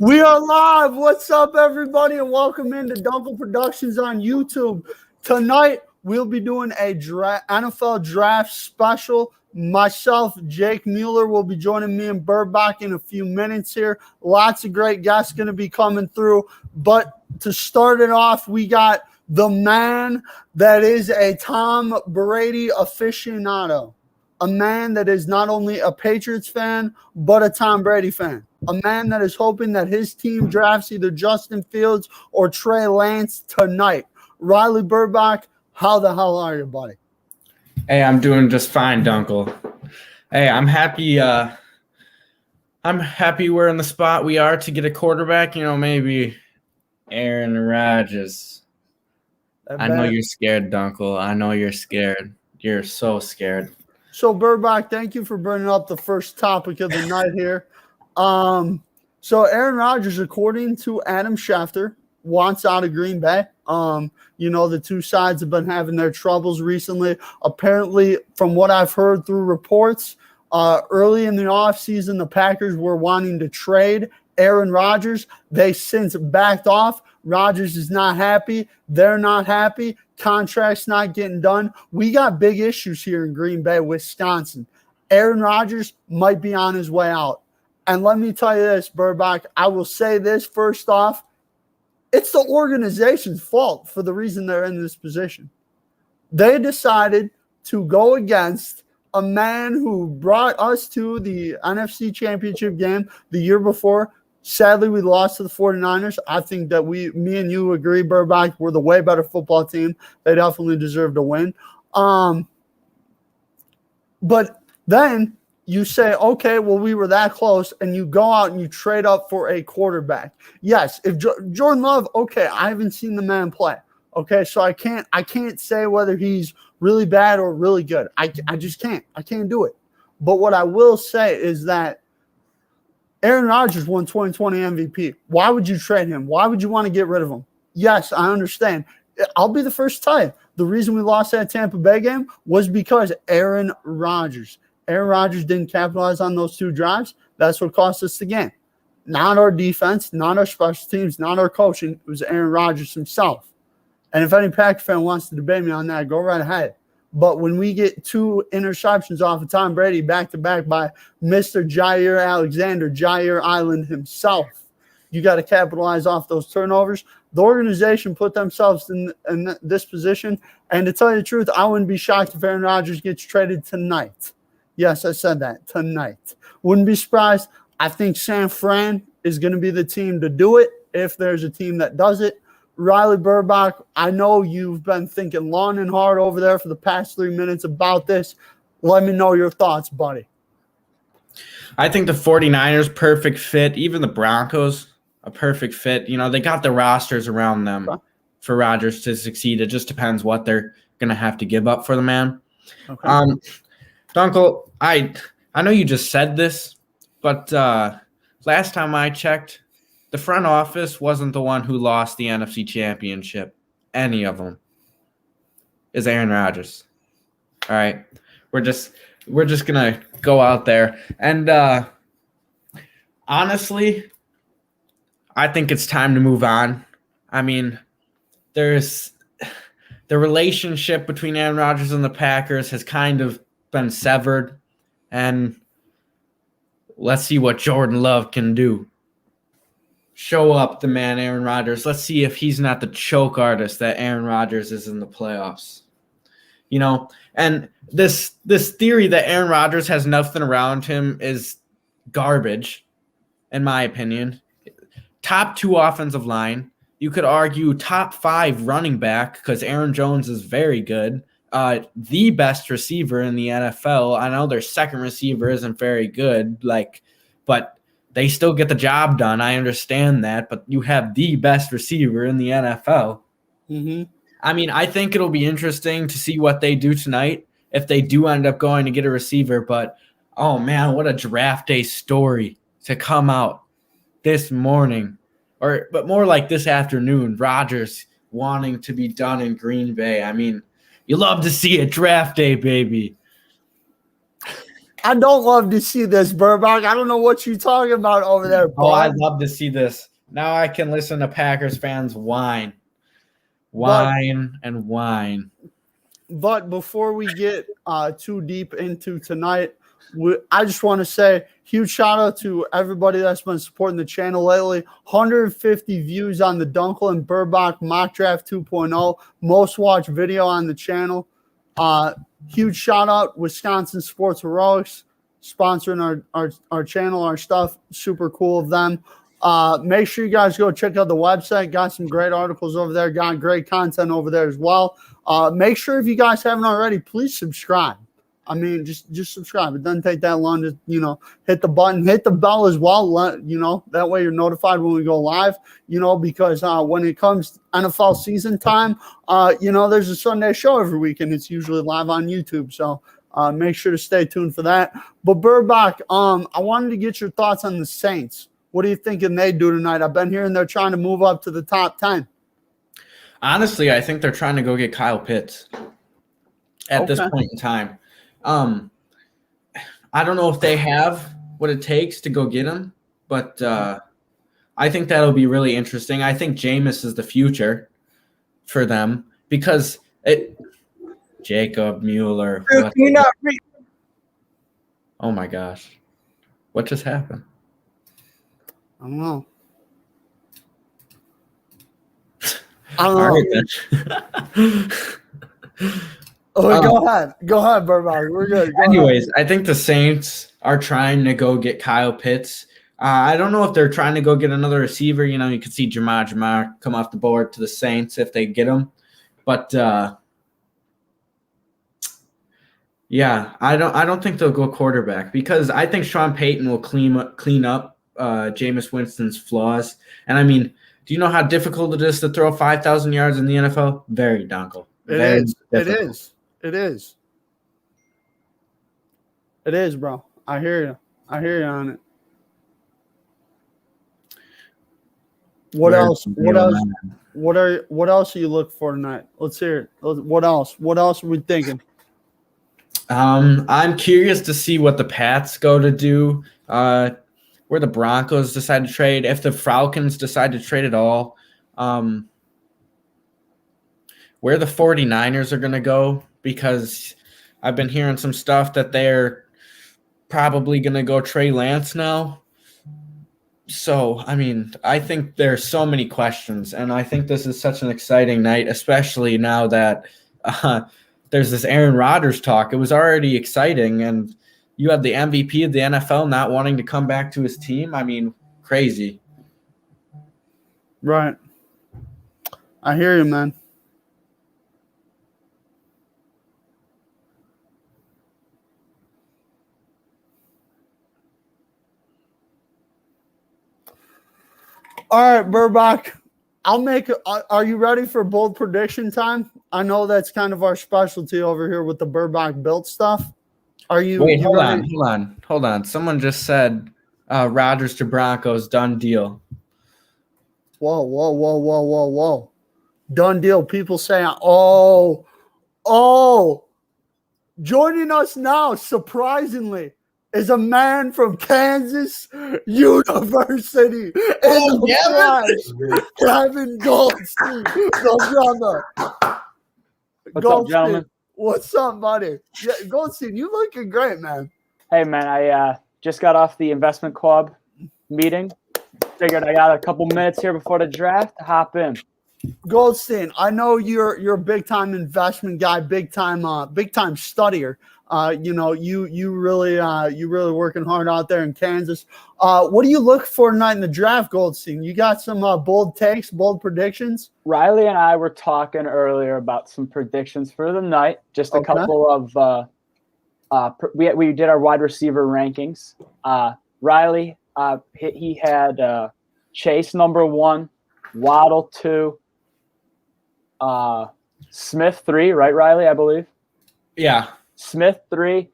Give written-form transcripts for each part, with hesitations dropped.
We are live. What's up, everybody, and welcome into Duenkel Productions on YouTube. Tonight, we'll be doing a NFL draft special. Myself, Jake Mueller, will be joining me and Burbach in a few minutes here. Lots of great guests going to be coming through. But to start it off, we got the man that is a Tom Brady aficionado. A man that is not only a Patriots fan, but a Tom Brady fan. A man that is hoping that his team drafts either Justin Fields or Trey Lance tonight. Riley Burbach, how the hell are you, buddy? Hey, I'm doing just fine, Duenkel. Hey, I'm happy. I'm happy we're in the spot we are to get a quarterback. You know, maybe Aaron Rodgers. I know you're scared, Duenkel. I know you're scared. You're so scared. So, Burbach, thank you for bringing up the first topic of the night here. So Aaron Rodgers, according to Adam Schefter, wants out of Green Bay. You know, the two sides have been having their troubles recently. Apparently, from what I've heard through reports, early in the offseason, the Packers were wanting to trade Aaron Rodgers. They since backed off. Rodgers is not happy. They're not happy. Contract's not getting done. We got big issues here in Green Bay, Wisconsin. Aaron Rodgers might be on his way out. And let me tell you this, Burbach, I will say this first off. It's the organization's fault for the reason they're in this position. They decided to go against a man who brought us to the NFC Championship game the year before. Sadly, we lost to the 49ers. I think that me and you agree, Burbach, we're the way better football team. They definitely deserve to win. But then you say, okay, well, we were that close, and you go out and you trade up for a quarterback. Yes, if Jordan Love, okay, I haven't seen the man play. Okay, so I can't say whether he's really bad or really good. I just can't. I can't do it. But what I will say is that Aaron Rodgers won 2020 MVP. Why would you trade him? Why would you want to get rid of him? Yes, I understand. I'll be the first to tell you. The reason we lost that Tampa Bay game was because Aaron Rodgers. Aaron Rodgers didn't capitalize on those two drives. That's what cost us the game. Not our defense, not our special teams, not our coaching. It was Aaron Rodgers himself. And if any Packer fan wants to debate me on that, go right ahead. But when we get two interceptions off of Tom Brady back-to-back by Mr. Jair Alexander, Jair Island himself, you got to capitalize off those turnovers. The organization put themselves in this position. And to tell you the truth, I wouldn't be shocked if Aaron Rodgers gets traded tonight. Yes, I said that, tonight. Wouldn't be surprised. I think San Fran is going to be the team to do it if there's a team that does it. Riley Burbach, I know you've been thinking long and hard over there for the past 3 minutes about this. Let me know your thoughts, buddy. I think the 49ers, perfect fit. Even the Broncos, a perfect fit. You know, they got the rosters around them for Rodgers to succeed. It just depends what they're going to have to give up for the man. Okay. Duenkel, I know you just said this, but last time I checked, the front office wasn't the one who lost the NFC Championship. Any of them is Aaron Rodgers. All right, we're just gonna go out there and honestly, I think it's time to move on. I mean, there's the relationship between Aaron Rodgers and the Packers has kind of been severed, and let's see what Jordan Love can do. Show up the man Aaron Rodgers. Let's see if he's not the choke artist that Aaron Rodgers is in the playoffs. You know, and this theory that Aaron Rodgers has nothing around him is garbage, in my opinion. Top 2 offensive line. You could argue top 5 running back because Aaron Jones is very good. The best receiver in the NFL. I know their second receiver isn't very good, but they still get the job done. I understand that, but you have the best receiver in the NFL. Mm-hmm. I mean, I think it'll be interesting to see what they do tonight if they do end up going to get a receiver. But, oh, man, what a draft day story to come out this morning. But more like this afternoon, Rodgers wanting to be done in Green Bay. I mean, you love to see it, draft day, baby. I don't love to see this, Burbach. I don't know what you're talking about over there, Oh, I bud. love to see this. Now I can listen to Packers fans whine. But before we get too deep into tonight, I just want to say huge shout out to everybody that's been supporting the channel lately. 150 views on the Duenkel and Burbach Mock Draft 2.0, most watched video on the channel. Huge shout out Wisconsin Sports Heroics sponsoring our channel, our stuff. Super cool of them. Make sure you guys go check out the website. Got some great articles over there. Got great content over there as well. Make sure if you guys haven't already, please subscribe. I mean, just subscribe. It doesn't take that long to, hit the button, hit the bell as well. That way you're notified when we go live, because when it comes NFL season time, there's a Sunday show every week and it's usually live on YouTube. So make sure to stay tuned for that. But Burbach, I wanted to get your thoughts on the Saints. What are you thinking they do tonight? I've been hearing they're trying to move up to the top 10. Honestly, I think they're trying to go get Kyle Pitts at this point in time. I don't know if they have what it takes to go get him, but I think that'll be really interesting. I think Jameis is the future for them because Jacob Mueller. Oh my gosh. What just happened? I don't know. Go ahead, Burbach. We're good. Anyways, I think the Saints are trying to go get Kyle Pitts. I don't know if they're trying to go get another receiver. You could see Jamar come off the board to the Saints if they get him. But yeah, I don't think they'll go quarterback because I think Sean Payton will clean up Jameis Winston's flaws. And I mean, do you know how difficult it is to throw 5,000 yards in the NFL? Very Duenkel. It is, bro. I hear you on it. What else are you looking for tonight? Let's hear it. What else are we thinking? I'm curious to see what the Pats go to do. Where the Broncos decide to trade, if the Falcons decide to trade at all, where the 49ers are going to go, because I've been hearing some stuff that they're probably going to go Trey Lance now. So, I mean, I think there's so many questions, and I think this is such an exciting night, especially now that there's this Aaron Rodgers talk. It was already exciting, and you have the MVP of the NFL not wanting to come back to his team. I mean, crazy. Right. I hear you, man. All right, Burbach. Are you ready for bold prediction time? I know that's kind of our specialty over here with the Burbach built stuff. Are you? Wait, hold on. Someone just said Rodgers to Broncos, done deal. Whoa. Done deal. People say, joining us now, surprisingly, is a man from Kansas University. Kevin Goldstein. What's up, gentlemen? What's up, buddy? Yeah, Goldstein, you looking great, man. Hey, man, I just got off the investment club meeting. Figured I got a couple minutes here before the draft to hop in. Goldstein, I know you're a big time investment guy, big time studier. You really working hard out there in Kansas. What do you look for tonight in the draft, Goldstein? You got some bold takes, bold predictions? Riley and I were talking earlier about some predictions for the night. Just a couple of we did our wide receiver rankings. Riley, he had Chase number 1, Waddle 2, Smith 3, right, Riley? I believe. Yeah. Smith 3,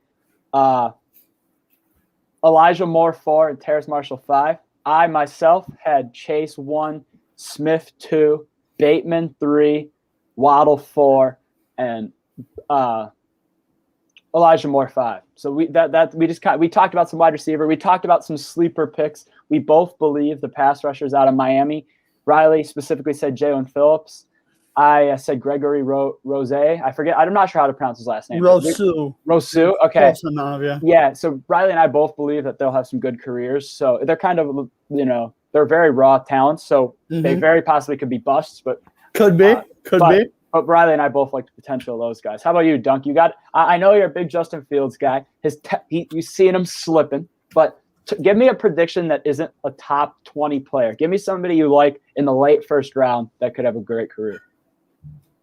Elijah Moore 4, and Terrace Marshall 5. I myself had Chase 1, Smith 2, Bateman 3, Waddle 4, and Elijah Moore 5. So we talked about some wide receiver. We talked about some sleeper picks. We both believe the pass rushers out of Miami. Riley specifically said Jalen Phillips. I said Gregory Rose. I forget. I'm not sure how to pronounce his last name. Rosu. Okay. Close enough, yeah. Yeah. So Riley and I both believe that they'll have some good careers. So they're kind of, they're very raw talents. So they very possibly could be busts, but could be. But Riley and I both like the potential of those guys. How about you, Dunk? I know you're a big Justin Fields guy. You've seen him slipping, but give me a prediction that isn't a top 20 player. Give me somebody you like in the late first round that could have a great career.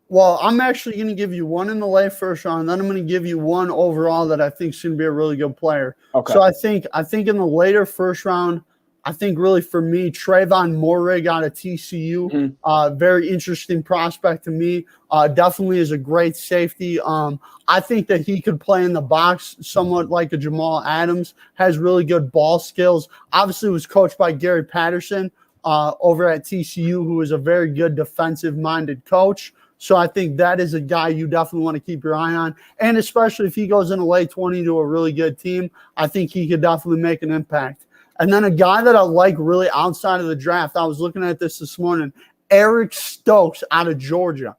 Well, I'm actually going to give you one in the late first round, and then I'm going to give you one overall that I think is going to be a really good player. Okay. So I think in the later first round, I think really for me, Trayvon Moehrig out of TCU, very interesting prospect to me. Definitely is a great safety. I think that he could play in the box somewhat like a Jamal Adams, has really good ball skills. Obviously was coached by Gary Patterson over at TCU, who is a very good defensive-minded coach. So I think that is a guy you definitely want to keep your eye on. And especially if he goes in the late 20 to a really good team, I think he could definitely make an impact. And then a guy that I like really outside of the draft, I was looking at this morning, Eric Stokes out of Georgia.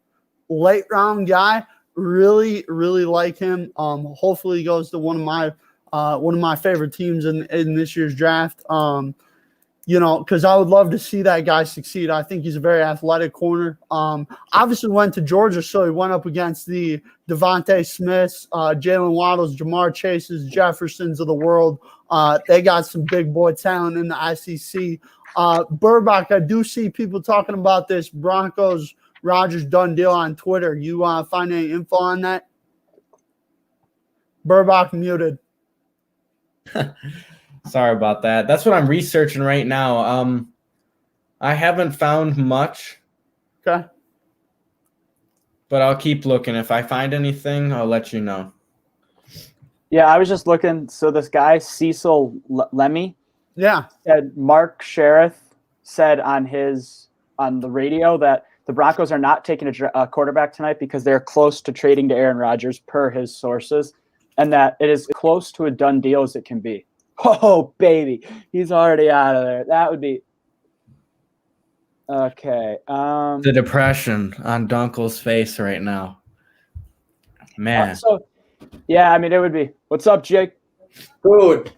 Late round guy, really, really like him. Hopefully he goes to one of my favorite teams in this year's draft. Because I would love to see that guy succeed. I think he's a very athletic corner. Obviously went to Georgia, so he went up against the Devontae Smiths, Jalen Waddles, Jamar Chases, Jeffersons of the world. They got some big boy talent in the SEC. Burbach, I do see people talking about this Broncos-Rodgers done deal on Twitter. You find any info on that? Burbach muted. Sorry about that. That's what I'm researching right now. I haven't found much. Okay. But I'll keep looking. If I find anything, I'll let you know. Yeah, I was just looking. So this guy, Cecil Lemmy, said Mark Sheriff said on the radio that the Broncos are not taking a quarterback tonight because they're close to trading to Aaron Rodgers, per his sources, and that it is close to a done deal as it can be. Oh, baby. He's already out of there. That would be – okay. The depression on Dunkel's face right now. Man. Yeah, I mean, it would be – what's up, Jake? Dude,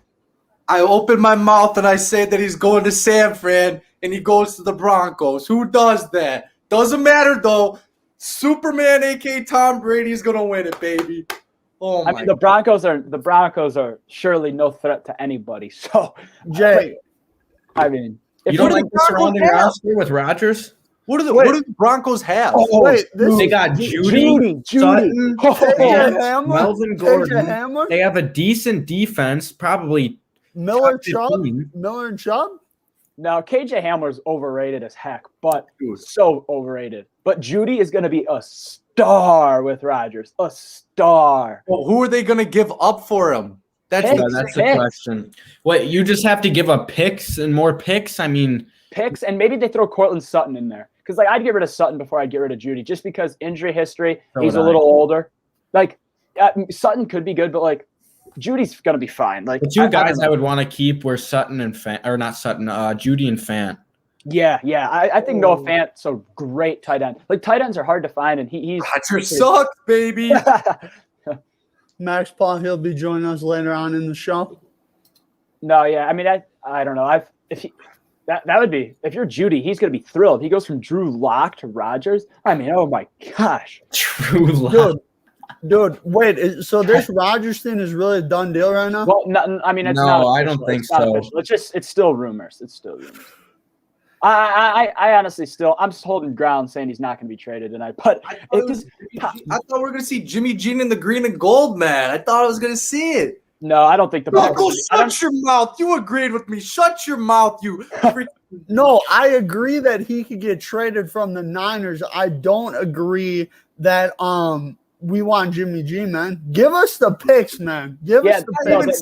I open my mouth and I say that he's going to San Fran and he goes to the Broncos. Who does that? Doesn't matter, though. Superman, a.k.a. Tom Brady, is going to win it, baby. Oh my! I mean, the Broncos are surely no threat to anybody. So, Jay, I mean, you don't like the surrounding roster with Rodgers? What do the Broncos have? They got Judy, Sutton, Melvin Gordon. They have a decent defense, probably Miller and Chubb. Now, KJ Hamler's overrated as heck, but so overrated. But Judy is going to be a star with Rodgers, a star. Well, who are they going to give up for him? That's the question. What, you just have to give up picks and more picks? I mean, picks, and maybe they throw Cortland Sutton in there. Because I'd get rid of Sutton before I'd get rid of Judy, just because injury history. He's a little older. Sutton could be good, but Judy's gonna be fine. The two guys I would want to keep were Sutton and Fant, or not Sutton, Judy and Fant. Yeah. I think Noah Fant's a great tight end. Tight ends are hard to find, and he's Rodgers sucks, baby. Max Paul, he'll be joining us later on in the show. No, yeah. I mean, I don't know. That would be, if you're Judy, he's going to be thrilled. He goes from Drew Lock to Rodgers. I mean, oh my gosh. Drew Lock. Dude, wait. So this Rodgers thing is really a done deal right now? Well, I mean, it's not. No, I don't think so. It's still rumors. I honestly I'm holding ground saying he's not going to be traded tonight. But I thought we were going to see Jimmy Jean in the green and gold, man. I thought I was going to see it. No, I don't think the Broncos. Shut your mouth. You agreed with me. Shut your mouth, you. No, I agree that he could get traded from the Niners. I don't agree that we want Jimmy G, man. Give us the picks, man. Give us the picks.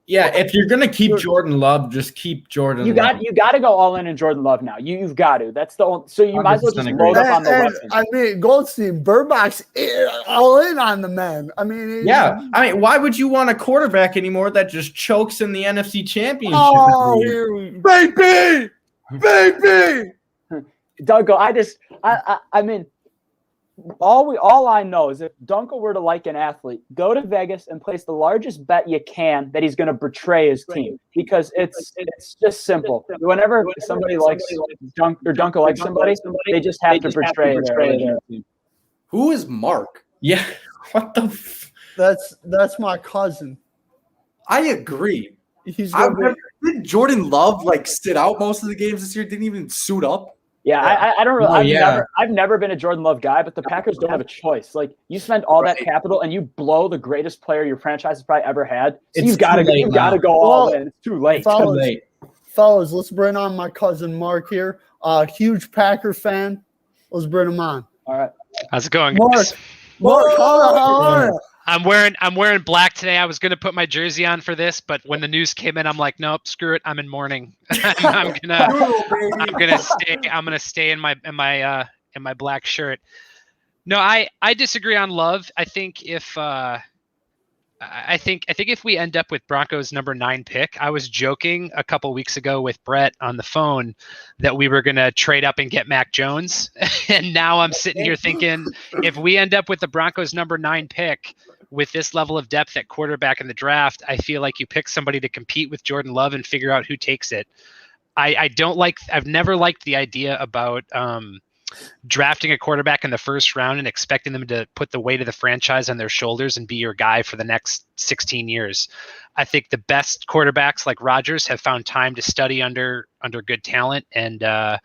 Yeah, if you're gonna keep Jordan Love, just keep Jordan. You got to go all in Jordan Love now. You've got to. That's the only. So you might as well just load up on the weapons. I mean, Goldstein, Burbach's all in on the man. I mean, why would you want a quarterback anymore that just chokes in the NFC Championship? Oh, baby. Dunkel, I mean, all I know is if Dunkel were to like an athlete, go to Vegas and place the largest bet you can that he's going to betray his team, because it's just simple. Whenever somebody likes Dunkel likes somebody, they just have to betray their team. Who is Mark? Yeah, what the? That's my cousin. I agree. Did Jordan Love sit out most of the games this year? Didn't even suit up. Yeah, I don't really. I've never been a Jordan Love guy, but the Packers don't have a choice. Like, you spend all that capital and you blow the greatest player your franchise has probably ever had. So you've got to go all in. It's too late. Fellas, let's bring on my cousin Mark here. Huge Packer fan. Let's bring him on. All right. How's it going, Mark, how are you? I'm wearing black today. I was gonna put my jersey on for this, but when the news came in, I'm like, nope, screw it. I'm in mourning. I'm gonna stay in my black shirt. No, I disagree on Love. I think if we end up with Broncos number 9 pick, I was joking a couple weeks ago with Brett on the phone that we were going to trade up and get Mac Jones. And now I'm sitting here thinking, if we end up with the Broncos number 9 pick with this level of depth at quarterback in the draft, I feel like you pick somebody to compete with Jordan Love and figure out who takes it. I've never liked the idea about drafting a quarterback in the first round and expecting them to put the weight of the franchise on their shoulders and be your guy for the next 16 years. I think the best quarterbacks like Rodgers have found time to study under good talent, and I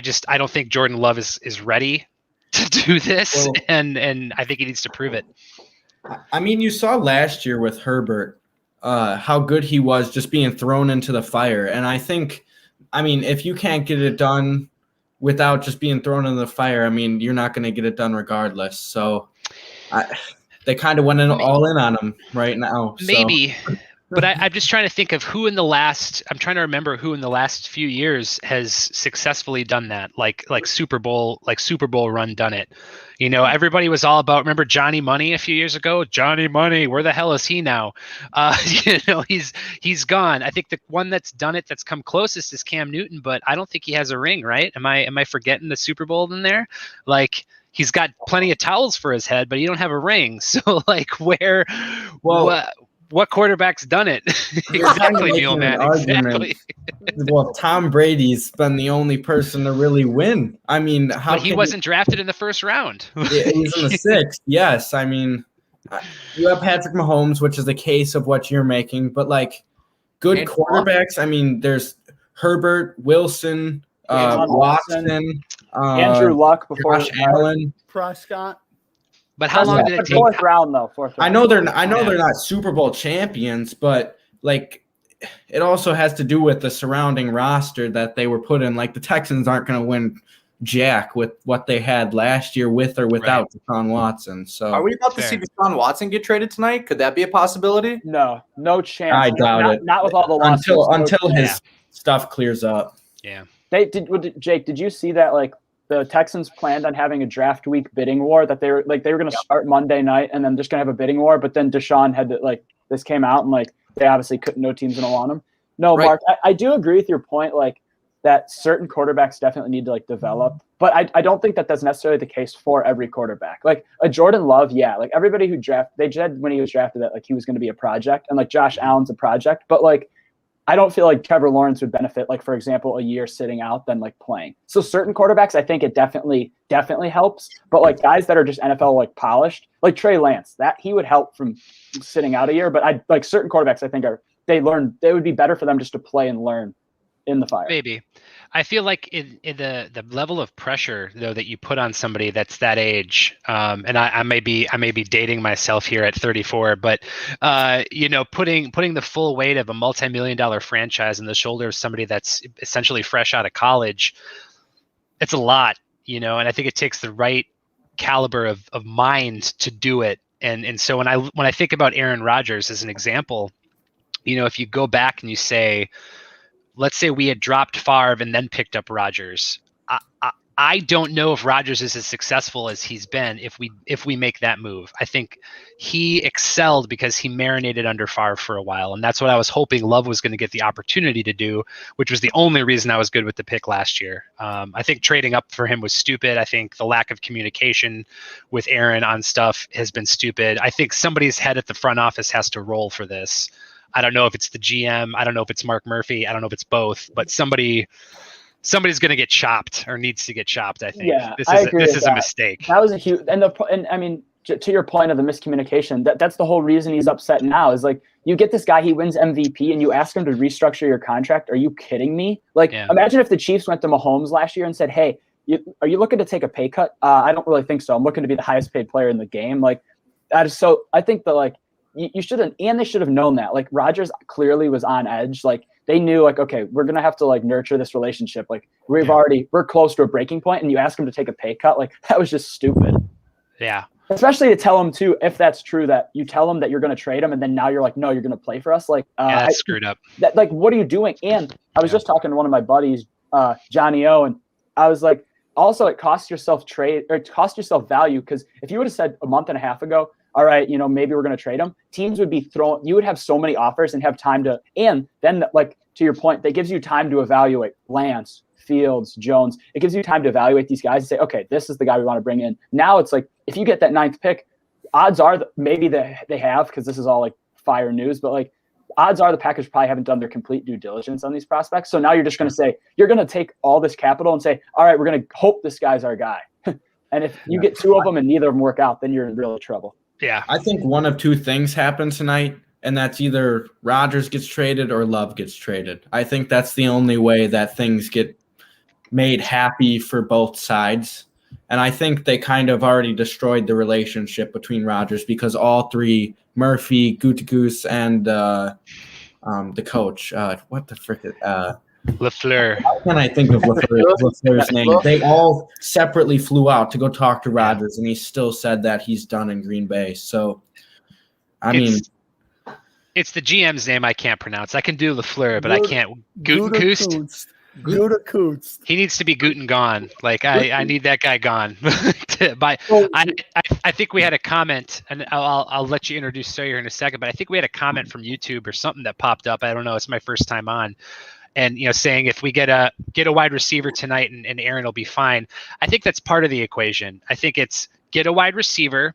don't think Jordan Love is ready to do this, and I think he needs to prove it. I mean, you saw last year with Herbert how good he was just being thrown into the fire, and I think, if you can't get it done without just being thrown in the fire, you're not going to get it done regardless. So they kind of went all in on him right now. Maybe. But I'm just trying to think of I'm trying to remember who in the last few years has successfully done that, like Super Bowl run done it. Everybody was all about, remember Johnny Money a few years ago? Johnny Money, where the hell is he now? He's gone. I think the one that's done it, that's come closest, is Cam Newton, but I don't think he has a ring, right? Am I forgetting the Super Bowl in there? Like, he's got plenty of towels for his head, but he don't have a ring. So what quarterback's done it? Exactly, Neil Manning. Exactly. Well, Tom Brady's been the only person to really win. But he wasn't drafted in the first round. He was in the 6th. Yes, you have Patrick Mahomes, which is the case of what you're making. But good quarterbacks. There's Herbert, Wilson, Watson, Andrew Luck before Josh Allen, Prescott. But how long did it take? Fourth round. I know they're not Super Bowl champions, but it also has to do with the surrounding roster that they were put in. Like, the Texans aren't going to win jack with what they had last year with or without Deshaun Watson. So are we about to see Deshaun Watson get traded tonight? Could that be a possibility? No chance. I doubt it. Not with all the losses. Until his stuff clears up. Yeah. Jake, did you see that the Texans planned on having a draft week bidding war, that they were going to start Monday night and then just going to have a bidding war, but then Deshaun had to, this came out and they obviously no teams going to want him. No, right. Mark, I do agree with your point, that certain quarterbacks definitely need to develop, but I don't think that that's necessarily the case for every quarterback. A Jordan Love, everybody who they said when he was drafted that he was going to be a project, and Josh Allen's a project, but I don't feel like Trevor Lawrence would benefit, for example, a year sitting out than like playing. So certain quarterbacks, I think it definitely helps. But like guys that are just NFL like polished, like Trey Lance, that he would help from sitting out a year. But I like certain quarterbacks, I think they would be better for them just to play and learn in the fire. Maybe. I feel like in the level of pressure though that you put on somebody that's that age, and I may be dating myself here at 34, but putting the full weight of a multi-million-dollar franchise on the shoulder of somebody that's essentially fresh out of college, it's a lot, and I think it takes the right caliber of mind to do it. And so when I think about Aaron Rodgers as an example, if you go back and you say, let's say we had dropped Favre and then picked up Rodgers. I don't know if Rodgers is as successful as he's been if we make that move. I think he excelled because he marinated under Favre for a while, and that's what I was hoping Love was going to get the opportunity to do, which was the only reason I was good with the pick last year. I think trading up for him was stupid. I think the lack of communication with Aaron on stuff has been stupid. I think somebody's head at the front office has to roll for this. I don't know if it's the GM. I don't know if it's Mark Murphy. I don't know if it's both, but somebody's going to get chopped or needs to get chopped. I think this is a mistake. That was a huge, and I mean, to your point of the miscommunication, that's the whole reason he's upset now is like, you get this guy, he wins MVP and you ask him to restructure your contract. Are you kidding me? Like, imagine if the Chiefs went to Mahomes last year and said, hey, are you looking to take a pay cut? I don't really think so. I'm looking to be the highest paid player in the game. Like, that is so, I think that like, you should have, and they should have known that. Like, Rodgers clearly was on edge. Like, they knew, like, okay, we're gonna have to like nurture this relationship. Like, we're close to a breaking point, and you ask him to take a pay cut. Like, that was just stupid. Yeah. Especially to tell him too, if that's true, that you tell him that you're gonna trade him, and then now you're like, no, you're gonna play for us. Like, that's screwed up. That, like, what are you doing? And I was just talking to one of my buddies, Johnny O, and I was like, also, it costs yourself value, because if you would have said a month and a half ago, all right, maybe we're going to trade him, teams would be you would have so many offers and have time to, and then, like, to your point, that gives you time to evaluate Lance, Fields, Jones. It gives you time to evaluate these guys and say, okay, this is the guy we want to bring in. Now it's like, if you get that 9th pick, odds are maybe they have, because this is all like fire news, but like, odds are the Packers probably haven't done their complete due diligence on these prospects. So now you're just going to say, you're going to take all this capital and say, all right, we're going to hope this guy's our guy. And if you get 2 of them and neither of them work out, then you're in real trouble. Yeah. I think one of 2 things happen tonight, and that's either Rodgers gets traded or Love gets traded. I think that's the only way that things get made happy for both sides. And I think they kind of already destroyed the relationship between Rodgers, because all 3, Murphy, Gutekunst, and the coach, what the frick is LaFleur. How can I think of LaFleur's name? They all separately flew out to go talk to Rodgers, and he still said that he's done in Green Bay. So, I mean, it's the GM's name I can't pronounce. I can do LaFleur, but I can't. Gutekunst. Gutekunst. He needs to be Guten gone. Like, I need that guy gone. I think we had a comment, and I'll let you introduce Sawyer in a second, but I think we had a comment from YouTube or something that popped up. I don't know. It's my first time on. And, saying if we get a wide receiver tonight and Aaron will be fine. I think that's part of the equation. I think it's get a wide receiver,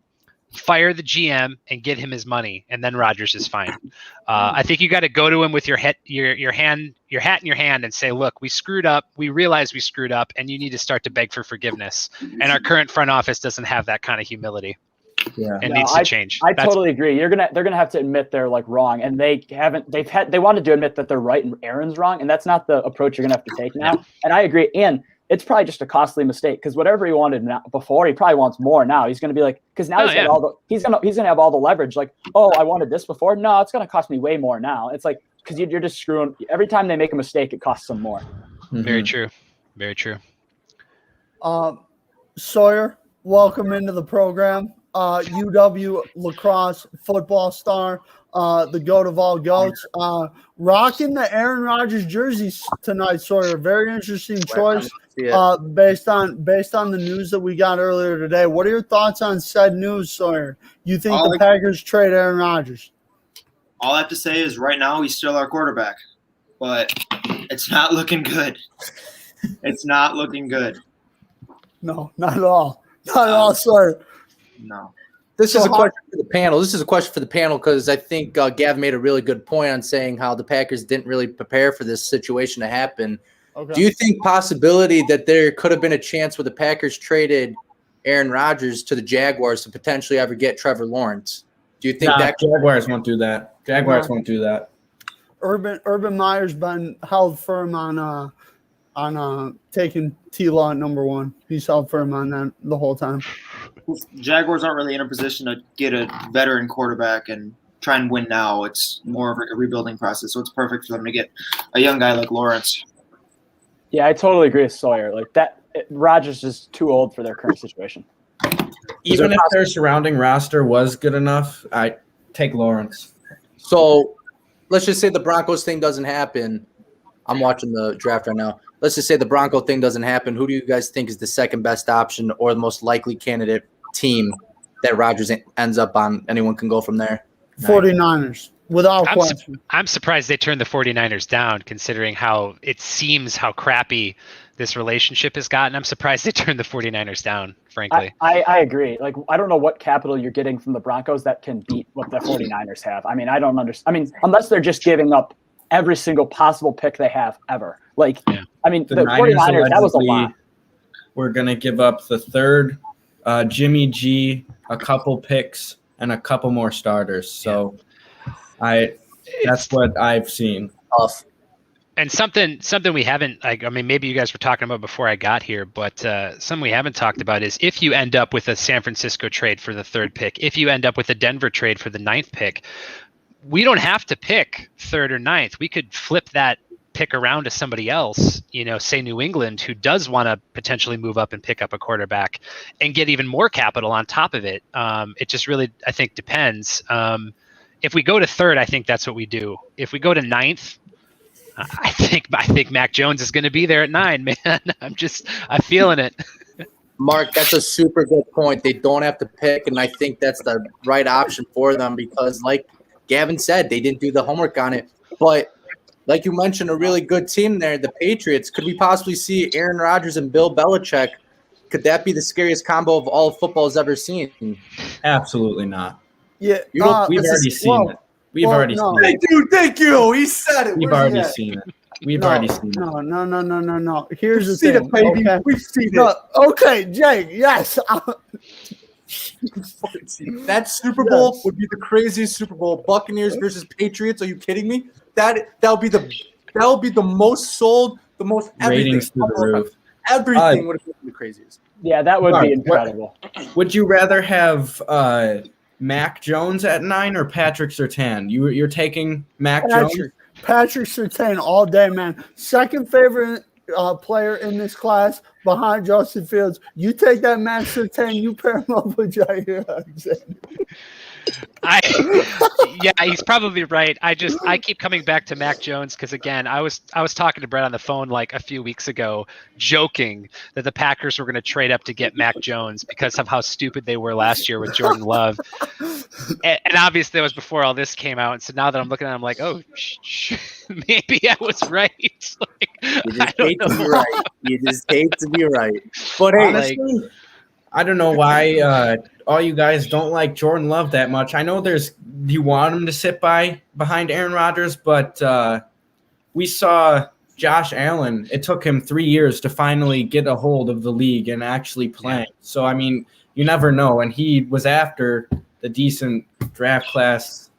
fire the GM, and get him his money, and then Rodgers is fine. I think you got to go to him with your hat in your hand and say, look, we screwed up. We realize we screwed up, and you need to start to beg for forgiveness. And our current front office doesn't have that kind of humility. Yeah. It needs to change. Totally agree. They're gonna have to admit they're like wrong, and they wanted to admit that they're right and Aaron's wrong, and that's not the approach you're gonna have to take now. And I agree. And it's probably just a costly mistake, because whatever he wanted before, he probably wants more now. He's gonna be like, because now he's gonna have all the leverage. Like, oh, I wanted this before. No, it's gonna cost me way more now. It's like, because you're just screwing. Every time they make a mistake, it costs them more. Mm-hmm. Very true. Very true. Sawyer, welcome into the program. UW lacrosse football star, the goat of all goats, rocking the Aaron Rodgers jerseys tonight, Sawyer. Very interesting choice, based on the news that we got earlier today. What are your thoughts on said news, Sawyer? You think the Packers trade Aaron Rodgers? All I have to say is right now he's still our quarterback, but it's not looking good. It's not looking good. No, not at all. Not at all, Sawyer. No. This is a question for the panel. This is a question for the panel, because I think Gav made a really good point on saying how the Packers didn't really prepare for this situation to happen. Okay. Do you think possibility that there could have been a chance where the Packers traded Aaron Rodgers to the Jaguars to potentially ever get Trevor Lawrence? Do you think that Jaguars won't do that? Jaguars won't do that. Urban Meyer's been held firm on taking T-Law at number 1. He's held firm on that the whole time. Jaguars aren't really in a position to get a veteran quarterback and try and win now. It's more of a rebuilding process, so it's perfect for them to get a young guy like Lawrence. Yeah, I totally agree with Sawyer. Like that, Rodgers is too old for their current situation. Even if their surrounding roster was good enough, I take Lawrence. So let's just say the Broncos thing doesn't happen. I'm watching the draft right now. Let's just say the Bronco thing doesn't happen. Who do you guys think is the second best option or the most likely candidate team that Rodgers ends up on? Anyone can go from there. 49ers, without question. I'm surprised they turned the 49ers down, considering how it seems how crappy this relationship has gotten. I'm surprised they turned the 49ers down, frankly. I agree. Like, I don't know what capital you're getting from the Broncos that can beat what the 49ers have. I mean, I don't understand. I mean, unless they're just giving up every single possible pick they have ever. Like, yeah. I mean, the 49ers, that was a lot. We're going to give up the third, Jimmy G, a couple picks, and a couple more starters. So that's what I've seen. And something we haven't, I mean, maybe you guys were talking about before I got here, but something we haven't talked about is if you end up with a San Francisco trade for the third pick, if you end up with a Denver trade for the 9th pick, we don't have to pick 3rd or 9th. We could flip that pick around to somebody else, say New England, who does want to potentially move up and pick up a quarterback and get even more capital on top of it. It just really, I think, depends. If we go to 3rd, I think that's what we do. If we go to 9th, I think Mac Jones is going to be there at 9, man. I'm feeling it. Mark, that's a super good point. They don't have to pick, and I think that's the right option for them because, like Gavin said, they didn't do the homework on it. But like you mentioned, a really good team there, the Patriots. Could we possibly see Aaron Rodgers and Bill Belichick? Could that be the scariest combo of all football has ever seen? Absolutely not. Yeah, we've already seen it. We've already seen it. Thank you. He said it. We've already seen it. We've already seen it. No. Here's the thing. It, baby. Okay. We've seen it. Okay, Jake. Yes. That Super Bowl would be the craziest Super Bowl. Buccaneers versus Patriots. Are you kidding me? That'll be the most sold, the most ratings through the roof. Everything would have been the craziest. Yeah, that would be incredible. Would you rather have Mac Jones at 9 or Patrick Surtain? You're taking Mac Jones? Patrick Surtain all day, man. Second favorite player in this class behind Justin Fields. You take that Mac Surtain, you pair him up with Jair Alexander. Yeah, he's probably right. I keep coming back to Mac Jones because again, I was talking to Brett on the phone like a few weeks ago, joking that the Packers were going to trade up to get Mac Jones because of how stupid they were last year with Jordan Love, and obviously that was before all this came out. And so now that I'm looking at it, I'm like, oh, maybe I was right. You just hate to be right. You just hate to be right. But hey, honestly, I don't know why all you guys don't like Jordan Love that much. I know you want him to sit behind Aaron Rodgers, but we saw Josh Allen. It took him 3 years to finally get a hold of the league and actually play. Yeah. So, I mean, you never know. And he was after the decent draft class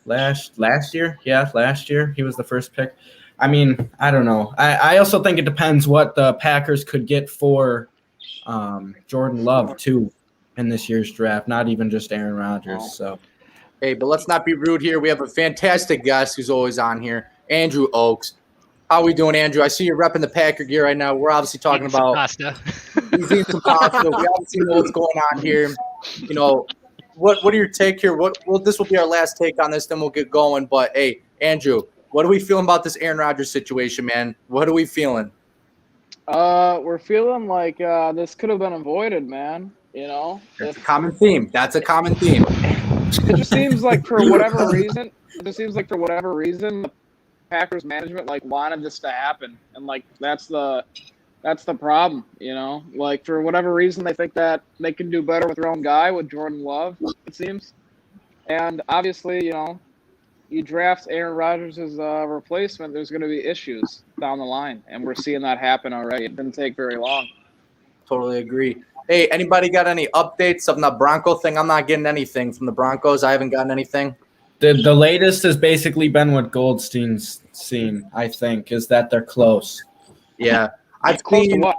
last year. Yeah, last year. He was the first pick. I mean, I don't know. I also think it depends what the Packers could get for Jordan Love too in this year's draft, not even just Aaron Rodgers. So, hey, but let's not be rude here. We have a fantastic guest who's always on here, Andrew Oakes. How are we doing, Andrew? I see you're repping the Packer gear right now. We're obviously talking about pasta. He's eating some pasta. We obviously know what's going on here. You know, what are your take here? This will be our last take on this, then we'll get going. But hey, Andrew, what are we feeling about this Aaron Rodgers situation, man? What are we feeling? We're feeling like this could have been avoided, man. You know, that's a common theme. It just seems like for whatever reason, the Packers management wanted this to happen, and that's the problem. You know, for whatever reason, they think that they can do better with their own guy, with Jordan Love, it seems, and obviously, you know, you draft Aaron Rodgers as a replacement, there's going to be issues down the line, and we're seeing that happen already. It didn't take very long. Totally agree. Hey, anybody got any updates on the Bronco thing? I'm not getting anything from the Broncos. I haven't gotten anything. The latest has basically been what Goldstein's seen, I think, is that they're close. Yeah. I've seen the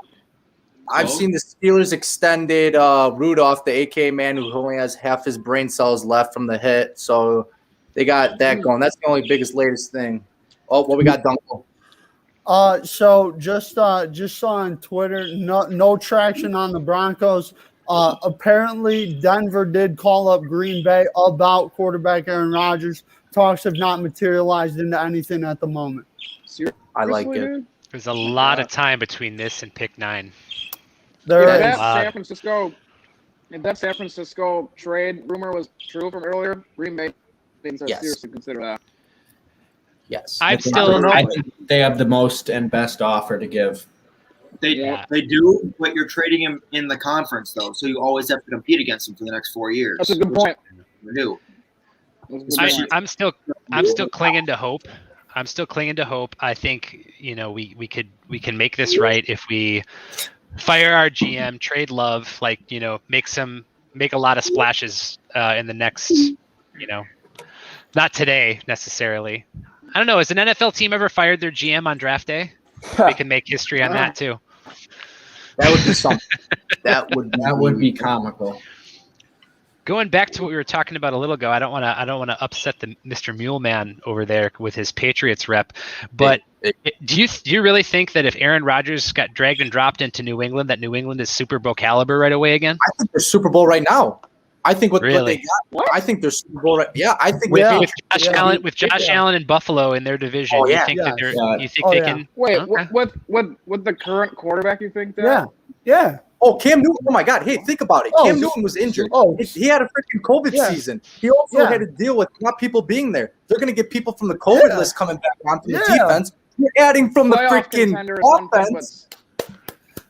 Steelers extended Rudolph, the AK man who only has half his brain cells left from the hit. So they got that going. That's the only latest thing. Oh, what we got, Duenkel? So just saw on Twitter, no traction on the Broncos. Apparently, Denver did call up Green Bay about quarterback Aaron Rodgers. Talks have not materialized into anything at the moment. I like it. Dude? There's a lot of time between this and pick 9. There If is. that San Francisco trade rumor was true from earlier, Green Bay needs to Yes. seriously consider that. Yes. I think they have the most and best offer to give. They do, but you're trading him in the conference though, so you always have to compete against him for the next 4 years. That's a good point. You do. I'm still clinging to hope. I'm still clinging to hope. I think we can make this right if we fire our GM, trade Love, make a lot of splashes in the next, not today necessarily. I don't know. Has an NFL team ever fired their GM on draft day? They can make history on that too. That would be something. That would be comical. Going back to what we were talking about a little ago, I don't want to upset the Mr. Muleman over there with his Patriots rep, but do you really think that if Aaron Rodgers got dragged and dropped into New England, that New England is Super Bowl caliber right away again? I think they're Super Bowl right now. I think what they Really? got. I think they're Super Bowl right. Yeah, I think With Josh Allen and Buffalo in their division, Oh, yeah. you think that they're Yeah. you think they can? Wait, Okay. with the current quarterback, you think that? Yeah. Oh, Cam Newton. Oh, my God. Hey, think about it. Oh, Cam Newton was injured. oh. He had a freaking COVID Yeah. season. He also Yeah. had to deal with not people being there. They're going to get people from the COVID Yeah. list coming back onto the Yeah. defense. You're adding from the Playoff freaking contender is one thing, offense.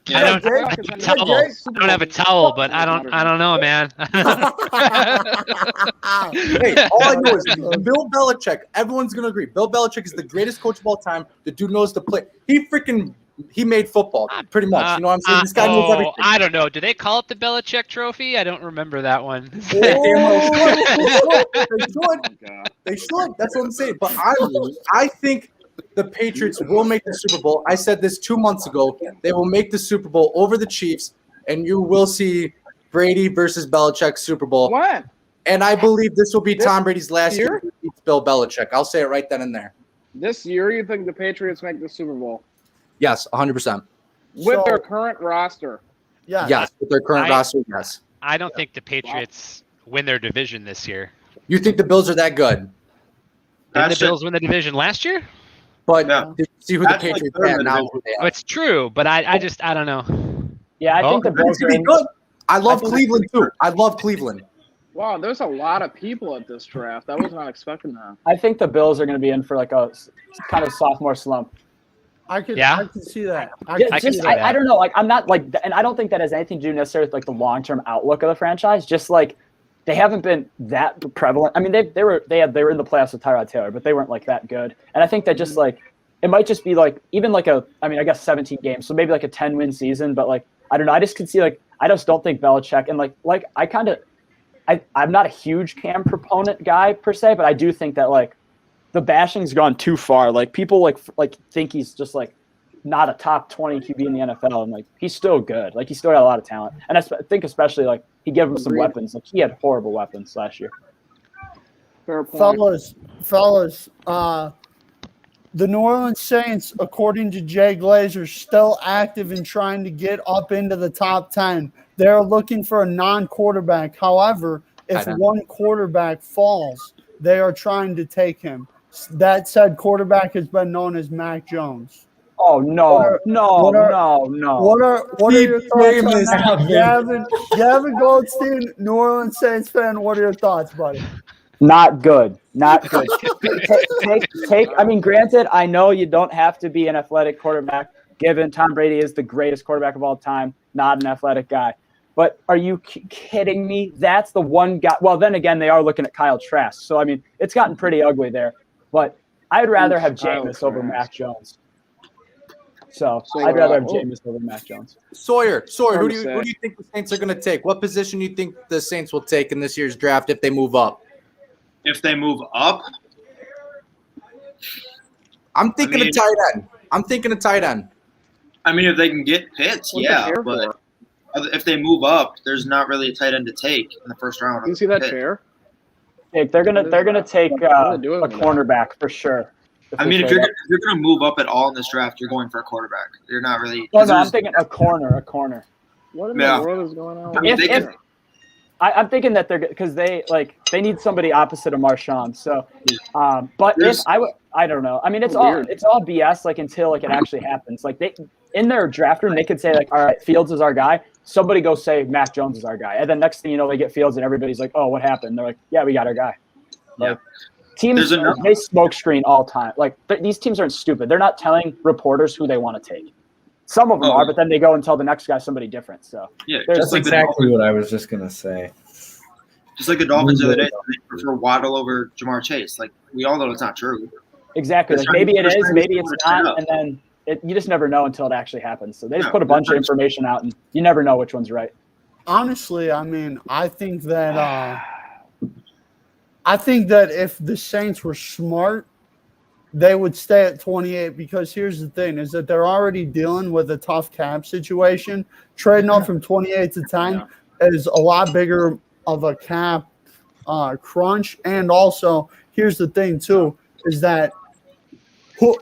I don't Jake. have a Jake. towel. Jake. I don't have a towel, but I don't know, man. Hey, all I know is Bill Belichick. Everyone's going to agree. Bill Belichick is the greatest coach of all time. The dude knows to play. He made football, pretty much. You know what I'm saying? This guy knows everything. I don't know. Do they call it the Belichick Trophy? I don't remember that one. They should. That's what I'm saying. But I think the Patriots will make the Super Bowl. I said this 2 months ago. They will make the Super Bowl over the Chiefs, and you will see Brady versus Belichick Super Bowl. What? And I believe this will be This Tom Brady's last year? year he beats Bill Belichick. I'll say it right then and there. This year, you think the Patriots make the Super Bowl Yes, 100%. with So- their current roster? Yeah. Yes, with their current I- roster, yes. I don't think the Patriots win their division this year. You think the Bills are that good? Didn't the That's Bills win the division last year? But Yeah. did you see who the That's like Patriots third have in the now? division. Who they Well, have? it's true, but I don't know. Yeah, I think the It's Bills are gonna be in. good. I love think- Cleveland too. I love Cleveland. Wow, there's a lot of people at this draft. I was not expecting that. I think the Bills are going to be in for like a kind of sophomore slump. I could see that. I can Just, see that. I don't know. Like, I'm not like, and I don't think that has anything to do necessarily with like the long-term outlook of the franchise. Just like they haven't been that prevalent. I mean, they were in the playoffs with Tyrod Taylor, but they weren't like that good. And I think that just like it might just be like even like I guess 17 games, so maybe like a 10-win season. But like I don't know. I just can see like I just don't think Belichick and like I'm not a huge Cam proponent guy per se, but I do think that like the bashing's gone too far. Like people like think he's just like not a top 20 QB in the NFL, and like he's still good. Like he's still got a lot of talent, and I think especially like he gave him some weapons. Like he had horrible weapons last year. Fair point. Fellas, the New Orleans Saints, according to Jay Glazer, still active in trying to get up into the top 10. They're looking for a non-quarterback. However, if one quarterback falls, they are trying to take him. That said, quarterback has been known as Mac Jones. Oh no, no. What are your thoughts on that? Gavin Goldstein, New Orleans Saints fan, what are your thoughts, buddy? Not good. Not good. take. I mean, granted, I know you don't have to be an athletic quarterback, given Tom Brady is the greatest quarterback of all time, not an athletic guy. But are you kidding me? That's the one guy. Well, then again, they are looking at Kyle Trask. So, I mean, it's gotten pretty ugly there. But I'd rather have Jameis over Mac Jones. So I'd rather have Jameis over Mac Jones. Sawyer, who do you think the Saints are going to take? What position do you think the Saints will take in this year's draft if they move up? If they move up, I'm thinking a tight end. I mean, if they can get Pitts, yeah. But if they move up, there's not really a tight end to take in the first round. You see that chair? They're gonna take a cornerback for sure. I mean, if you're gonna move up at all in this draft, you're going for a quarterback. You're not really. No, I'm thinking a corner. What in Yeah. the world is going on? I mean, they If- can, I'm thinking that they're because they need somebody opposite of Marshawn. So, but There's- I don't know. I mean, it's Weird. all BS. Like until it actually happens. Like they in their draft room, they could say like, all right, Fields is our guy. Somebody go say Mac Jones is our guy, and then next thing you know, they get Fields, and everybody's like, oh, what happened? They're like, yeah, we got our guy. Like, teams There's enough- they smoke screen all time. Like these teams aren't stupid. They're not telling reporters who they want to take. Some of them Oh. are, but then they go and tell the next guy somebody different. So yeah, There's That's like exactly what I was just gonna say. just like the Dolphins the other day, they prefer Waddle over Jamar Chase. Like we all know it's not true. exactly. Like They're maybe it trying- is, they're maybe trying it's to set it not, up. and then you just never know until it actually happens. So they just Yeah, put a bunch of they're- information out, and you never know which one's right. Honestly, I mean, I think that if the Saints were smart, they would stay at 28 because here's the thing is that they're already dealing with a tough cap situation. Trading up from 28 to 10 is a lot bigger of a cap crunch. And also, here's the thing too, is that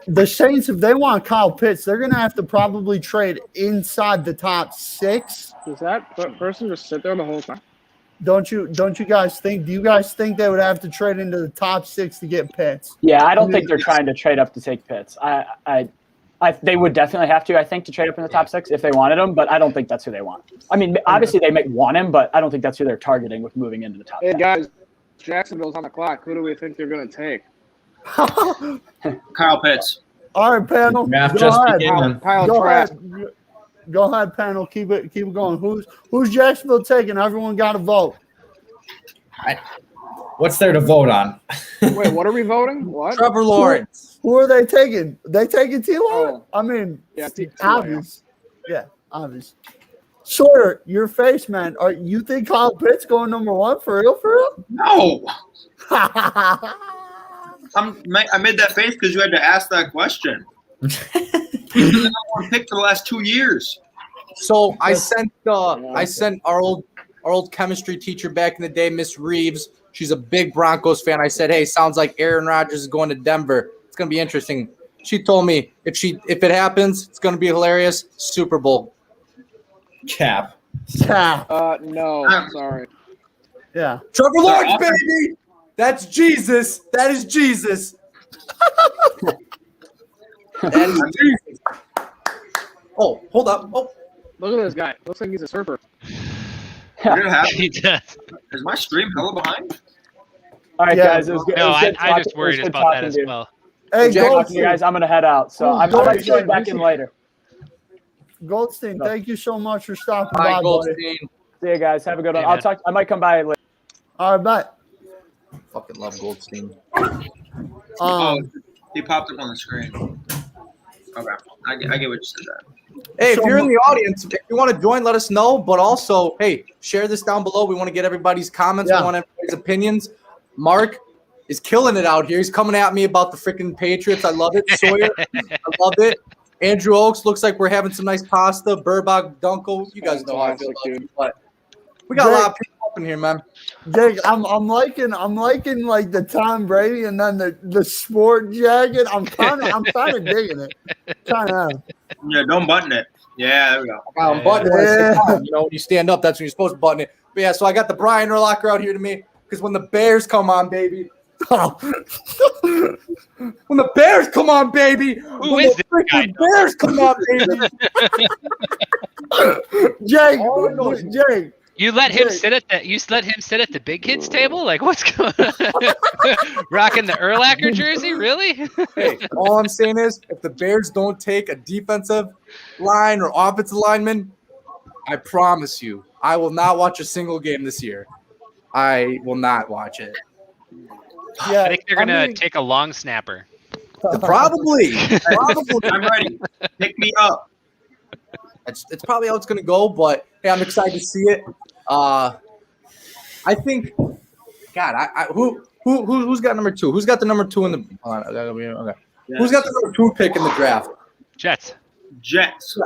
the Saints, if they want Kyle Pitts, they're going to have to probably trade inside the top 6. Does that person just sit there the whole time? Don't you guys think? Do you guys think they would have to trade into the top 6 to get Pitts? Yeah, I don't think they're trying to trade up to take Pitts. They would definitely have to, I think, to trade up in the top 6 if they wanted him, but I don't think that's who they want. I mean, obviously they may want him, but I don't think that's who they're targeting with moving into the top Hey 10. guys, Jacksonville's on the clock. Who do we think they're going to take? Kyle Pitts. All right, panel. Draft Go just ahead. began. Pile of Go trash. ahead. Go ahead, panel. Keep it going. Who's Jacksonville taking? Everyone got to vote. What's there to vote on? Wait, what are we voting? What? Trevor Lawrence. Who are they taking? They taking T-Law? Oh. I mean, Yeah, T.Y., obvious. Yeah, obvious. Sawyer, your face, man. You think Kyle Pitts going number 1 for real? No, I made that face because you had to ask that question. He's the number 1 pick for the last 2 years. So I sent our old chemistry teacher back in the day, Miss Reeves. She's a big Broncos fan. I said, hey, sounds like Aaron Rodgers is going to Denver. It's going to be interesting. She told me if it happens, it's going to be hilarious. Super Bowl. Cap. No, sorry. Yeah. Trevor Lawrence, baby. That's Jesus. That is Jesus. That is Jesus. Oh, hold up. Oh, Look at this guy. Looks like he's a surfer. What did happen? He does. Is my stream hella behind? All right, Yeah. guys. It was good. No, it was good I just talking- it was worried good about that talking as to you. well. Hey, Jack, talking to you Goldstein. guys. I'm going to head out. So I might join back in later. Goldstein, thank you so much for stopping hi, by, buddy. Goldstein. See you guys. Have a good one. Hey, man. I might come by later. All right, bye. Fucking love Goldstein. He popped up on the screen. Okay, I get what you said there. Hey, if So you're in the audience, if you want to join, let us know. But also, hey, share this down below. We want to get everybody's comments. Yeah. We want everybody's opinions. Mark is killing it out here. He's coming at me about the freaking Patriots. I love it. Sawyer, I love it. Andrew Oakes, looks like we're having some nice pasta. Burbach, Duenkel, you guys know how I feel about Fantastic, you. But we got a lot of people up in here, man. Jake, I'm liking like the Tom Brady and then the sport jacket. I'm kind of digging it. Kind of. Yeah, don't button it. Yeah, there we go. I'm buttoning when I sit Yeah. down. You know, when you stand up, that's when you're supposed to button it. But yeah, so I got the Brian Urlacher out here to me because when the Bears come on, baby. When the Bears come on, baby. Who When is the this guy, freaking Bears come on, baby. Jake, Oh, Jake. You let him Jake. sit at the big kids table? Like what's going on? Rocking the Urlacher jersey? Really? Hey, all I'm saying is if the Bears don't take a defensive line or offensive lineman, I promise you, I will not watch a single game this year. I will not watch it. Yeah, I think they're gonna mean, take a long snapper. Probably. I'm ready. Pick me up. It's probably how it's going to go, but hey, I'm excited to see it. I think, God, who's got number 2? Who's got the number 2 in the? Hold on, okay. Who's got the number 2 pick in the draft? Jets. Jets.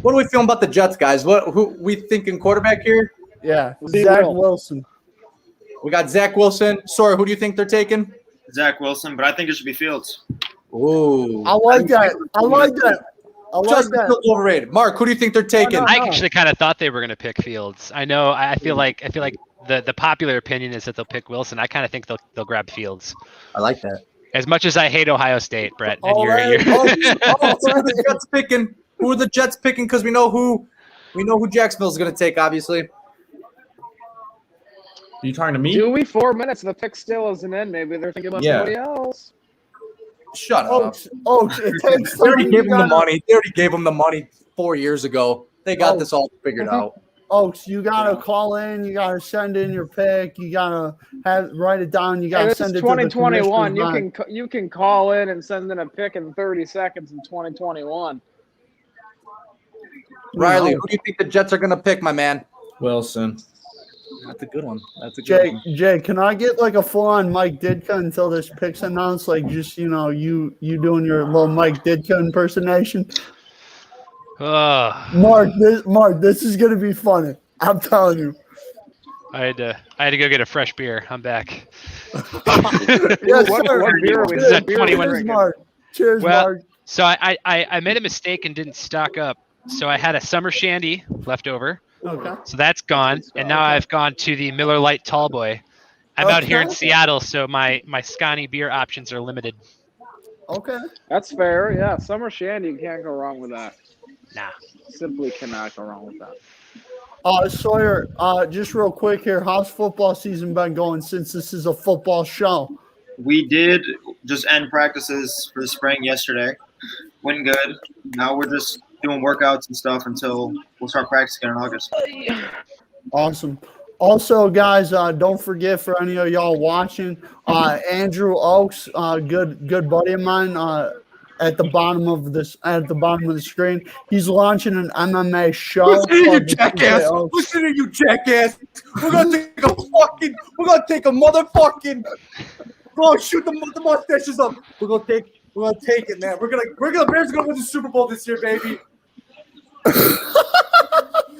What are we feeling about the Jets, guys? Who we thinking quarterback here? yeah, Be Zach real. Wilson. We got Zach Wilson. Sorry, who do you think they're taking? Zach Wilson, but I think it should be Fields. Ooh, I like that. like Justin that. Fields overrated. Mark, who do you think they're taking? I actually kind of thought they were going to pick Fields. I know. I feel like the popular opinion is that they'll pick Wilson. I kind of think they'll grab Fields. I like that. As much as I hate Ohio State, Brett, and Oh, you're man. So who are the Jets picking? Who are the Jets picking? Because we know who Jacksonville's going to take, obviously. Are you talking to me? Do we 4 minutes? The pick still isn't in. Maybe they're thinking about somebody else. Shut up. Oaks, it takes They already time. gave him the money. They already gave him the money 4 years ago. They got this all figured out. Oaks, you gotta call in. You gotta send in your pick. You gotta write it down. You gotta Hey, send this it is to the 2021. commissioner's You can call in and send in a pick in 30 seconds in 2021. Riley, who do you think the Jets are going to pick, my man? Wilson. That's a good one. That's a good one. Jay, can I get like a full-on Mike Ditka until this pick's announced? Like just you doing your little Mike Ditka impersonation. Mark, this is gonna be funny. I'm telling you. I had to go get a fresh beer. I'm back. Yes, What sir. beer are we Is that drinking? 21? Cheers, Mark. Cheers, Well, Mark. So I made a mistake and didn't stock up. So I had a summer shandy left over. Okay. So that's gone, and now I've gone to the Miller Lite Tallboy. I'm out here in Okay. Seattle, so my Scotty beer options are limited. Okay. That's fair. Yeah, summer shandy. You can't go wrong with that. Nah. Simply cannot go wrong with that. Sawyer, just real quick here, how's football season been going since this is a football show? We did just end practices for the spring yesterday. Went good. Now we're just doing workouts and stuff until we'll start practicing in August. Awesome. Also, guys, don't forget for any of y'all watching, Andrew Oaks, good buddy of mine, at the bottom of the screen. He's launching an MMA show. Listen to you, jackass. Listen to you, jackass. We're gonna take a motherfucking. Bro, shoot the mustaches up. We're gonna take it, man. Bears gonna win the Super Bowl this year, baby.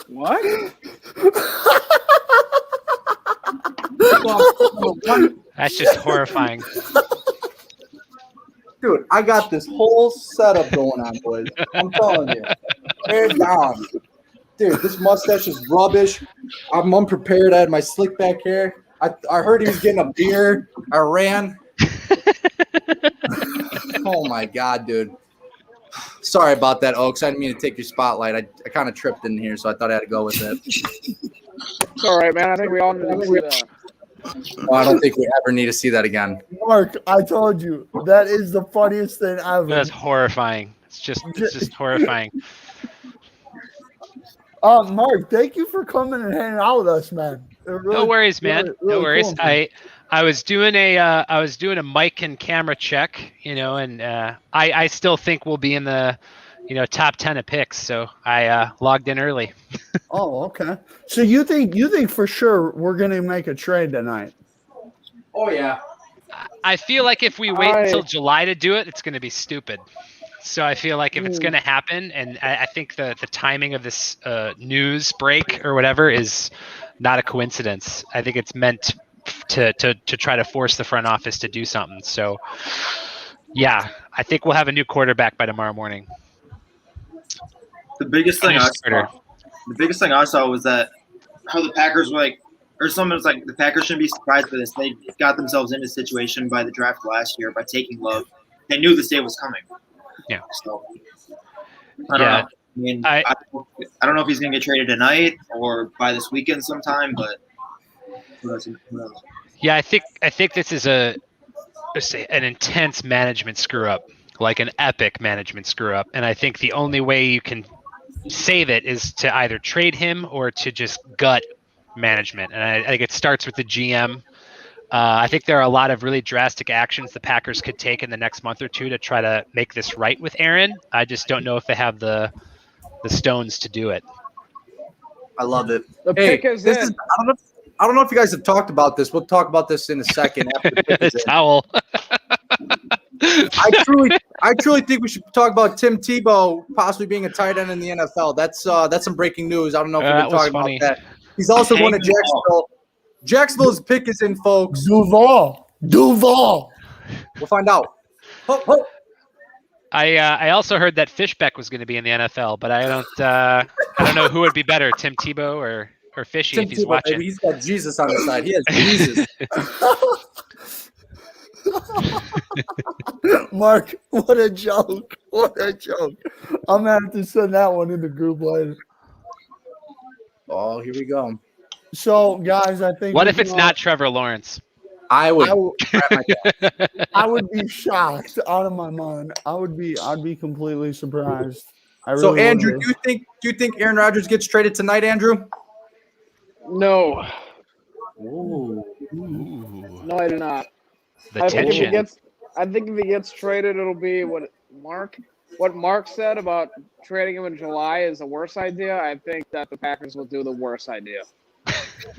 What? That's just horrifying. Dude, I got this whole setup going on, boys. I'm telling you. Hands down. Dude, this mustache is rubbish. I'm unprepared. I had my slick back hair. I heard he was getting a beer. I ran. Oh, my God, dude. Sorry about that, Oaks. I didn't mean to take your spotlight. I kind of tripped in here, so I thought I had to go with it. It's all right, man. I think we all need to see that. Oh, I don't think we ever need to see that again. Mark, I told you, that is the funniest thing ever. That's horrifying. It's just horrifying. Mark, thank you for coming and hanging out with us, man. No worries, man. No worries. Cool, man. I was doing a mic and camera check, and I still think we'll be in the top 10 of picks. So I logged in early. Oh, okay. So you think for sure we're gonna make a trade tonight? Oh, yeah. I feel like if we wait until July to do it, it's going to be stupid. So I feel like if it's going to happen, and I think the timing of this news break or whatever is not a coincidence. I think it's meant to try to force the front office to do something. So, yeah, I think we'll have a new quarterback by tomorrow morning. The biggest thing I saw was that how the Packers were like, or someone was like, the Packers shouldn't be surprised by this. They got themselves in a situation by the draft last year by taking Love. They knew this day was coming. Yeah. So I don't know. I mean, I don't know if he's gonna get traded tonight or by this weekend sometime, but who knows? Yeah, I think this is an intense management screw up, like an epic management screw up, and I think the only way you can save it is to either trade him or to just gut management. And I think it starts with the GM. I think there are a lot of really drastic actions the Packers could take in the next month or two to try to make this right with Aaron. I just don't know if they have the stones to do it. I love it. The pick is in. I don't know if you guys have talked about this. We'll talk about this in a second. After the pick is in. Towel. I truly think we should talk about Tim Tebow possibly being a tight end in the NFL. That's some breaking news. I don't know if we've been talking about that. He's also going to Jacksonville. Jacksonville's pick is in, folks. Duval. We'll find out. I also heard that Fishbeck was going to be in the NFL, but I don't know who would be better, Tim Tebow or Fishy, Tim if he's Tebow, watching. baby. He's got Jesus on his side. He has Jesus. Mark, what a joke. What a joke. I'm going to have to send that one in the group later. Oh, here we go. So, guys, I think. What if it's not Trevor Lawrence? I would. I would be shocked out of my mind. I'd be completely surprised. So, really Andrew, would be. do you think Aaron Rodgers gets traded tonight, Andrew? No. Ooh. No, I do not. The I think tension. if he gets traded, it'll be what Mark said about trading him in July is the worst idea. I think that the Packers will do the worst idea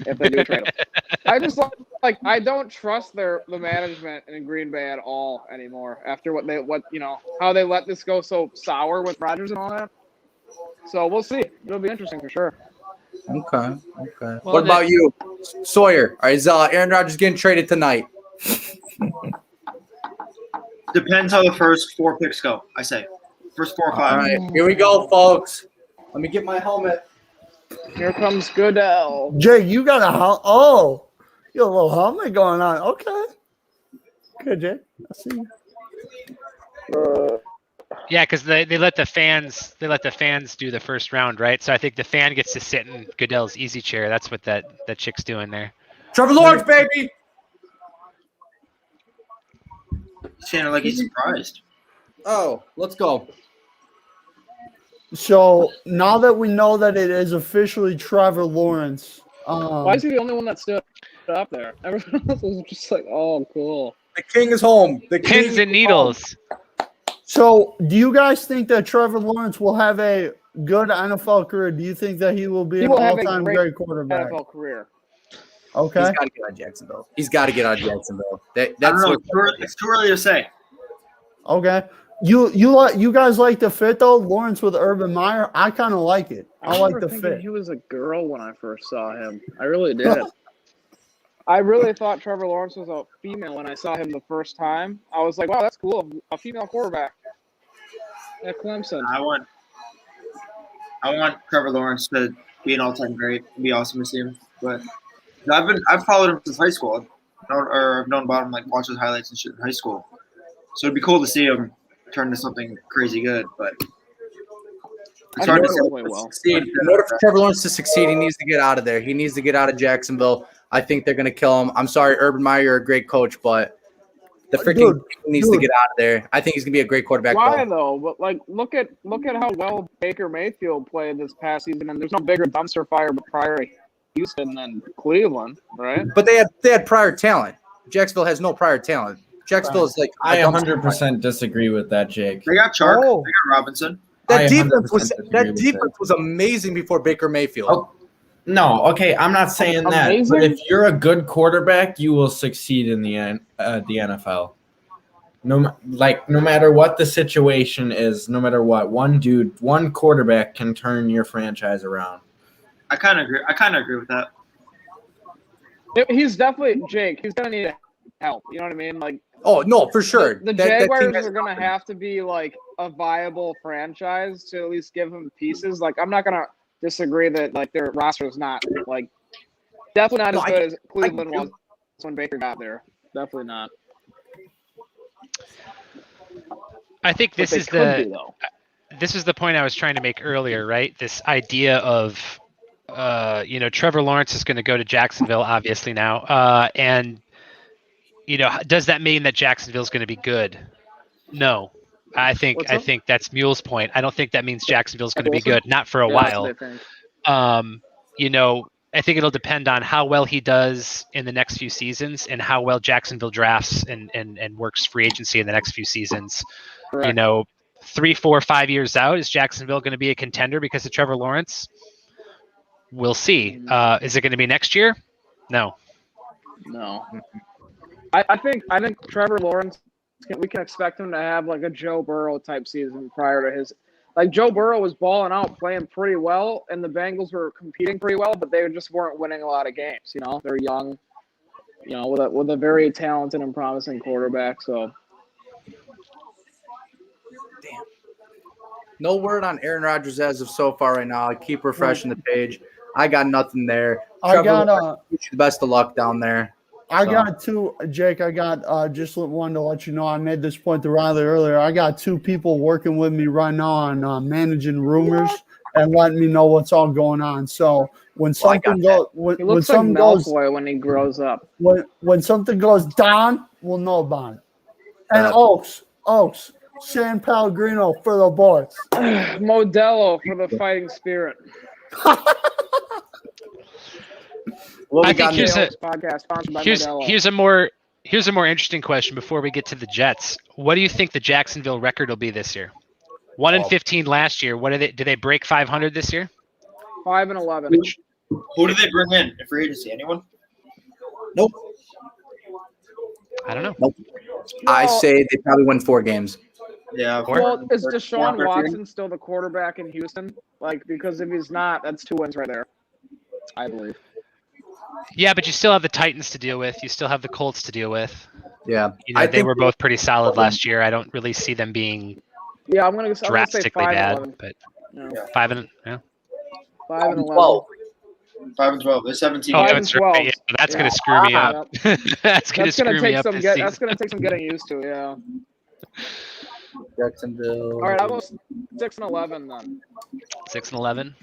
if they do trade him. I just I don't trust the management in Green Bay at all anymore after how they let this go so sour with Rodgers and all that. So we'll see. It'll be interesting for sure. Okay. Well, What about you, Sawyer? Is Aaron Rodgers getting traded tonight? Depends how the first 4 picks go, I say. First 4 or 5. All right, here we go, folks. Let me get my helmet. Here comes Goodell. Jay, you got a you got a little helmet going on. Okay. Good, Jay. I see you. Yeah, because they let the fans do the first round, right? So I think the fan gets to sit in Goodell's easy chair. That's what that chick's doing there. Trevor Lawrence, baby. Sounded like he's surprised. Oh, let's go. So now that we know that it is officially Trevor Lawrence, why is he the only one that stood up there? Everyone else was just like, "Oh, cool." The king is home. The king Pins and needles. so do you guys think that Trevor Lawrence will have a good NFL career? Do you think that he will be an all-time great quarterback? NFL career. Okay. He's got to get out of Jacksonville. I don't know. It's too early to say. Okay. You guys like the fit though, Lawrence with Urban Meyer? I kind of like it. I like the fit. He was a girl when I first saw him. I really did. I really thought Trevor Lawrence was a female when I saw him the first time. I was like, wow, that's cool. A female quarterback at Clemson. I want Trevor Lawrence to be an all-time great. It'd be awesome to see him. But I've followed him since high school. I've known about him, like watch his highlights and shit in high school. So it'd be cool to see him turn to something crazy good. But it's hard to say. In order for Trevor Lawrence to succeed, he needs to get out of there. He needs to get out of Jacksonville. I think they're going to kill him. I'm sorry, Urban Meyer, you're a great coach, but the freaking needs to get out of there. I think he's going to be a great quarterback. Why though? But look at how well Baker Mayfield played this past season, and there's no bigger dumpster fire prior to Houston than Cleveland, right? But they had prior talent. Jacksonville has no prior talent. Jacksonville is like I 100% disagree with that, Jake. They got Chark. They got Robinson. That defense was amazing before Baker Mayfield. Oh, no, okay, I'm not saying that. But if you're a good quarterback, you will succeed in the NFL. No matter what the situation is, no matter what, one quarterback can turn your franchise around. I kind of agree with that. He's definitely Jake. He's gonna need help. You know what I mean? Like, oh no, for sure. The Jaguars are gonna have to be like a viable franchise to at least give him pieces. Like, I'm not gonna disagree that like their roster is not like definitely not as good as Cleveland was when Baker got there. Definitely not. I think this is the point I was trying to make earlier, right? This idea of Trevor Lawrence is going to go to Jacksonville, obviously now, and does that mean that Jacksonville is going to be good? No, I think that's Mule's point. I don't think that means Jacksonville is going to be good, not for a while. I think it'll depend on how well he does in the next few seasons and how well Jacksonville drafts and works free agency in the next few seasons. Correct. 3, 4, 5 years out, is Jacksonville going to be a contender because of Trevor Lawrence? We'll see. Is it going to be next year? No. I think Trevor Lawrence, we can expect him to have like a Joe Burrow type season prior to his. Like, Joe Burrow was balling out, playing pretty well, and the Bengals were competing pretty well, but they just weren't winning a lot of games. They're young, with a very talented and promising quarterback. So, No word on Aaron Rodgers as of so far right now. I keep refreshing the page. I got nothing there. I got wish you the best of luck down there. I got two, Jake. I got just wanted to let you know. I made this point to Riley earlier. I got two people working with me right now on managing rumors and letting me know what's all going on. So when something goes, He when looks like something goes, Malfoy when he grows up. when something goes down, we'll know about it. And Oaks, San Pellegrino for the boys. Modelo for the fighting spirit. I think podcast sponsored by Modelo. here's a more interesting question before we get to the Jets. What do you think the Jacksonville record will be this year? 1-15 last year. What did they break 500 this year? 5-11. Who did they bring in free agency? Anyone? Nope. I don't know. Nope. I say they probably win 4 games. Yeah. Well, is Deshaun Watson still the quarterback in Houston? Because if he's not, that's 2 wins right there, I believe. Yeah, but you still have the Titans to deal with. You still have the Colts to deal with. Yeah. They were both pretty solid last year. I don't really see them being I'm gonna say drastically 5-11. bad, but Yeah. 5-11. 5-11. 5-12. They're 17. Oh, 5 that's and right. 12. Yeah, that's Yeah. gonna screw me up. That's gonna screw me up this season. That's gonna take some getting used to. Yeah. Jacksonville. All right, I'll go 6-11 then. 6-11.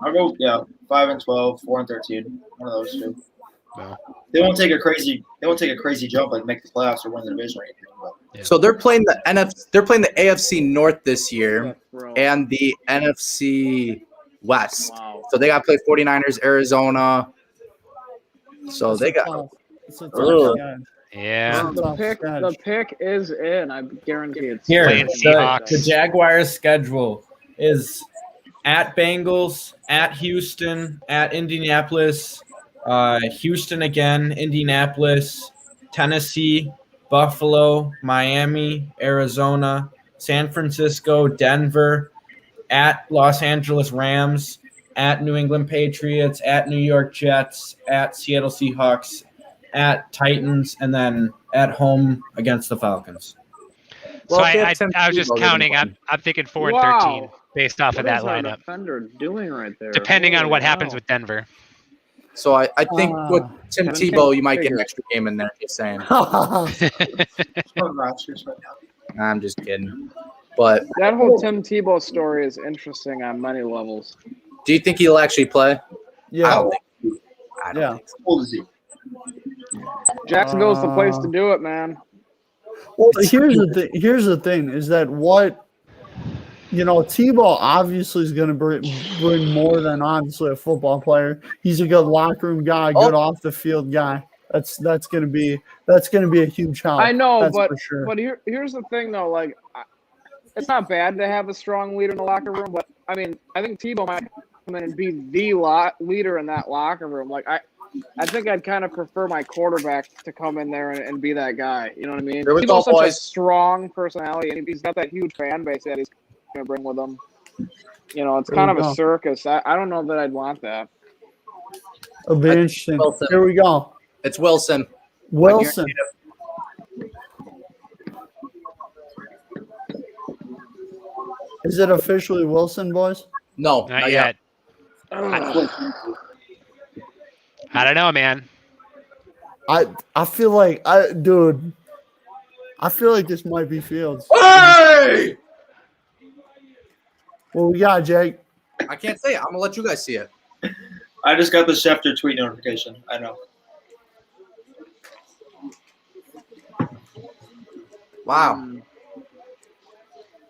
I'll go 5-12, 4-13. One of those two. Well, They won't take a crazy jump like make the playoffs or win the division or anything. But. yeah. So they're playing the AFC North this year and the NFC West. Wow. So they got to play 49ers, Arizona. So they got Yeah. The pick is in. I guarantee it's Here, Playing Seahawks. the Jaguars' schedule is at Bengals, at Houston, at Indianapolis, Houston again, Indianapolis, Tennessee, Buffalo, Miami, Arizona, San Francisco, Denver, at Los Angeles Rams, at New England Patriots, at New York Jets, at Seattle Seahawks, at Titans, and then at home against the Falcons. So I was just counting. I'm thinking 4-13 based off of that lineup. Defender doing right there. Depending on what happens with Denver. So I think with Tim Tebow, you might get an extra game in there. Just saying. I'm just kidding. But that whole Tim Tebow story is interesting on many levels. Do you think he'll actually play? Yeah. I don't think so. How old is he? Jacksonville's the place to do it, man. Well, here's the thing is that Tebow obviously is going to bring more than obviously a football player. He's a good locker room guy, good off the field guy. That's going to be a huge help. I know, that's but for sure. but here's the thing though, like it's not bad to have a strong leader in the locker room, but I mean, I think Tebow might come in and be the leader in that locker room. Like I think I'd kind of prefer my quarterback to come in there and be that guy. You know what I mean? Tebow's such a strong personality, and he's got that huge fan base that he's going to bring with him. It's kind of a circus. I don't know that I'd want that. It'll be interesting. Wilson. Here we go. It's Wilson. Wilson. Is it officially Wilson, boys? No, Not yet. I don't know, man. I feel like this might be Fields. Hey! What we got, Jake? I can't say it. I'm gonna let you guys see it. I just got the Schefter tweet notification. I know. Wow.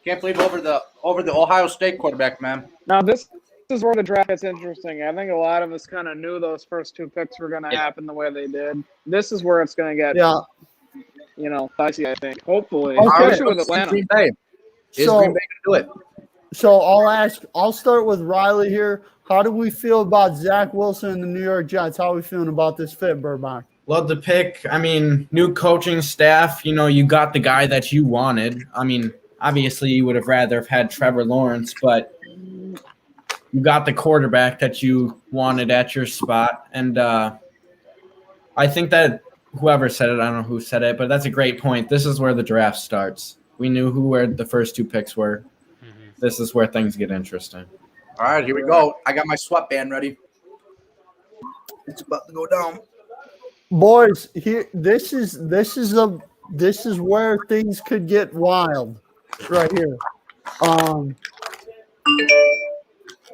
Can't believe over the Ohio State quarterback, man. Now this is where the draft gets interesting. I think a lot of us kind of knew those first 2 picks were going to happen the way they did. This is where it's going to get, dicey. I think. Hopefully, especially with Atlanta. Green Bay. Is Green Bay going to do it? So I'll start with Riley here. How do we feel about Zach Wilson and the New York Jets? How are we feeling about this fit, Burbach? Love the pick. I mean, new coaching staff. You got the guy that you wanted. I mean, obviously you would have rather have had Trevor Lawrence, but you got the quarterback that you wanted at your spot. And I think that whoever said it, I don't know who said it, but that's a great point. This is where the draft starts. We knew where the first 2 picks were. this is where things get interesting. All right, here we go. I got my sweatband ready. It's about to go down. Boys, here this is where things could get wild. Right here.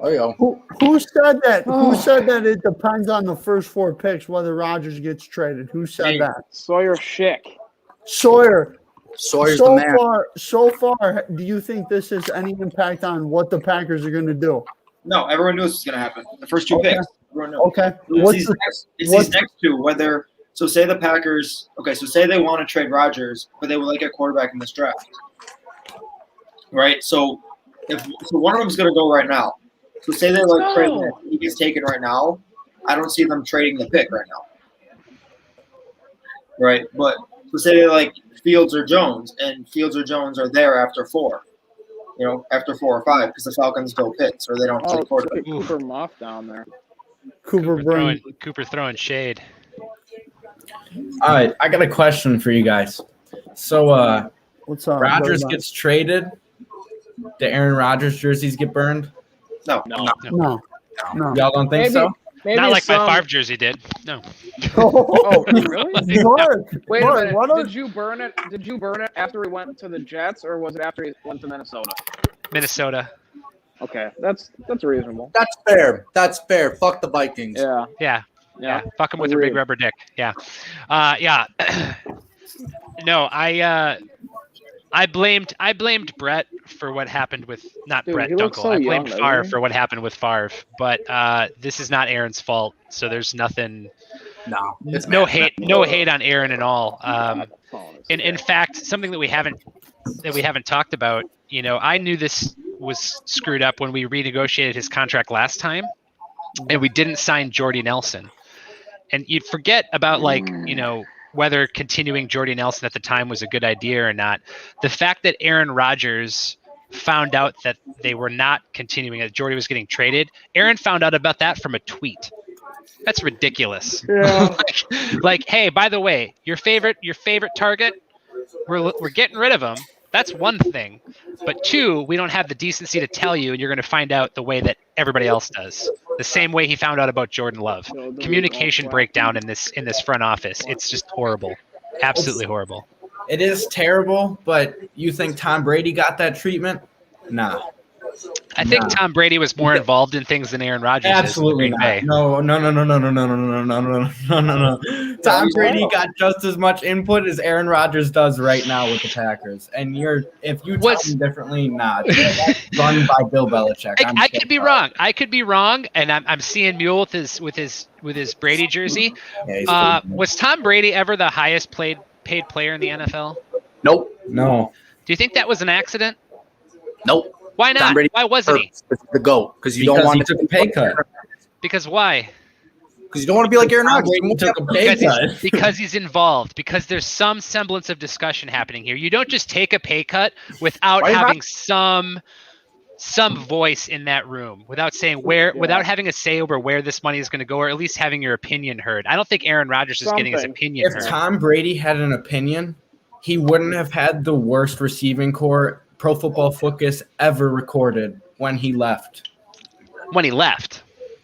There you go. Who said that? Who said that it depends on the first 4 picks whether Rodgers gets traded? Who said that? Sawyer Schick. Sawyer's the man. So far, do you think this has any impact on what the Packers are going to do? No, everyone knew this was going to happen. The first 2 picks. Everyone knew. Okay. It's these next 2, whether – so say the Packers – okay, so say they want to trade Rodgers, but they would like a quarterback in this draft. Right? So one of them is going to go right now. So say they like trade him, he gets taken right now. I don't see them trading the pick right now. Right? But so say they like Fields or Jones, and Fields or Jones are there after 4. You know, after 4 or 5, because the Falcons go Pitts or they don't take quarterback. Cooper Muff down there. Cooper throwing shade. All right, I got a question for you guys. So, what's up? Rodgers gets traded. Do Aaron Rodgers jerseys get burned? No. Y'all don't think so? Maybe Not like my Favre jersey did. No. Oh, really? Wait Mark, a minute. Did you burn it? Did you burn it after he went to the Jets, or was it after he went to Minnesota? Minnesota. Okay, that's reasonable. That's fair. That's fair. Fuck the Vikings. Yeah. Yeah. Fuck him with your big rubber dick. Yeah. Yeah. No, I blamed Brett for what happened with Brett Duenkel. So I blamed young, Favre for what happened with Favre, but this is not Aaron's fault. So there's nothing. No, No hate on Aaron at all. In fact, something that we haven't talked about. You know, I knew this was screwed up when we renegotiated his contract last time, and we didn't sign Jordy Nelson. And you'd forget about whether continuing Jordy Nelson at the time was a good idea or not. The fact that Aaron Rodgers found out that they were not continuing, that Jordy was getting traded, Aaron found out about that from a tweet. That's ridiculous. Yeah. like, hey, by the way, your favorite target, we're getting rid of him. That's one thing. But 2, we don't have the decency to tell you, and you're going to find out the way that everybody else does. The same way he found out about Jordan Love. Communication breakdown in this front office. It's just horrible. Absolutely horrible. It is terrible, but you think Tom Brady got that treatment? Nah. I think Tom Brady was more involved in things than Aaron Rodgers. Absolutely is in not. Green Bay. No. Tom Brady got just as much input as Aaron Rodgers does right now with the Packers. And if you tell me differently, that's run by Bill Belichick. I could be wrong. I could be wrong, and I'm seeing Mule with his Brady jersey. Was Tom Brady ever the highest paid player in the NFL? Nope. No. Do you think that was an accident? Nope. Why not? Why wasn't he? The GOAT. Because you don't want to take a pay cut. Because why? Because you don't want to be like Aaron Rodgers. Because he's involved. Because there's some semblance of discussion happening here. You don't just take a pay cut without having some voice in that room, without saying without having a say over where this money is going to go, or at least having your opinion heard. I don't think Aaron Rodgers is getting his opinion heard. If Tom Brady had an opinion, he wouldn't have had the worst receiving core Pro Football Focus ever recorded when he left.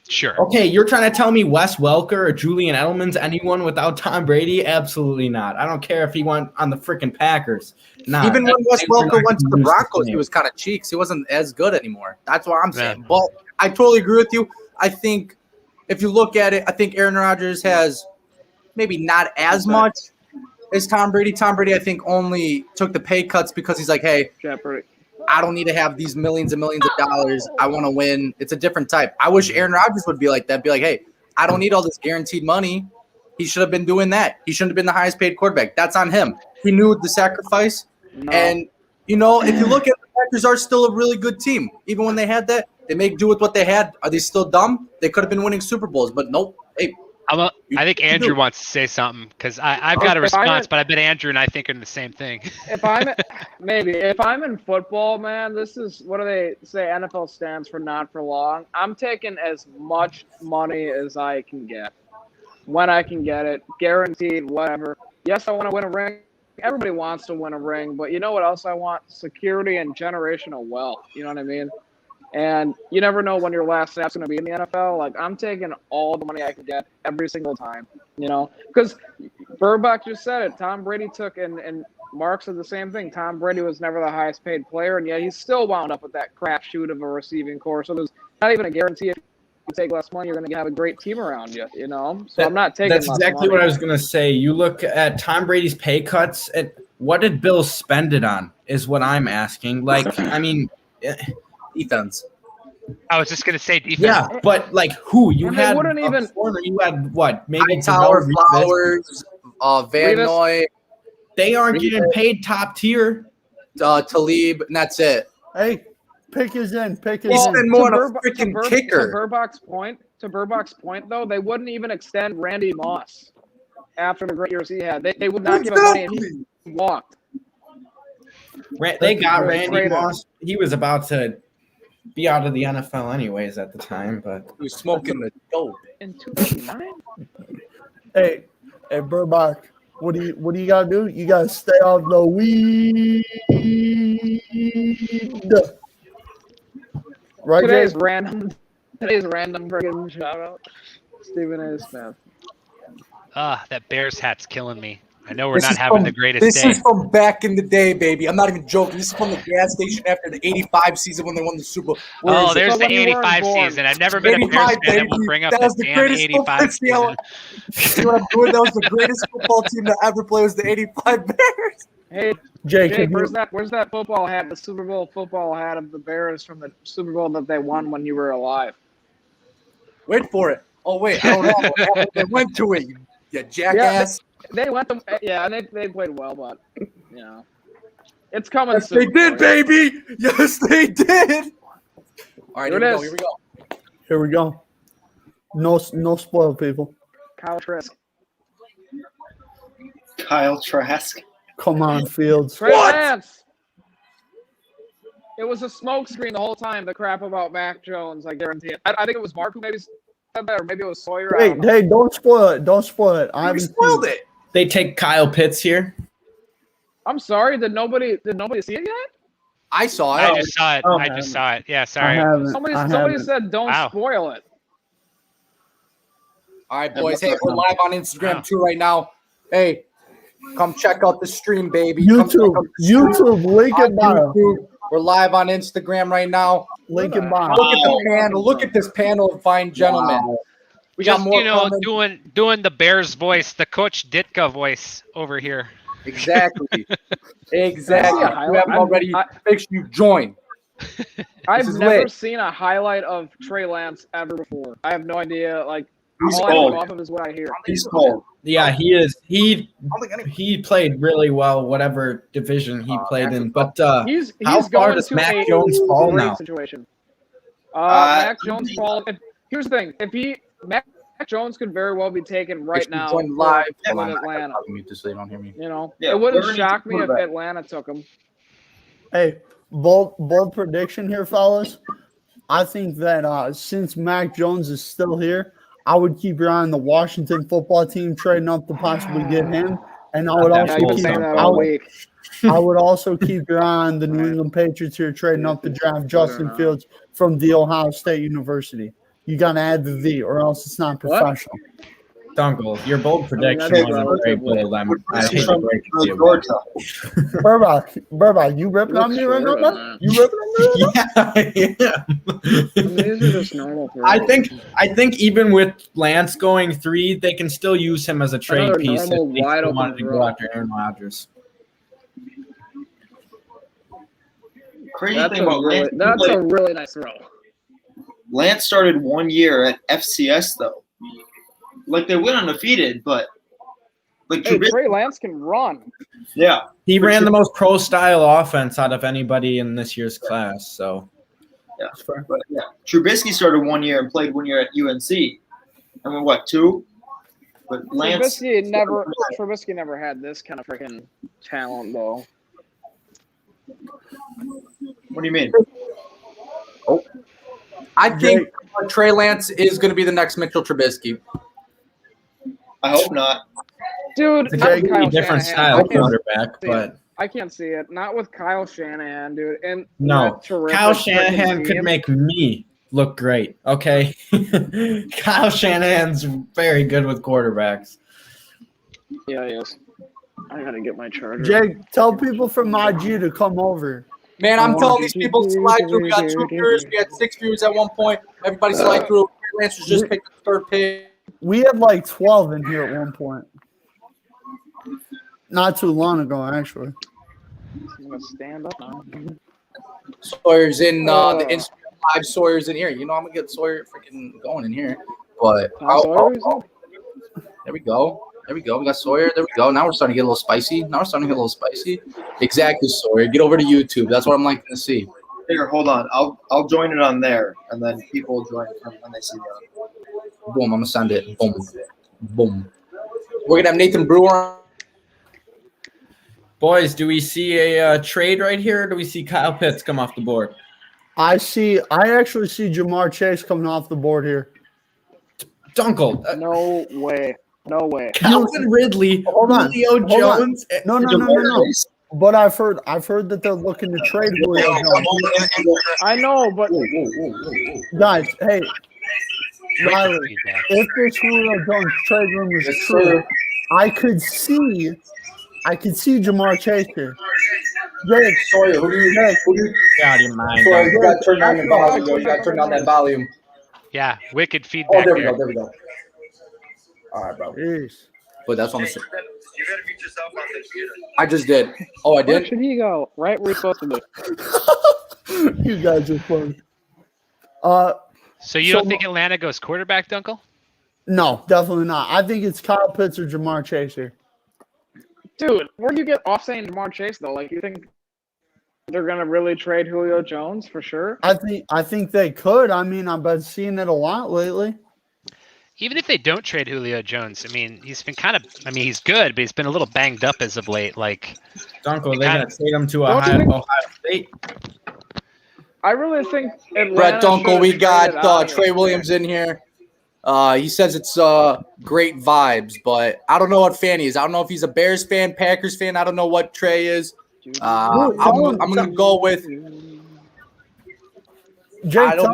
Sure. Okay, you're trying to tell me Wes Welker or Julian Edelman's anyone without Tom Brady? Absolutely not. I don't care if he went on the freaking Packers. Nah, even when Wes Welker went to the Broncos, he was kind of cheeks. He wasn't as good anymore. That's what I'm saying. But I totally agree with you. I think if you look at it, I think Aaron Rodgers has maybe not as much as Tom Brady. Tom Brady, I think, only took the pay cuts because he's like, hey, I don't need to have these millions and millions of dollars. I want to win. It's a different type. I wish Aaron Rodgers would be like that. Be like, hey, I don't need all this guaranteed money. He should have been doing that. He shouldn't have been the highest paid quarterback. That's on him. He knew the sacrifice. No. And, if you look at the Packers are still a really good team. Even when they had that, they make do with what they had. Are they still dumb? They could have been winning Super Bowls, but nope. Hey, I think Andrew wants to say something because I've got a response, but I bet Andrew and I think are the same thing. If I'm in football, man, this is what do they say? NFL stands for not for long. I'm taking as much money as I can get when I can get it, guaranteed, whatever. Yes, I want to win a ring everybody wants to win a ring, but you know what else I want? Security and generational wealth. You know what I mean? And you never know when your last snap's going to be in the NFL. Like, I'm taking all the money I can get every single time, you know? Because Burbach just said it. Tom Brady took, and Mark said the same thing. Tom Brady was never the highest paid player, and yet he still wound up with that crapshoot of a receiving core. So there's not even a guarantee if you take less money, you're going to have a great team around you, you know? So I'm not taking That's less exactly money. what I was going to say. You look at Tom Brady's pay cuts, and what did Bill spend it on is what I'm asking. Like, I mean, Defense. I was just gonna say defense. yeah, but like who? You And they had wouldn't a even- corner. You had what? Maybe Tower, Terrell Reeves. Flowers, Van Revis. Noy, They aren't getting paid top tier. Talib, and that's it. Hey, pick his in. Pick his He in. spent more on a Burba- freaking to kicker. Burbach's point, though, they wouldn't even extend Randy Moss after the great years he had. They would not give him money, and he walked. They got Right, Randy right. Moss. He was about to be out of the NFL anyways at the time, but He was smoking the dope. In 2009? Hey, Burbach, what do you gotta do? You gotta stay off the weed. Right, Today's Jay? random friggin' shout out. Stephen A. Smith. That Bears hat's killing me. I know we're This not is having from- the greatest This day. is from back in the day, baby. I'm not even joking. This is from the gas station after the '85 season when they won the Super Bowl. Where Oh, is it? there's So the when you weren't 85 born. season. I've never been a Bears 85, fan that will baby. bring up That the was the damn greatest 85 football season. See what I'm doing? That was the greatest football team to ever play. Was the '85 Bears? Hey, Jake, Jake, where's that football hat, the Super Bowl football hat of the Bears from the Super Bowl that they won when you were alive? Wait for it. Oh wait, I don't know. They went to it. You jackass. They went to, and they played well, but, you know. It's coming Yes, soon. they did, baby. Yes, they did. All right, Here here it we is. go. Here we go. No spoil, people. Kyle Trask. Kyle Trask. Come on, Fields. Trey Lance. It was a smokescreen the whole time, the crap about Mac Jones, I guarantee it. I think it was Mark who maybe said that, or maybe it was Sawyer. I don't know. Hey, don't spoil it. Don't spoil it. I We haven't spoiled seen it. they take Kyle Pitts here. I'm sorry, did nobody see it yet? I saw it. I just saw it. Oh, I just saw it. Yeah, I sorry. haven't. Somebody I haven't. said don't Wow. spoil it. All right, boys. Hey, we're live on Instagram too right now. Hey, come check out the stream, baby. Come check out the stream YouTube, link on in bio. YouTube. We're live on Instagram right now. Link in bio. Look at the panel. Look at this panel of fine gentlemen. We got Just, more you know, coming. doing the Bears voice, the Coach Ditka voice over here. Exactly. Can I Exactly. see a If you highlight? haven't already, make sure you join. I've is never lit. seen a highlight of Trey Lance ever before. I have no idea. Like, He's all I cold. go off of is what I hear. He's cold. Yeah, he is. He played really well, whatever division he played in. But He's how far going does to Mac a Jones fall great now? situation. Uh, Mac Jones fall. Here's the thing: if Mac Jones could very well be taken right Make sure you now join live. with Hold on, Atlanta. I'll mute this so you don't hear me. You know, Yeah, it wouldn't whoever needs shock a me if quarterback. Atlanta took him. Hey, bold prediction here, fellas. I think that since Mac Jones is still here, I would keep your eye on the Washington football team trading up to possibly get him, and I would Yeah, also Yeah, you've been keep. saying that I all would, week. I would also keep your eye on the New England Patriots here trading up to draft Justin Fields from the Ohio State University. You got to add the or else it's not What? professional. Dunkel, your bold prediction that's wasn't very bold. I hate to From break it to you. Georgia. Burbach, you ripping on me right now, bud? You ripping on me right Yeah. These are just normal. I think even with Lance going 3, they can still use him as a trade Another piece if normal, they wide still open wanted to throw. go after Aaron Rodgers. Crazy That's thing about Lance, a really nice throw. Lance started 1 year at FCS though. Like they went undefeated, but like Hey, Trubisky, Trey Lance can run. yeah, He ran the most pro-style offense out of anybody in this year's class. So yeah. But yeah, Trubisky started 1 year and played 1 year at UNC, and went what 2? But Lance, Trubisky never had this kind of freaking talent though. what do you mean? I think Trey Lance is going to be the next Mitchell Trubisky. I hope not. Dude, It's a not with completely Kyle different Shanahan. style I can't quarterback, see it. but I can't see it. Not with Kyle Shanahan, dude. And no, that terrific Kyle freaking Shanahan could team. make me look great. Okay, Kyle Shanahan's very good with quarterbacks. Yeah, he is. I gotta get my charger. Jake, tell people from IG to come over. Man, I'm telling these people to slide through. We got 2 viewers. We had 6 viewers at one point. Everybody slide through. Lance was just picked the third pick. We had like 12 in here at one point. Not too long ago, actually. I'm gonna stand up now. Sawyer's in the Instagram live. Sawyer's in here. You know, I'm gonna get Sawyer freaking going in here. But there we go. There we go. We got Sawyer. There we go. Now we're starting to get a little spicy. Exactly, Sawyer. Get over to YouTube. That's what I'm liking to see. Here, hold on. I'll join it on there, and then people will join it when they see it. Boom. I'm gonna send it. Boom. Boom. We're gonna have Nathan Brewer. Boys, do we see a trade right here, or do we see Kyle Pitts come off the board? I actually see Jamar Chase coming off the board here. Dunkel. No way. No way. Calvin Ridley, Hold on. Julio Jones. No. But I've heard that they're looking to trade Julio Jones. I know, but Guys, hey, Riley, if this Julio Jones trade rumor is true, I could see Jamar Chase here. Jake, Sawyer, who do you Get out of your mind. Sawyer, you gotta turn down the volume. You gotta turn down that volume. Yeah, wicked Oh, feedback there we there. go. There we go. All right, bro. jeez. But that's what I'm saying. You gotta mute yourself on the computer. I just did. Oh, I where did? should he go? Right where he's supposed to be. You guys are funny. So you don't think Atlanta goes quarterback, Dunkel? No, definitely not. I think it's Kyle Pitts or Jamar Chase here. Dude, where do you get off saying Jamar Chase though? Like, you think they're gonna really trade Julio Jones for sure? I think they could. I mean, I've been seeing it a lot lately. Even if they don't trade Julio Jones, I mean, he's been he's good, but he's been a little banged up as of late. Like, Dunkel, they're going to trade him to Don't you Ohio think- State. I really think Atlanta Brett Dunkel, should've we traded got out Trey of Williams in here. He says it's great vibes, but I don't know what fan he is. I don't know if he's a Bears fan, Packers fan. I don't know what Trey is. I'm going to go with Jake, I don't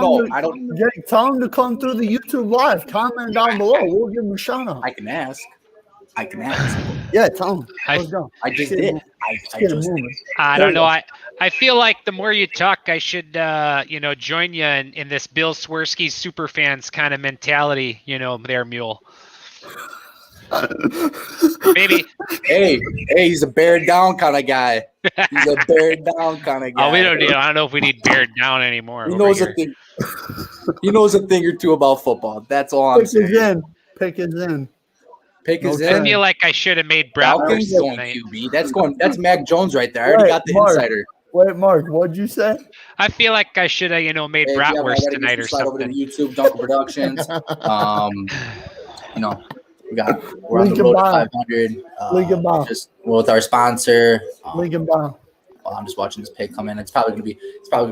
know. Jake, tell him to come through the YouTube live. Comment down below. We'll give him a shout out. I can ask. Yeah, tell him. I- Let's go. I just Get did. him- I get him just did. moving. I don't know. I feel like the more you talk, I should join you in this Bill Swirsky super fans kind of mentality. There, Mule. Maybe. Hey, he's a bear down kind of guy. He's a bear down kind of guy. Oh, we don't need. I don't know if we need bear down anymore. He over knows here. a thing. He knows a thing or two about football. That's all I'm Pick saying. is in. Pick is in. Pick his Okay. I in. feel like I should have made Falcons bratwurst going tonight. QB. That's Mac Jones right there. I already Wait, got the Mark. insider. Wait, Mark, what'd you say? I feel like I should have, made Hey, if you haven't bratwurst already, tonight you or can slide over to something. YouTube, Dunkel Productions. We're on Link the in road to bio. 500. Link in bio. Just with our sponsor. Link in bio. I'm just watching this pick come in. It's probably gonna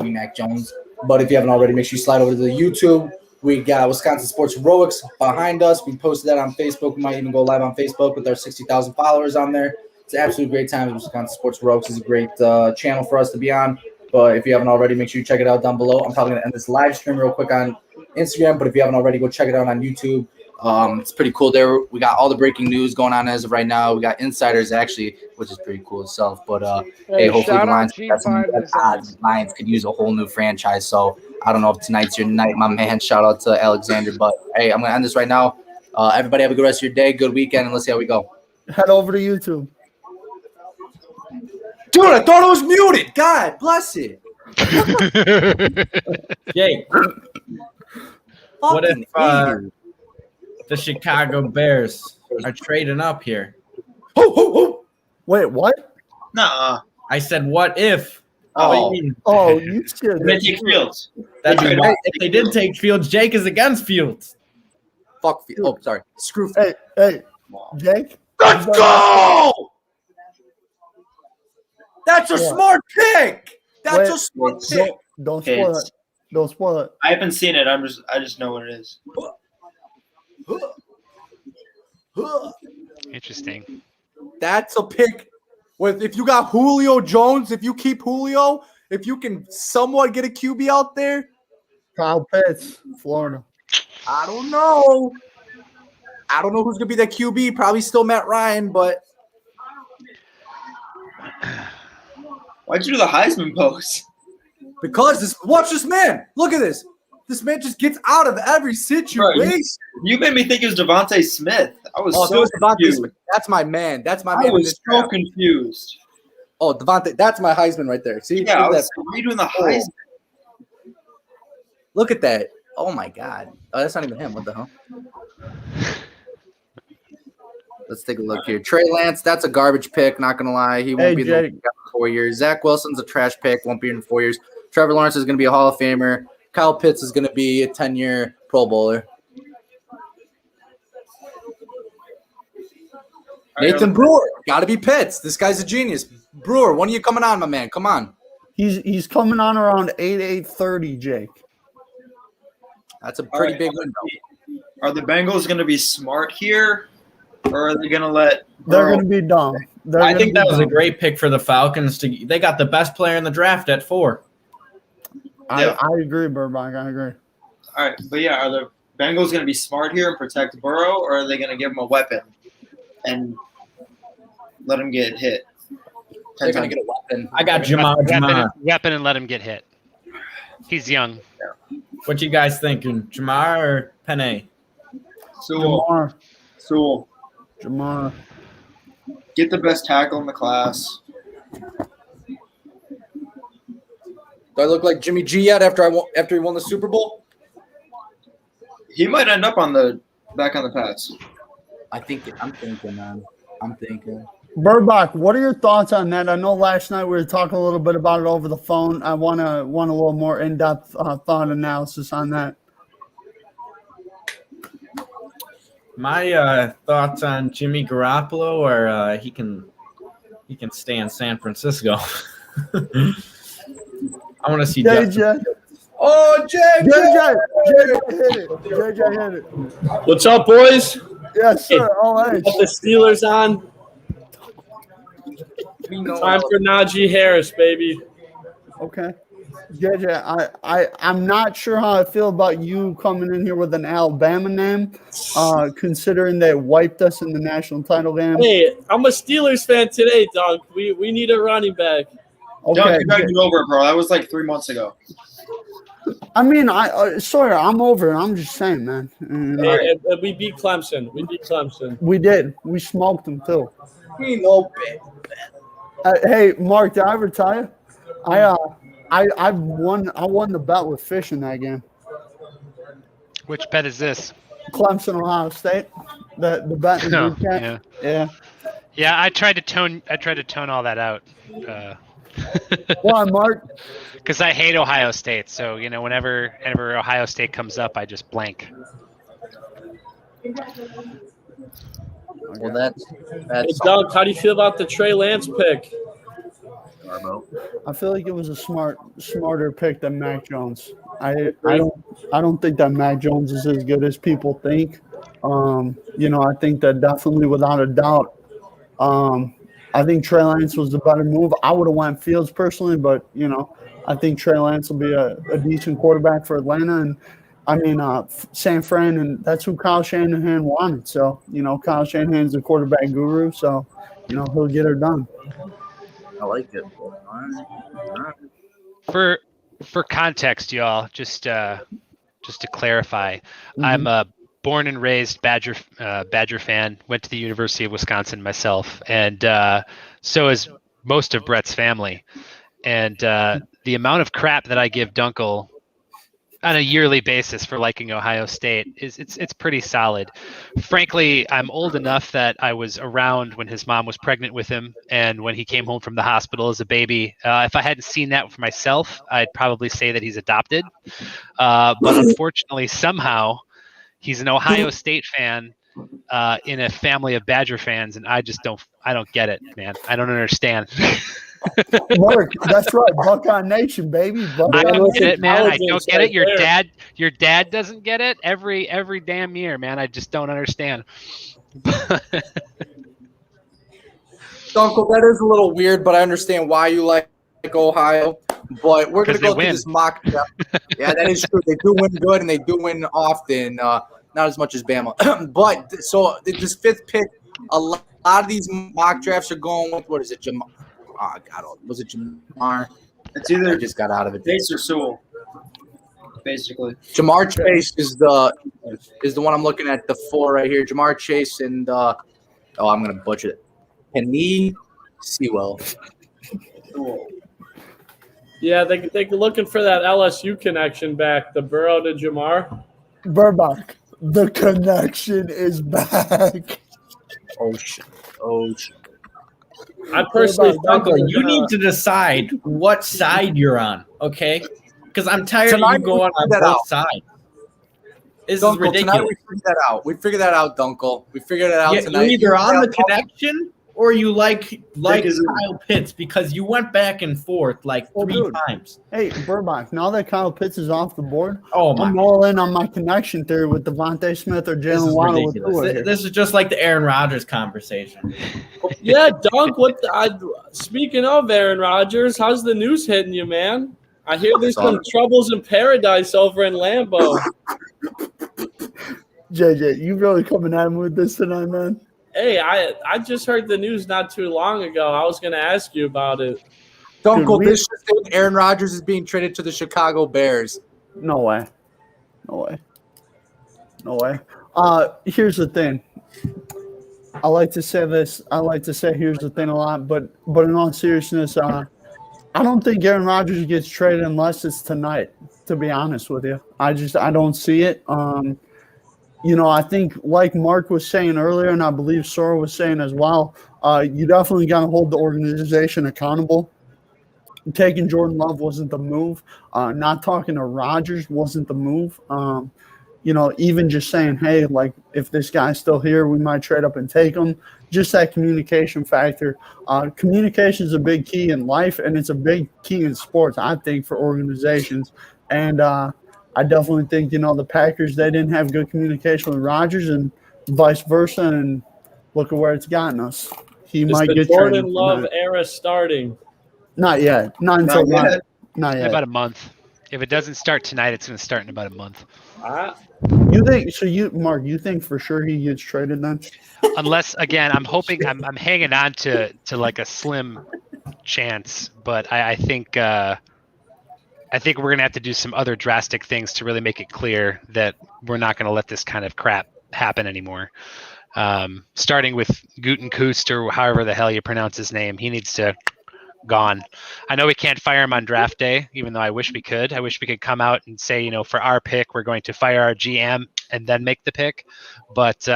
be Mac Jones. But if you haven't already, make sure you slide over to the YouTube. We got Wisconsin Sports Heroics behind us. We posted that on Facebook. We might even go live on Facebook with our 60,000 followers on there. It's an absolute great time. Wisconsin Sports Heroics is a great channel for us to be on. But if you haven't already, make sure you check it out down below. I'm probably gonna end this live stream real quick on Instagram. But if you haven't already, go check it out on YouTube. It's pretty cool there. We got all the breaking news going on as of right now. We got insiders actually, which is pretty cool itself. But hey, hopefully the shout out Lions got some G5 good odds. Lions could use a whole new franchise. So I don't know if tonight's your night, my man. Shout out to Alexander. But hey, I'm gonna end this right now. Everybody have a good rest of your day, good weekend, and let's see how we go. Head over to YouTube. Dude, I thought it was muted. God bless it. Jake, what if the Chicago Bears are trading up here? Wait, what? Nuh-uh. I said, what if? Oh. Oh, you scared They me. take Fields. That'd be right. If they did take Fields, Jake is against Fields. Fuck. Oh, sorry. Screw. Hey, Jake. Let's go. That's a smart pick. That's Wait, a smart pick. Don't spoil it. Don't spoil it. I haven't seen it. I just know what it is. Interesting. That's a pick. If you got Julio Jones, if you keep Julio, if you can somewhat get a QB out there, Kyle Pitts, Florida. I don't know. I don't know who's gonna be that QB. Probably still Matt Ryan, but Why'd you do the Heisman pose? because watch this man. Look at this. This man just gets out of every situation. You made me think it was Devontae Smith. I was so confused. That's my man. That's my man. I was so confused. Oh, Devontae, that's my Heisman right there. See? Yeah, I was redoing the Heisman. Look at that. Oh my God. Oh, that's not even him. What the hell? Let's take a look here. Trey Lance, that's a garbage pick. Not gonna lie, he won't be there in 4 years. Zach Wilson's a trash pick. Won't be in 4 years. Trevor Lawrence is gonna be a Hall of Famer. Kyle Pitts is gonna be a 10-year Pro Bowler. Nathan Brewer, gotta be Pitts. This guy's a genius. Brewer, when are you coming on, my man? Come on. He's coming on around 8:30, Jake. That's a pretty big window. Are the Bengals going to be smart here, or are they going to let? They're going to be dumb. I think that was a great pick for the Falcons. They got the best player in the draft at 4. I agree, Burbach. I agree. All right, but yeah, are the Bengals going to be smart here and protect Burrow, or are they going to give him a weapon and let him get hit? They're going to get a weapon. I got Jamar. Weapon and let him get hit. He's young. Yeah. What you guys thinking, Jamar or Penei? Sewell. Jamar. Get the best tackle in the class. Do I look like Jimmy G yet after he won the Super Bowl? He might end up back on the Pats. I'm thinking, man. Burbach, what are your thoughts on that? I know last night we were talking a little bit about it over the phone. I want a little more in-depth thought analysis on that. My thoughts on Jimmy Garoppolo, or he can stay in San Francisco. I want to see JJ. Oh, JJ hit it. JJ hit it. What's up, boys? Yes, sir. All right. Got the Steelers on. Time for Najee Harris, baby. Okay. JJ, I'm not sure how I feel about you coming in here with an Alabama name, considering they wiped us in the national title game. Hey, I'm a Steelers fan today, dog. We need a running back. Okay. You gotta get over it, bro. That was like 3 months ago. I mean, Sawyer, I'm over it. I'm just saying, man. Hey, we beat Clemson. We did. We smoked them too. We know bet. Hey, Mark, did I ever tell you? I won the bet with Fish in that game. Which bet is this? Clemson, Ohio State. The bet in the group chat. Yeah. I tried to tone all that out. Why, Mark? Because I hate Ohio State. So whenever Ohio State comes up, I just blank. Well, that's Hey, Doug, how do you feel about the Trey Lance pick? I feel like it was a smarter pick than Mac Jones. I don't think that Mac Jones is as good as people think. I think that definitely, without a doubt, I think Trey Lance was the better move. I would have went Fields personally, but I think Trey Lance will be a decent quarterback for Atlanta, and San Fran, and that's who Kyle Shanahan wanted. So Kyle Shanahan's the quarterback guru, so he'll get her done. I like it. All right. For context, y'all, just to clarify, I'm a born and raised Badger fan. Went to the University of Wisconsin myself, and so is most of Brett's family. And the amount of crap that I give Duenkel on a yearly basis for liking Ohio State it's pretty solid. Frankly, I'm old enough that I was around when his mom was pregnant with him and when he came home from the hospital as a baby. If I hadn't seen that for myself, I'd probably say that he's adopted. But unfortunately, somehow he's an Ohio State fan in a family of Badger fans, and I don't get it, man. I don't understand. Mark, that's right. Buckeye Nation, baby. I don't get it, man. I don't get it. Your dad doesn't get it every damn year, man. I just don't understand. Dunkel, that is a little weird, but I understand why you like Ohio. But we're going to go through this mock draft. Yeah, that is true. They do win good, and they do win often. Not as much as Bama. But so this fifth pick, a lot of these mock drafts are going with, what is it, Jamar? Oh, God, was it Jamar? It's either I just got out of it. Chase or Sewell, basically. Jamar Chase is the one I'm looking at, the 4 right here. Jamar Chase and I'm going to butcher it. Penny Sewell. Yeah, they're looking for that LSU connection back. The Burrow to Jamar. Burbach, the connection is back. Oh shit! I personally think you need to decide what side you're on, okay? Because I'm tired of you going on both sides. This is ridiculous. We figured that out. We figured that out, Dunkel. We figured it out tonight. You're either on the connection or you like Kyle Pitts, because you went back and forth like three times. Hey, Burbach, now that Kyle Pitts is off the board, I'm all in on my connection theory with Devontae Smith or Jalen Waddle. This is just like the Aaron Rodgers conversation. Yeah, Dunk. Speaking of Aaron Rodgers, how's the news hitting you, man? I hear there's some troubles in paradise over in Lambeau. JJ, you really coming at him with this tonight, man? Hey, I just heard the news not too long ago. I was going to ask you about it. Dunkel, this just said Aaron Rodgers is being traded to the Chicago Bears. No way. Here's the thing. I like to say this. I like to say here's the thing a lot, but in all seriousness, I don't think Aaron Rodgers gets traded unless it's tonight, to be honest with you. I don't see it. I think like Mark was saying earlier, and I believe Sora was saying as well, you definitely got to hold the organization accountable. Taking Jordan Love wasn't the move. Not talking to Rodgers wasn't the move. Even just saying, hey, like if this guy's still here, we might trade up and take him. Just that communication factor. Communication is a big key in life, and it's a big key in sports, I think, for organizations. And I definitely think, the Packers, they didn't have good communication with Rodgers and vice versa, and look at where it's gotten us. He might get Jordan Love era starting. Not yet. Not until not yet. In about a month. If it doesn't start tonight, it's going to start in about a month. You think so? Mark, you think for sure he gets traded then? Unless, again, I'm hoping I'm hanging on to like a slim chance, but I think we're going to have to do some other drastic things to really make it clear that we're not going to let this kind of crap happen anymore. Starting with Gutenkust, or however the hell you pronounce his name, he needs to gone. I know we can't fire him on draft day, even though I wish we could. I wish we could come out and say, for our pick, we're going to fire our GM and then make the pick. But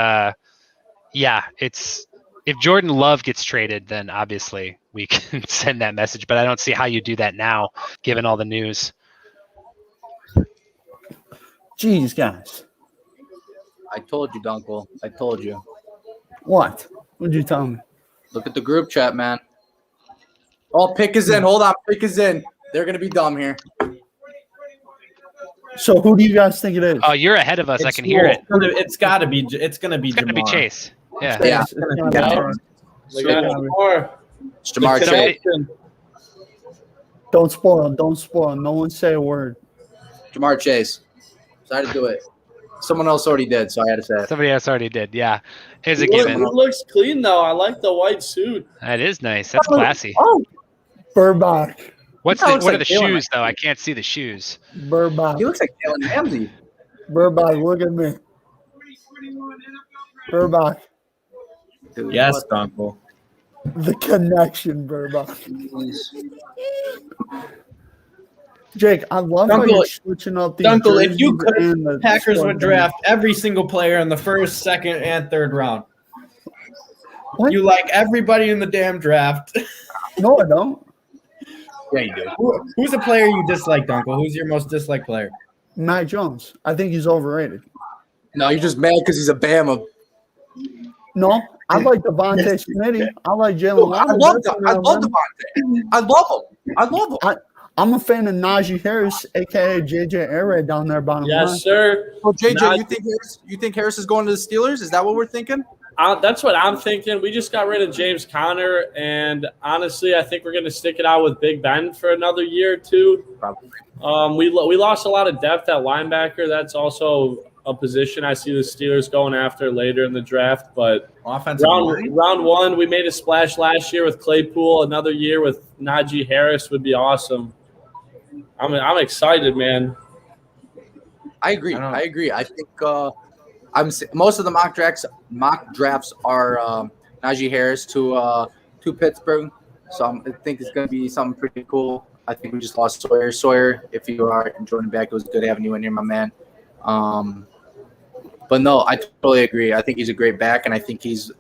if Jordan Love gets traded, then obviously we can send that message. But I don't see how you do that now, given all the news. Jeez, guys. I told you, Dunkel. I told you. What? What'd you tell me? Look at the group chat, man. Oh, pick is in. Hold on. Pick is in. They're going to be dumb here. So who do you guys think it is? Oh, you're ahead of us. I can hear it. It's got to be. It's going to be. It's going to be Chase. Yeah. Yeah. It's Jamar Chase. Don't spoil. No one say a word. Jamar Chase. Decided to do it. Someone else already did, so I had to say it. Somebody else already did. Yeah. Here's a given. It looks clean, though. I like the white suit. That is nice. That's classy. Oh, Burbach. What are the shoes, though? I can't see the shoes. Burbach. He looks like Jalen Ramsey. Burbach, look at me. Burbach. Yes, Dunkel. The connection, Burbach. Jake, I love how you're switching up these. Dunkel, if you could, the Packers would draft every single player in the first, second, and third round. What? You like everybody in the damn draft. No, I don't. Yeah, you do. Who's a player you dislike, Dunkel? Who's your most disliked player? Mac Jones. I think he's overrated. No, you're just mad because he's a Bama. No, I like Devontae Smith. I like Jalen Waddle. I love Devontae. I love him. I'm a fan of Najee Harris, a.k.a. J.J. Air Raid down there bottom line. Yes, sir. Well, JJ, you think Harris is going to the Steelers? Is that what we're thinking? That's what I'm thinking. We just got rid of James Conner, and honestly, I think we're going to stick it out with Big Ben for another year or two. Probably. We lost a lot of depth at linebacker. That's also a position I see the Steelers going after later in the draft. But Offensive line? round one, we made a splash last year with Claypool. Another year with Najee Harris would be awesome. I'm excited, man. I agree. I think most of the mock drafts are Najee Harris to Pittsburgh. So I think it's going to be something pretty cool. I think we just lost Sawyer. Sawyer, if you are enjoying back, it was good having you in here, my man. But no, I totally agree. I think he's a great back, and I think he's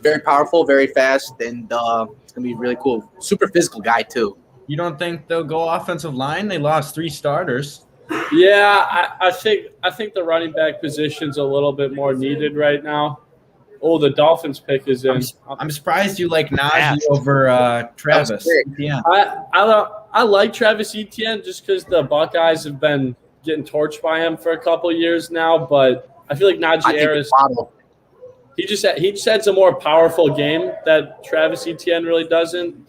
very powerful, very fast, and it's gonna be really cool. Super physical guy too. You don't think they'll go offensive line? They lost 3 starters. Yeah, I think the running back position's a little bit more needed right now. Oh, the Dolphins pick is in. I'm surprised you like Najee over Travis. Yeah, I like Travis Etienne just because the Buckeyes have been getting torched by him for a couple years now. But I feel like Najee Harris, he just has a more powerful game that Travis Etienne really doesn't.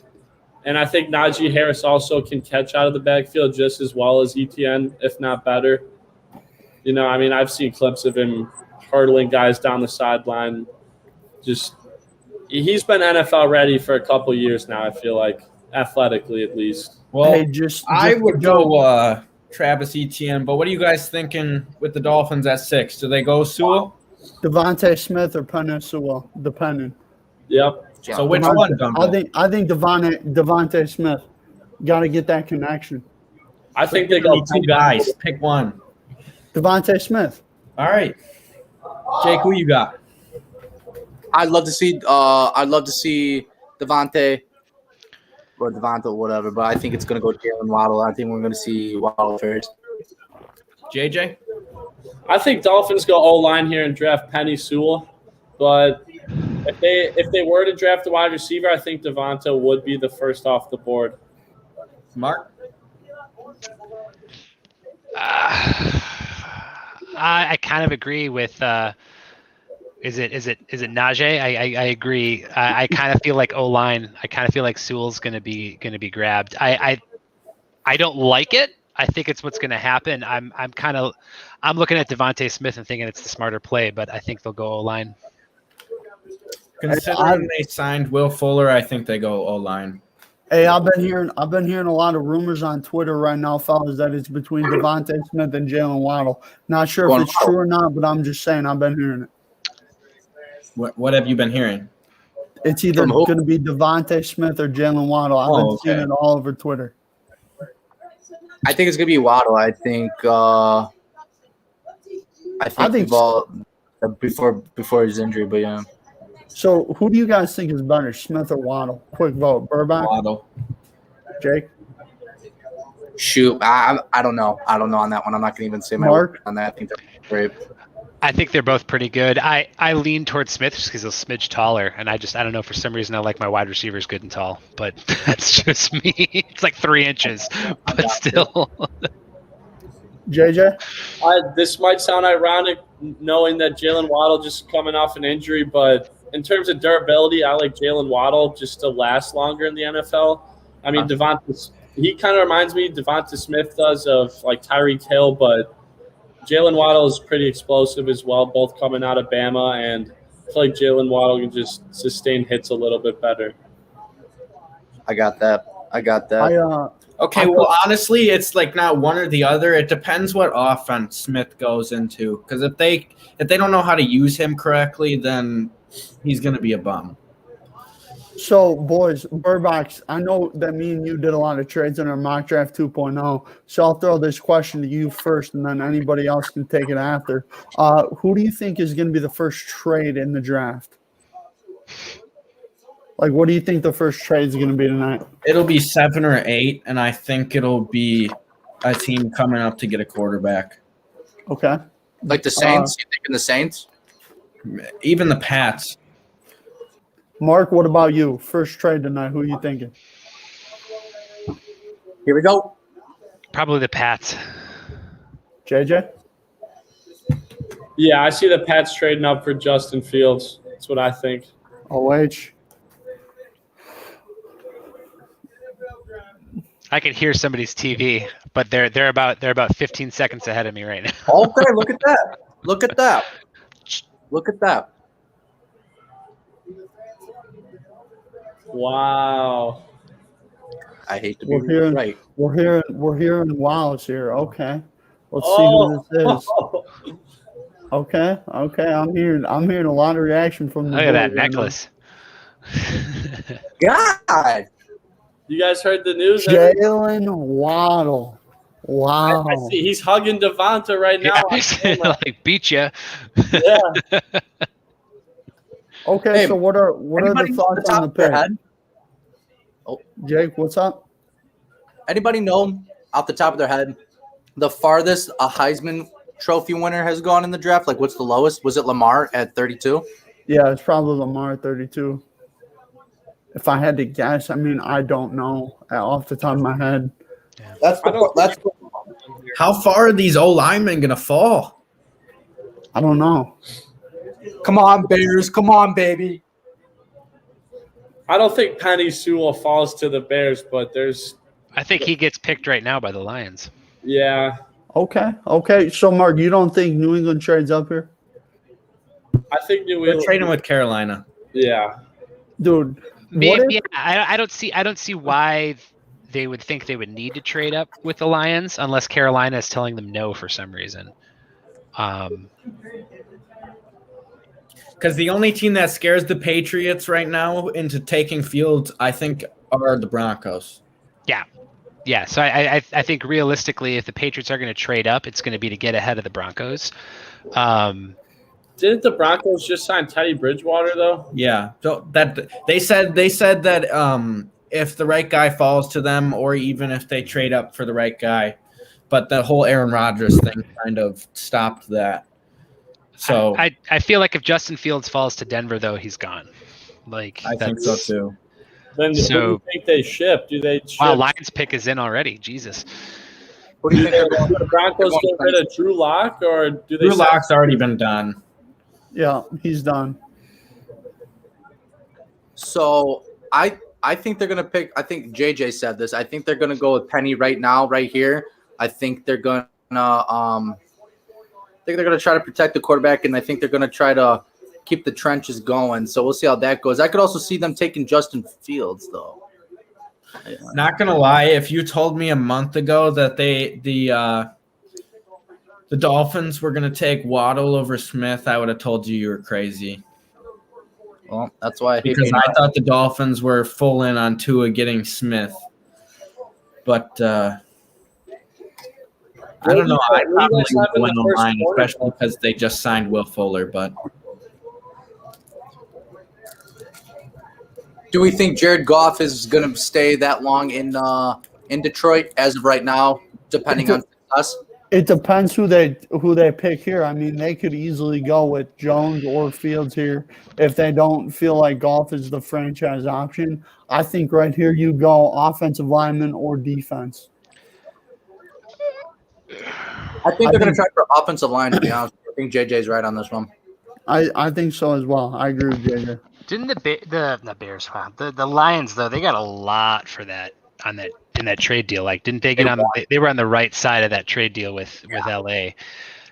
And I think Najee Harris also can catch out of the backfield just as well as Etienne, if not better. You know, I mean, I've seen clips of him hurdling guys down the sideline. He's been NFL ready for a couple years now, I feel like, athletically at least. Well, I would go Travis Etienne, but what are you guys thinking with the Dolphins at 6? Do they go Sewell? Devontae Smith or Penei Sewell, depending. Yep. So which one, Duenkel? I think Devontae Smith. Got to get that connection. I think they go 2 guys. Pick one. Devontae Smith. All right. Jake, who you got? I'd love to see Devontae or Devonta, whatever, but I think it's going to go Jalen Waddle. I think we're going to see Waddle first. JJ? I think Dolphins go O-line here and draft Penei Sewell, but if they were to draft a wide receiver, I think Devonta would be the first off the board. Mark? I kind of agree with is it Najee? I agree. I kind of feel like O-line. I kind of feel like Sewell's gonna be grabbed. I don't like it. I think it's what's gonna happen. I'm looking at Devontae Smith and thinking it's the smarter play, but I think they'll go O-line. Considering they signed Will Fuller, I think they go O-line. Hey, I've been hearing a lot of rumors on Twitter right now, fellas, that it's between Devontae Smith and Jalen Waddle. Not sure if it's true or not, but I'm just saying I've been hearing it. What have you been hearing? It's either going to be Devontae Smith or Jalen Waddle. I've been seeing it all over Twitter. I think it's going to be Waddle. I think before his injury, but yeah. So who do you guys think is better, Smith or Waddle? Quick vote. Burbach? Waddle. Jake? Shoot, I don't know. I don't know on that one. I'm not going to even say my word on that. I think they're great. I think they're both pretty good. I lean towards Smith just because he's a smidge taller, and I don't know, for some reason I like my wide receivers good and tall, but that's just me. It's like 3 inches, but still. JJ? This might sound ironic knowing that Jalen Waddle just coming off an injury, but in terms of durability, I like Jalen Waddle just to last longer in the NFL. I mean, he kind of reminds me, Devonta Smith does, of like Tyreek Hill, but Jalen Waddle is pretty explosive as well, both coming out of Bama, and I feel like Jalen Waddle can just sustain hits a little bit better. I got that. Okay, well, honestly, it's like not one or the other. It depends what offense Smith goes into. Because if they don't know how to use him correctly, then he's going to be a bum. So, boys, Burbach, I know that me and you did a lot of trades in our mock draft 2.0. So I'll throw this question to you first, and then anybody else can take it after. Who do you think is going to be the first trade in the draft? Like, what do you think the first trade is going to be tonight? It'll be 7 or 8, and I think it'll be a team coming up to get a quarterback. Okay. Like the Saints? You thinking the Saints? Even the Pats. Mark, what about you? First trade tonight, who are you thinking? Here we go. Probably the Pats. JJ? Yeah, I see the Pats trading up for Justin Fields. That's what I think. OH. I can hear somebody's TV, but they're about 15 seconds ahead of me right now. Okay, look at that. Look at that. Look at that. Wow. I hate to be right. We're hearing wows here. Okay. Let's see who this is. Okay. I'm hearing a lot of reaction from the Look at that boys right necklace. God. You guys heard the news? Jalen Waddle. Wow. I see he's hugging Devonta right now. Yeah, like beat you. Yeah. Okay, Hey, so what are the thoughts on the pick? Oh, Jake, what's up? anybody know off the top of their head the farthest a Heisman Trophy winner has gone in the draft? Like, what's the lowest? Was it Lamar at 32? Yeah, it's probably Lamar at 32. If I had to guess, I mean, I don't know off the top of my head. That's How far are these O linemen gonna fall? I don't know. Come on, Bears. Come on, baby. I don't think Penny Sewell falls to the Bears, but there's I think he gets picked right now by the Lions. yeah. Okay. So, Mark, you don't think New England trades up here? I think New They're England. trading with Carolina. Yeah. Dude, Maybe I don't see why they would think they would need to trade up with the Lions unless Carolina is telling them no for some reason. Because the only team that scares the Patriots right now into taking Fields, I think, are the Broncos. Yeah. So I think realistically, if the Patriots are going to trade up, it's going to be to get ahead of the Broncos. Didn't the Broncos just sign Teddy Bridgewater though? Yeah, so that they said that if the right guy falls to them, or even if they trade up for the right guy, but the whole Aaron Rodgers thing kind of stopped that. So I feel like if Justin Fields falls to Denver, though, he's gone. Like I think so too. Then who do you think they ship? Do they ship? Wow, Lions pick is in already. Jesus. What do you think? Do the Broncos get rid of Drew Lock, or do they? Drew Lock's already been done. Yeah, he's done. So I think they're gonna pick. I think JJ said this. I think they're gonna go with Penny right now, right here. I think they're gonna they're gonna try to protect the quarterback, and I think they're gonna try to keep the trenches going. So we'll see how that goes. I could also see them taking Justin Fields, though. Not gonna lie, if you told me a month ago that the Dolphins were gonna take Waddle over Smith, I would have told you were crazy. Well, that's why because I thought the Dolphins were full in on Tua getting Smith, but I don't know. I probably went online, especially because they just signed Will Fuller. But do we think Jared Goff is going to stay that long in Detroit as of right now, depending on us? It depends who they pick here. I mean, they could easily go with Jones or Fields here if they don't feel like Goff is the franchise option. I think right here you go offensive lineman or defense. I think they're going to try for offensive line, to be honest. I think JJ's right on this one. I think so as well. I agree with JJ. Didn't the Bears? Wow, the Lions though, they got a lot for that in that trade deal. Like, didn't they get on? They were on the right side of that trade deal with LA.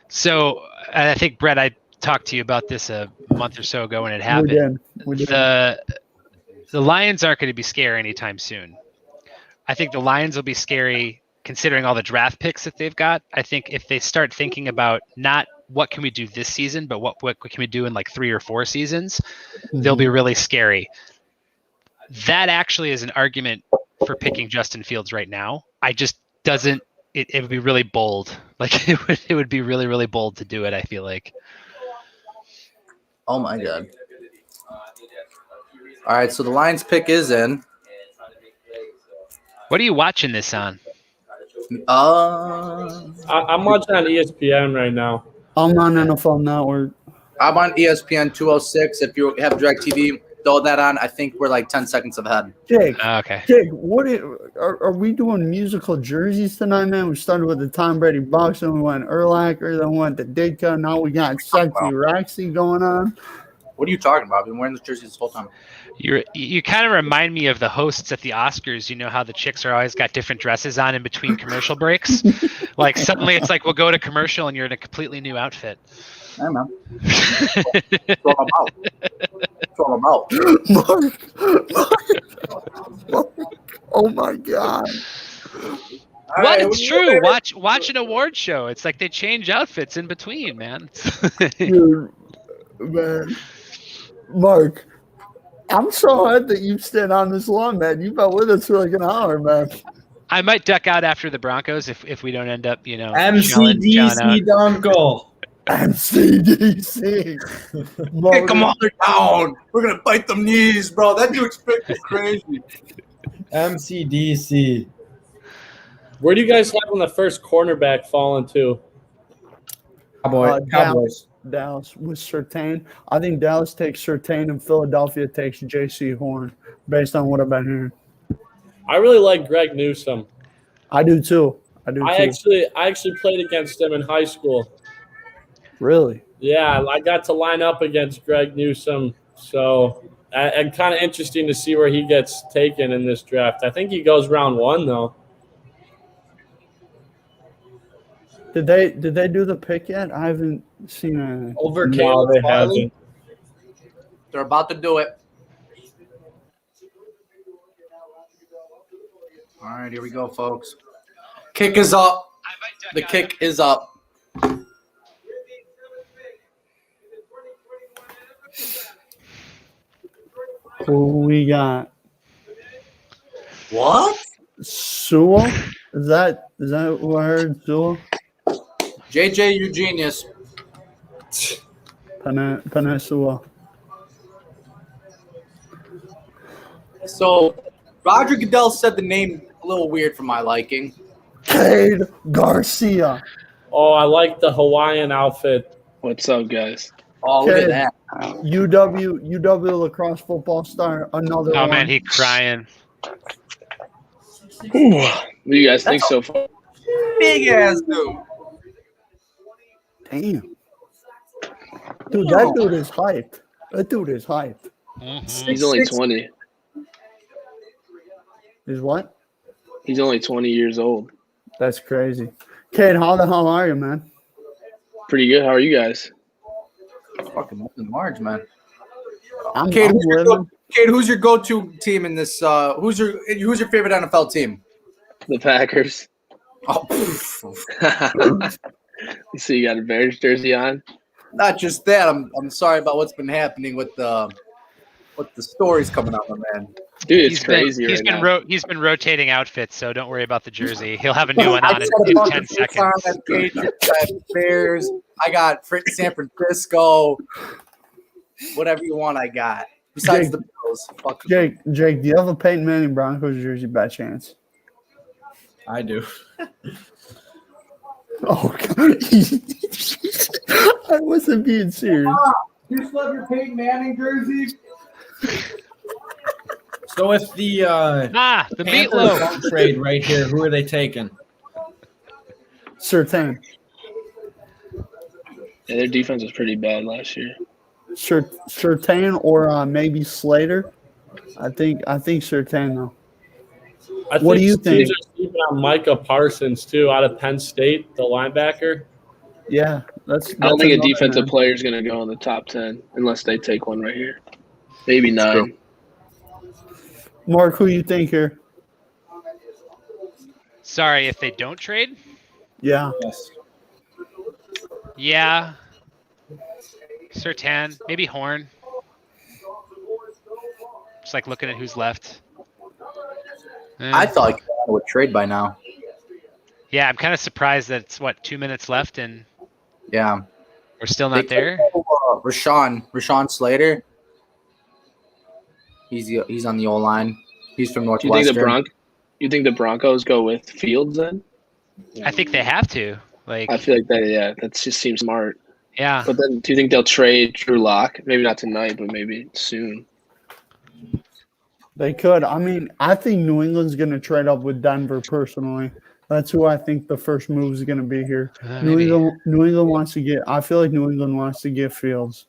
So I think, Brett, I talked to you about this a month or so ago when it happened. We did. The Lions aren't going to be scary anytime soon. I think the Lions will be scary considering all the draft picks that they've got. I think if they start thinking about not what can we do this season, but what can we do in like 3 or 4 seasons, they'll be really scary. That actually is an argument for picking Justin Fields right now. It would be really bold. Like it would be really, really bold to do it, I feel like. Oh my God. All right, so the Lions pick is in. What are you watching this on? I'm watching on ESPN right now. I'm on NFL Network. I'm on ESPN 206. If you have DirecTV, throw that on. I think we're like 10 seconds ahead. Jake, Okay. Jake, are we doing musical jerseys tonight, man? We started with the Tom Brady Bucks, then we went Urlacher, then we went to Ditka. Now we got Sexy Raxy going on. What are you talking about? I've been wearing the jerseys this whole time. You kind of remind me of the hosts at the Oscars. You know how the chicks are always got different dresses on in between commercial breaks? Like suddenly it's like we'll go to commercial and you're in a completely new outfit. Hey, man. It's all about. It's all about. Mark. Oh, my God. What? It's true. Watch an award show. It's like they change outfits in between, man. Dude, man. Mark, I'm so hurt that you stayed on this long, man. You've been with us for like an hour, man. I might duck out after the Broncos if we don't end up, MCDC Duenkel. MCDC. Kick them all down. We're going to bite them knees, bro. That dude's crazy. MCDC. Where do you guys have on the first cornerback falling to? Cowboys. Dallas with Surtain. I think Dallas takes Surtain and Philadelphia takes J.C. Horn, based on what I've been hearing. I really like Greg Newsome. I do too. I actually played against him in high school. Really? Yeah, I got to line up against Greg Newsome, so and kind of interesting to see where he gets taken in this draft. I think he goes round 1 though. Did they do the pick yet? I haven't seen anything. Over no, they haven't. They're about to do it. All right, here we go, folks. Kick is up. The kick is up. Who we got? What? Sewell? Is that what I heard? Sewell? JJ, you genius. Peninsula. So, Roger Goodell said the name a little weird for my liking. Cade Garcia. Oh, I like the Hawaiian outfit. What's up, guys? Oh, look at that. UW lacrosse football star. Another one. Oh, man, he crying. What do you guys think so far? Big ass dude. Damn. Dude, that dude is hyped. That dude is hyped. Mm-hmm. He's only 20. Is what? He's only 20 years old. That's crazy. Cade, how the hell are you, man? Pretty good. How are you guys? Fucking nothing large, man. Cade, who's your go-to team in this? Who's your favorite NFL team? The Packers. Oh, So you got a Bears jersey on? Not just that. I'm sorry about what's been happening with the stories coming out, my man. Dude, it's crazy. He's been rotating outfits, so don't worry about the jersey. He'll have a new one on in 10 seconds. Bears. I got San Francisco. Whatever you want, I got. Besides the Bills. Fuck Jake, do you have a Peyton Manning Broncos jersey by chance? I do. Oh, God. I wasn't being serious. You still have your Peyton Manning jersey? So if the the Panthers meatloaf don't trade right here, who are they taking? Surtain. Yeah, their defense was pretty bad last year. Surtain or maybe Slater. I think Surtain though. What do you think? Are sleeping on Micah Parsons too, out of Penn State, the linebacker. Yeah, that's I don't think a defensive player is going to go in the top 10 unless they take one right here. Maybe 9. Mark, who you think here? Sorry, if they don't trade? Yeah. Yes. Yeah. Surtain, maybe Horn. Just like looking at who's left. I thought you would trade by now. Yeah, I'm kind of surprised that it's 2 minutes left and yeah, we're still not there. Rashawn Slater. He's on the O line. He's from Northwestern. You think the Broncos go with Fields then? I think they have to. Like, I feel like that just seems smart. Yeah. But then, do you think they'll trade Drew Lock? Maybe not tonight, but maybe soon. They could. I mean, I think New England's going to trade up with Denver personally. That's who I think the first move is going to be here. New England wants to get. I feel like New England wants to get Fields.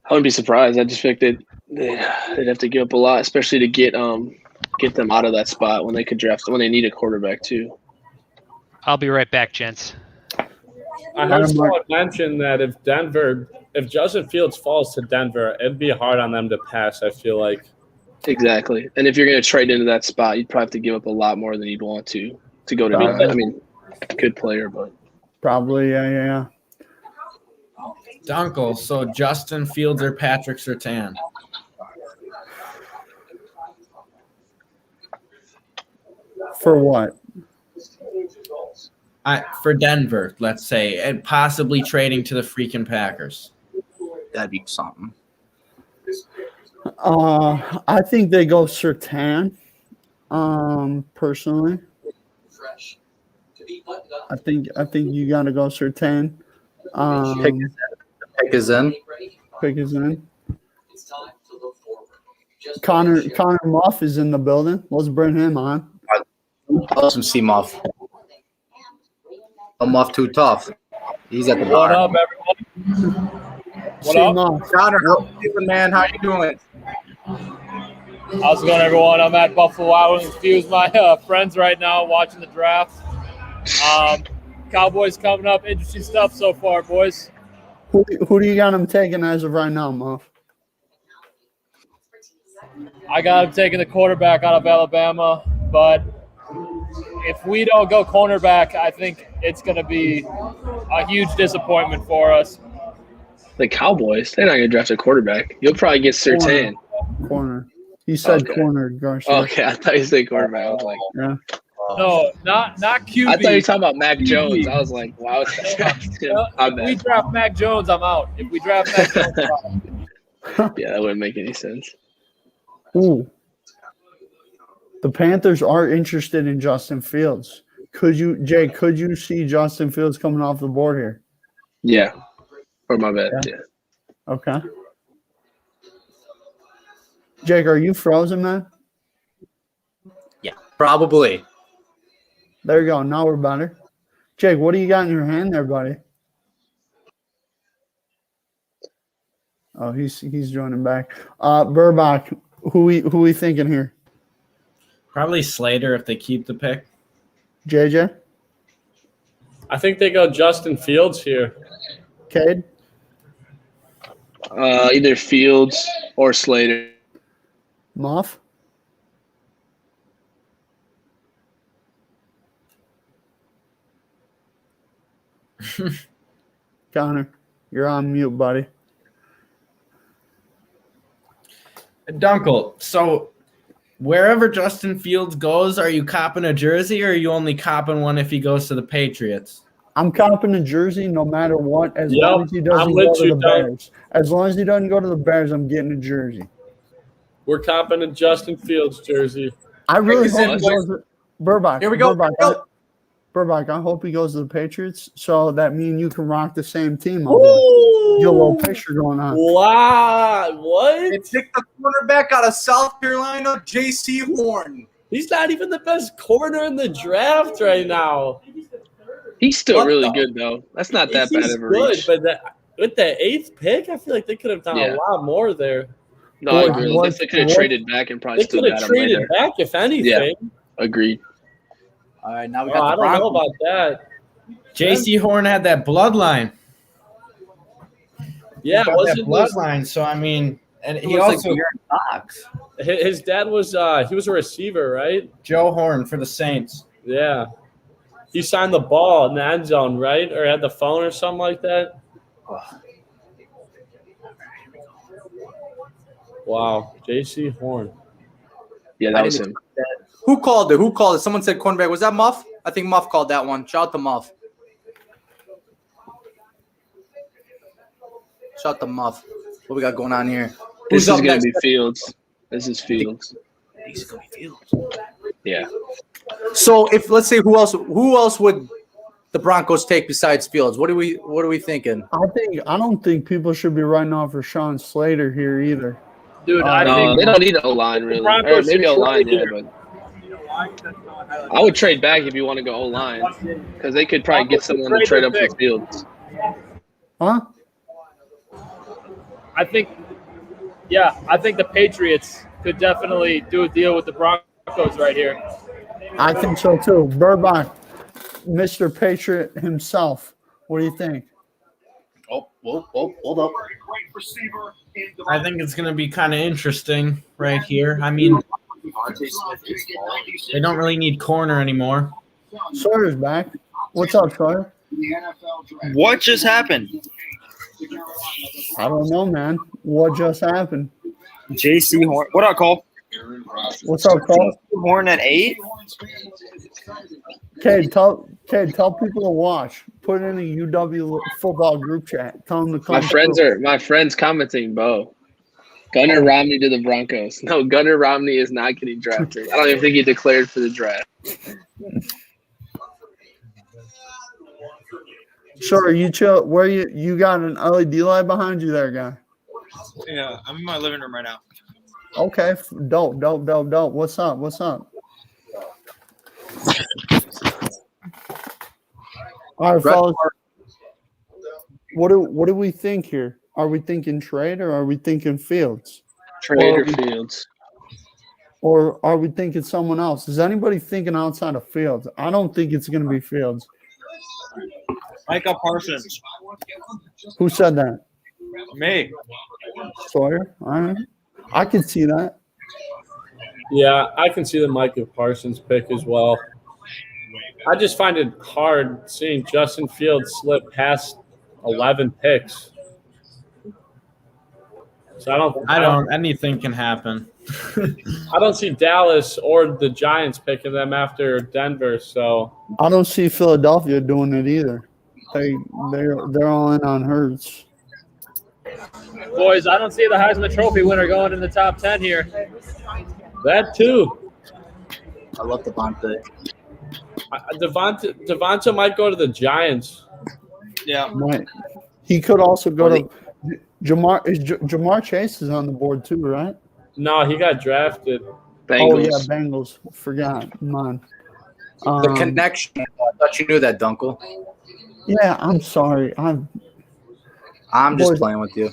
I wouldn't be surprised. I just feel like they'd have to give up a lot, especially to get them out of that spot when they could draft when they need a quarterback too. I'll be right back, gents. I heard someone mention that if Justin Fields falls to Denver, it'd be hard on them to pass, I feel like. Exactly. And if you're going to trade into that spot, you'd probably have to give up a lot more than you'd want to go to Denver. I mean, good player, but. Probably, yeah. Duenkel, so Justin Fields or Patrick Surtain? For what? For Denver, let's say, and possibly trading to the freaking Packers. That'd be something. I think they go Surtain. Personally, I think you got to go Surtain. Pick is in. Connor Muff is in the building. Let's bring him on. Awesome, see Muff. Muff too tough. He's at the bar. What up, everyone? What up? Muff. Connor, how you doing, man? How you doing? How's it going, everyone? I'm at Buffalo Wild Wings with a few of my friends right now watching the draft. Cowboys coming up. Interesting stuff so far, boys. Who do you got him taking as of right now, Muff? I got him taking the quarterback out of Alabama, but if we don't go cornerback, I think it's going to be a huge disappointment for us. The Cowboys, they're not going to draft a quarterback. You'll probably get Surtain. Corner. He said corner, Garcia. Okay, I thought you said quarterback. I was like, yeah. No, not QB. I thought you were talking about Mac Jones. I was like, wow. If we draft Mac Jones, I'm out. If we draft Mac Jones, I'm out. Yeah, that wouldn't make any sense. Ooh. The Panthers are interested in Justin Fields. Could you see Justin Fields coming off the board here? Yeah. Or my bad. Yeah. Okay. Jake, are you frozen, man? Yeah, probably. There you go. Now we're better. Jake, what do you got in your hand there, buddy? Oh, he's joining back. Burbach, who we thinking here? Probably Slater if they keep the pick. JJ? I think they go Justin Fields here. Cade? Either Fields or Slater. Moff? Connor, you're on mute, buddy. Duenkel, so wherever Justin Fields goes, are you copping a jersey or are you only copping one if he goes to the Patriots? I'm copping a jersey no matter what, as long as he doesn't go to the Bears. As long as he doesn't go to the Bears, I'm getting a jersey. We're copping a Justin Fields jersey. I really hope he goes to Burbach. Here we go. Burbach, I hope he goes to the Patriots so that me and you can rock the same team. Get a little picture going on. Wow. What? They picked the quarterback out of South Carolina, J.C. Horn. He's not even the best corner in the draft right now. He's still really good, though. That's not that bad of a reach. But with the 8th pick, I feel like they could have done a lot more there. No, I agree. They could have traded back and probably still got him later. They could have traded back, if anything. Yeah, agreed. All right, now we got I don't know about that. J.C. Horn had that bloodline. Yeah, wasn't that bloodline. So I mean, and he also his dad was he was a receiver, right? Joe Horn for the Saints. Yeah, he signed the ball in the end zone, right, or had the phone or something like that. Wow, J.C. Horn. Yeah, that was him. Who called it? Someone said cornerback. Was that Muff? I think Muff called that one. Shout out to Muff. Shout out to Muff. What we got going on here? This is going to be Fields. This is Fields. This is going to be Fields. Yeah. So if let's say who else would the Broncos take besides Fields? What are we thinking? I don't think people should be writing off Rashawn Slater here either. Dude, I No, think they don't need an O-line, really. Or Broncos maybe should O-line, trade yeah, but I would trade back if you want to go O-line because they could probably get someone to trade up for Fields. Huh? I think the Patriots could definitely do a deal with the Broncos right here. I think so too. Burbach, Mr. Patriot himself. What do you think? Oh, hold up. I think it's going to be kind of interesting right here. I mean, they don't really need corner anymore. Sawyer's back. What's up, Sawyer? What just happened? I don't know, man. What just happened? JC Horn. What up, Cole? What's up, Cole? Horn at 8? Cade, tell people to watch. Put in a UW football group chat. Tell them to come. My friends commenting, Bo. Gunnar Romney to the Broncos. No, Gunnar Romney is not getting drafted. I don't even think he declared for the draft. Sure, you chill. Where you got an LED light behind you there, guy? Yeah, I'm in my living room right now. Okay, dope. What's up? All right, fellas. What do we think here? Are we thinking trade or are we thinking Fields? Trade or Fields. Or are we thinking someone else? Is anybody thinking outside of Fields? I don't think it's going to be Fields. Micah Parsons. Who said that? Me. Sawyer? All right. I can see that. Yeah, I can see the Micah Parsons pick as well. I just find it hard seeing Justin Fields slip past 11 picks. So anything can happen. I don't see Dallas or the Giants picking them after Denver. So I don't see Philadelphia doing it either. They're all in on Hurts. Boys, I don't see the Heisman Trophy winner going in the top 10 here. That too. I love Devontae. Devonta might go to the Giants. Yeah. Right. He could also go to Jamar. Jamar Chase is on the board too, right? No, he got drafted. Bengals. Oh yeah, Bengals. Forgot. Come on. The connection. I thought you knew that, Duenkel. Yeah, I'm sorry. I'm just playing with you.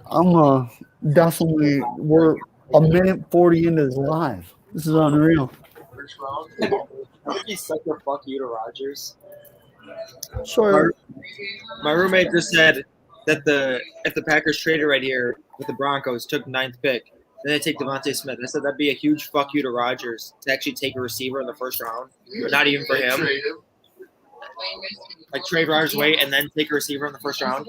I'm definitely. We're a minute 40 into this live. This is unreal. He's such a fuck you to Rodgers. Sure. My roommate just said that if the Packers traded right here with the Broncos, took 9th pick, then they take Devontae Smith. I said that'd be a huge fuck you to Rodgers to actually take a receiver in the first round, but not even for him. Like trade Rodgers away and then take a receiver in the first round.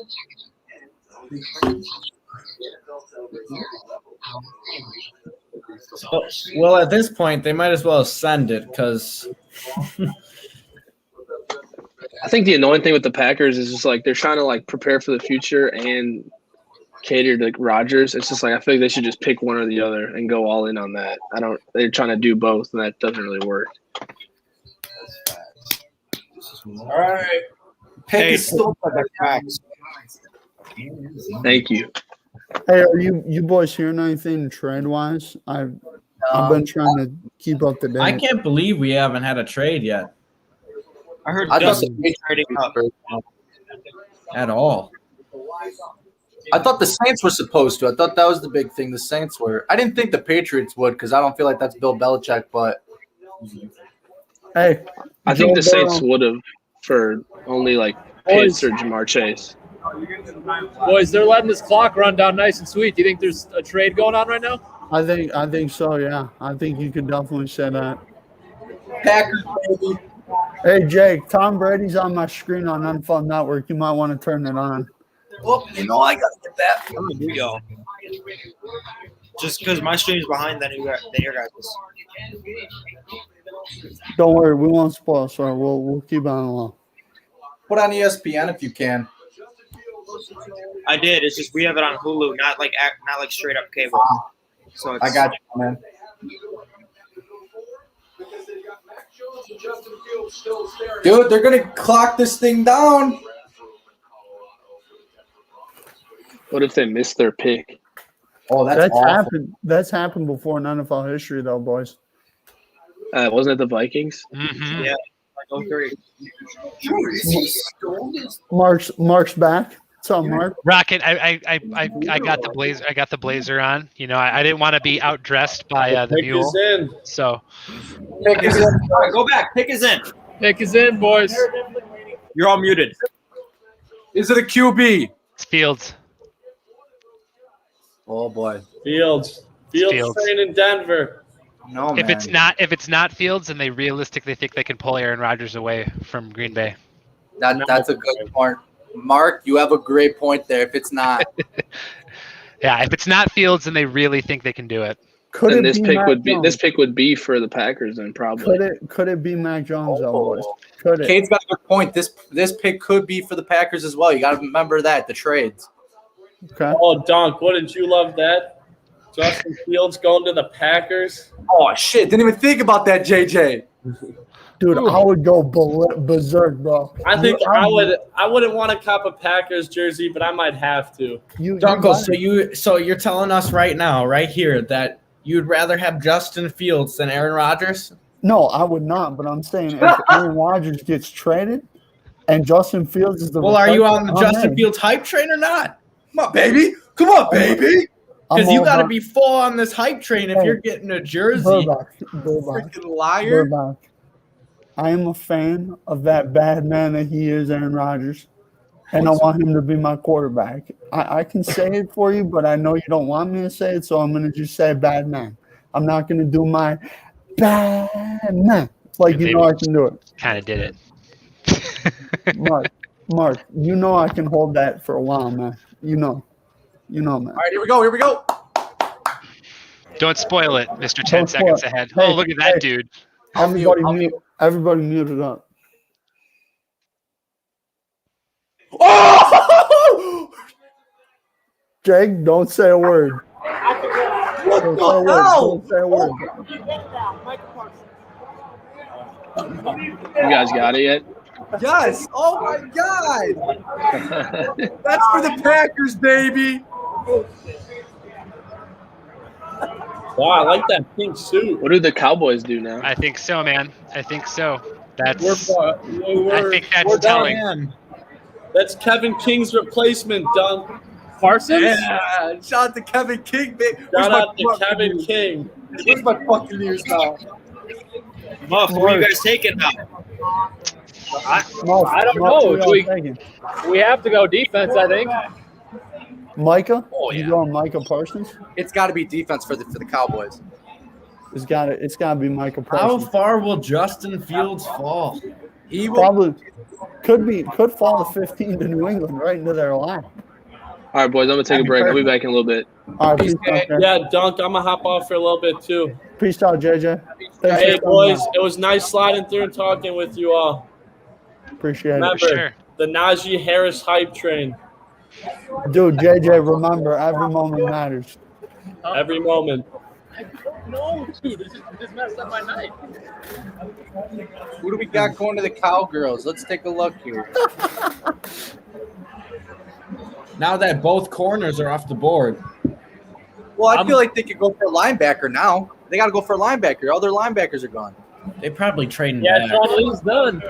Well, at this point, they might as well send it because I think the annoying thing with the Packers is just like they're trying to like prepare for the future and cater to Rodgers. It's just like I feel like they should just pick one or the other and go all in on that. They're trying to do both, and that doesn't really work. All right. Hey, thank you. Hey, are you boys hearing anything trade wise? I've been trying to keep up to date. I can't believe we haven't had a trade yet. I heard Dustin trading up at all. I thought the Saints were supposed to. I thought that was the big thing. The Saints were. I didn't think the Patriots would because I don't feel like that's Bill Belichick. But hey, I think the Saints would have for only like Pitts or Jamar Chase. Boys, they're letting this clock run down nice and sweet. Do you think there's a trade going on right now? I think so. Yeah, I think you could definitely say that. Packers, baby. Hey, Jake, Tom Brady's on my screen on Unfun Network. You might want to turn it on. Well, I got to get that. I'm gonna do y'all. Just because my stream's behind than your guys'. Don't worry, we won't spoil. So we'll keep on along. Put on ESPN if you can. I did. It's just we have it on Hulu, not like straight up cable. So I got you, man. Dude, they're gonna clock this thing down. What if they miss their pick? Oh, that's awful. happened. That's happened before in NFL history, though, boys. Wasn't it the Vikings? Mm-hmm. Yeah. Like 03. Mark's back. What's up, Mark? Rocket, I got the blazer. I got the blazer on. You know, I didn't want to be outdressed by the Pick mule. is in. So Pick is in. All right, go back. Pick is in. Pick is in, boys. You're all muted. Is it a QB? it's Fields. Oh boy. Fields train in Denver. No, If it's not Fields, then they realistically think they can pull Aaron Rodgers away from Green Bay. That's a good point. Mark, you have a great point there. If it's not, Yeah, if it's not Fields, then they really think they can do it. Could And it this be pick Mac would be Jones? this pick would be for the Packers then probably. Could it be Mac Jones, though, boys? Could it? Kate's got a good point. This pick could be for the Packers as well. You got to remember that the trades. Okay. Oh, Dunk, wouldn't you love that? Justin Fields going to the Packers. Oh shit! Didn't even think about that, JJ. Dude, I would go berserk, bro. I think I wouldn't want to cop a Packers jersey, but I might have to. Dunkel, so you're telling us right now, right here, that you'd rather have Justin Fields than Aaron Rodgers? No, I would not. But I'm saying if Aaron Rodgers gets traded and Justin Fields is the Well, are you on the replacement, Justin in. Fields hype train or not? Come on, baby. Come on, baby. Because I'm you all got to about- be full on this hype train if Hey, you're getting a jersey. Burbach. Freaking liar. Burbach. I am a fan of that bad man that he is, Aaron Rodgers, and I want him to be my quarterback. I can say it for you, but I know you don't want me to say it, so I'm going to just say bad man. I'm not going to do my bad man. It's like you know I can do it. Kind of did it. Mark, you know I can hold that for a while, man. You know, man. All right, here we go. Don't spoil it, Mr. 10 Don't seconds spoil it. ahead. Hey, Oh, look at that dude. Everybody mute it up. Oh! Jake, don't say a word. What Don't the hell? say a word. You guys got it yet? Yes. Oh my God. That's for the Packers, baby. Wow, I like that pink suit. What do the Cowboys do now? I think so, man. I think so. I think that's telling. That's Kevin King's replacement, Dunk. Parsons? Yeah. Shout out to Kevin King, baby. Shout out to Kevin King. Where's my fucking ears now? Muff, who are you guys taking now? I don't know. We have to go defense, I think. Micah? Oh, yeah. You going Micah Parsons? It's got to be defense for the Cowboys. It's gotta be Micah How Parsons. far will Justin Fields fall? He will. Probably could fall to 15 to New England right into their line. All right, boys, I'm gonna take a break. I'll be back in a little bit. All right, peace out, man. Yeah, Dunk, I'm gonna hop off for a little bit too. Peace out, JJ. Thanks Hey, for coming boys, on. it was nice sliding through and talking with you all. Appreciate Remember, Sure. the Najee Harris hype train. it. Dude, JJ, remember, every moment matters. Every moment. No, dude, this messed up my night. Who do we got going to the Cowgirls? Let's take a look here. Now that both corners are off the board. Well, I feel like they could go for a linebacker now. They got to go for a linebacker. All their linebackers are gone. They probably trading Yeah, back. Sean Lee's done.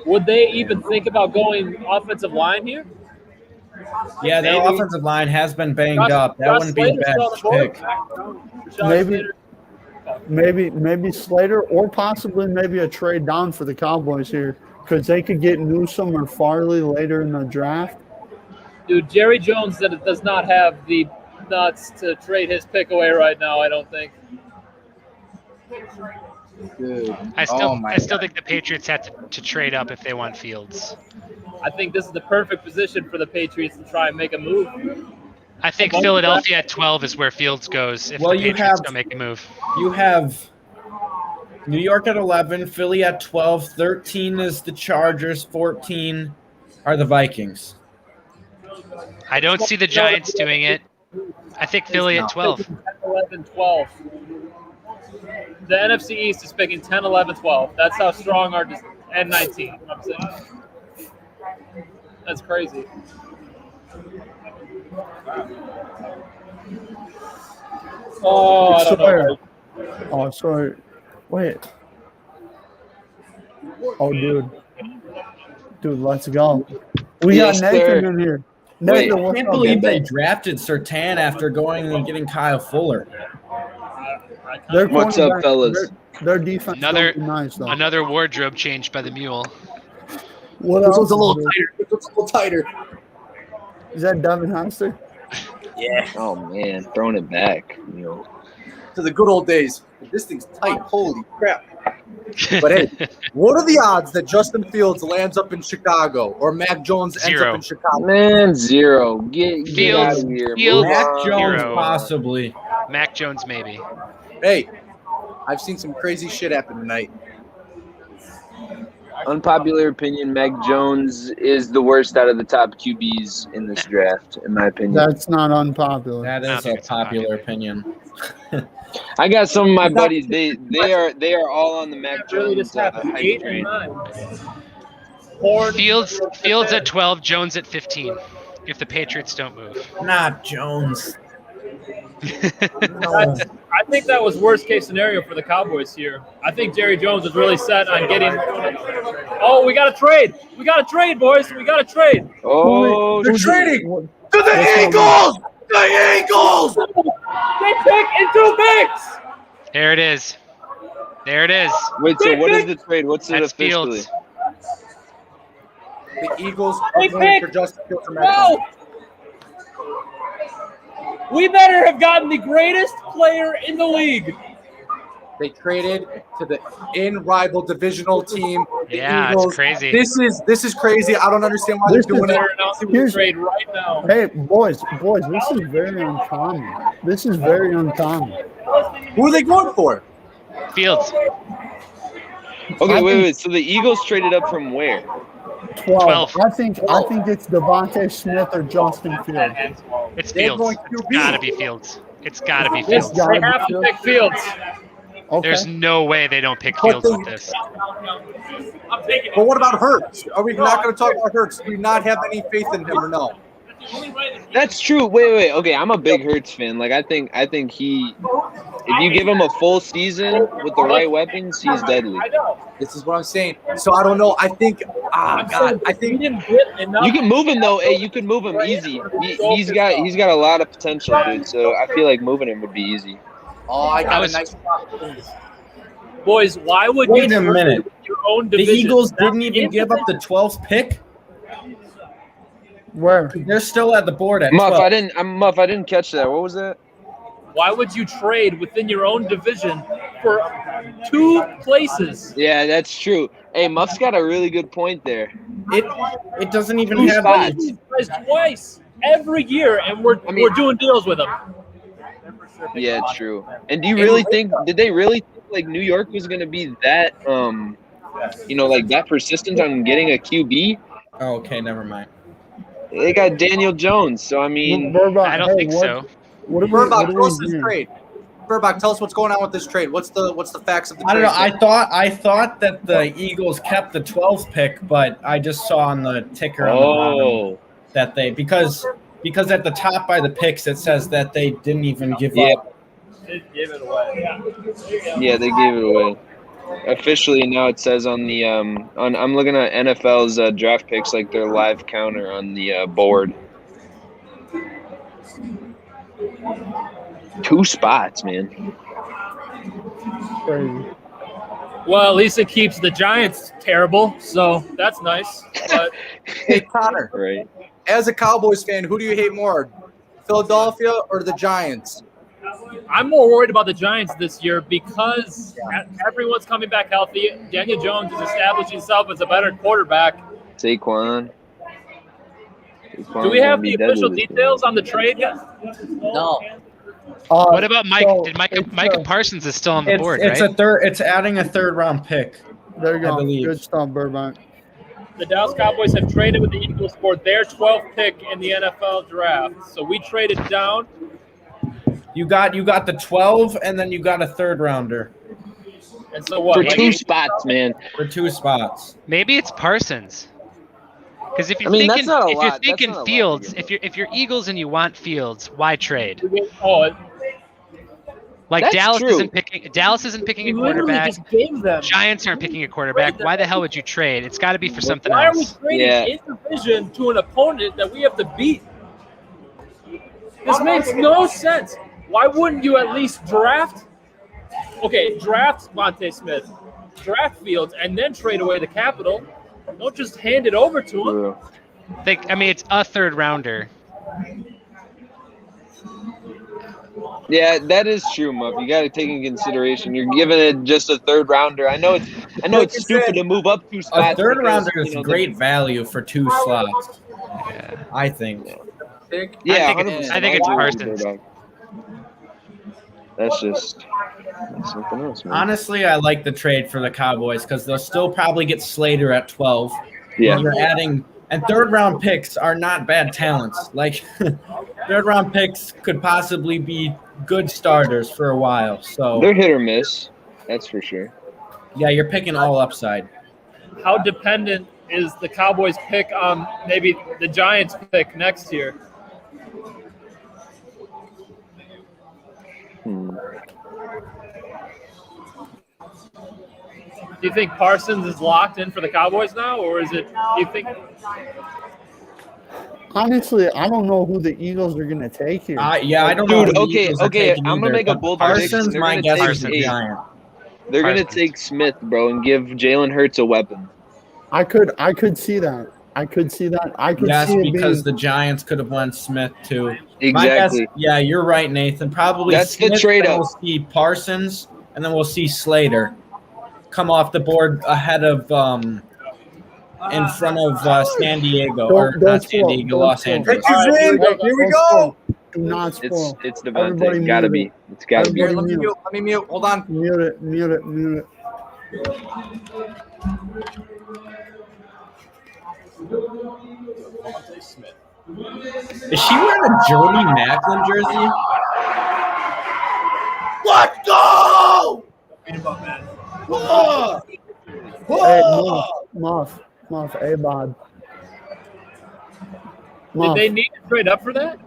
Would they even think about going offensive line here? Yeah, their Maybe. offensive line has been banged Josh- up. That Josh wouldn't be a Slater's still on the board. bad pick. Josh Maybe. Slater. Maybe Slater or possibly maybe a trade down for the Cowboys here because they could get Newsome or Farley later in the draft. Dude, Jerry Jones does not have the nuts to trade his pick away right now, I don't think. Dude. I Oh my still God. think the Patriots have to trade up if they want Fields. I think this is the perfect position for the Patriots to try and make a move. I think Philadelphia at 12 is where Fields goes if Well, the you Patriots have- don't make a move. You have New York at 11, Philly at 12, 13 is the Chargers, 14 are the Vikings. I don't see the Giants doing it. I think Philly at 12. 11, 12. The NFC East is picking 10, 11, 12. That's how strong and 19. I'm saying. That's crazy. Oh, I don't know. Oh, sorry. Wait. Oh, dude, let's go. We got Yes, Nathan sir. in here. Wait, Nathan, I what's can't up? believe they drafted Surtain after going and getting Kyle Fuller. Their What's up, cornerback- fellas? Their defense Another don't be nice though. another wardrobe changed by the mule. What This else? one's a little is there? tighter. This one's a little tighter. Is that Devin Hester? Yeah. Oh man, throwing it back. You know. To the good old days. This thing's tight. Holy crap. But hey, what are the odds that Justin Fields lands up in Chicago or Mac Jones ends Zero. up in Chicago? Man, zero. Get out Fields, of here. Fields, Move Mac on. Jones, Zero. possibly. Mac Jones, maybe. Hey, I've seen some crazy shit happen tonight. Unpopular opinion: Mac Jones is the worst out of the top QBs in this draft, in my opinion. That's not unpopular. That is a popular opinion. I got some of my buddies. They are all on the Mac Jones hype train. Fields at 12, Jones at 15. If the Patriots don't move. Not Jones. I think that was worst case scenario for the Cowboys here. I think Jerry Jones was really set on getting. Oh, we got to trade. We got to trade, boys. We got to trade. Oh, They're trading to the Eagles. The Eagles. They pick in 2 picks. There it is. There it is. wait. So what is the trade? What's it That's officially? Fields. The Eagles are They going for picked. Justin Fields or Mac No. Jones. We better have gotten the greatest player in the league. They traded to the in-rival divisional team. The Yeah, Eagles. it's crazy. This is crazy. I don't understand why they're doing it. They're announcing the trade right now. Hey, boys, this is very uncommon. This is very uncommon. Who are they going for? Fields. Okay, wait. So the Eagles traded up from where? 12. I think it's Devontae Smith or Justin Fields. It's They're Fields. going It's QB. gotta be Fields. It's gotta be It's Fields. gotta They be have to Fields. pick Fields. Okay. There's no way they don't pick But Fields they- with this. I'm taking But what about Hurts? Are we not going to talk about Hurts? Do we not have any faith in him or no? That's true. Wait. Okay, I'm a big Hurts fan. Like I think he, if you give him a full season with the right weapons, he's deadly. I know. This is what I'm saying. So I don't know. I think, I We think didn't get enough. You can move him though. Hey, you can move him easy. He's got a lot of potential, dude. So I feel like moving him would be easy. I got I a was- nice Boys, why would Wait you a minute. your own The division? Eagles didn't even give up the 12th pick. Where? They're still at the board at Muff, 12. I didn't catch that. What was that? Why would you trade within your own division for 2 places? Yeah, that's true. Hey, Muff's got a really good point there. It doesn't even Two have spots. any. These guys twice every year, and we're doing deals with them. Yeah, true. And do you really think? Did they really think like New York was gonna be that? Like that persistent on getting a QB? Oh, okay, never mind. They got Daniel Jones, so I mean, Burbach, I don't hey, think what- so. What are we, Burbach, what are tell us we this doing? trade. Burbach, tell us what's going on with this trade. What's the facts of the I trade? don't know. I thought that the Eagles kept the 12th pick, but I just saw on the ticker on the bottom that they because at the top by the picks it says that they didn't even give up. They gave it away. yeah, they gave it away. Officially now it says on the I'm looking at NFL's draft picks, like their live counter on the board. 2 spots, man. Crazy. Well, at least it keeps the Giants terrible, so that's nice. But Hey, Connor, Right. as a Cowboys fan, who do you hate more, Philadelphia or the Giants? I'm more worried about the Giants this year because everyone's coming back healthy. Daniel Jones is establishing himself as a better quarterback. Saquon. Do we have the official details on the trade yet? No. What about Mike? so Did it's, Micah Parsons is still on the board, It's right? a third. It's adding a 3rd round pick. There you I go. believe. Good stuff, Burbach. The Dallas Cowboys have traded with the Eagles for their 12th pick in the NFL draft. So we traded down. You got the 12, and then you got a 3rd rounder And so what? For like 2 spots, man. for 2 spots. Maybe it's Parsons. Because if you're I mean, thinking, that's not a if you're lot. That's thinking not a lot to Fields, give if you're Eagles and you want Fields, why trade? Oh, Like That's Dallas true. isn't picking a we literally quarterback. just gave them. Giants aren't picking a quarterback. Why the hell would you trade? It's got to be for something Why are we else. trading Yeah. in division to an opponent that we have to beat? This makes no sense. Why wouldn't you at least draft? Okay, draft Monte Smith, draft Fields, and then trade away the capital. Don't just hand it over to him. I mean, it's a third rounder. Yeah, that is true, Muff. You got to take into consideration. You're giving it just a third rounder. I know it's stupid to move up 2 spots. A third because, rounder is great value for 2 slots. Yeah. I think. Yeah, I think it's Parsons. That's something else, man. Honestly, I like the trade for the Cowboys because they'll still probably get Slater at 12. Yeah. You're adding, and third round picks are not bad talents. Like third round picks could possibly be good starters for a while. So They're hit or miss. That's for sure. yeah, you're picking all upside. How dependent is the Cowboys pick on maybe the Giants pick next year? Do you think Parsons is locked in for the Cowboys now, or is it? Do you think? Honestly, I don't know who the Eagles are going to take here. Yeah, I don't know. Dude, who the Eagles are okay. taking I'm gonna either, make a but bold Parsons, prediction. They're my gonna guess take is the Giant. They're gonna take Smith, bro, and give Jalen Hurts a weapon. I could see that. I could see Yes, see it because being, the Giants could have won Smith too. Exactly. My guess, yeah, you're right, Nathan. Probably That's the Smith, trade then up. we'll see Parsons, and then we'll see Slater come off the board ahead of in front of San Diego, or not San Diego, Los Angeles. Here we go. Do not spoil. It's Everybody Devontae. Gotta mute be. it. It's gotta be. Everybody Here, let me mute. Hold on. Mute it. Is she wearing a Jody Macklin jersey? Let's go! Whoa! Hey, Muff, A-Bod. Did they need to trade up for that?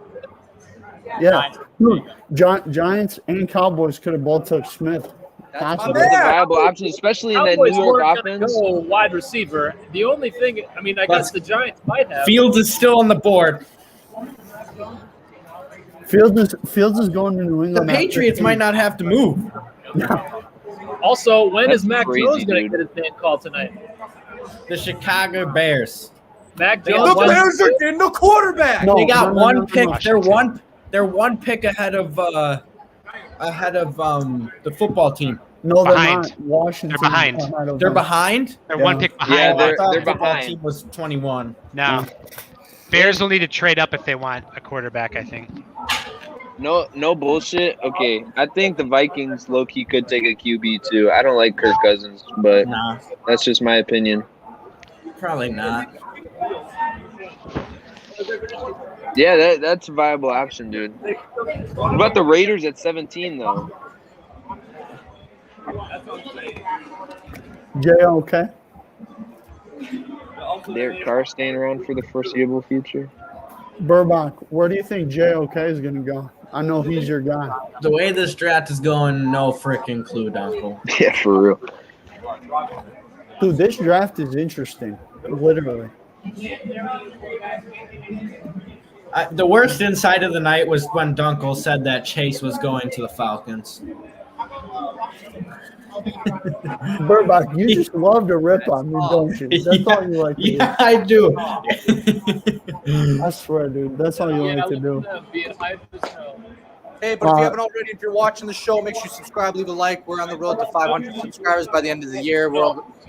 Yeah. Dude, Giants and Cowboys could have both took Smith. That's a viable option, especially in that New York offense. Go wide receiver. The only thing, I mean, I guess the Giants might have. Fields is still on the board. Fields is going to New The England. Patriots might not have to move. Also, when That's is Mac crazy, Jones going to dude. get his name called tonight? The Chicago Bears. Mac The Jones. Bears are getting the quarterback. No, They got one no. pick. They're one pick ahead of the football team. No, they're Behind. not. Washington. They're behind. They're behind. They're one pick behind. Yeah, I thought they're the football behind. team was 21. No. Bears will need to trade up if they want a quarterback, I think. No bullshit. Okay, I think the Vikings low key could take a QB too. I don't like Kirk Cousins, but Nah, that's just my opinion. probably not. Yeah, that's a viable option, dude. What about the Raiders at 17 though? J.O.K. Derek Carr staying around for the foreseeable future. Burbach, where do you think J.O.K. is going to go? I know he's your guy. The way this draft is going, no freaking clue, Duenkel. Yeah, for real. Dude, this draft is interesting. Literally. The worst insight of the night was when Duenkel said that Chase was going to the Falcons. Burbach, you just love to rip on me, don't you? That's all you like to do. Yeah, I do. I swear, dude. That's all you like to do. Hey, but if you haven't already, if you're watching the show, make sure you subscribe, leave a like. We're on the road to 500 subscribers by the end of the year. We're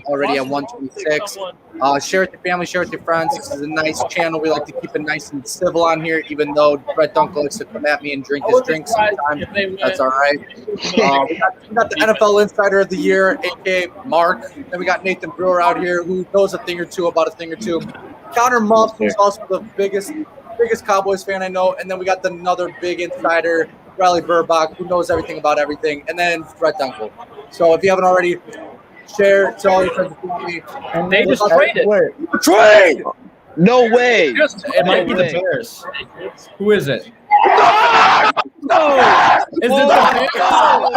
already at 126. Share with your family, share with your friends. This is a nice channel. We like to keep it nice and civil on here, even though Brett Duenkel likes to come at me and drink his drink sometimes. That's all right. We got the NFL Insider of the Year, a.k.a. Mark. Then we got Nathan Brewer out here who knows a thing or two about a thing or two. Connor Muff, who's also the biggest Cowboys fan I know. And then we got another big insider, Riley Burbach, who knows everything about everything. And then Brett Duenkel. So if you haven't already, share to all your friends and family. And they just traded. Wait. Trade! No way. It might be the Bears. Who is it? No! Is it the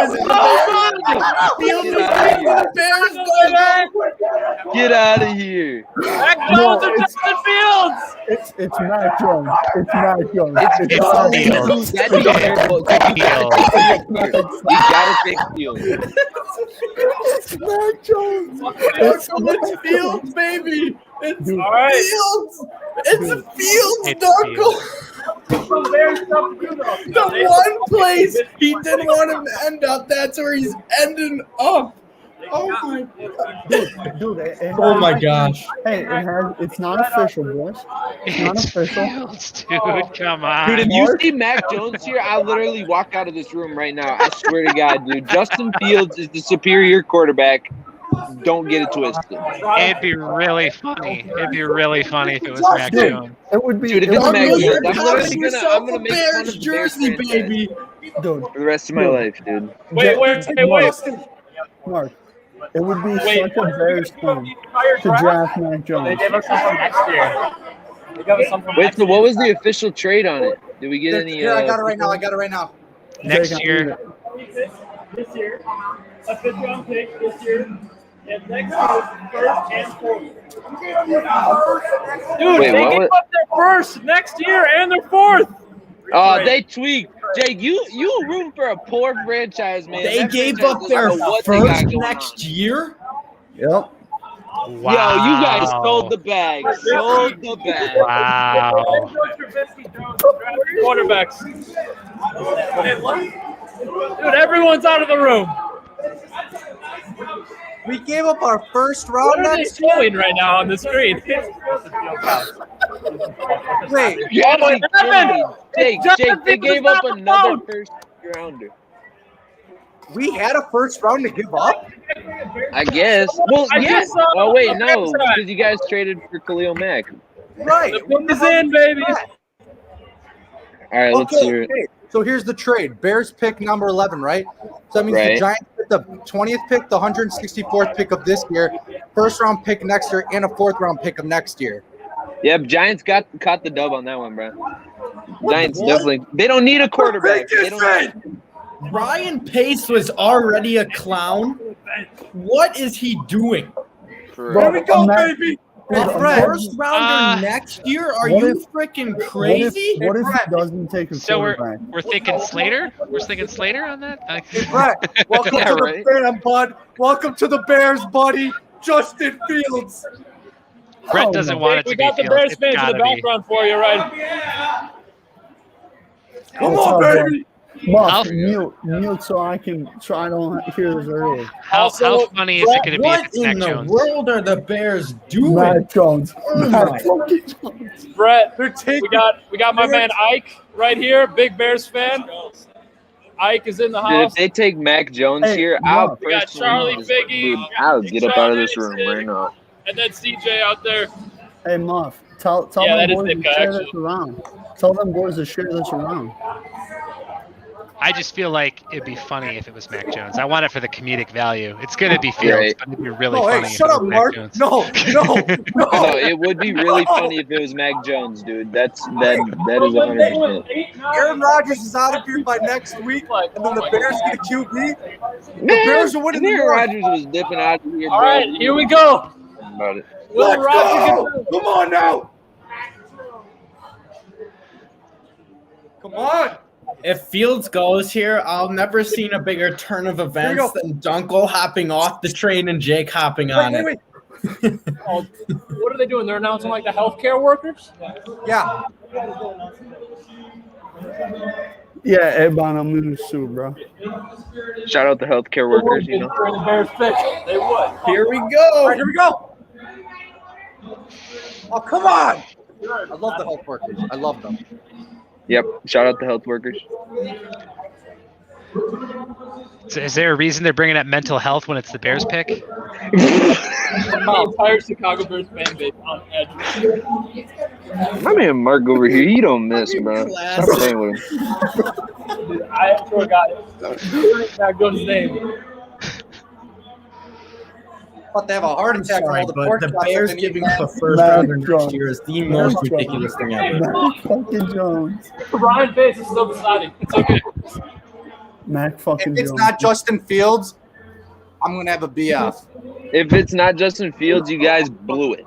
Bears? Is it the Bears? Get out of here. Mac Jones and Justin Fields. It's Mac Jones. It's Mac Jones. It's Fields. That'd be terrible. You gotta take Fields. It's Mac Jones. It's Fields, baby. It's All right. Fields. It's Fields, It's Duenkel. The one place he didn't want him to end up, that's where he's ending up. Oh my Dude, Oh my gosh. Hey, it's not official, boys. It's not official. Fields, dude, come on. Dude, if you see Mac Jones here, I'll literally walk out of this room right now. I swear to God, dude. Justin Fields is the superior quarterback. Don't get it twisted. It'd be really funny. It'd be really funny if it was Mac Jones. It would be. Dude, if it's Mac Jones, I'm literally yourself gonna a make fun Bears of the jersey, Bears baby. Dude, for the rest of my life, dude. Wait. Mark, it would be Wait. such a Bears thing to draft Mac They Jones. gave us some from next year. They gave us some from Wait, next so what was the official trade on it? Did we get any? Here, I got it right now. Next year, This year, a 5th round pick this year, and next year, 1st and 4th. Dude, Wait, they what gave was- up their 1st next year and their 4th. Oh, they tweaked. Jake, you room for a poor franchise, man. They That gave franchise up doesn't their know what they got first going next on. year? Yep. wow. Yo, you guys sold the bag. Sold the bag. Wow. Quarterbacks. Dude, everyone's out of the room. We gave up our first What round are they next year. showing right now on the screen? Wait, You gotta be kidding me. Jake, Justin they Fields gave is up not another alone. first rounder. we had a first round to give up? I guess. Well, I yeah. just saw Oh, wait, the no. website. Because you guys traded for Khalil Mack. Right. The book is in, baby. All right, let's hear it. Okay. So here's the trade. Bears pick number 11, right? So that means the Right. Giants get the 20th pick, the 164th pick of this year, first round pick next year, and a 4th round pick of next year. Yep, Giants caught the dub on that one, bro. Giants definitely. They don't need a quarterback. They don't. Ryan Pace was already a clown. What is he doing? Here we go, baby. Hey, First rounder next year? Are what you if- freaking crazy? What if he doesn't take a So quarterback? we're thinking Slater? We're thinking Slater on that? Right. Welcome Yeah, to the right. fam, bud. Welcome to the Bears, buddy. Justin Fields. Brett doesn't want it We to be got the Fields. Bears It's fans in gotta the be. background for you, right? Come What's on, up, baby. Muff, I'll- mute so I can try to hear this early. How funny is it going to be if What it's in Mac the Jones? world are the Bears doing? Mac Jones. Oh Mac my- fucking Jones. Brett, They're taking. we got my man Ike right here, big Bears fan. Ike is in the Dude, house. if they take Mac Jones Hey, here, no. I'll We got personally Charlie, just- Biggie, dude, I'll get up out of this room right now. And then CJ out there. Hey, Muff, tell Yeah, that them is boys to Ditka, share this actually. around. Tell them boys to share this around. I just feel like it'd be funny if it was Mac Jones. I want it for the comedic value. It's going to be Fields, Right. but it'd be really No, funny hey, if shut it up, was Mark. Mac Jones. No. No, it would be really funny if it was Mac Jones, dude. That is 100%. Aaron Rodgers is out of here by next week, and then the Bears get a QB. The Man, Bears are winning the Aaron North. Rodgers was dipping out of here, bro. All right, here we go. About it. Will Let's Rodgers go. Come on now. Come on. If Fields goes here, I'll never seen a bigger turn of events go. than Duenkel hopping off the train and Jake hopping on it. Wait. Oh, what are they doing? They're announcing like the healthcare workers? Yeah. Yeah, Ebon, I'm gonna sue, bro. Shout out the healthcare workers, you know. For the Bears pick. They would. Here we All go. right, here we go. Oh, come on. I love the health workers. I love them. Yep. Shout out the health workers. So is there a reason they're bringing up mental health when it's the Bears pick? The entire Chicago Bears fan base on edge. My man Mark over here, he don't miss, bro. Stop playing with him. Dude, I forgot Mac Jones' name. about to have a heart attack. Sorry, all the but pork the chops Bears I've been giving eating. up a first rounder next year is the most Mac ridiculous thing ever. Mac fucking Jones. Ryan Pace is still deciding. It's okay. Mac fucking If it's Jones. not Justin Fields, I'm gonna have a BF. If it's not Justin Fields, you guys blew it.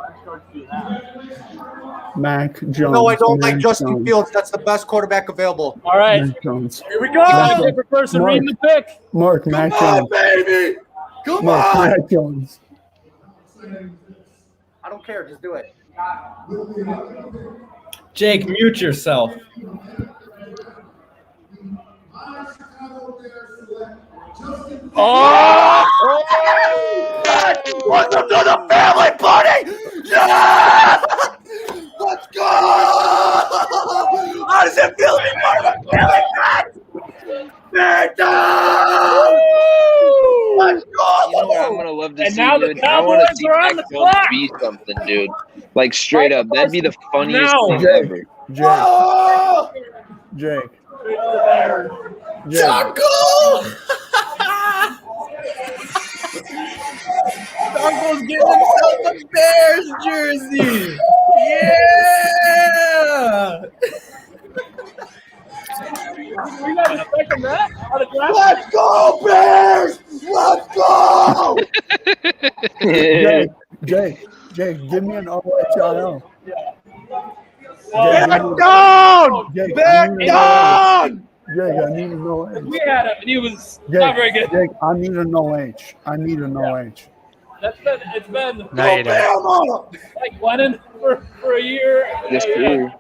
Mac Jones. No, I don't like Mac Justin Jones. Fields. That's the best quarterback available. All right. Mac Jones. Here we go. Favorite person Mark. reading the pick. Mark, Mac Come on, Jones. baby. Come Mark, on. Mac Jones. I don't care. Just do it. Jake, mute yourself. Oh! Welcome to the family party! Yeah! Let's go! How does it feel to be part of a family party? Let's go! You know what I'm gonna love to And see, now the dude? I want to Cowboys see are on Mac the Jones clock. be something, dude. Like straight up, that'd be the funniest Now. thing Jake. ever. Jake. Oh! Jake. Jake. Dunkel's getting himself a Bears jersey. Yeah. We got a second that on the draft. Let's go, Bears! Let's go! Jake, give me an OHIO. Back down! Jake, Back down! Jake, I need a no H. We had him, and he was not very good. Jake, I need a no H. I need a no H. It's been No, you don't. Alabama! like Lennon for a year. Yes, sir.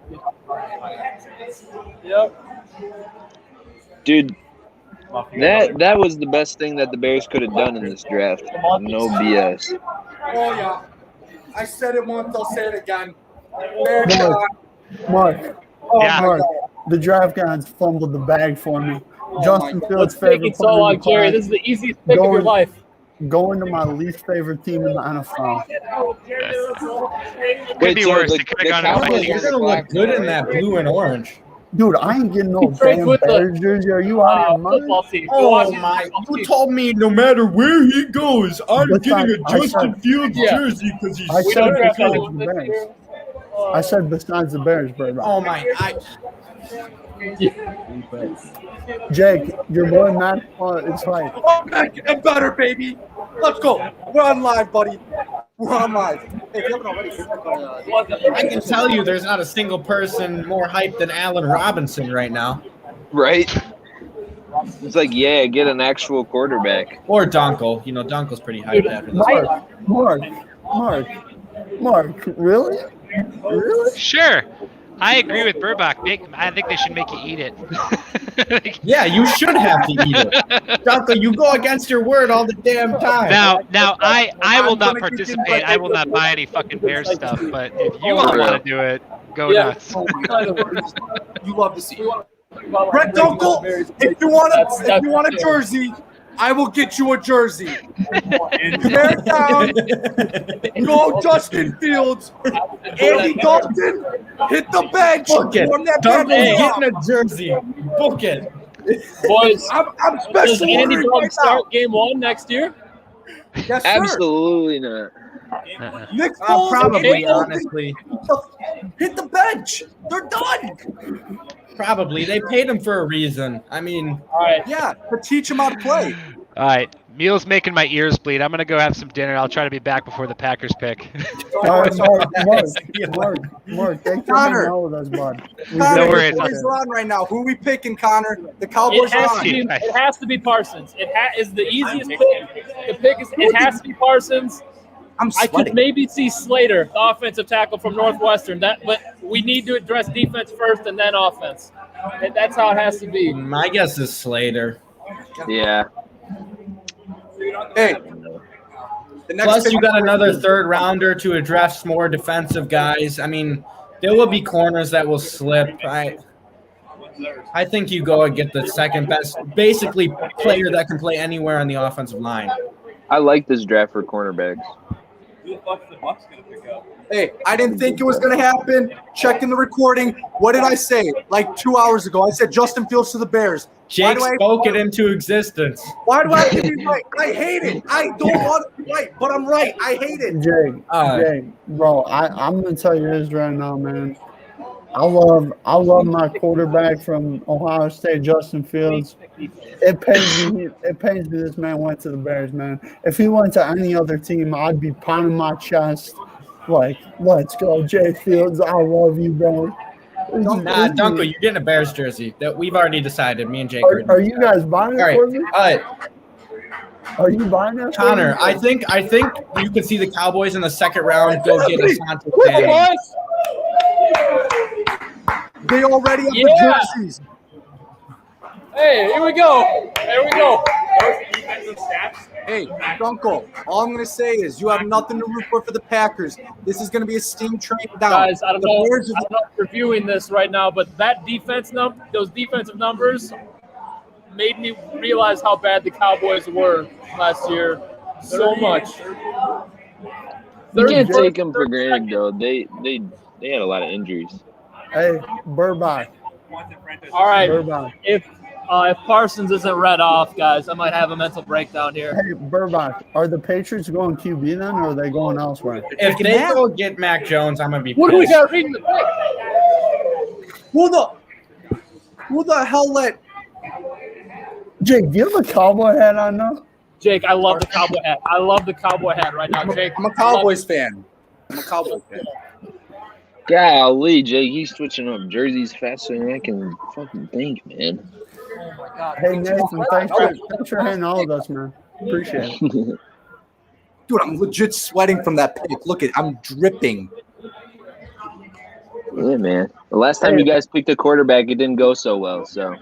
Yep. Dude, that was the best thing that the Bears could have done in this draft. No BS. Oh, yeah. I said it once, I'll say it again. Bears down. Mark, Oh, Yeah. my Mark, God. the draft guys fumbled the bag for me. Justin God. Fields' What's taking favorite so player in long, the Jerry? class, This is the easiest pick of your Going- life. going to my least favorite team in the NFL. Could be so worse. the- It could the have gone Cowboys- to You're gonna look good in that blue and orange. Dude, I ain't getting no Trade damn with the- Bears jersey. Are you out of your mind? Football team. Oh my! You told me no matter where he goes, I'm But getting a I Justin said- Fields Yeah. jersey because he's I We said don't draft besides anyone the this Bears. year. I said besides the Bears, bro. Oh my! Jake, your boy Matt, it's right. Oh, back and better, baby. Let's go. We're on live, buddy. We're on live. Hey, if you haven't already, I can tell you, there's not a single person more hyped than Allen Robinson right now, Right? It's like, yeah, get an actual quarterback. or Dunkel. You know, Dunkel's pretty hyped after this. Mark, really? Really? Sure. I agree with Burbach. I think they should make you eat it. Yeah, you should have to eat it. Dunkel, you go against your word all the damn time. Now, I will not participate. I will not buy any fucking Bears stuff. But if you all want to do it, go nuts. you love to see it. Brett Dunkel, if you want a jersey, I will get you a jersey. Bear down. Go Justin Fields. Andy Dalton, hit the bench. Book it. From that Dunkel's bench. getting a jersey. Book it. Boys, I'm does special Andy ordering Dalton right start game 1 next year? now. Yes, sir. Absolutely not. Nick Foles, Probably, Andy Dalton, honestly. hit the bench. They're done. Probably. They paid him for a reason. I mean, All right. Yeah, to teach him how to play. All right. Meal's making my ears bleed. I'm going to go have some dinner. I'll try to be back before the Packers pick. All right, Mark, thanks for Connor. being on with us, bud. Connor, No worries. the Cowboys are on right now. Who are we picking, Connor? The It Cowboys are has, on. to be, it has to be Parsons. It is the easiest pick. The pick is it has to be Parsons. I'm I could sweating. maybe see Slater, the offensive tackle from Northwestern. But we need to address defense first and then offense. And that's how it has to be. my guess is Slater. Yeah. Hey. The next Plus, pick- you got another third rounder to address more defensive guys. I mean, there will be corners that will slip. I think you go and get the second best, basically, player that can play anywhere on the offensive line. I like this draft for cornerbacks. Hey, I didn't think it was going to happen. Checking the recording. What did I say? Like 2 hours ago, I said Justin Fields to the Bears. Jake spoke it into existence. Why do I have to be right? I hate it. I don't want to be right, but I'm right. I hate it. Jake, bro, I'm gonna tell you this right now, man. I love my quarterback from Ohio State, Justin Fields. It pains me. It pains me this man went to the Bears, man. If he went to any other team, I'd be pounding my chest like, "Let's go, Jay Fields. I love you, bro." Nah, Duenkel, you're getting a Bears jersey. That we've already decided. Me and Jake are you guys buying it for me? All right. Are you buying it? Connor, I think you could see the Cowboys in the second round go get Asante Boys. They already have the jerseys. Hey, here we go. There we go. Hey, Duenkel, all I'm going to say is you have nothing to root for the Packers. This is going to be a steam train down. Guys, I don't know if you're viewing this right now, but that those defensive numbers made me realize how bad the Cowboys were last year so much. You can't take them for granted, though. They had a lot of injuries. Hey, Burbach. All right. Burbach. If Parsons isn't read off, guys, I might have a mental breakdown here. Hey, Burbach, are the Patriots going QB then, or are they going elsewhere? If they go get Mac Jones, I'm gonna be pissed. What do we got reading the pick? Who the hell let Jake, do you have a cowboy hat on now? Jake, I love the cowboy hat. I love the cowboy hat right now, Jake. I'm a Cowboys fan. I'm a Cowboys fan. Golly, Jake, he's switching up jerseys faster than I can fucking think, man. Oh my God. Hey, Nathan, thanks for hanging out with us, man. Appreciate it. Dude, I'm legit sweating from that pick. Look I'm dripping. Yeah, man. The last time you guys picked a quarterback, it didn't go so well, so.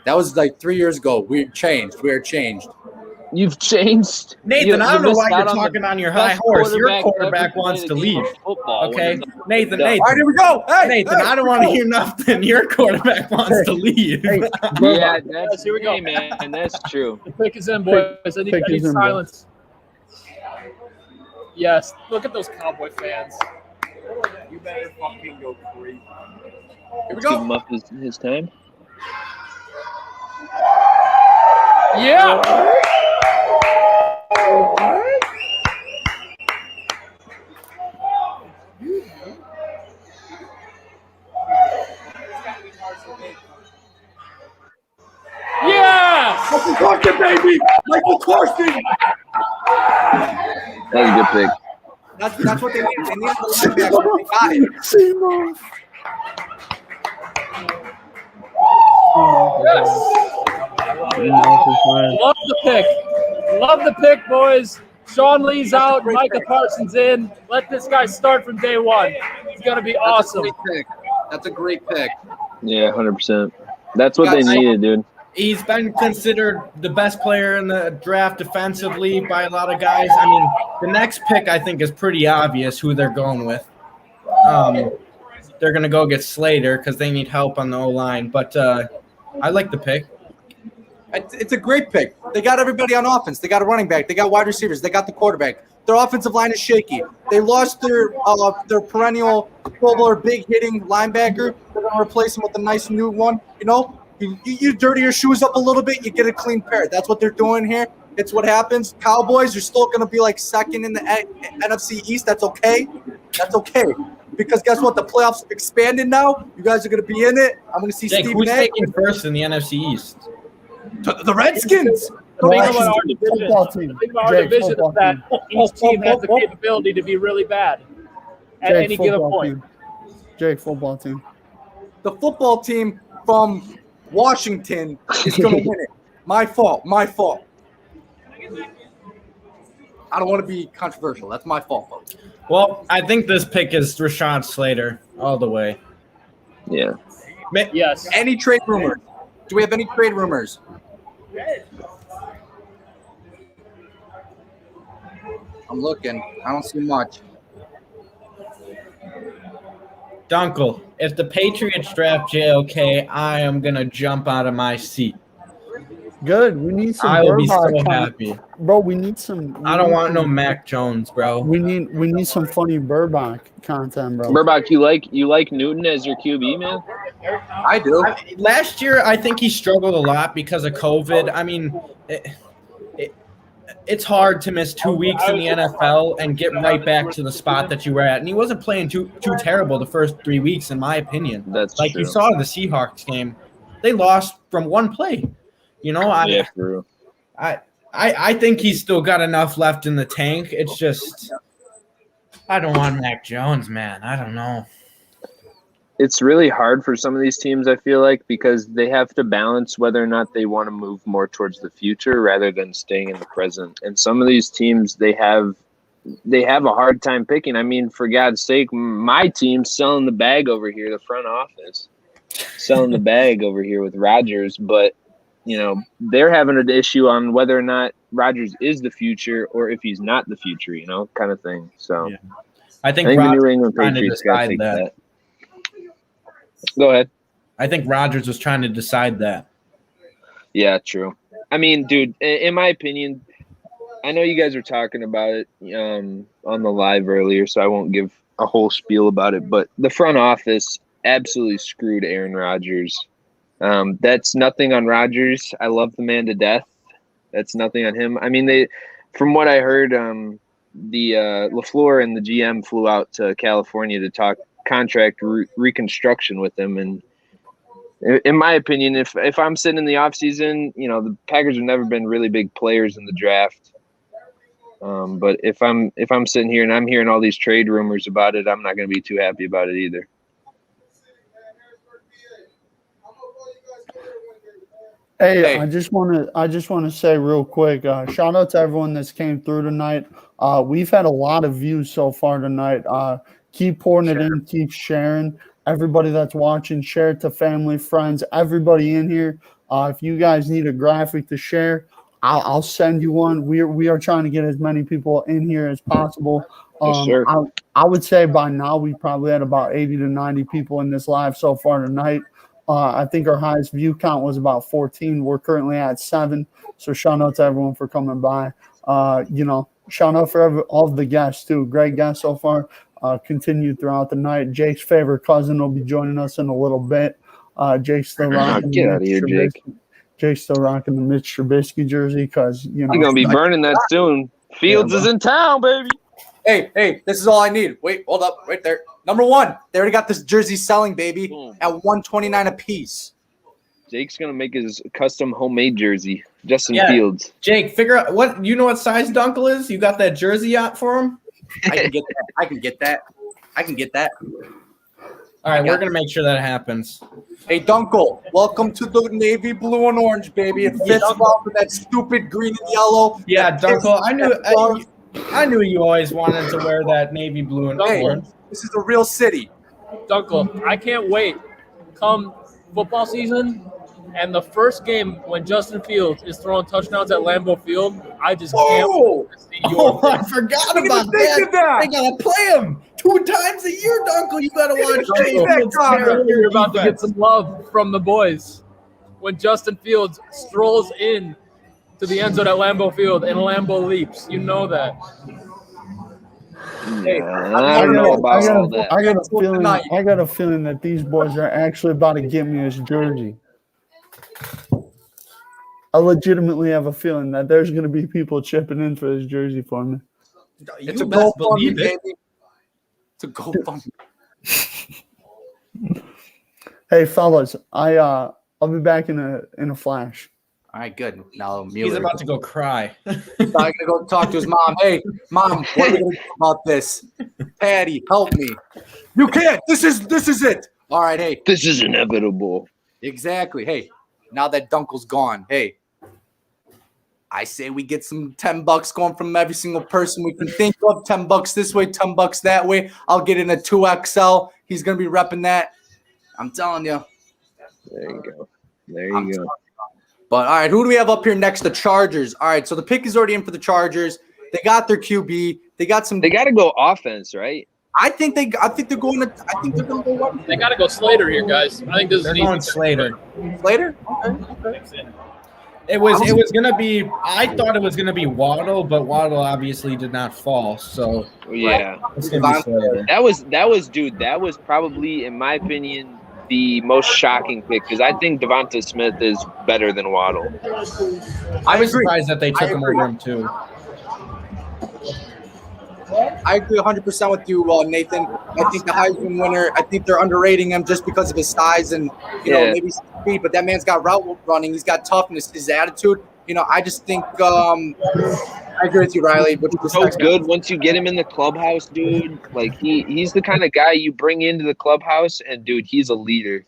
That was like 3 years ago. We are changed. You've changed. Nathan, I don't know why you're talking on your high horse. Your quarterback wants to leave. Okay? Nathan. All right, here we go. Hey, Nathan, I don't want to hear nothing. Your quarterback wants to leave. Yeah, Here we go. Hey, man, and that's true. The pick is in, boys. I need silence. Yes, look at those Cowboy fans. You better fucking go crazy. Here we Let's go. give him up his time. Yeah. Yes! Michael Clarkson, baby! Michael Clarkson! That was a good pick. That's what they needed. They needed the linebacker. They got it. Love the pick. Love the pick, boys. Sean Lee's out. Micah Parsons in. Let this guy start from day one. It's going to be awesome. That's a great pick. Yeah, 100%. That's what they needed, dude. He's been considered the best player in the draft defensively by a lot of guys. I mean, the next pick I think is pretty obvious who they're going with. They're going to go get Slater because they need help on the O-line. But I like the pick. It's a great pick. They got everybody on offense. They got a running back. They got wide receivers. They got the quarterback. Their offensive line is shaky. They lost their perennial Pro Bowler big hitting linebacker. They're going to replace him with a nice new one. You know, you dirty your shoes up a little bit, you get a clean pair. That's what they're doing here. It's what happens. Cowboys, you're still going to be like second in the NFC East. That's okay. That's okay. Because guess what? The playoffs have expanded now. You guys are going to be in it. I'm going to see Stephen who's A. taking first in the NFC East? The Redskins. Think about our division. Think about our division is that each team has the capability to be really bad at any given point. Jake, football team. The football team from Washington is going to win it. My fault. I don't want to be controversial. That's my fault, folks. Well, I think this pick is Rashawn Slater all the way. Yeah. Yes. Any trade rumors? Do we have any trade rumors? I'm looking. I don't see much. Duenkel, if the Patriots draft JOK, I am going to jump out of my seat. Good. We need some. I will be so Burbach happy, bro. We need some. I don't want no Mac Jones, bro. We need some funny Burbach content, bro. Burbach, you like Newton as your QB, man? I do. Last year, I think he struggled a lot because of COVID. I mean, it's hard to miss 2 weeks in the NFL and get right back to the spot that you were at. And he wasn't playing too terrible the first 3 weeks, in my opinion. That's like true. You saw in the Seahawks game, they lost from one play. You know, for real. I think he's still got enough left in the tank. It's just I don't want Mac Jones, man. I don't know. It's really hard for some of these teams, I feel like, because they have to balance whether or not they want to move more towards the future rather than staying in the present. And some of these teams, they have a hard time picking. I mean, for God's sake, my team's selling the bag over here, the front office, selling the bag over here with Rodgers. But, you know, they're having an issue on whether or not Rodgers is the future or if he's not the future, you know, kind of thing. So yeah. I think the New England Patriots got to take that. Go ahead. I think Rodgers was trying to decide that. Yeah, true. I mean, dude, in my opinion, I know you guys were talking about it on the live earlier, so I won't give a whole spiel about it, but the front office absolutely screwed Aaron Rodgers. That's nothing on Rodgers. I love the man to death. That's nothing on him. I mean, from what I heard, the LaFleur and the GM flew out to California to talk contract reconstruction with him, and in my opinion, if I'm sitting in the offseason, you know, the Packers have never been really big players in the draft, but if I'm sitting here and I'm hearing all these trade rumors about it, I'm not going to be too happy about it either. Hey, I just want to say real quick, shout out to everyone that's came through tonight. We've had a lot of views so far tonight. Keep pouring it in, keep sharing. Everybody that's watching, share it to family, friends, everybody in here. If you guys need a graphic to share, I'll send you one. We are trying to get as many people in here as possible. Sure. I would say by now we probably had about 80 to 90 people in this live so far tonight. I think our highest view count was about 14. We're currently at 7. So shout out to everyone for coming by. You know, shout out for all of the guests too. Great guests so far. Continued throughout the night. Jake's favorite cousin will be joining us in a little bit. Jake's still rocking. Get out of here, Jake. Jake's still rocking the Mitch Trubisky jersey because you know you're gonna be burning that soon. Fields is in town, baby. Hey, this is all I need. Wait, hold up, right there. Number 1. They already got this jersey selling, baby, at $129 a piece. Jake's gonna make his custom homemade jersey. Justin Fields. Jake, figure out what you know. What size Duenkel is? You got that jersey out for him? I can get that. All right, we're gonna make sure that happens. Hey, Duenkel, welcome to the navy blue and orange, baby. It fits well with that stupid green and yellow. Yeah, Duenkel, I knew you always wanted to wear that navy blue and orange. This is a real city. Duenkel, I can't wait. Come football season, and the first game when Justin Fields is throwing touchdowns at Lambeau Field, I just can't wait to see I forgot about that. They gotta play him 2 times a year, Duenkel. You gotta watch. You're about to get some love from the boys when Justin Fields strolls in to the end zone at Lambeau Field and Lambeau leaps. You know that. Hey, I don't know about all that. I got a feeling that these boys are actually about to give me his jersey. I legitimately have a feeling that there's going to be people chipping in for this jersey for me. It's a GoFundMe, baby. It's a GoFundMe. Hey, fellas, I'll be back in a flash. All right, good. Now He's about to go cry. I'm gonna go talk to his mom. Hey, mom, what are we gonna do about this? Patty, help me. You can't. This is it. All right, hey. This is inevitable. Exactly. Hey, now that Duenkel's gone, hey, I say we get some $10 going from every single person we can think of. $10 this way, $10 that way. I'll get in a 2XL. He's gonna be repping that. I'm telling you. There you go. There you go. But all right, who do we have up here next? The Chargers. All right, so the pick is already in for the Chargers. They got their QB. They got some. They got to go offense, right? I think they're going to. I think they're going to go. They got to go Slater here, guys. I think this they're is going Slater. Slater. Okay. It was gonna be. I thought it was gonna be Waddle, but Waddle obviously did not fall. So yeah, it's gonna be Slater. That was, dude. That was probably, in my opinion, the most shocking pick because I think Devonta Smith is better than Waddle. I was surprised that they took him over him too. I agree 100% with you, Nathan. I think the Heisman winner, I think they're underrating him just because of his size and, you know, maybe speed, but that man's got route running. He's got toughness, his attitude. You know, I just think I agree with you, Riley. So good once you get him in the clubhouse, dude. Like, he's the kind of guy you bring into the clubhouse, and, dude, he's a leader.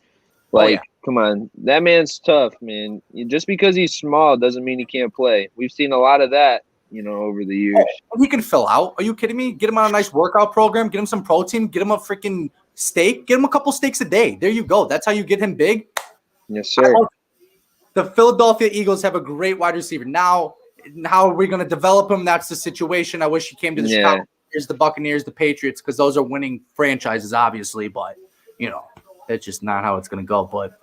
Like, come on. That man's tough, man. Just because he's small doesn't mean he can't play. We've seen a lot of that, you know, over the years. He can fill out. Are you kidding me? Get him on a nice workout program. Get him some protein. Get him a freaking steak. Get him a couple steaks a day. There you go. That's how you get him big. Yes, sir. The Philadelphia Eagles have a great wide receiver. Now, how are we going to develop him? That's the situation. I wish he came to the Chicago Bears, the Buccaneers, the Patriots, because those are winning franchises, obviously. But, you know, that's just not how it's going to go. But,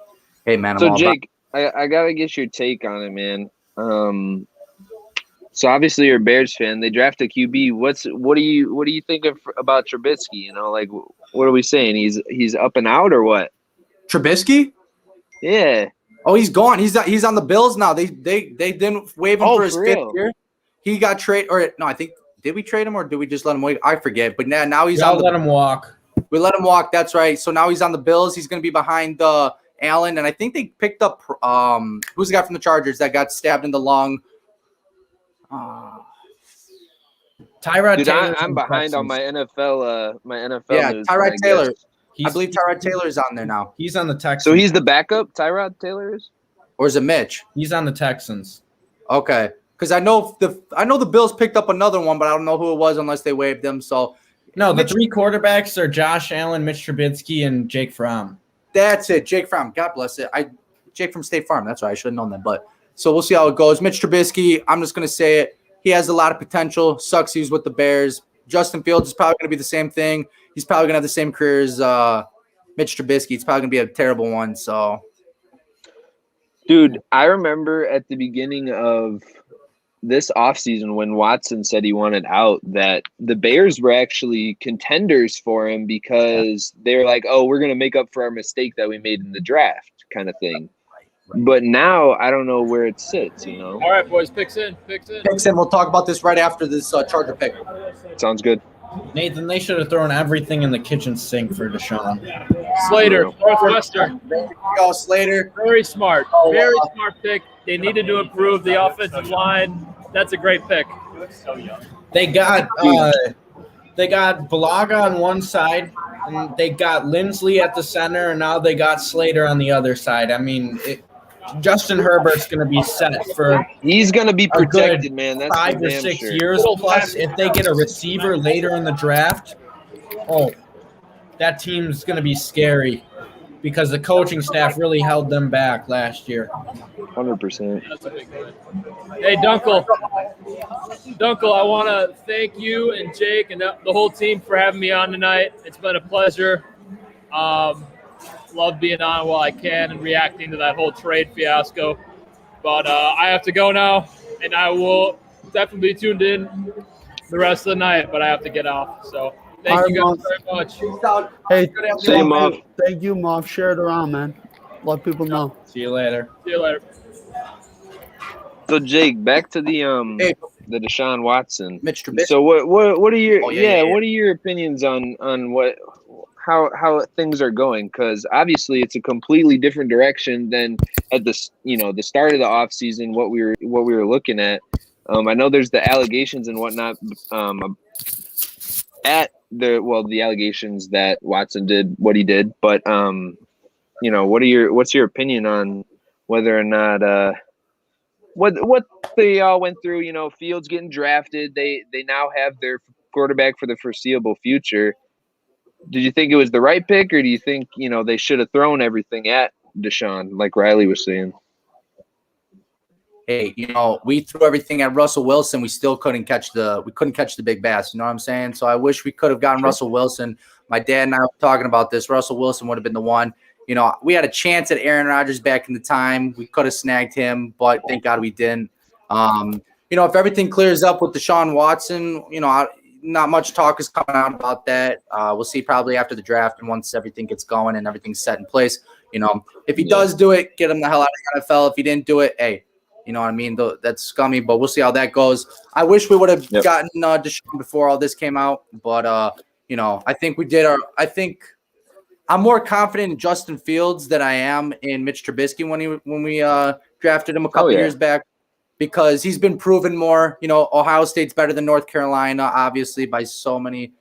hey, man. So, Jake, I got to get your take on it, man. So obviously you're a Bears fan. They draft a QB. What do you think about Trubisky? You know, like what are we saying? He's up and out or what? Trubisky? Yeah. Oh, he's gone. He's on the Bills now. They didn't waive him for his fifth year. He got traded, or no, I think did we trade him or did we just let him wait? I forget. But now he's on. Let him walk. We let him walk. That's right. So now he's on the Bills. He's going to be behind Allen, and I think they picked up who's the guy from the Chargers that got stabbed in the lung. Tyrod Dude, Taylor. I'm behind on my NFL. Yeah, news, Tyrod Taylor. I believe Tyrod Taylor's on there now. He's on the Texans. So he's the backup. Tyrod Taylor is, or is it Mitch? He's on the Texans. Okay, because I know the Bills picked up another one, but I don't know who it was unless they waived them. So no, the three quarterbacks are Josh Allen, Mitch Trubisky, and Jake Fromm. That's it, Jake Fromm. God bless it. Jake from State Farm. That's right. I should have known that, but. So we'll see how it goes. Mitch Trubisky, I'm just going to say it. He has a lot of potential. Sucks he's with the Bears. Justin Fields is probably going to be the same thing. He's probably going to have the same career as Mitch Trubisky. It's probably going to be a terrible one. So, dude, I remember at the beginning of this offseason when Watson said he wanted out that the Bears were actually contenders for him because they're like, oh, we're going to make up for our mistake that we made in the draft kind of thing. But now I don't know where it sits, you know. All right, boys, picks in. We'll talk about this right after this Charger pick. Sounds good. Nathan, they should have thrown everything in the kitchen sink for Deshaun. Slater, Northwestern. There you go, Slater. Very smart. Very smart pick. They needed to improve the offensive line. That's a great pick. They got Balaga on one side, and they got Lindsley at the center, and now they got Slater on the other side. I mean, Justin Herbert's going to be set for. He's going to be protected, man. That's 5 or 6 years. Plus, if they get a receiver later in the draft, that team's going to be scary because the coaching staff really held them back last year. 100%. Hey, Duenkel, I want to thank you and Jake and the whole team for having me on tonight. It's been a pleasure. Love being on while I can and reacting to that whole trade fiasco. But I have to go now, and I will definitely be tuned in the rest of the night, but I have to get off. So thank you guys very much. Hey, thank you, Moff. Share it around, man. Let people know. See you later. So Jake, back to the Deshaun Watson. Mitch Trubisky. So what are your what are your opinions on how things are going? Because obviously it's a completely different direction than at the start of the offseason, what we were looking at. I know there's the allegations and whatnot the allegations that Watson did what he did, but what's your opinion on whether or not what they all went through? Fields getting drafted, they now have their quarterback for the foreseeable future. Did you think it was the right pick, or do you think they should have thrown everything at Deshaun, like Riley was saying? Hey, we threw everything at Russell Wilson. We still couldn't catch the big bass. You know what I'm saying? So I wish we could have gotten Russell Wilson. My dad and I were talking about this. Russell Wilson would have been the one. We had a chance at Aaron Rodgers back in the time. We could have snagged him, but thank God we didn't. If everything clears up with Deshaun Watson, not much talk is coming out about that. We'll see probably after the draft and once everything gets going and everything's set in place. If he does do it, get him the hell out of the NFL. If he didn't do it, hey, you know what I mean? That's scummy, but we'll see how that goes. I wish we would have gotten Deshaun before all this came out, but I think we did I think I'm more confident in Justin Fields than I am in Mitch Trubisky when we drafted him a couple years back, because he's been proven more. Ohio State's better than North Carolina, obviously, by so many.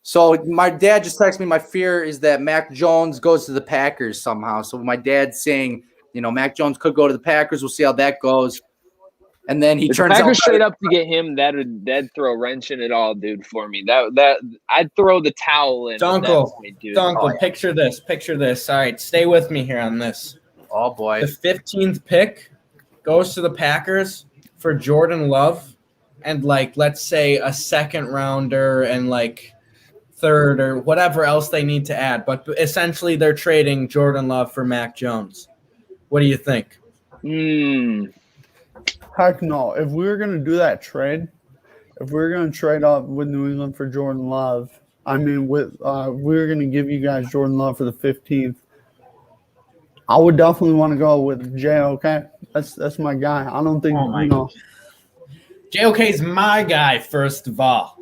So my dad just texted me, my fear is that Mac Jones goes to the Packers somehow. So my dad's saying, Mac Jones could go to the Packers. We'll see how that goes. And then he turns out Packers straight up to get him. That'd throw a wrench in it all, dude. For me, that I'd throw the towel in. Duenkel, picture this. Picture this. All right, stay with me here on this. Oh boy, the 15th pick goes to the Packers for Jordan Love, and let's say a second rounder and third or whatever else they need to add. But essentially, they're trading Jordan Love for Mac Jones. What do you think? Heck no. If we were going to do that trade, if we were going to trade up with New England for Jordan Love, we were going to give you guys Jordan Love for the 15th, I would definitely want to go with JOK. That's my guy. I don't think, JOK is my guy, first of all.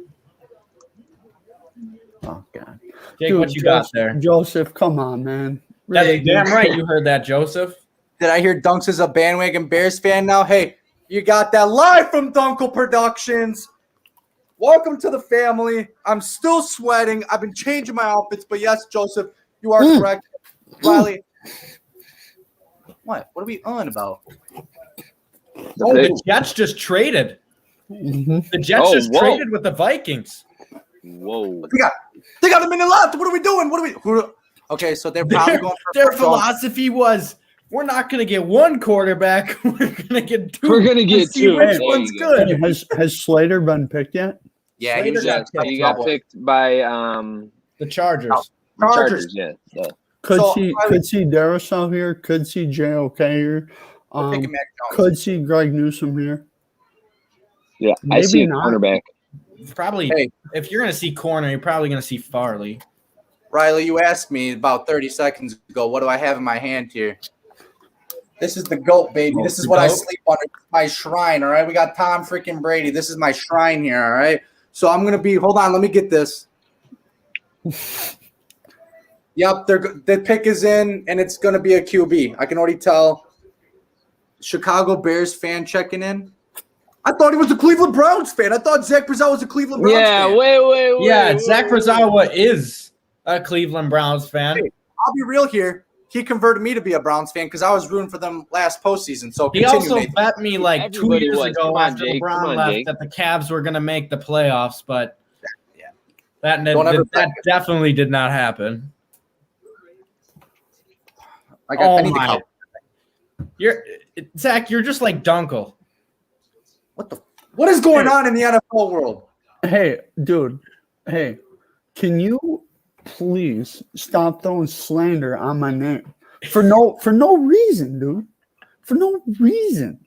Oh, God. Jake, what you got there? Joseph, come on, man. Really? That's damn right you heard that, Joseph. Did I hear Dunks is a bandwagon Bears fan now? Hey, you got that live from Duenkel Productions. Welcome to the family. I'm still sweating. I've been changing my outfits, but yes, Joseph, you are correct. Riley, what? What are we on about? The Jets just traded. The Jets just traded with the Vikings. Whoa. They got a minute left. What are we doing? Okay, so they're probably going for their philosophy was, we're not going to get one quarterback. We're going to get two. We're going to get two. Which one's good? Has Slater been picked yet? Yeah, he got picked by the Chargers. Chargers. Yeah. Could see Darrisaw here. Could see JOK here. Could see Greg Newsome here. Yeah, maybe I see a not. cornerback. Probably. Hey, if you're going to see corner, you're probably going to see Farley. Riley, you asked me about 30 seconds ago, what do I have in my hand here? This is the GOAT, baby. This is what I sleep under. My shrine, all right? We got Tom freaking Brady. This is my shrine here, all right? So I'm going to be – hold on. Let me get this. Yep, the pick is in, and it's going to be a QB. I can already tell. Chicago Bears fan checking in. I thought he was a Cleveland Browns fan. I thought Zach Brazawa was a Cleveland Browns fan. Yeah, wait. Yeah, Zach Brazawa is a Cleveland Browns fan. Hey, I'll be real here. He converted me to be a Browns fan because I was rooting for them last postseason. So he also bet me 2 years ago after LeBron left that the Cavs were going to make the playoffs, but that definitely did not happen. Zach, you're just like Duenkel. What is going on in the NFL world? Hey, dude. Hey, can you please stop throwing slander on my name for no reason, dude? For no reason.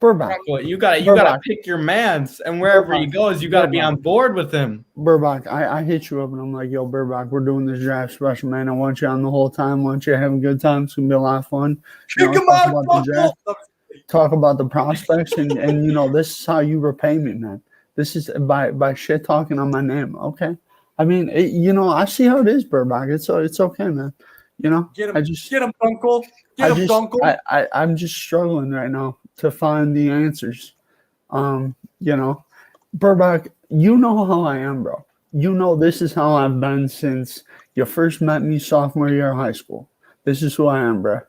Burbach, you gotta pick your mans, and wherever he goes, you gotta be on board with him. Burbach, I hit you up and I'm like, yo, Burbach, we're doing this draft special, man. I want you on the whole time. I want you having a good time. It's gonna be a lot of fun. Talk about the prospects, and this is how you repay me, man. This is by shit talking on my name. Okay, I mean, I see how it is, Burbach. It's okay, man. Get him, Uncle. Get him, Uncle. I'm just struggling right now to find the answers. Burbach, you know how I am, bro. This is how I've been since you first met me sophomore year of high school. This is who I am, bro.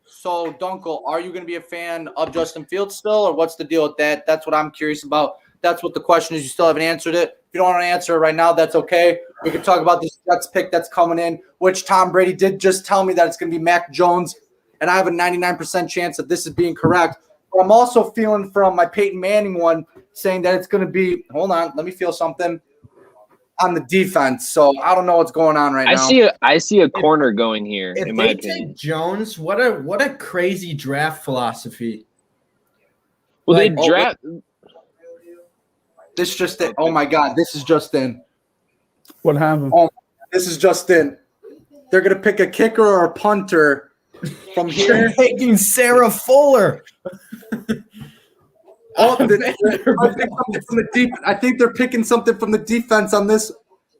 So, Duenkel, are you going to be a fan of Justin Fields still, or what's the deal with that? That's what I'm curious about. That's what the question is. You still haven't answered it. If you don't want to answer it right now, that's okay. We can talk about this Jets pick that's coming in, which Tom Brady did just tell me that it's going to be Mac Jones, and I have a 99% chance that this is being correct. But I'm also feeling from my Peyton Manning one saying that it's going to be – hold on, let me feel something – on the defense. So I don't know what's going on right now. I see a corner going here. If in my they opinion. take Jones, what a crazy draft philosophy. Well, Like, they draft. This just in. Oh my God, this is just in. What happened? Oh, this is just in. They're gonna pick a kicker or a punter from They're here. taking Sarah Fuller. Oh, I think they're picking something from the defense on this.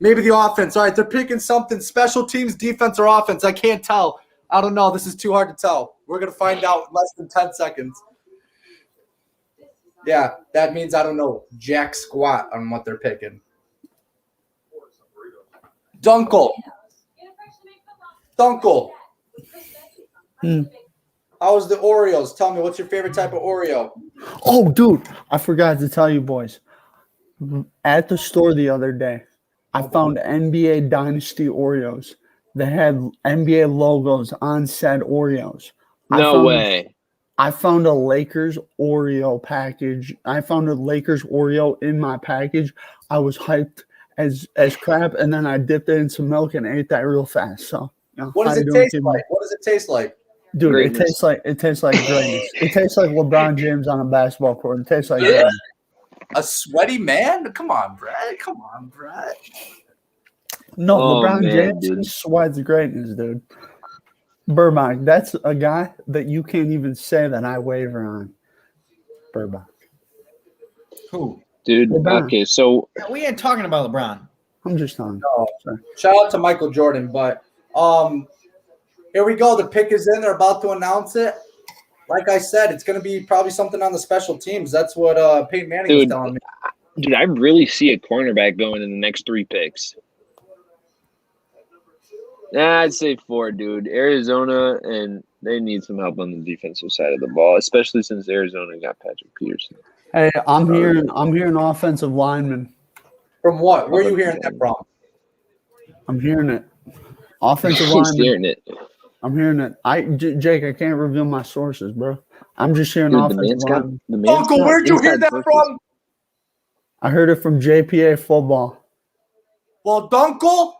Maybe the offense. All right, they're picking something special teams, defense, or offense. I can't tell. I don't know. This is too hard to tell. We're gonna find out in less than 10 seconds. Yeah, that means I don't know jack squat on what they're picking. Duenkel. How's the Oreos? Tell me, what's your favorite type of Oreo? Oh, dude, I forgot to tell you boys. At the store the other day, I found NBA Dynasty Oreos. They had NBA logos on said Oreos. No way. I found a Lakers Oreo package. I found a Lakers Oreo in my package. I was hyped as crap, and then I dipped it in some milk and ate that real fast. So, what does it taste like? What does it taste like? Dude, Greatness. it tastes like greatness. It tastes like LeBron James on a basketball court. It tastes like greatness. A sweaty man? Come on, Brad. No, Oh, LeBron man, James dude. sweats greatness, dude. Burbach, that's a guy that you can't even say that I waver on. Burbach. Who? Dude, LeBron. okay, so We ain't talking about LeBron. I'm just telling you. No. Sorry. Shout out to Michael Jordan, but here we go. The pick is in. They're about to announce it. Like I said, it's going to be probably something on the special teams. That's what Peyton Manning was Dude. telling me. dude, I really see a cornerback going in the next 3 picks. Nah, I'd say 4, dude. Arizona, and they need some help on the defensive side of the ball, especially since Arizona got Patrick Peterson. Hey, I'm hearing offensive lineman. From what? Where are you hearing that from? I'm hearing it. Offensive He's lineman. hearing it. I'm hearing it. Jake, I can't reveal my sources, bro. I'm just hearing Dude, the offensive man's got lineman. the man's Uncle, got where'd you hear inside that sources. from? I heard it from JPA football. Well, Duenkel.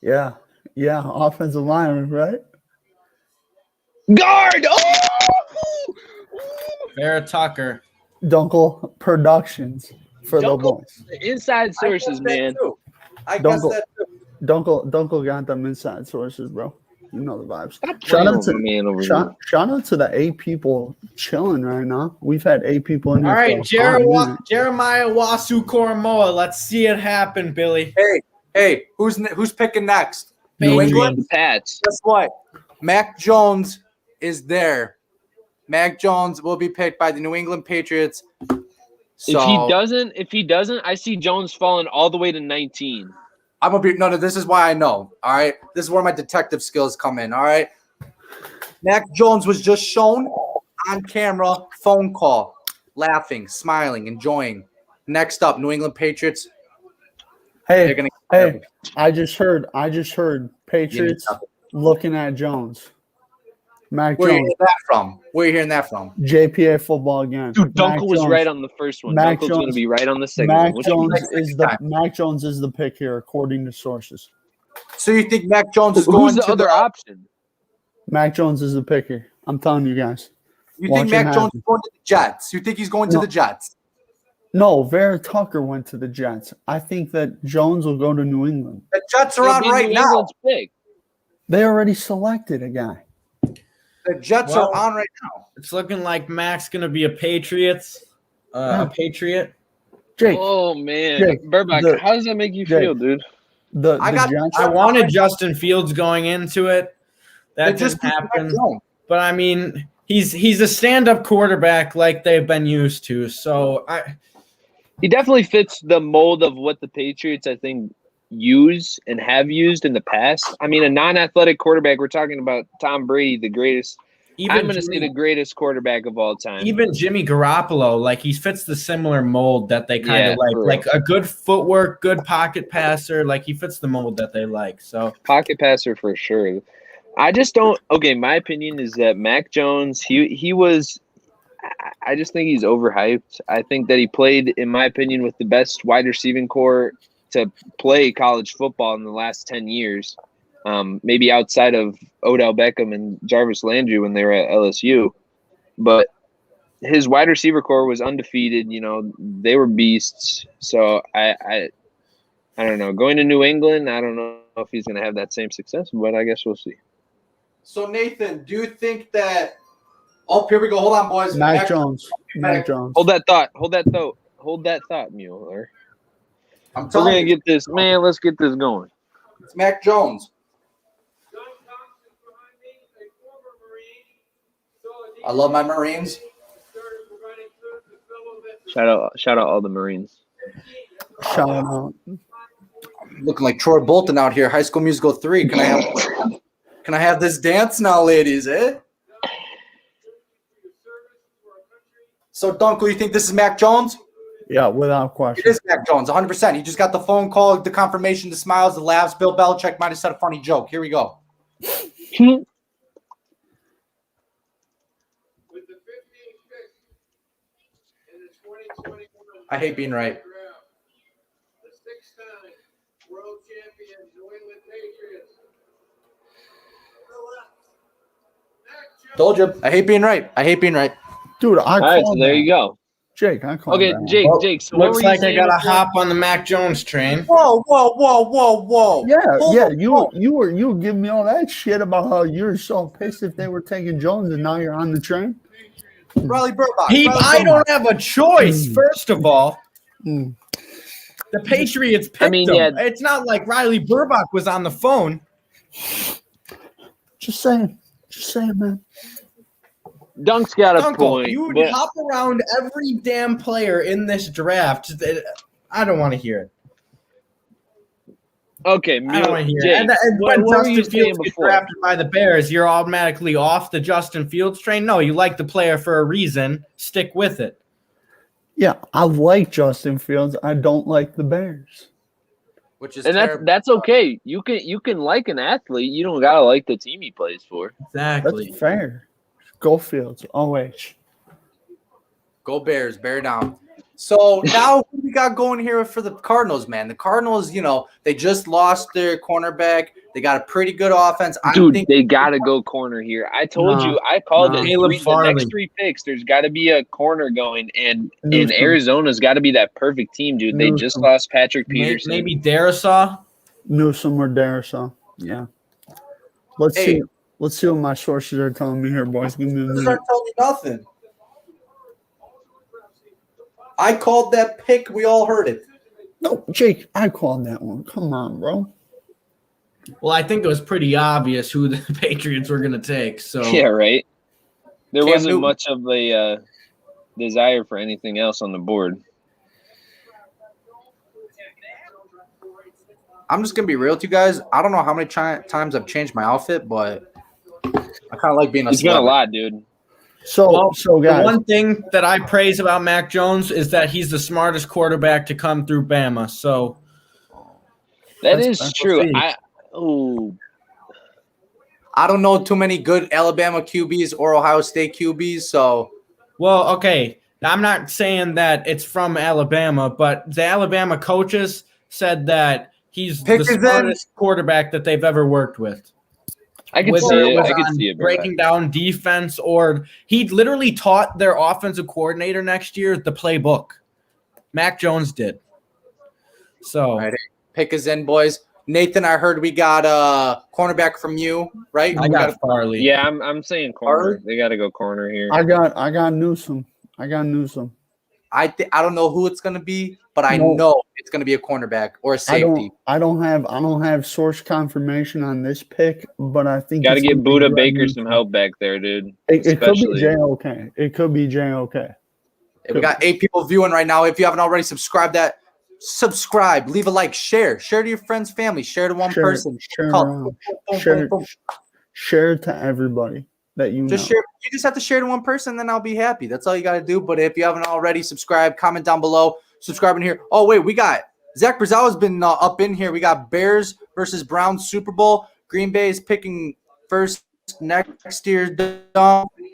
Yeah, offensive lineman, right? Guard! Oh! Vera Tucker. Dunkel Productions for the Dunkel. boys. Inside sources, man. I guess Dunkel. that too. Dunkel got them inside sources, bro. You know the vibes. Stop Shout playing out with my man over to here. shout out to the 8 people chilling right now. We've had 8 people in here. All for right, a hot minute. Jeremiah Wasu Koromoa. Let's see it happen, Billy. Hey, who's picking next? New Patriots. England. The Pats. Guess what? Mac Jones is there. Mac Jones will be picked by the New England Patriots. So If he doesn't, I see Jones falling all the way to 19. I'm gonna be no. This is why I know. All right, this is where my detective skills come in. All right, Mac Jones was just shown on camera, phone call, laughing, smiling, enjoying. Next up, New England Patriots. Hey, They're I just heard Patriots looking at Jones. Mac Where are you Jones. hearing that from? Where are you hearing that from? JPA football again. Dude, Mac Dunkel was Jones. right on the first one. Mac Dunkel's going to Jones- be right on the second Mac one. Jones is the pick here, according to sources. So you think Mac Jones is Who's going the to other option? Mac Jones is the pick here. I'm telling you guys. You Watch think it Mac Jones happen. is going to the Jets? You think he's going to No. the Jets? No, Vera Tucker went to the Jets. I think that Jones will go to New England. The Jets are It'll on be right New now. England's pick. They already selected a guy. The Jets Well, are on right now. It's looking like Mac's going to be a Patriot. Jake, Oh, man. Jake, Burbach, how does that make you feel, dude? the I got- Jets. I wanted Justin Fields going into it. That They just didn't picked Mac happen. Jones. But I mean, he's a stand-up quarterback like they've been used to. So He definitely fits the mold of what the Patriots, I think, use and have used in the past. I mean, a non-athletic quarterback, we're talking about Tom Brady, the greatest. I'm going to say the greatest quarterback of all time. even Jimmy Garoppolo, like he fits the similar mold that they kind Yeah, of like. for real. Like a good footwork, good pocket passer. Like he fits the mold that they like. So Pocket passer for sure. I just don't. Okay, my opinion is that Mac Jones, he was. I just think he's overhyped. I think that he played, in my opinion, with the best wide receiving core to play college football in the last 10 years. maybe outside of Odell Beckham and Jarvis Landry when they were at LSU. But his wide receiver core was undefeated. You know, they were beasts. So I don't know. Going to New England, I don't know if he's going to have that same success, but I guess we'll see. So, Nathan, do you think that – oh, here we go. Hold on, boys. Mac Jones. Mac Jones. Hold that thought. Hold that thought, Mueller. I'm We're telling going to you. get this – man, let's get this going. It's Mac Jones. I love my Marines. Shout out all the Marines. Shout out. Looking like Troy Bolton out here. High School Musical 3. Can I have this dance now, ladies, eh? So, Duenkel, you think this is Mac Jones? Yeah, without question. It is Mac Jones, 100%. He just got the phone call, the confirmation, the smiles, the laughs. Bill Belichick might have said a funny joke. Here we go. I hate being right. Told you. I hate being right. Dude, All right, so there you go. Jake, I called Okay, that. Jake. So what Looks were you like I saying got to before? hop on the Mac Jones train. Whoa. Yeah. You were giving me all that shit about how you're so pissed if they were taking Jones and now you're on the train. Riley Burbach. I don't have a choice, first of all. Mm. The Patriots picked him. yeah. It's not like Riley Burbach was on the phone. Just saying, man. Dunk's got a Uncle, point. you would but hop around every damn player in this draft. I don't want to hear it. okay, I don't want to hear Jake, it. And what when were you Justin saying Fields gets before? drafted by the Bears, you're automatically off the Justin Fields train. No, you like the player for a reason. Stick with it. Yeah, I like Justin Fields. I don't like the Bears. Which is And that's okay. You can like an athlete. You don't gotta like the team he plays for. Exactly. That's fair. Go Fields. OH. Go Bears, bear down. So now who we got going here for the Cardinals, man? The Cardinals, they just lost their cornerback. They got a pretty good offense. Dude, they gotta go corner here. I told you, I called it. Caleb The Farley. next 3 picks, there's got to be a corner going, and Newsome. Arizona's got to be that perfect team, dude. They just lost Patrick Peterson. Maybe Darisaw. Newsome or Darisaw. Yeah. Let's see what my sources are telling me here, boys. Give me a Those minute. aren't telling me nothing. I called that pick. We all heard it. No, Jake, I called that one. Come on, bro. Well, I think it was pretty obvious who the Patriots were going to take. So Yeah, right. There Cam wasn't Newton. much of a desire for anything else on the board. I'm just going to be real with you guys. I don't know how many times I've changed my outfit, but I kind of like being a It's been a celebrity. lot, dude. So the guys, one thing that I praise about Mac Jones is that he's the smartest quarterback to come through Bama. So That That's- is that's true. see. I don't know too many good Alabama QBs or Ohio State QBs, so well, okay. I'm not saying that it's from Alabama, but the Alabama coaches said that he's Pick the is in. smartest quarterback that they've ever worked with. I can Whether see it it. was I can on see it. bro. breaking down defense, or he literally taught their offensive coordinator next year the playbook. Mac Jones did. So All right, pick is in, boys. Nathan, I heard we got a cornerback from you, right? I got Farley. Yeah, I'm saying corner. They got to go corner here. I got Newsome. I don't know who it's gonna be, but I No. know it's gonna be a cornerback or a safety. I don't have source confirmation on this pick, but I think Got to it's give gonna be Buda Greg Baker Newsome. some help back there, dude. It could be Especially- JOK. It could be JOK. We got 8 people viewing right now. If you haven't already subscribed, leave a like, share to your friends, family, share to one person. Share it Call- around. boom, boom, Share, boom, boom. share it to everybody that you Just know. share. You just have to share to one person, then I'll be happy. That's all you got to do. But if you haven't already subscribed, comment down below. Subscribe in here. Oh wait, we got Zach Brazeau's been up in here. We got Bears versus Browns Super Bowl. Green Bay is picking first next year,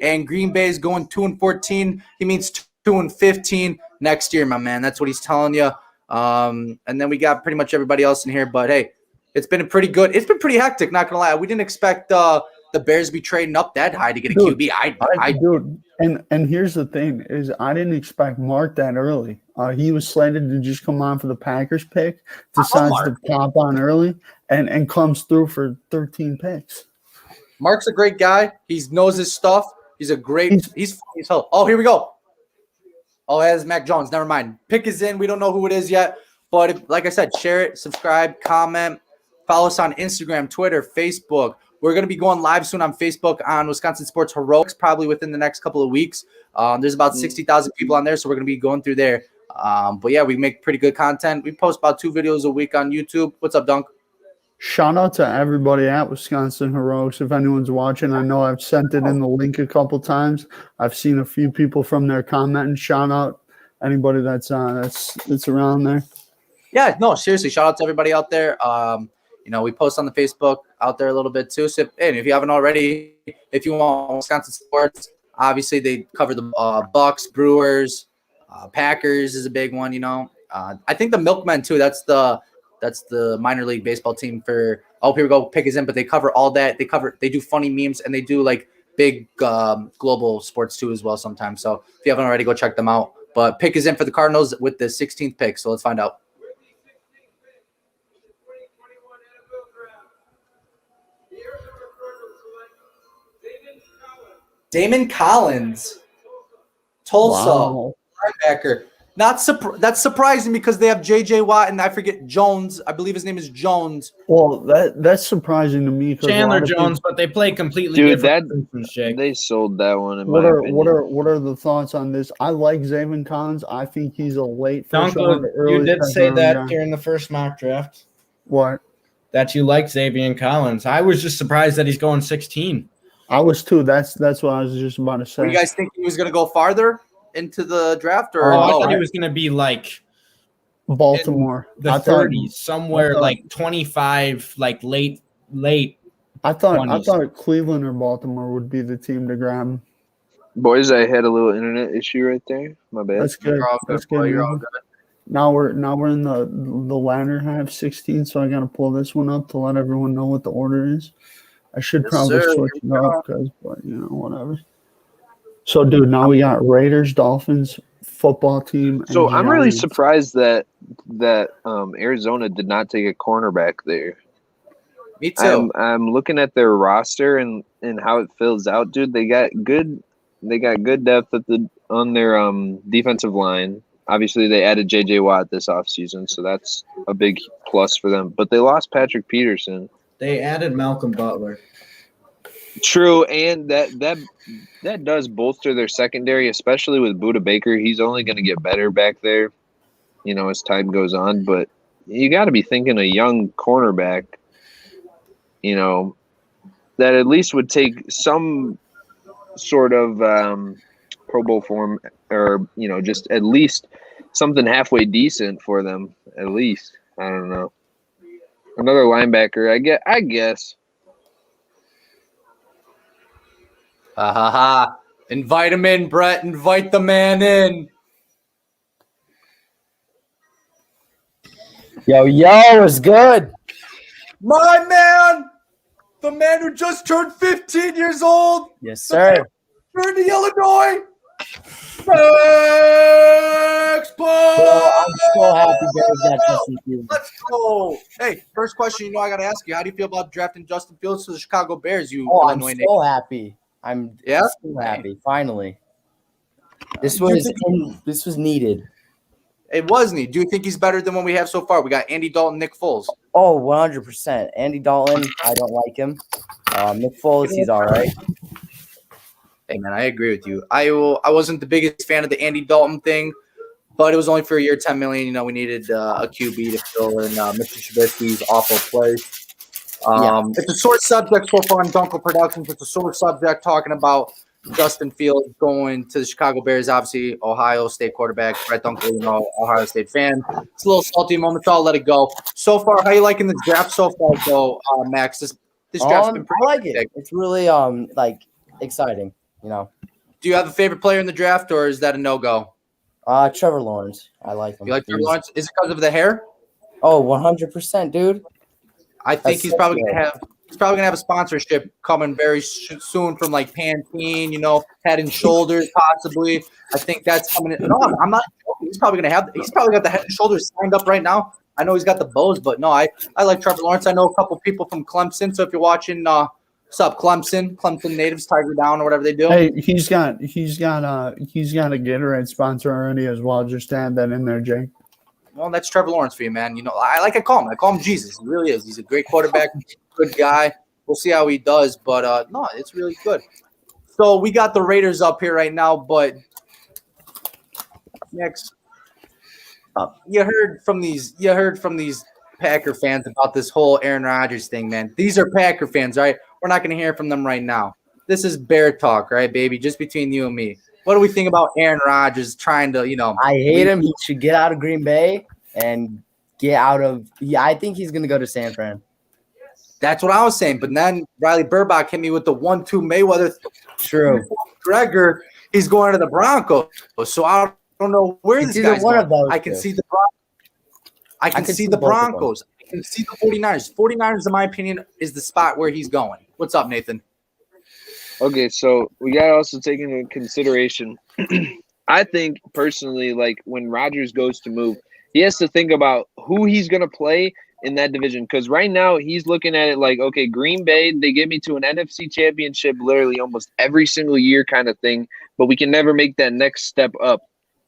and Green Bay is going 2-14. He means 2-15 next year, my man. That's what he's telling you. And then we got pretty much everybody else in here. But hey, It's been pretty good. It's been pretty hectic, not going to lie. We didn't expect the Bears to be trading up that high to get a QB. Dude, and here's the thing is I didn't expect Mark that early. He was slated to just come on for the Packers pick, decides to pop on early, and comes through for 13 picks. Mark's a great guy. He knows his stuff. He's a great – he's funny as hell. Oh, here we go. Oh, that's Mac Jones. Never mind. Pick is in. We don't know who it is yet. But if, like I said, share it, subscribe, comment, follow us on Instagram, Twitter, Facebook. We're going to be going live soon on Facebook on Wisconsin Sports Heroics, probably within the next couple of weeks. There's about 60,000 people on there, so we're going to be going through there. But, yeah, we make pretty good content. We post about 2 videos a week on YouTube. What's up, Dunk? Shout out to everybody at Wisconsin Heroics. If anyone's watching, I know I've sent it in the link a couple times. I've seen a few people from there commenting. Shout out anybody that's around there. Yeah, no, seriously, shout out to everybody out there. We post on the Facebook out there a little bit too. So, and if you haven't already, if you want Wisconsin sports, obviously they cover the Bucks, Brewers, Packers is a big one. I think the Milkmen too. That's the minor league baseball team for. Oh, here we go. Pick is in, but they cover all that. They do funny memes and they do like big global sports too as well sometimes. So if you haven't already, go check them out. But pick is in for the Cardinals with the 16th pick. So let's find out. Damon Collins, Tulsa, linebacker. That's surprising because they have J.J. Watt and I forget Jones. I believe his name is Jones. Well, that's surprising to me. Chandler Jones, but they play completely different. They sold that one. What are the thoughts on this? I like Zayvon Collins. I think he's a late first round. You did say that during the first mock draft. What? That you like Zayvon Collins. I was just surprised that he's going 16. I was too. That's what I was just about to say. You guys think he was going to go farther into the draft, or I thought he was going to be like Baltimore, the 30s, somewhere like 25, like late. I thought Cleveland or Baltimore would be the team to grab him. Boys, I had a little internet issue right there. My bad. That's good. That's good. You're all good. Now we're in the latter half 16, so I got to pull this one up to let everyone know what the order is. I should probably switch it up because, whatever. So, dude, now we got Raiders, Dolphins, football team. So I'm really surprised that Arizona did not take a cornerback there. Me too. I'm looking at their roster and how it fills out, dude. They got good depth on their defensive line. Obviously, they added J.J. Watt this offseason, so that's a big plus for them. But they lost Patrick Peterson. They added Malcolm Butler. True, and that does bolster their secondary, especially with Budda Baker. He's only going to get better back there, as time goes on. But you got to be thinking a young cornerback, that at least would take some sort of Pro Bowl form, or just at least something halfway decent for them. At least, I don't know. Another linebacker, I guess. Invite him in, Brett. Invite the man in. Yo, it's good. My man, the man who just turned 15 years old. Yes, sir. Turned to Illinois. I'm so happy Bears got Justin Fields. Let's go. Hey, first question, I got to ask you, how do you feel about drafting Justin Fields to the Chicago Bears? I'm so happy. I'm so happy. Finally, this was needed. It was needed. Do you think he's better than what we have so far? We got Andy Dalton, Nick Foles. Oh, 100%. Andy Dalton, I don't like him. Nick Foles, he's all right. Hey, man, I agree with you. I wasn't the biggest fan of the Andy Dalton thing, but it was only for a year, $10 million. We needed a QB to fill in Mr. Trubisky's awful play. It's a sore subject so far on Duenkel Productions. It's a sore subject talking about Justin Fields going to the Chicago Bears. Obviously, Ohio State quarterback. Brett Duenkel, Ohio State fan. It's a little salty moment, so I'll let it go. So far, how you liking this draft so far, though, Max? This draft's been pretty I like it. It's really exciting. Do you have a favorite player in the draft, or is that a no-go? Trevor Lawrence. I like him. You like Trevor Lawrence? Is it because of the hair? Oh, 100%, dude. I think he's probably gonna have a sponsorship coming very soon from like Pantene, Head and Shoulders possibly. I think that's coming. No, I'm not. He's probably got the Head and Shoulders signed up right now. I know he's got the bows, but no, I like Trevor Lawrence. I know a couple people from Clemson. So if you're watching, what's up, Clemson natives, Tiger Down or whatever they do. Hey, he's got a Gatorade sponsor already as well. Just add that in there, Jake. Well, that's Trevor Lawrence for you, man. I call him Jesus. He really is. He's a great quarterback, good guy. We'll see how he does, but no, it's really good. So we got the Raiders up here right now, but next. You heard from these Packer fans about this whole Aaron Rodgers thing, man. These are Packer fans, right? We're not going to hear from them right now. This is bear talk, right, baby? Just between you and me. What do we think about Aaron Rodgers trying to, I hate him. He should get out of Green Bay and get out of. Yeah, I think he's going to go to San Fran. That's what I was saying. But then Riley Burbach hit me with the 1-2 Mayweather. True. Gregor, he's going to the Broncos. So I don't know where this guy's going. I can see the Broncos. I can see the Broncos. I can see the 49ers. 49ers, in my opinion, is the spot where he's going. What's up, Nathan? Okay, so we got to also take into consideration, I think personally, like when Rodgers goes to move, he has to think about who he's going to play in that division. Because right now he's looking at it like, okay, Green Bay, they get me to an NFC championship literally almost every single year kind of thing, but we can never make that next step up.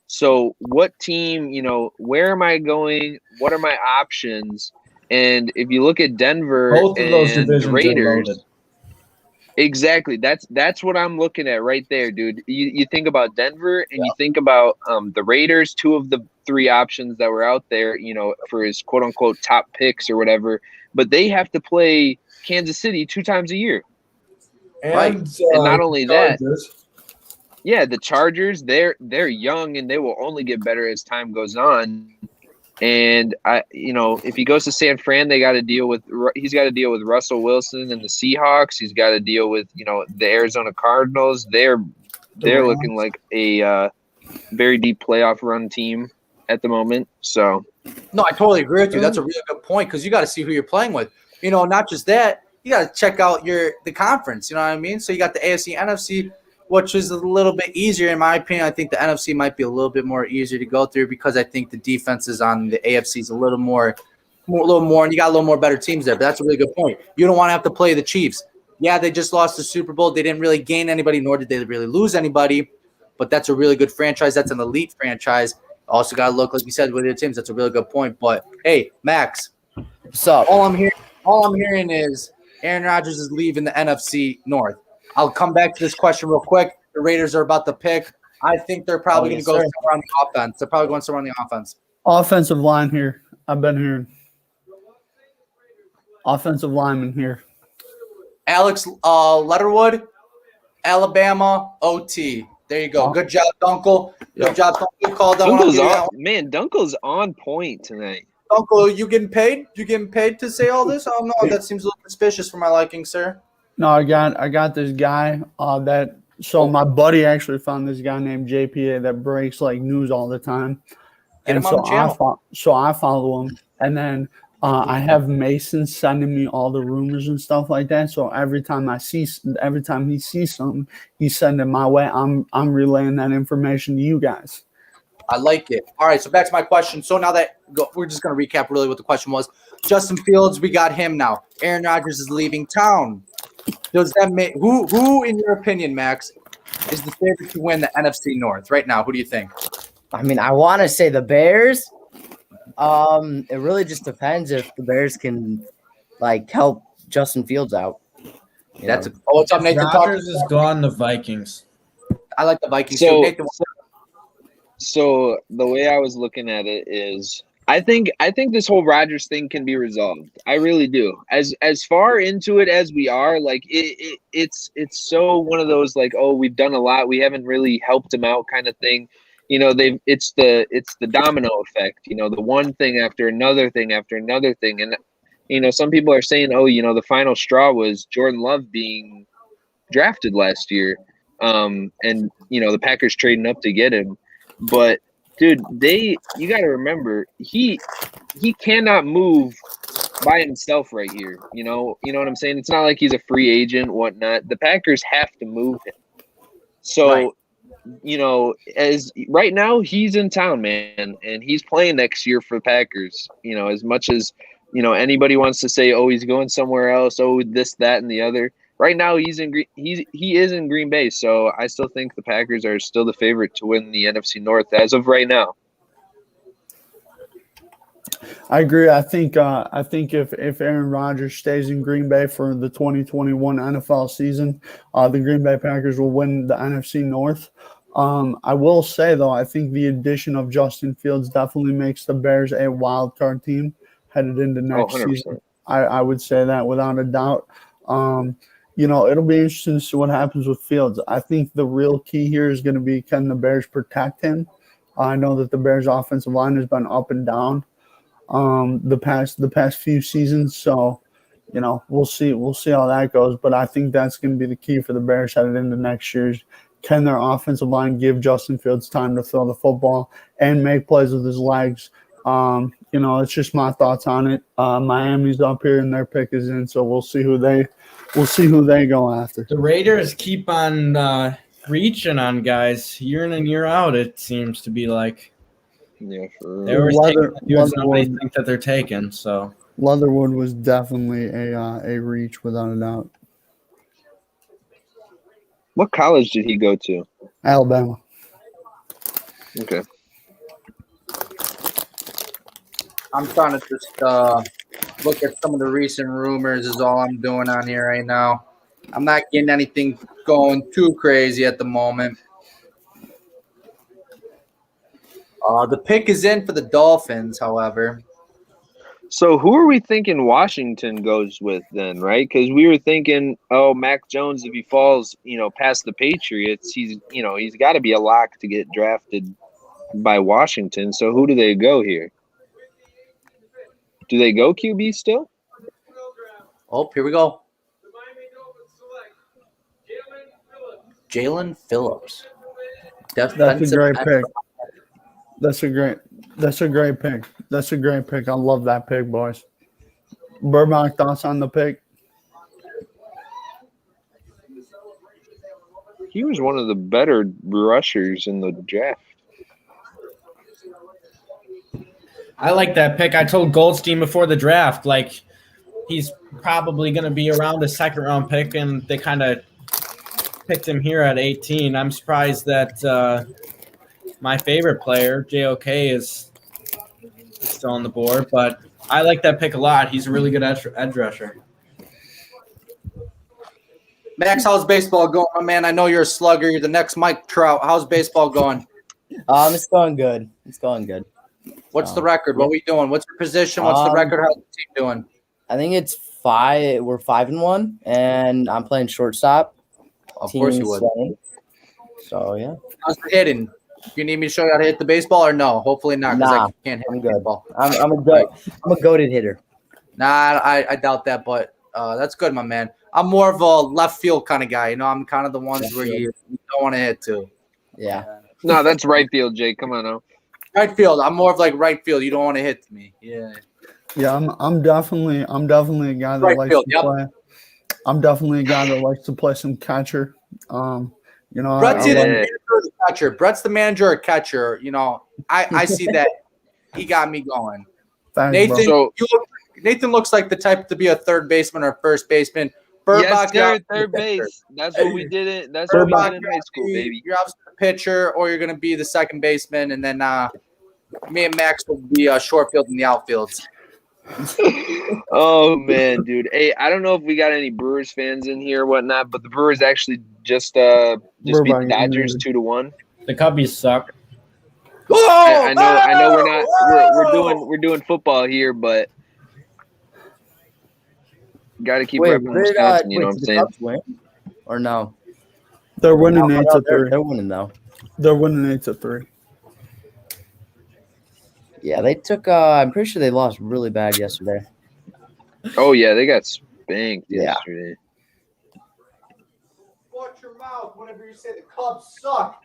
So what team, where am I going? What are my options? And if you look at Denver and the Raiders, exactly. That's what I'm looking at right there, dude. You think about Denver and you think about the Raiders, two of the three options that were out there, for his quote unquote top picks or whatever, but they have to play Kansas City 2 times a year. And, and not only that, yeah, the Chargers, they're young and they will only get better as time goes on. And if he goes to San Fran, he's got to deal with Russell Wilson and the Seahawks. He's got to deal with, the Arizona Cardinals. They're looking like a very deep playoff run team at the moment. So no, I totally agree with you. That's a really good point because you got to see who you're playing with. Not just that, you got to check out the conference. You know what I mean? So you got the AFC, NFC, which is a little bit easier in my opinion. I think the NFC might be a little bit more easier to go through because I think the defenses on the AFC is a little more, and you got a little more better teams there. But that's a really good point. You don't want to have to play the Chiefs. Yeah, they just lost the Super Bowl. They didn't really gain anybody, nor did they really lose anybody. But that's a really good franchise. That's an elite franchise. Also got to look, like you said, with your teams. That's a really good point. But hey, Max, what's up? All I'm hearing is Aaron Rodgers is leaving the NFC North. I'll come back to this question real quick. The Raiders are about to pick. I think they're probably going to go somewhere on the offense. They're probably going somewhere on the offense. Offensive line here. I've been hearing. Offensive lineman here. Alex Letterwood, Alabama, OT. There you go. Good job, Duenkel. Good job, Duenkel. You called that one. Dunkel's on point tonight. Duenkel, you getting paid? You getting paid to say all this? Oh no, that seems a little suspicious for my liking, sir. No, I got this guy so my buddy actually found this guy named JPA that breaks like news all the time. Get him on the channel. I follow him, and then I have Mason sending me all the rumors and stuff like that. So every time he sees something, he's sending my way. I'm relaying that information to you guys. I like it. All right, so back to my question. So now that we're just going to recap really what the question was. Justin Fields, we got him now. Aaron Rodgers is leaving town. Does that make who in your opinion, Max, is the favorite to win the NFC North right now? Who do you think? I mean, I want to say the Bears. It really just depends if the Bears can help Justin Fields out. What's up, Nathan? Rodgers is gone. The Vikings. I like the Vikings too. Nathan, so the way I was looking at it is, I think this whole Rodgers thing can be resolved. I really do. As far into it as we are, it's so one of those we've done a lot, we haven't really helped him out kind of thing. It's the domino effect. The one thing after another thing after another thing, and some people are saying, the final straw was Jordan Love being drafted last year, and the Packers trading up to get him, but. Dude, you got to remember, he cannot move by himself right here. You know what I'm saying? It's not like he's a free agent, whatnot. The Packers have to move him. So, Right. you know, as right now he's in town, man, and he's playing next year for the Packers. You know, as much as, you know, anybody wants to say, oh, he's going somewhere else, oh, this, that, and the other. Right now he is in Green Bay, so I still think the Packers are still the favorite to win the NFC North as of right now. I agree. I think if Aaron Rodgers stays in Green Bay for the 2021 NFL season, the Green Bay Packers will win the NFC North. I will say, though, I think the addition of Justin Fields definitely makes the Bears a wild card team headed into next season. I would say that without a doubt. You know, it'll be interesting to see what happens with Fields. I think the real key here is going to be, can the Bears protect him? I know that the Bears' offensive line has been up and down the past few seasons. So, you know, we'll see how that goes. But I think that's going to be the key for the Bears headed into next year. Can their offensive line give Justin Fields time to throw the football and make plays with his legs? You know, it's just my thoughts on it. Miami's up here and their pick is in, so we'll see who they go after. The Raiders keep on reaching on guys year in and year out. It seems to be like. Yeah, for they always take the dudes nobody think that they're taking. So Leatherwood was definitely a reach without a doubt. What college did he go to? Alabama. Okay. I'm trying to just look at some of the recent rumors is all I'm doing on here right now. I'm not getting anything going too crazy at the moment. The pick is in for the Dolphins, however. So who are we thinking Washington goes with then, right? Because we were thinking, oh, Mac Jones, if he falls, you know, past the Patriots, he's got to be a lock to get drafted by Washington. So who do they go here? Do they go QB still? Oh, here we go. Jalen Phillips. That's a great pick. That's a great pick. That's a great pick. I love that pick, boys. Burbach, thoughts on the pick? He was one of the better rushers in the draft. I like that pick. I told Goldstein before the draft, like, he's probably going to be around a second-round pick, and they kind of picked him here at 18. I'm surprised that my favorite player, JOK, is still on the board, but I like that pick a lot. He's a really good edge rusher. Max, how's baseball going, my man? I know you're a slugger. You're the next Mike Trout. How's baseball going? It's going good. It's going good. What's the record? What are we doing? What's your position? What's the record? How's the team doing? I think it's 5. We're 5-1, and I'm playing shortstop. Of course you would. So yeah. How's the hitting? You need me to show you how to hit the baseball or no? Hopefully not, because I can't hit the baseball. I'm a goated hitter. Nah, I doubt that, but that's good, my man. I'm more of a left field kind of guy. You know, I'm kind of the ones where you don't want to hit to. Yeah. No, that's right field, Jake. Come on now. Right field. I'm more of like right field. You don't want to hit to me. Yeah. Yeah, I'm definitely a guy that likes to play. I'm definitely a guy that likes to play some catcher. You know, Brett's the manager or the catcher. Brett's the manager or catcher. You know, I see that. He got me going. Thanks, Nathan looks like the type to be a third baseman or first baseman. Burbach, yes, third base. That's what we did it. That's what we did in high school, baby. You're obviously the pitcher, or you're going to be the second baseman, and then me and Max will be short field in the outfields. Oh man, dude. Hey, I don't know if we got any Brewers fans in here or whatnot, but the Brewers actually just beat the Dodgers 2-1. The Cubbies suck. I know we're doing football here, but got to keep repping Wisconsin. You know what I'm saying? Win? Or no? They're winning 8-3. They're winning though. They're winning 8-3. Yeah, they took. I'm pretty sure they lost really bad yesterday. Oh yeah, they got spanked yesterday. Watch your mouth whenever you say the Cubs suck.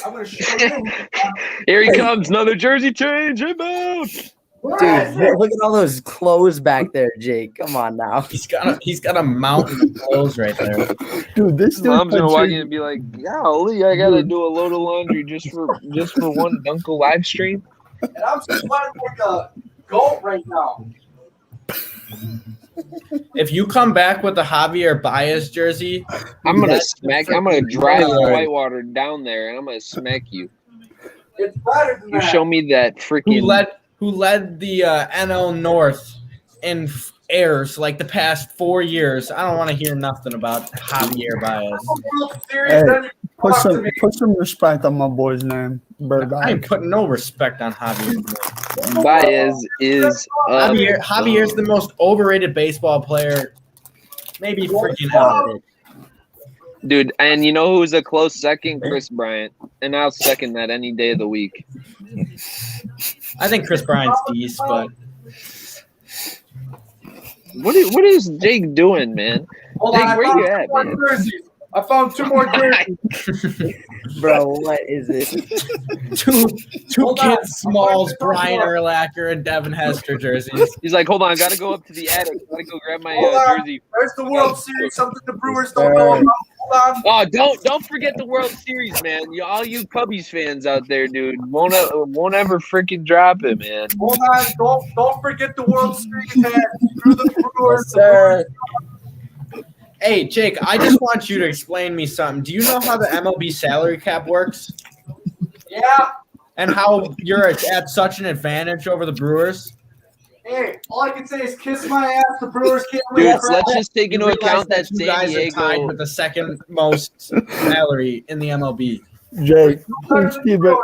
I'm gonna show you. Here he comes, another jersey change. Inbound. Dude, look at all those clothes back there, Jake. Come on now. He's got a mountain of clothes right there. Dude, this His mom's gonna walk in and be like, "Golly, I gotta do a load of laundry just for one Duenkel live stream." And I'm sweating like a goat right now. If you come back with a Javier Baez jersey, I'm gonna drive Whitewater down there and I'm gonna smack you. It's better than You that. show me that freaking who led the NL North in errors like the past 4 years. I don't want to hear nothing about Javier Baez. Hey, put some respect on my boy's name, Burbach. I ain't putting no respect on Javier. Baez is Javier's the most overrated baseball player, maybe freaking ever. dude. And you know who's a close second? Chris Bryant, and I'll second that any day of the week. I think Chris Bryant's decent, but what is Jake doing, man? Hold Jake, on, where you at, man? I found 2 more jerseys. Bro, what is it? two kids, Smalls, Brian Urlacher, and Devin Hester jerseys. He's like, hold on, I gotta go up to the attic. Gotta go grab my jersey. There's the World Series, something the Brewers don't know about. Hold on. Oh, don't forget the World Series, man. All you Cubbies fans out there, dude, won't ever freaking drop it, man. Hold on. Don't forget the World Series, man. Screw the Brewers. Sir. Hey, Jake, I just want you to explain me something. Do you know how the MLB salary cap works? Yeah. And how you're at such an advantage over the Brewers? Hey, all I can say is kiss my ass. The Brewers can't Dude, win. let's just take into account that you San guys are tied Diego. with the second most salary in the MLB. Jake, please keep it.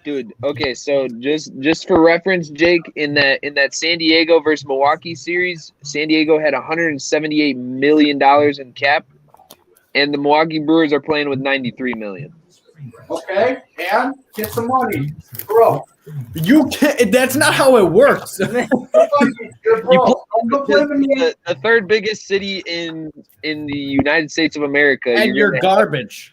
Dude, okay, so just for reference, Jake, in that San Diego versus Milwaukee series, San Diego had $178 million in cap, and the Milwaukee Brewers are playing with $93 million. Okay, and get some money, bro. You can't. That's not how it works. You're broke. Don't blame me. The third biggest city in the United States of America, And you're garbage.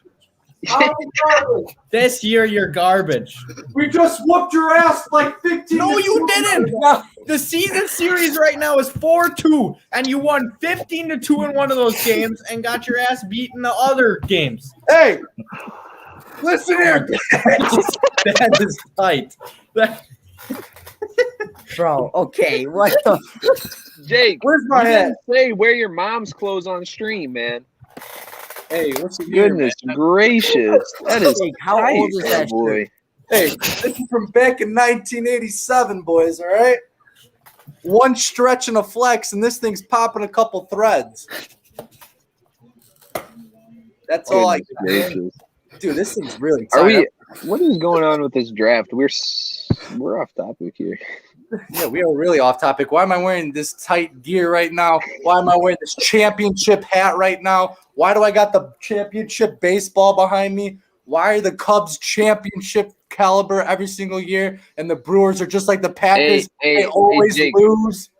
I'm garbage. This year, you're garbage. We just whooped your ass like 15. No, you didn't. The season series right now is 4-2, and you won 15-2 in one of those games and got your ass beat in the other games. Hey, listen here. That is tight. Bro, okay, what the? Jake, Where's my you head? didn't say wear your mom's clothes on stream, man. Hey, what's the year, Goodness man? gracious. That is Jake, how tight, old is that boy. Hey, this is from back in 1987, boys, all right? One stretch and a flex, and this thing's popping a couple threads. That's all I got. Gracious. Dude, this thing's really tight. Are we? What is going on with this draft? We're off topic here. Yeah, we are really off topic. Why am I wearing this tight gear right now? Why am I wearing this championship hat right now? Why do I got the championship baseball behind me? Why are the Cubs championship caliber every single year, and the Brewers are just like the Packers? They always Jake, lose.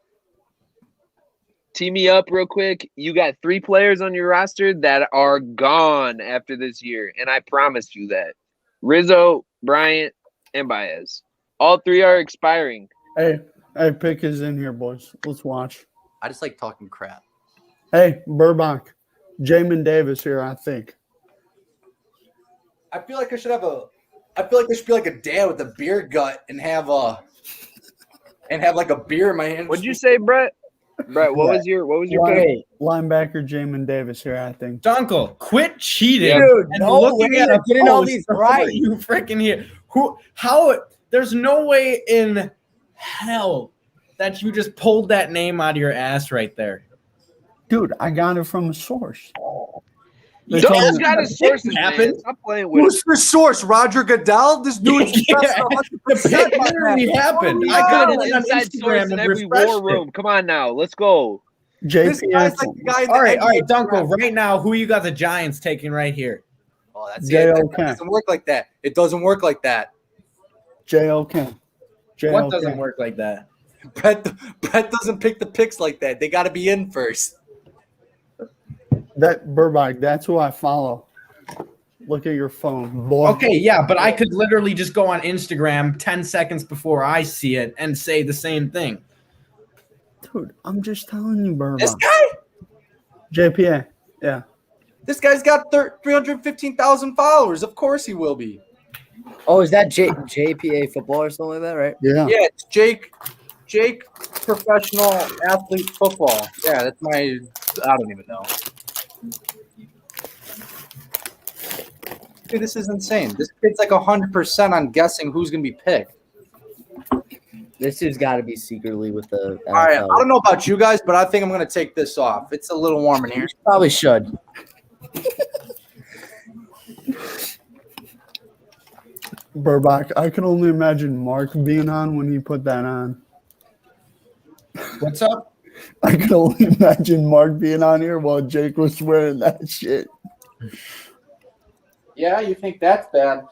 Tee me up real quick. You got 3 players on your roster that are gone after this year, and I promised you that. Rizzo, Bryant, and Baez. All 3 are expiring. Hey, pick is in here, boys. Let's watch. I just like talking crap. Hey, Burbach, Jamin Davis here, I think. I feel like I should have a. I feel like I should be like a dad with a beer gut and have like a beer in my hand. What'd you say, Brett? Brett, what was your pick? Linebacker Jamin Davis here, I think. Dunkel, quit cheating. Dude, and no looking way at a you're getting all post these of right. what You freaking here. How? There's no way in hell that you just pulled that name out of your ass right there. Dude, I got it from a source. You always got his sources, man. Stop playing with Who's the source? Roger Goodell? This dude's The pick literally happened. I I got got an it on inside source Instagram in and every refreshed war room. Come on now, let's go. This guy's like the guy. All right, Dunkel. Right now, who you got the Giants taking right here? Oh, that's it. JOK. That doesn't work like that. It doesn't work like that. JOK. What doesn't work like that? Brett doesn't pick the picks like that. They got to be in first. That Burbach, that's who I follow. Look at your phone, boy. Okay, yeah, but I could literally just go on Instagram 10 seconds before I see it and say the same thing. Dude, I'm just telling you, Burbach. This guy? JPA, yeah. This guy's got 315,000 followers. Of course he will be. Oh, is that JPA football or something like that, right? Yeah. Yeah, it's Jake Professional Athlete Football. Yeah, that's I don't even know. Dude, this is insane. This kid's like 100% on guessing who's going to be picked. This dude's got to be secretly with the NFL. All right, I don't know about you guys, but I think I'm going to take this off. It's a little warm in here. You probably should. Burbach, I can only imagine Mark being on when he put that on. What's up? I can only imagine Mark being on here while Jake was wearing that shit. Yeah, you think that's bad?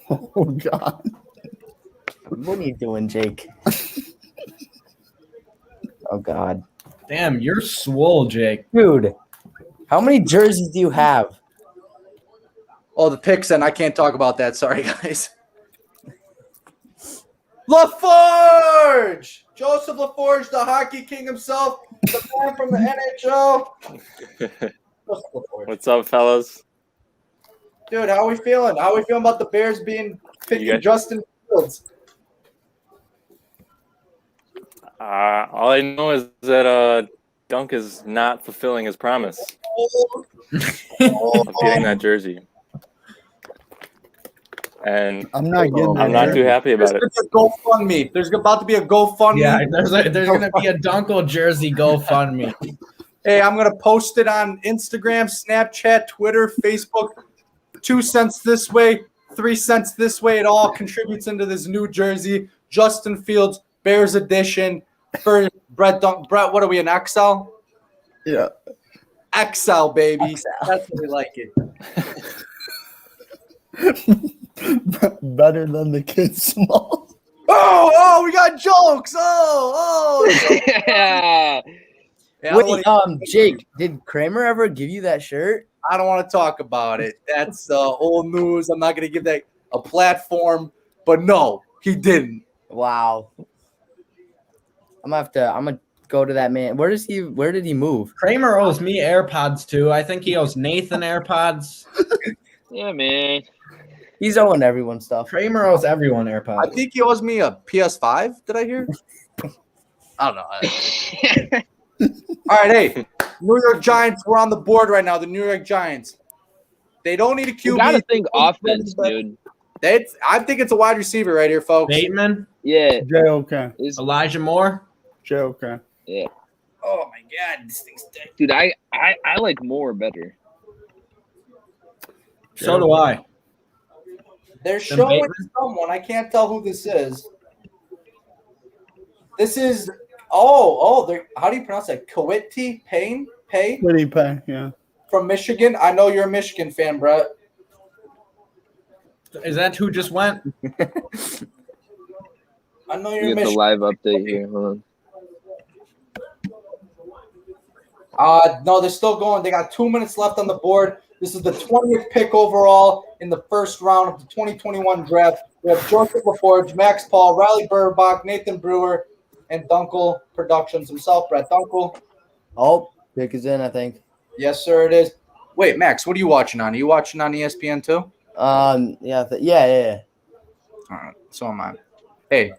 Oh, God. What are you doing, Jake? Oh, God. Damn, you're swole, Jake. Dude, how many jerseys do you have? Oh, the picks, and I can't talk about that. Sorry, guys. LaForge! Joseph LaForge, the hockey king himself, the man from the NHL. What's up, fellas? Dude, how are we feeling? How are we feeling about the Bears picking Justin Fields? All I know is that Dunk is not fulfilling his promise of getting that jersey. And I'm not too happy about it. There's a GoFundMe. There's about to be a GoFundMe. Yeah, there's going to be a Duenkel jersey GoFundMe. Hey, I'm going to post it on Instagram, Snapchat, Twitter, Facebook. 2 cents this way, 3 cents this way. It all contributes into this new jersey. Justin Fields, Bears edition. For Brett Dunk. Brett, what are we, an XL? Yeah. XL, baby. XL. That's what we like it. Better than the kid small. Oh, we got jokes. Yeah. Wait, Jake, did Kramer ever give you that shirt? I don't want to talk about it. That's old news. I'm not going to give that a platform. But no, he didn't. Wow. I'm gonna go to that man. Where did he move? Kramer owes me AirPods too. I think he owes Nathan AirPods. Yeah, man. He's owing everyone stuff. Kramer owes everyone AirPods. I think he owes me a PS5. Did I hear? I don't know. All right, hey, New York Giants. We're on the board right now. The New York Giants. They don't need a QB. You gotta think offense, dude. I think it's a wide receiver right here, folks. Bateman? Yeah. J.O.K. Elijah Moore? J.O.K. Yeah. Oh my God, this thing's dead. Dude, I like Moore better. So do I. They're showing someone. I can't tell who this is. This is how do you pronounce that? Kwity Paye? Kwity Paye, yeah. From Michigan. I know you're a Michigan fan, Brett. Is that who just went? I know You you're get the Michigan. live update here. Hold on. No, they're still going. They got 2 minutes left on the board. This is the 20th pick overall in the first round of the 2021 draft. We have Joseph LaForge, Max Paul, Riley Burbach, Nathan Brewer, and Duenkel Productions himself, Brett Duenkel. Oh, pick is in, I think. Yes, sir, it is. Wait, Max, what are you watching on? Are you watching on ESPN too? Yeah. All right, so am I. Hey,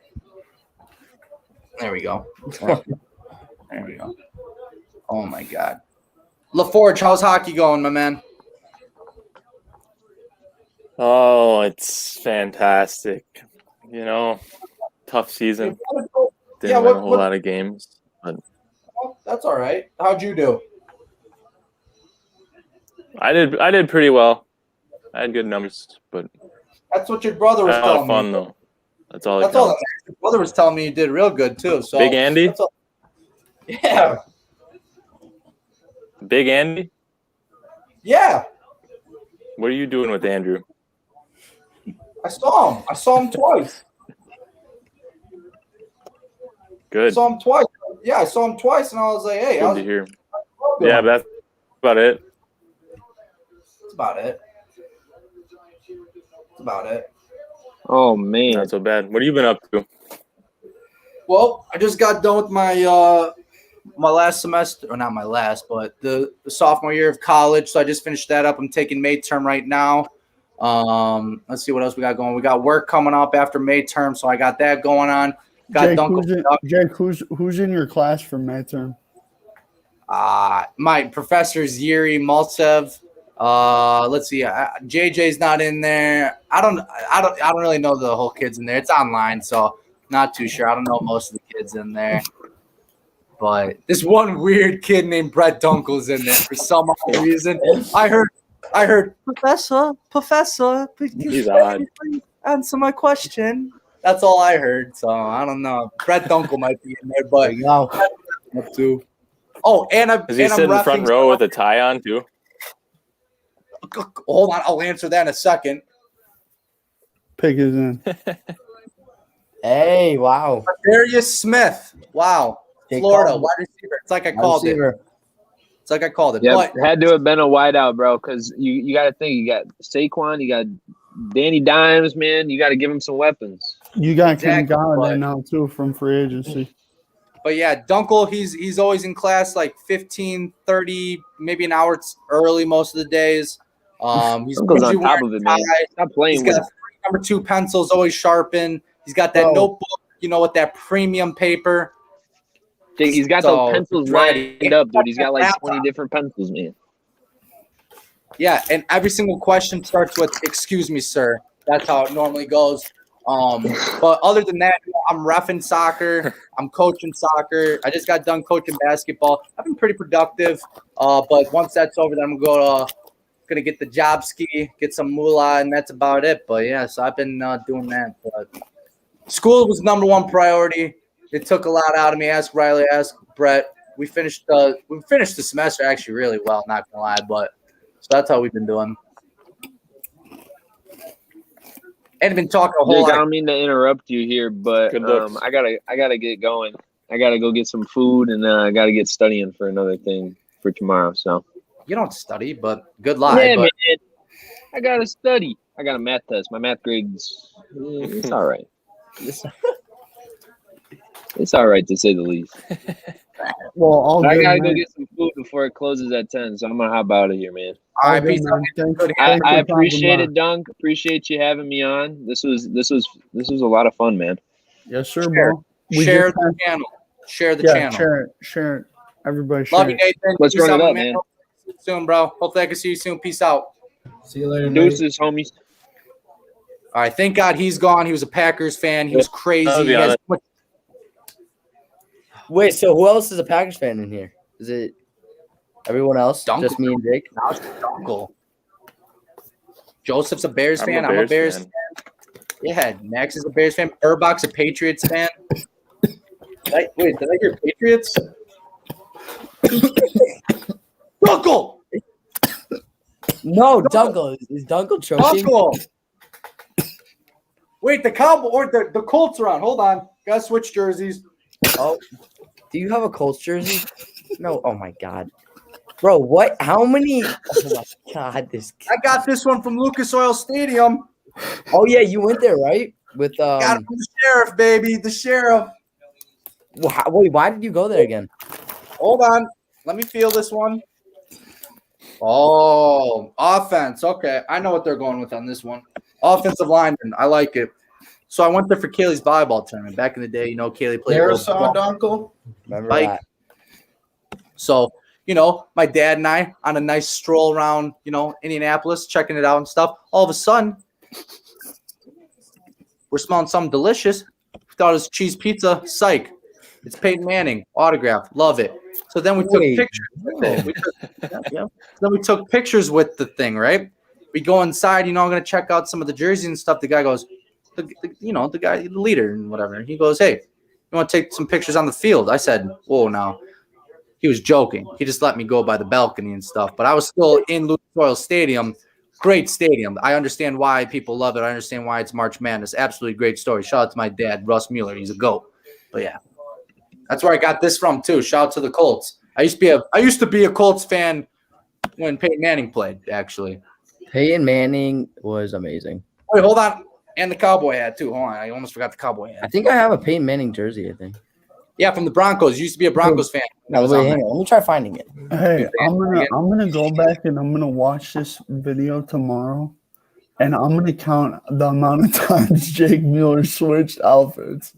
there we go. There we go. Oh my God, LaForge, how's hockey going, my man? Oh, it's fantastic. You know, tough season. Didn't win a whole lot of games. But well, that's all right. How'd you do? I did pretty well. I had good numbers, but that's what your brother was I had a lot telling of fun me. though. That's all. That's all. Your brother was telling me you did real good too. So Big Andy. Yeah. Big Andy. Yeah. What are you doing with Andrew? I saw him. I saw him twice. Good. I saw him twice. Yeah, I saw him twice, and I was like, "Hey, Good to hear. Yeah, but that's about it. That's about it. That's about it. Oh man, not so bad. What have you been up to? Well, I just got done with my my last semester, or not my last, but the sophomore year of college. So I just finished that up. I'm taking May term right now. Let's see what else we got going. We got work coming up after May term, so I got that going on. Got Jake, who's in your class for midterm? My professor's Yuri Maltsev. Let's see. JJ's not in there. I don't really know the whole kids in there. It's online, so not too sure. I don't know most of the kids in there. But this one weird kid named Brett Dunkel's in there for some odd reason. I heard Professor, He's odd. Answer my question. That's all I heard. So I don't know. Brett Dunkel might be in there, but up to. Oh, and Does he sit in the front row with a tie on too? Hold on, I'll answer that in a second. Pick is in. Hey, wow. Darius Smith. Wow. Florida, wide receiver. It's like I called it. It's like I called it. Yeah, But had to have been a wideout, bro, because you got to think. You got Saquon, you got Danny Dimes, man. You got to give him some weapons. You got Ken Galladay now, too, from free agency. But yeah, Dunkel, he's always in class like 15, 30, maybe an hour early most of the days. He's Dunkel's on top of it, man. Stop playing He's got number 2 pencils always sharpened. He's got that notebook, with that premium paper. He's got those pencils lined up, dude. He's got like 20 different pencils, man. Yeah, and every single question starts with "Excuse me, sir." That's how it normally goes. But other than that, I'm reffing soccer. I'm coaching soccer. I just got done coaching basketball. I've been pretty productive. But once that's over, then I'm gonna get the job ski, get some moolah, and that's about it. But yeah, so I've been doing that. But school was number 1 priority. It took a lot out of me. Ask Riley, ask Brett. We finished the semester actually really well, not gonna lie. But so that's how we've been doing. And been talking a whole Jake, lot. I don't mean to interrupt you here, but I gotta get going. I gotta go get some food, and I gotta get studying for another thing for tomorrow. So you don't study, but good luck. Yeah, man. I gotta study. I got a math test. My math grades, it's all right. It's all right to say the least. Well, I gotta go get some food before it closes at 10, so I'm gonna hop out of here, man. All right, peace. I appreciate it, Dunk. Appreciate you having me on. This was a lot of fun, man. Yes, sir, bro. Share the channel. Share the channel. Share it. Everybody share Love you, Nathan. Let's Peace run it out, up, man. See you soon, bro. Hopefully I can see you soon. Peace out. See you later, Deuces, homies. All right, thank God he's gone. He was a Packers fan. He was crazy. I'll be He has honest. Wait, so who else is a Packers fan in here? Is it everyone else? Dunkel. Just me and Jake? Dunkel. Joseph's a Bears fan. I'm a Bears fan. Yeah, Max is a Bears fan. Burbach's a Patriots fan. Did I hear Patriots? Dunkel! No, Dunkel. Is Dunkel choking? Dunkel! Wait, the Cowboy or the Colts are on. Hold on. Gotta switch jerseys. Oh, do you have a Colts jersey? No. Oh my God, bro. What? How many? Oh my God, this. I got this one from Lucas Oil Stadium. Oh yeah, you went there, right? With got it from the sheriff, baby. The sheriff. Wait, why did you go there again? Hold on. Let me feel this one. Oh, offense. Okay, I know what they're going with on this one. Offensive lineman. I like it. So I went there for Kaylee's volleyball tournament. Back in the day, Kaylee played. Marathon, Dunkel. Remember that? So, my dad and I on a nice stroll around, Indianapolis, checking it out and stuff. All of a sudden, we're smelling something delicious. We thought it was cheese pizza. Psych. It's Peyton Manning. Autograph. Love it. So then we took pictures with it. Then we took pictures with the thing, right? We go inside, I'm going to check out some of the jerseys and stuff. The guy goes, the guy, the leader and whatever. He goes, hey, you want to take some pictures on the field? I said, whoa, now. He was joking. He just let me go by the balcony and stuff. But I was still in Lucas Oil Stadium. Great stadium. I understand why people love it. I understand why it's March Madness. Absolutely great story. Shout out to my dad, Russ Mueller. He's a GOAT. But yeah, that's where I got this from too. Shout out to the Colts. I used to be a Colts fan when Peyton Manning played, actually. Peyton Manning was amazing. Wait, hold on. And the cowboy hat too. Hold on, I almost forgot the cowboy hat. I think I have a Peyton Manning jersey. I think. Yeah, from the Broncos. Used to be a Broncos fan. No, wait, hang on. Let me try finding it. Hey, I'm gonna go back and I'm gonna watch this video tomorrow, and I'm gonna count the amount of times Jake Mueller switched outfits.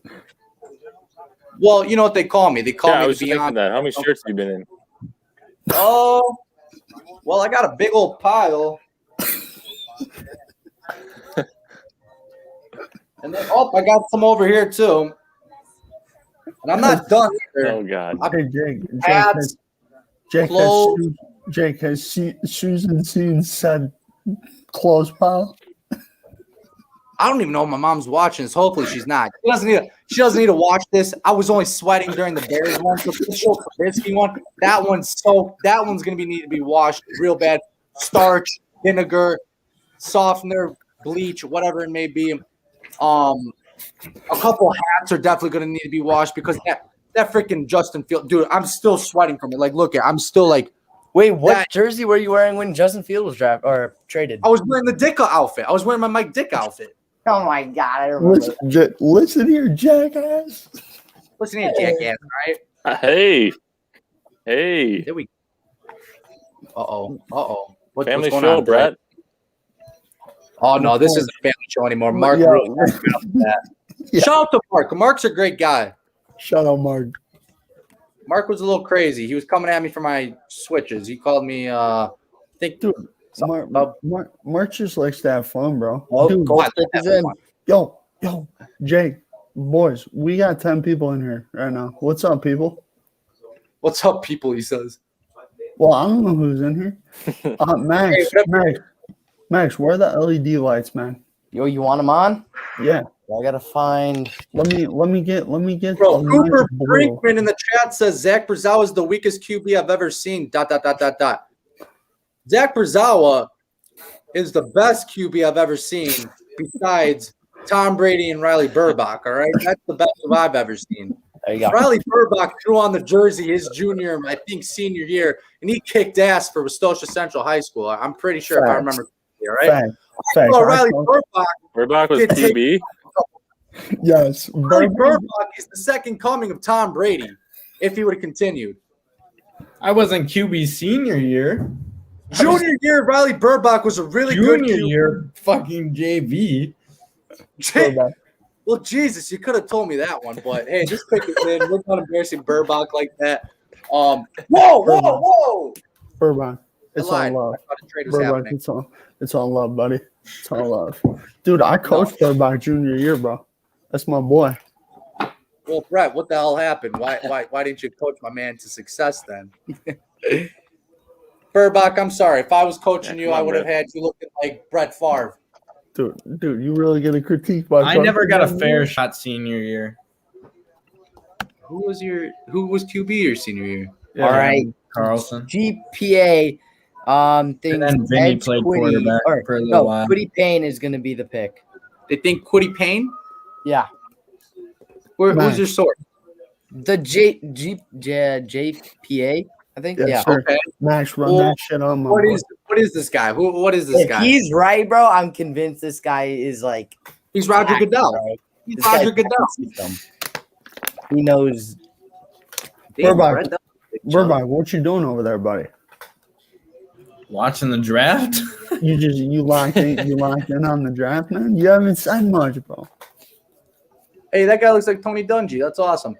Well, you know what they call me? They call I me was the thinking Beyond. that. How many shirts have you been in? Oh, well, I got a big old pile. And then, I got some over here too. And I'm not done either. Oh God. Hey, Jake. Hats, clothes. Jake has Susan seen said clothes pile. I don't even know if my mom's watching this. Hopefully she's not. She doesn't need to watch this. I was only sweating during the Bears one. So the Trubisky one, that one's gonna need to be washed real bad. Starch, vinegar, softener, bleach, whatever it may be. A couple hats are definitely gonna need to be washed because that freaking Justin Field, dude, I'm still sweating from it. Like, look, I'm still like. Wait, what jersey were you wearing when Justin Field was drafted or traded? I was wearing the Dick outfit. I was wearing my Mike Dick outfit. Oh my God, I remember. Listen here, jackass. Listen here, jackass. All right. Hey. There we. Family what's Family going show, on, Brett. Oh no, this isn't a family show anymore. Mark, Yeah. really that. Yeah. Shout out to Mark. Mark's a great guy. Shout out, Mark. Mark was a little crazy. He was coming at me for my switches. He called me. Dude, Mark just likes to have fun, bro. Oh, Dude, Colt Stick is in. yo, Jake, boys, we got 10 people in here right now. What's up, people? What's up, people? He says. Well, I don't know who's in here. Max, where are the LED lights, man? Yo, you want them on? Yeah. I gotta find. Let me get. Bro, Cooper Brinkman in the chat says Zach Brazowa is the weakest QB I've ever seen. ... Zach Brazowa is the best QB I've ever seen besides Tom Brady and Riley Burbach. All right, that's the best I've ever seen. There you go. Riley Burbach threw on the jersey his junior, I think, senior year, and he kicked ass for Westosha Central High School. I'm pretty sure if I remember. All right. Facts. Riley Burbach was QB. Yes. Riley Burbach is the second coming of Tom Brady if he would have continued. I wasn't QB senior year. Junior year, Riley Burbach was a really good Junior QB. year, fucking JV. Well, Jesus, you could have told me that one, but hey, just pick it in. We're not embarrassing Burbach like that. Whoa! Burbach. It's all love. Burbach, it's all love, buddy. It's all love. Dude, I coached Burbach junior year, bro. That's my boy. Well, Brett, what the hell happened? Why didn't you coach my man to success then? Burbach, I'm sorry. If I was coaching you, I would have had you looking like Brett Favre. Dude, you really get a critique by I never got a fair shot senior year. Who was QB your senior year? Yeah, all right, Carlson. GPA. And then Vinny played quarterback for a little while. Quiddy Payne is going to be the pick. They think Quiddy Payne? Yeah. Who's your source? The JPA, I think. Yeah. Sure. Okay. Max, run that shit on my What is this guy? What is this guy? He's right, bro. I'm convinced this guy is like. He's Roger Goodell. Right? He's Roger Goodell. He knows. Burbach, what you doing over there, buddy? Watching the draft. you locked in on the draft, man. You haven't said much, bro. Hey, that guy looks like Tony Dungy. That's awesome.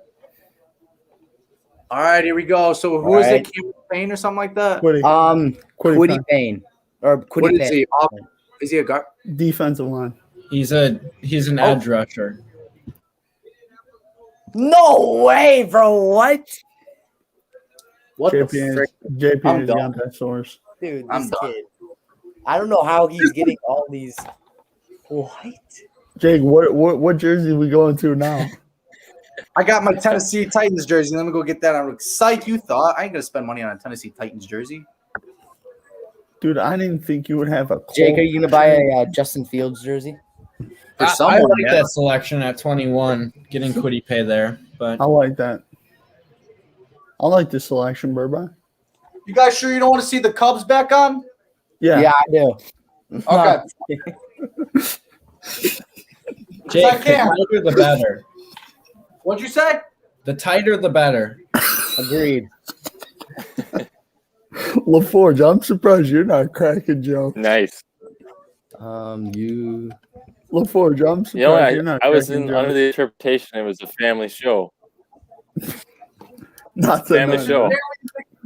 All right, here we go. So who is it? Cameron Payne or something like that? Quiddy Payne. Or Quiddy What Payne. is he? Is he a guard? Defensive line. He's an edge rusher. No way, bro. What? What JP got that source. Dude, this kid. I don't know how he's getting all these. What? Jake, what jersey we going to now? I got my Tennessee Titans jersey. Let me go get that. I'm psyched. You thought I ain't gonna spend money on a Tennessee Titans jersey, dude? I didn't think you would have a. Jake, are you gonna buy a Justin Fields jersey? I like that selection at 21, getting Quiddy Pay there, but I like that. I like the selection, Burbach. You guys sure you don't want to see the Cubs back on? Yeah, I do. Okay. Jake, the tighter the better. What'd you say? The tighter the better. Agreed. LaForge, I'm surprised you're not cracking jokes. Nice. You. LaForge, I'm surprised You know, you're not I was cracking under jokes. the interpretation it was a family show. Not Family tonight, show. man.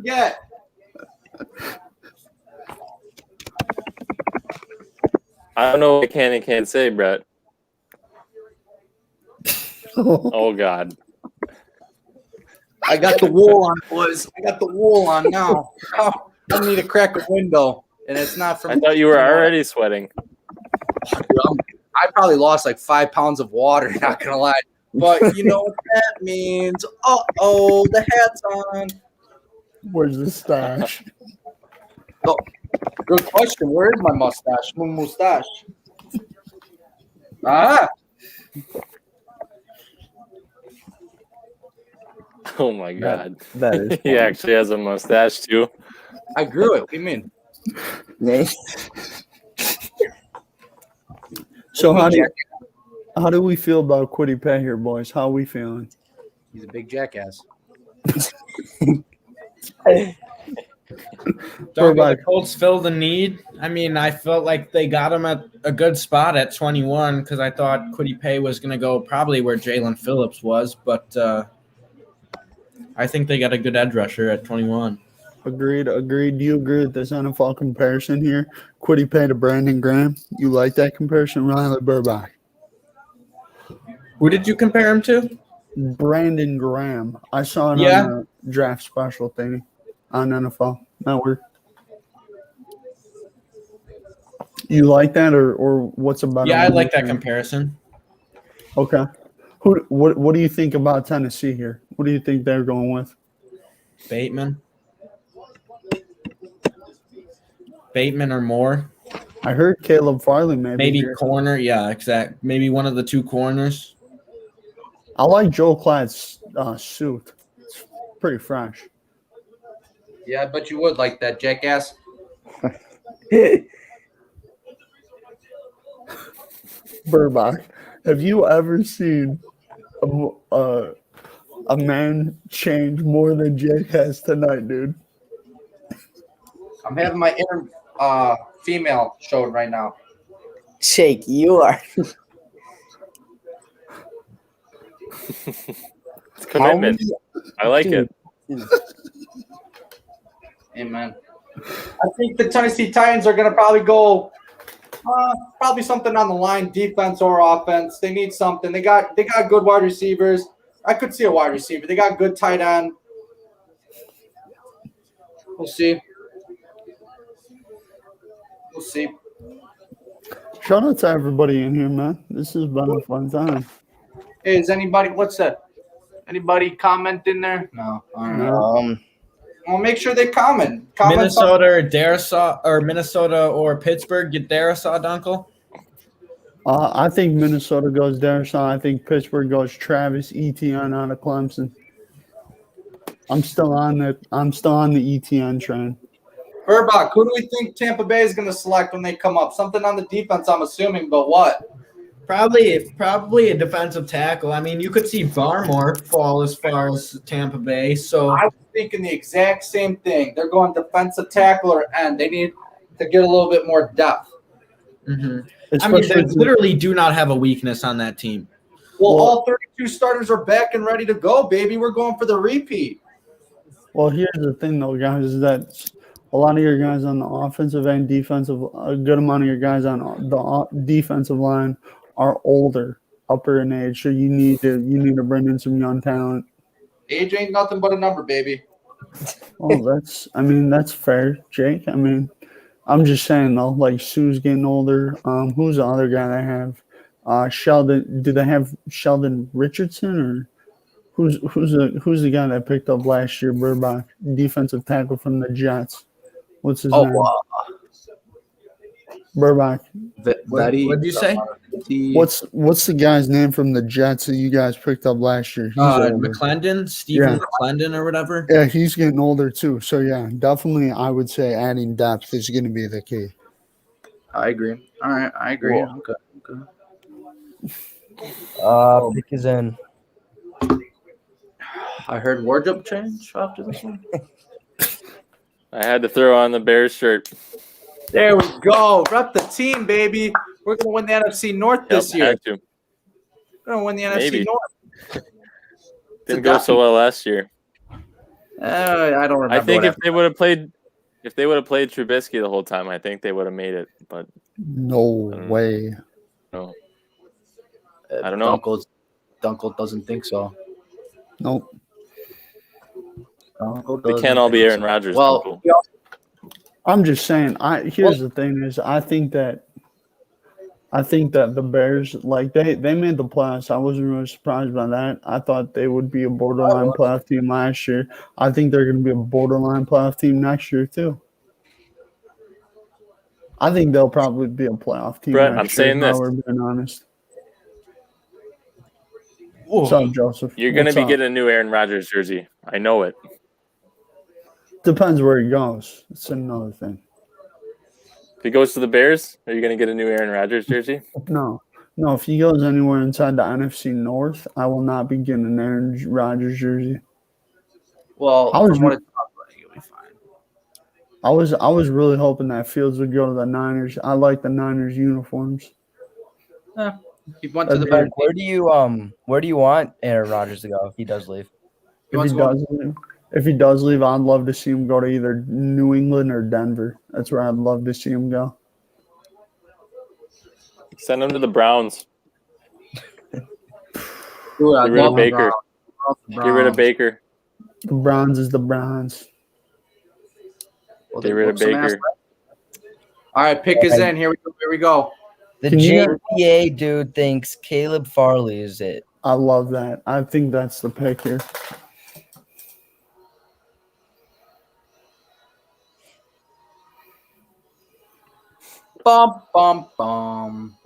Yeah. I don't know what I can and can't say, Brett. Oh God. I got the wool on, boys. I got the wool on now. Oh, I need to crack a window, and it's not from. I thought you were already sweating. I probably lost like 5 pounds of water. Not gonna lie, but you know what that means? The hat's on. Where's the stash? Oh, good question. Where is my mustache? My mustache. Ah. Oh my God. That is He actually has a mustache too. I grew it. What do you mean? So how do we feel about Quiddy Pay here, boys? How are we feeling? He's a big jackass. Don't the Colts fill the need? I mean, I felt like they got him at a good spot at 21 because I thought Quiddy Pay was going to go probably where Jalen Phillips was, but I think they got a good edge rusher at 21. Agreed. Do you agree with this NFL comparison here? Quiddy Pay to Brandon Graham. You like that comparison, Riley Burbach? Who did you compare him to? Brandon Graham. I saw it on the draft special thing on NFL Network. You like that, or what's about? Yeah, I like that comparison. Okay. What do you think about Tennessee here? What do you think they're going with? Bateman or more. I heard Caleb Farley maybe here. Corner. Yeah, exact. Maybe one of the two corners. I like Joe Klatt's suit. It's pretty fresh. Yeah, I bet you would like that, jackass. Burbach, have you ever seen a man change more than Jake has tonight, dude? I'm having my inner female showed right now. Jake, you are. It's commitment. I like it. Amen. I think the Tennessee Titans are going to probably go probably something on the line, defense or offense. They need something. They got good wide receivers. I could see a wide receiver. They got good tight end. We'll see. Shout out to everybody in here, man. This has been a fun time. Hey, is anybody? What's that? Anybody comment in there? No. All right. Well, make sure they comment. Minnesota or Pittsburgh get Darisaw, Duenkel? I think Minnesota goes Darisaw. I think Pittsburgh goes Travis Etienne out of Clemson. I'm still on the Etienne train. Burbach, who do we think Tampa Bay is going to select when they come up? Something on the defense, I'm assuming, but what? Probably a defensive tackle. I mean, you could see Barmore fall as far as Tampa Bay. So I was thinking the exact same thing. They're going defensive tackle or end. They need to get a little bit more depth. Mm-hmm. I mean, they literally do not have a weakness on that team. Well, all 32 starters are back and ready to go, baby. We're going for the repeat. Well, here's the thing, though, guys, is that a lot of your guys on the offensive and defensive, a good amount of your guys on the defensive line are older, upper in age. So you need to bring in some young talent. Age ain't nothing but a number, baby. Oh, that's fair, Jake. I mean, I'm just saying though, like Sue's getting older. Who's the other guy they have? Sheldon. Do they have Sheldon Richardson or who's the guy that picked up last year? Burbach, defensive tackle from the Jets. What's his name? Burbach. What did you say? What's the guy's name from the Jets that you guys picked up last year? McClendon, Stephen McClendon or whatever. Yeah, he's getting older too. So yeah, definitely I would say adding depth is going to be the key. I agree. All right, I agree. Okay. Pick is in. I heard wardrobe change after this one. I had to throw on the Bears shirt. There we go. Rep the team, baby. We're gonna win the NFC North this year. Had to. We're gonna win the Maybe. NFC North. Didn't go so well last year. I don't remember. I think if they would have played Trubisky the whole time, I think they would have made it. But no way. No. I don't know. Duenkel doesn't think so. Nope. They can't all be Aaron Rodgers. Well, people. I'm just saying. Here's the thing: is I think that the Bears, like they made the playoffs. I wasn't really surprised by that. I thought they would be a borderline playoff team last year. I think they're going to be a borderline playoff team next year too. I think they'll probably be a playoff team. Brett, next I'm saying year, this. We're being honest. What's up, Joseph? You're going to What's be up? getting a new Aaron Rodgers jersey. I know it. Depends where he goes. It's another thing. If he goes to the Bears, are you going to get a new Aaron Rodgers jersey? No. If he goes anywhere inside the NFC North, I will not be getting an Aaron Rodgers jersey. Well, from what it sounds like, you'll be fine. I was really hoping that Fields would go to the Niners. I like the Niners uniforms. Yeah. He went to the Bears. Where do you want Aaron Rodgers to go if he does leave? If he does leave, I'd love to see him go to either New England or Denver. That's where I'd love to see him go. Send him to the Browns. Ooh, Get rid of Baker. Get rid of Baker. The Browns is the Browns. Get rid of Baker. All right, pick is in. Here we go. The JPA dude thinks Caleb Farley is it. I love that. I think that's the pick here. Bum, bum, bum.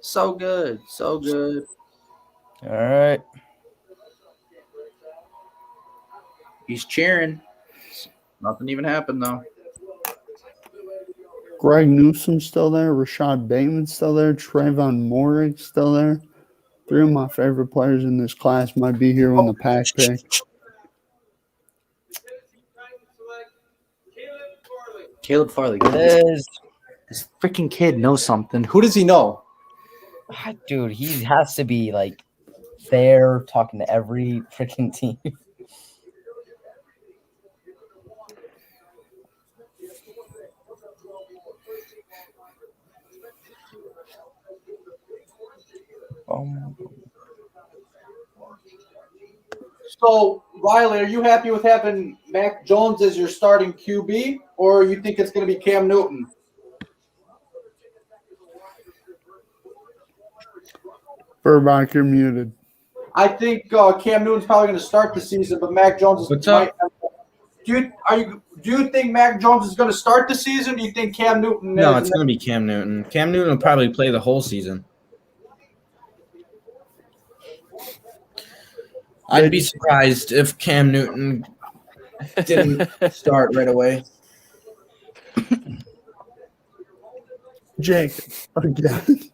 So good. So good. All right. He's cheering. Nothing even happened, though. Greg Newsome still there. Rashad Bateman still there. Trayvon Morig still there. 3 of my favorite players in this class might be here on the pack pick. Caleb Farley. This freaking kid knows something. Who does he know? Dude, he has to be like there talking to every freaking team. So, Riley, are you happy with having Mac Jones as your starting QB, or you think it's going to be Cam Newton? Burbach, you're muted. I think Cam Newton's probably going to start the season, but Mac Jones is. What's up? Do you think Mac Jones is going to start the season? Or do you think Cam Newton? No, it's going to be Cam Newton. Cam Newton will probably play the whole season. I'd be surprised if Cam Newton didn't start right away. Jake, again.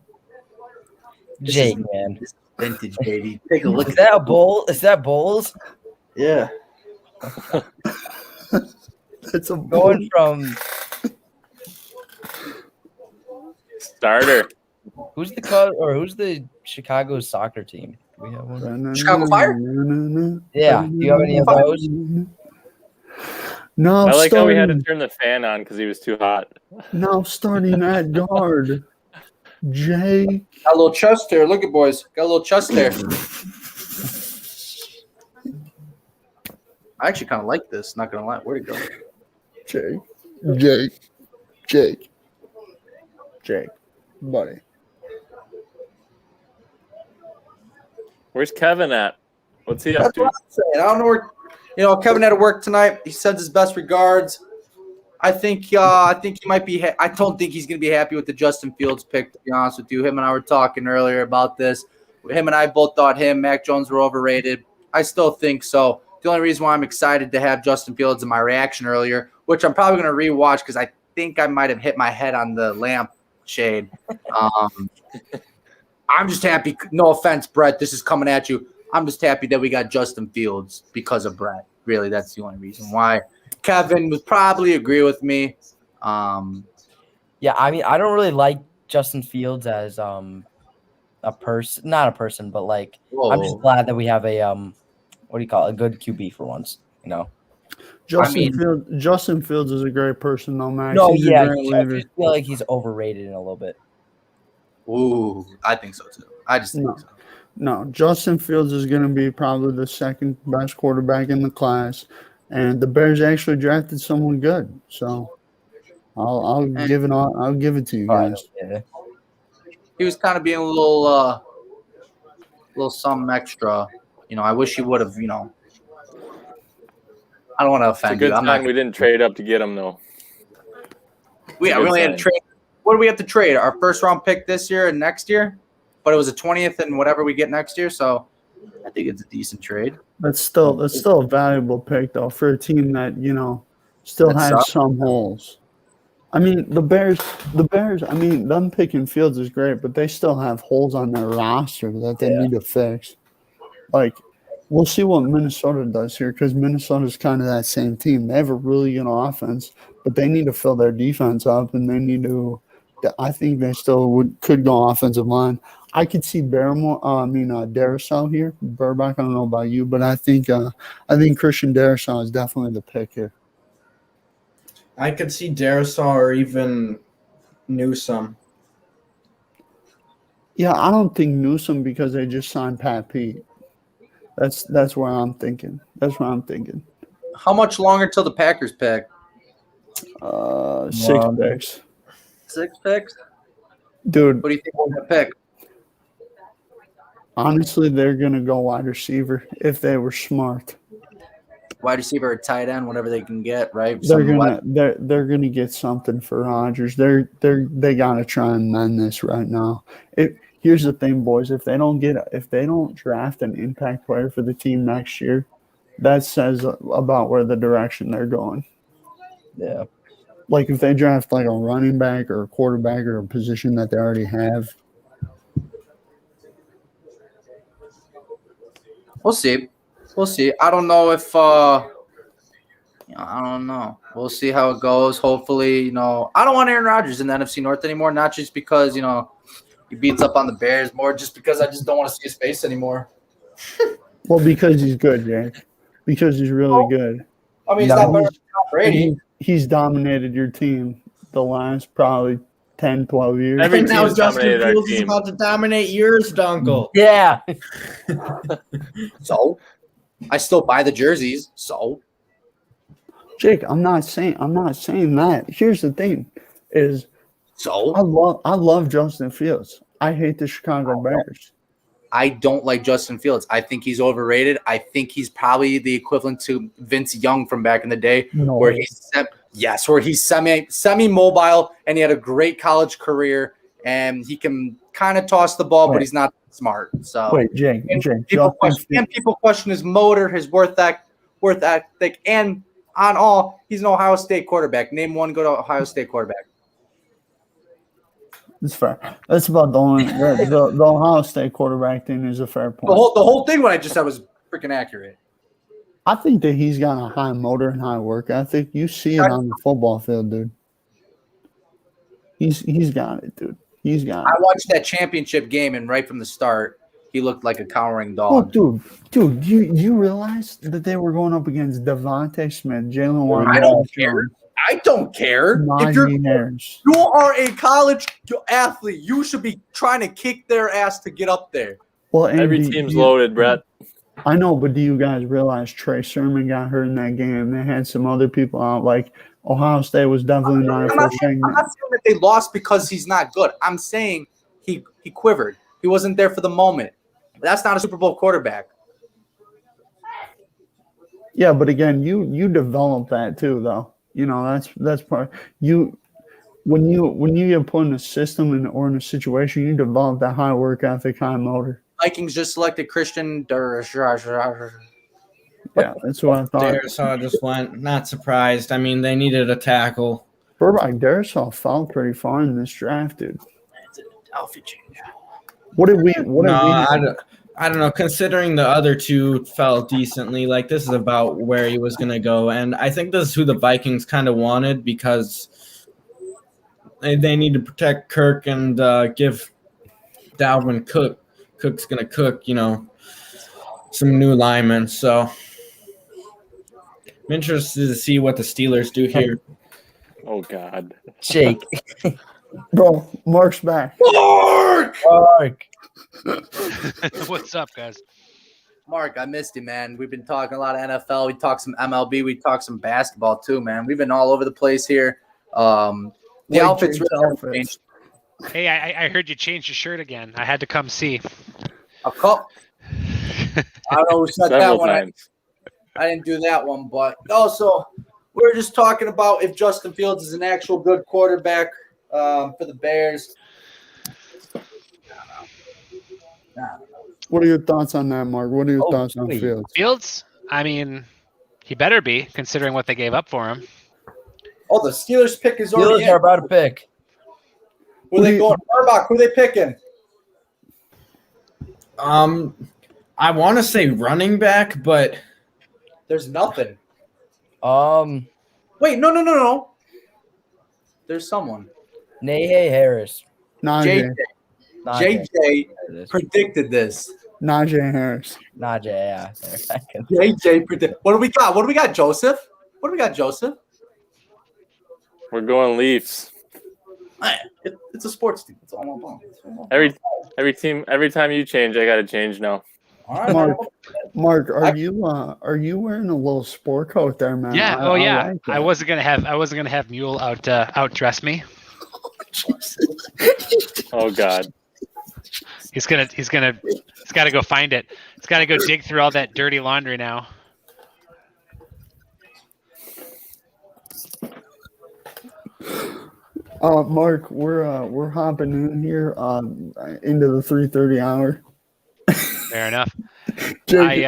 Jake, man. Vintage, baby. Take a look. Is that a bowl? Is that bowls? Yeah. It's a going from starter. Who's the Cubs or who's the Chicago soccer team? Do we have one? Chicago Fire? Yeah. Do you have any of those? No, I like how we had to turn the fan on because he was too hot. Now starting at guard. Jake. Got a little chest hair. Look at boys. Got a little chest hair. I actually kind of like this. Not gonna lie. Where'd it go? Jake, buddy. Where's Kevin at? What's he up to? What I'm saying. I don't know where. Kevin had to work tonight. He sends his best regards. I think he might be. I don't think he's gonna be happy with the Justin Fields pick. To be honest with you, him and I were talking earlier about this. Him and I both thought Mac Jones were overrated. I still think so. The only reason why I'm excited to have Justin Fields in my reaction earlier, which I'm probably going to rewatch because I think I might have hit my head on the lampshade. I'm just happy. No offense, Brett. This is coming at you. I'm just happy that we got Justin Fields because of Brett. Really, that's the only reason why. Kevin would probably agree with me. Yeah, I mean, I don't really like Justin Fields as a person, not a person, but like I'm just glad that we have a what do you call it, a good QB for once, you know. Justin Fields is a great person, though, Max. No, He's yeah, a great leader. I just feel like he's overrated in a little bit. Ooh, I think so too. I just think so. No, Justin Fields is going to be probably the second best quarterback in the class, and the Bears actually drafted someone good. So I'll give it to you guys. He was kind of being a little something extra. You know, I wish he would have. You know, I don't want to It's a offend good you. I'm sign not. we didn't trade up to get him, though. We only had to trade. What do we have to trade? Our first round pick this year and next year, but it was a 20th and whatever we get next year. So I think it's a decent trade. That's still a valuable pick, though, for a team that still has some holes. I mean, the Bears. I mean, them picking Fields is great, but they still have holes on their roster that they need to fix. Like, we'll see what Minnesota does here because Minnesota's kind of that same team. They have a really good offense, but they need to fill their defense up, and they need to. I think they still could go offensive line. I could see Darrisaw here. Burbach, I don't know about you, but I think Christian Darrisaw is definitely the pick here. I could see Darrisaw or even Newsome. Yeah, I don't think Newsome because they just signed Pat Pete. That's where I'm thinking. How much longer till the Packers pick? 6 picks. 6 picks? Dude. What do you think we're going to pick? Honestly, they're going to go wide receiver if they were smart. Wide receiver or tight end, whatever they can get, right? They're gonna get something for Rodgers. They gotta try and mend this right now. Here's the thing, boys. If they don't draft an impact player for the team next year, that says about where the direction they're going. Yeah. Like if they draft like a running back or a quarterback or a position that they already have. We'll see. I don't know if I don't know. We'll see how it goes. Hopefully, I don't want Aaron Rodgers in the NFC North anymore, not just because, he beats up on the Bears, more just because I just don't want to see his face anymore. Well, because he's good, Jake. Because he's really good. I mean, he's not better than Tom Brady. He's dominated your team the last probably 10, 12 years. And now Justin Fields is about to dominate yours, Duenkel. Yeah. So, I still buy the jerseys. So, Jake, I'm not saying that. Here's the thing: is so I love Justin Fields. I hate the Chicago Bears. I don't like Justin Fields. I think he's overrated. I think he's probably the equivalent to Vince Young from back in the day, where he's semi-mobile and he had a great college career and he can kind of toss the ball, but he's not smart. So wait, Jake, people question his motor, his worth ethic, and on all, he's an Ohio State quarterback. Name one good Ohio State quarterback. It's fair. That's about the only the Ohio State quarterback thing is a fair point. The whole thing what I just said was freaking accurate. I think that he's got a high motor and high work ethic. You see it on the football field, dude. He's got it, dude. He's got it. I watched that championship game, and right from the start, he looked like a cowering dog. Oh, dude, you realize that they were going up against Devontae Smith, Jalen Warren. I don't care. If you are a college athlete, you should be trying to kick their ass to get up there. Well, every team's loaded, Brett. I know, but do you guys realize Trey Sermon got hurt in that game? They had some other people out. Like Ohio State was definitely not. I'm not saying that they lost because he's not good. I'm saying he quivered. He wasn't there for the moment. That's not a Super Bowl quarterback. Yeah, but again, you develop that too, though. That's part. When you get put in a system or in a situation, you develop that high work ethic, high motor. Vikings just selected Christian. Yeah, that's what I thought. Darisaw just went. Not surprised. I mean, they needed a tackle. Burbach, Darisaw fell pretty far in this draft, dude. It's an outfit change. What did we? I don't know. Considering the other two fell decently, like this is about where he was going to go, and I think this is who the Vikings kind of wanted because they need to protect Kirk and give Dalvin Cook. Cook's going to cook, some new linemen. So I'm interested to see what the Steelers do here. Oh God, Jake, bro, Mark's back. Mark. What's up, guys? Mark, I missed you, man. We've been talking a lot of NFL. We talked some MLB. We talked some basketball too, man. We've been all over the place here. The outfits really changed. Hey, I heard you changed your shirt again. I had to come see. A cup. I don't know who said that one. I didn't do that one, but also we were just talking about if Justin Fields is an actual good quarterback for the Bears. What are your thoughts on that, Mark? What are your thoughts on Fields? Fields? I mean, he better be, considering what they gave up for him. Oh, the Steelers pick is already Steelers are about to pick. Who are they going? Burbach, who are they picking? I want to say running back, but there's nothing. Wait, no. There's someone. Najee Harris. Najee. JJ predicted this. Najee Harris. Najee, yeah. JJ predicted. What do we got? What do we got, Joseph? What do we got, Joseph? We're going Leafs. It's a sports team. It's all about. Every team. Every time you change, I got to change now. All right, Mark, are you wearing a little sport coat there, man? Yeah. I like I wasn't gonna have Mule outdress me. Oh God. He's got to go find it. He's got to go dig through all that dirty laundry now. Mark, we're hopping in here into the 3:30 hour. Fair enough. Jake,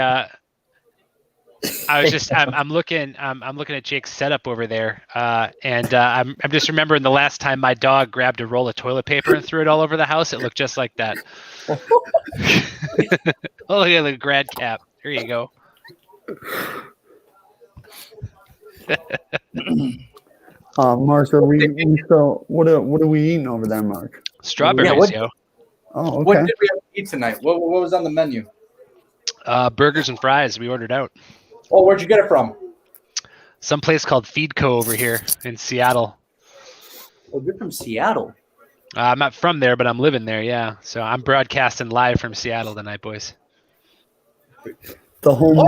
I'm looking at Jake's setup over there, and I'm just remembering the last time my dog grabbed a roll of toilet paper and threw it all over the house. It looked just like that. Oh, look at the grad cap. Here you go. Mark, are we so what are we eating over there, Mark? Strawberries, yo. Oh, okay. What did we have to eat tonight? What was on the menu? Burgers and fries. We ordered out. Oh, where'd you get it from? Some place called Feedco over here in Seattle. Oh, you're from Seattle. I'm not from there, but I'm living there. Yeah, so I'm broadcasting live from Seattle tonight, boys. The home of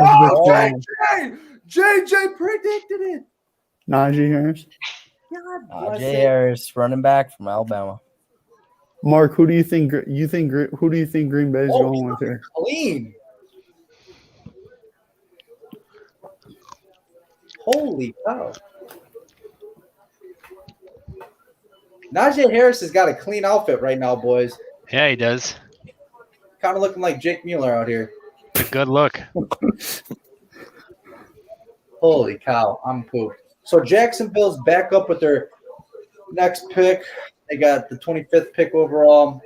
JJ predicted it. Najee Harris. Najee Harris, running back from Alabama. Mark, who do you think Green Bay is going with here? Clean. Holy cow. Najee Harris has got a clean outfit right now, boys. Yeah, he does. Kind of looking like Jake Mueller out here. A good look. Holy cow, I'm pooped. So Jacksonville's back up with their next pick. They got the 25th pick overall,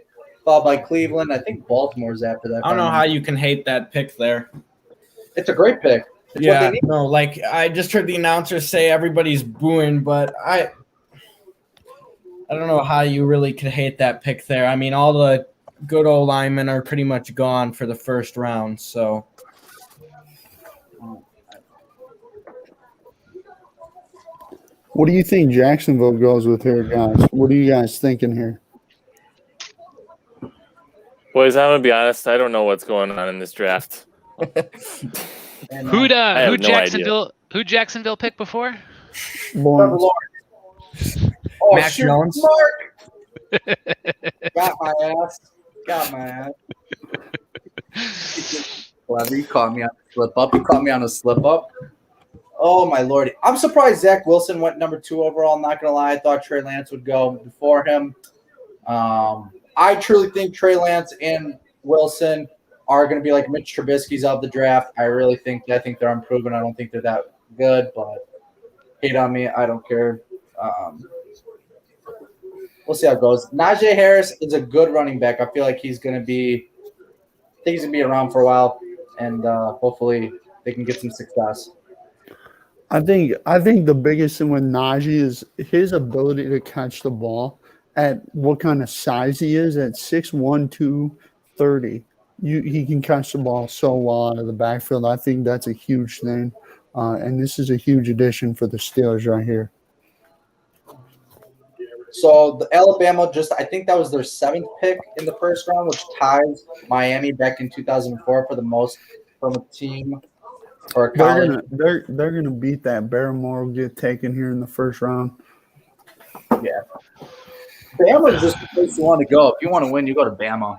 followed by Cleveland. I think Baltimore's after that. I don't know how you can hate that pick there. It's a great pick. It's what they need. No, like I just heard the announcers say everybody's booing, but I don't know how you really could hate that pick there. I mean, all the good old linemen are pretty much gone for the first round, so. What do you think Jacksonville goes with here, guys? What are you guys thinking here? Boys, I'm gonna be honest. I don't know what's going on in this draft. Who Jacksonville picked before? Lawrence. Oh, Mac Jones. Mark. Got my ass. Clever. You caught me on a slip up. Oh, my Lord. I'm surprised Zach Wilson went number 2 overall. I'm not going to lie. I thought Trey Lance would go before him. I truly think Trey Lance and Wilson are going to be like Mitch Trubisky's of the draft. I think they're unproven. I don't think they're that good, but hate on me. I don't care. We'll see how it goes. Najee Harris is a good running back. I feel like he's going to be around for a while, and hopefully they can get some success. I think the biggest thing with Najee is his ability to catch the ball at what kind of size he is at 6'1", 230. He can catch the ball so well out of the backfield. I think that's a huge thing, and this is a huge addition for the Steelers right here. So the Alabama I think that was their 7th pick in the first round, which ties Miami back in 2004 for the most from a team or a college. They're gonna beat that. Barrymore will get taken here in the first round. Yeah. Bama is just the place you want to go. If you want to win, you go to Bama.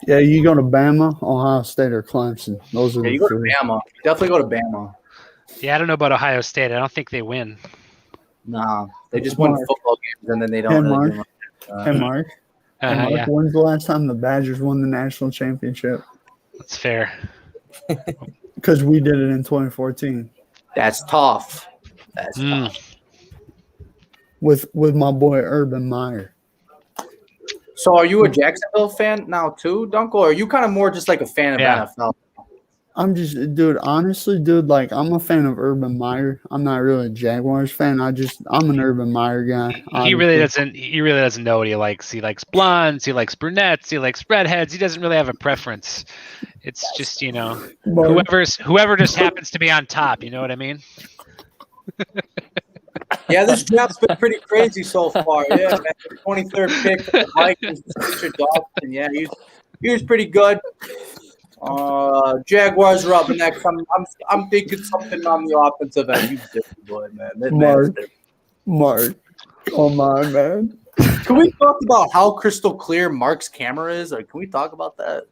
Yeah, you go to Bama, Ohio State, or Clemson. Those are you go to Bama. You definitely go to Bama. Yeah, I don't know about Ohio State. I don't think they win. Nah, they just win football games and then they don't really do much. Hey, Mark. Yeah. When's the last time the Badgers won the national championship? That's fair. Because we did it in 2014. That's tough. That's tough. With my boy Urban Meyer. So are you a Jacksonville fan now too, Duenkel? Or are you kind of more just like a fan of NFL? I'm just, dude, honestly, like, I'm a fan of Urban Meyer. I'm not really a Jaguars fan. I'm an Urban Meyer guy. He really doesn't know what he likes. He likes blondes, he likes brunettes, he likes redheads. He doesn't really have a preference. It's just, whoever just happens to be on top, you know what I mean? Yeah, this draft's been pretty crazy so far. Yeah, man. The 23rd pick for the Vikings, Richard Dawson. Yeah, he was pretty good. Jaguars are up next. I'm thinking something on the offensive end. You different boy, man. Mark, come on, man. Can we talk about how crystal clear Mark's camera is? Or can we talk about that?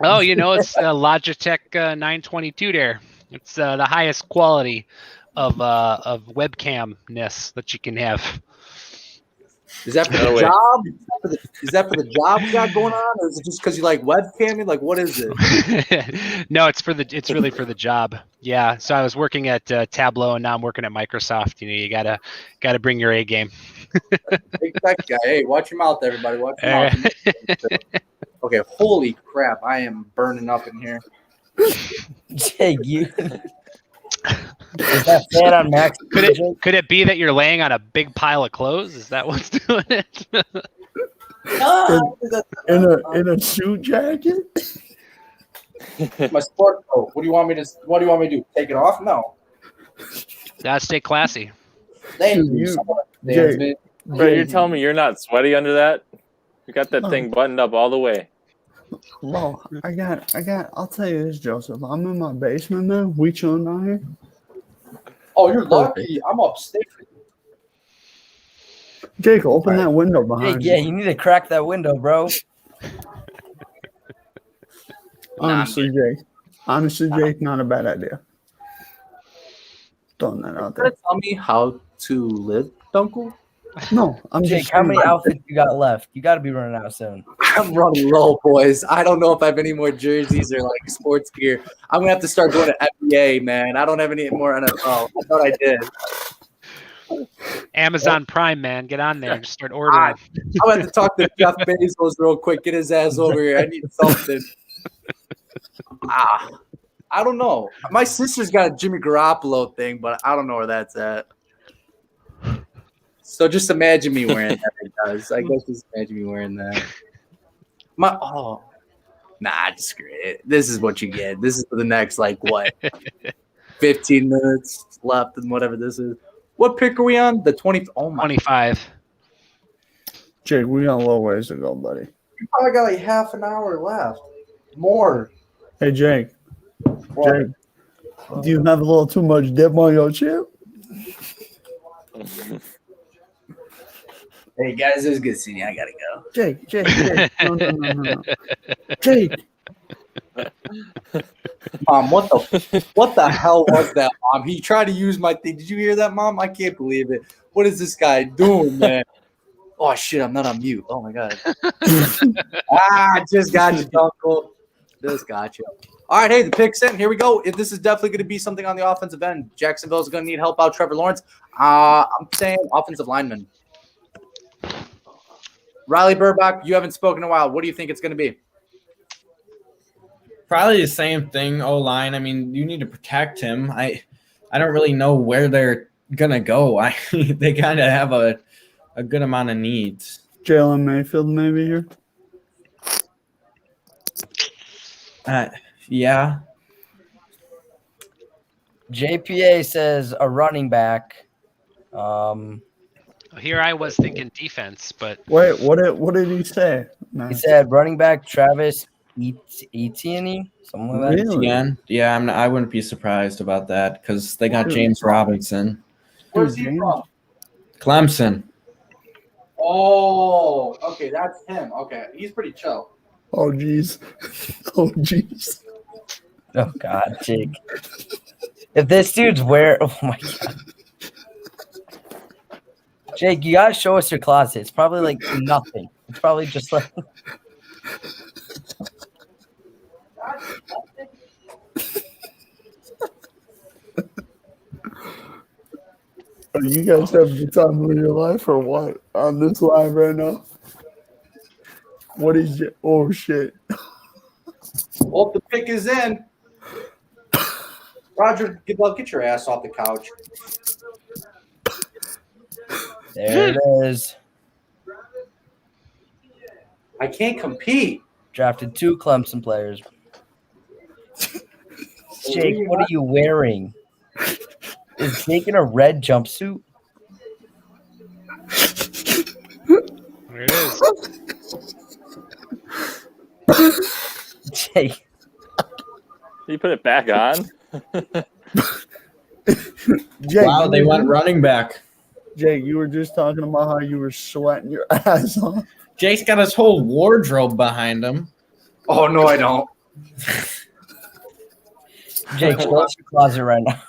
Oh, it's a Logitech 922 there. It's the highest quality of webcam-ness that you can have. Is that for the job? Is that for the job we got going on, or is it just because you like webcamming? Like, what is it? No, it's really for the job. Yeah. So I was working at Tableau, and now I'm working at Microsoft. You gotta bring your A game. Big tech guy. Hey, watch your mouth, everybody. Watch your mouth. Okay. Holy crap! I am burning up in here. Jake, you. Is that fan on Max? Could it be that you're laying on a big pile of clothes? Is that what's doing it? in a suit jacket? My sport coat. What do you want me to do? Take it off? No. Gotta stay classy. Thank you. Bro, you're telling me you're not sweaty under that? You got that thing buttoned up all the way. Bro, I'll tell you this, Joseph. I'm in my basement, man. We chilling down here. Oh, you're lucky. I'm upstairs. Jake, open that window behind you. Yeah, you need to crack that window, bro. Honestly, Jake, not a bad idea. Throwing that out there. Tell me how to live, Duenkel? No, I'm Jake, just. How many outfits you got left? You got to be running out soon. I'm running low, boys. I don't know if I have any more jerseys or like sports gear. I'm gonna have to start going to NBA, man. I don't have any more NFL. I thought I did. Amazon Prime, man, get on there and just start ordering. I'm gonna have to talk to Jeff Bezos real quick. Get his ass over here. I need something. I don't know. My sister's got a Jimmy Garoppolo thing, but I don't know where that's at. So just imagine me wearing that, guys. I guess just imagine me wearing that. Just screw it. This is what you get. This is for the next 15 minutes left and whatever this is. What pick are we on? The 20. Oh my. 25. Jake, we got a little ways to go, buddy. You probably got half an hour left. More. Hey, Jake. Jake, do you have a little too much dip on your chip? Hey guys, it was good seeing you. I gotta go. Jake. No. Jake. Mom, what the hell was that, Mom? He tried to use my thing. Did you hear that, Mom? I can't believe it. What is this guy doing, man? Oh shit, I'm not on mute. Oh my god. Just got you, Duenkel. Just got you. All right, hey, the pick's in. Here we go. If this is definitely going to be something on the offensive end. Jacksonville is going to need help out Trevor Lawrence. I'm saying offensive lineman. Riley Burbach, you haven't spoken in a while. What do you think it's going to be? Probably the same thing, O-line. I mean, you need to protect him. I don't really know where they're going to go. They kind of have a good amount of needs. Jalen Mayfield maybe here? Yeah. JPA says a running back. Here I was thinking defense, but wait, what did he say? He said running back Travis Etienne, something like that. Really? Yeah, I wouldn't be surprised about that because they got James Robinson. Where's he from? Clemson. Oh, okay, that's him. Okay, he's pretty chill. Oh, jeez. Oh, jeez. Oh, God, Jake. If this dude's oh, my God. Jake, you got to show us your closet. It's probably like nothing. It's probably just like. Are you guys having the time of your life or what? On this live right now? What is it? Oh, shit. Well, the pick is in. Roger, get your ass off the couch. There it is. I can't compete. Drafted 2 Clemson players. Jake, what are you wearing? Is Jake in a red jumpsuit? There it is. Jake. You put it back on? Jake, wow, they went running back. Jake, you were just talking about how you were sweating your ass off. Jake's got his whole wardrobe behind him. Oh, no, I don't. Jake, show us your closet right now.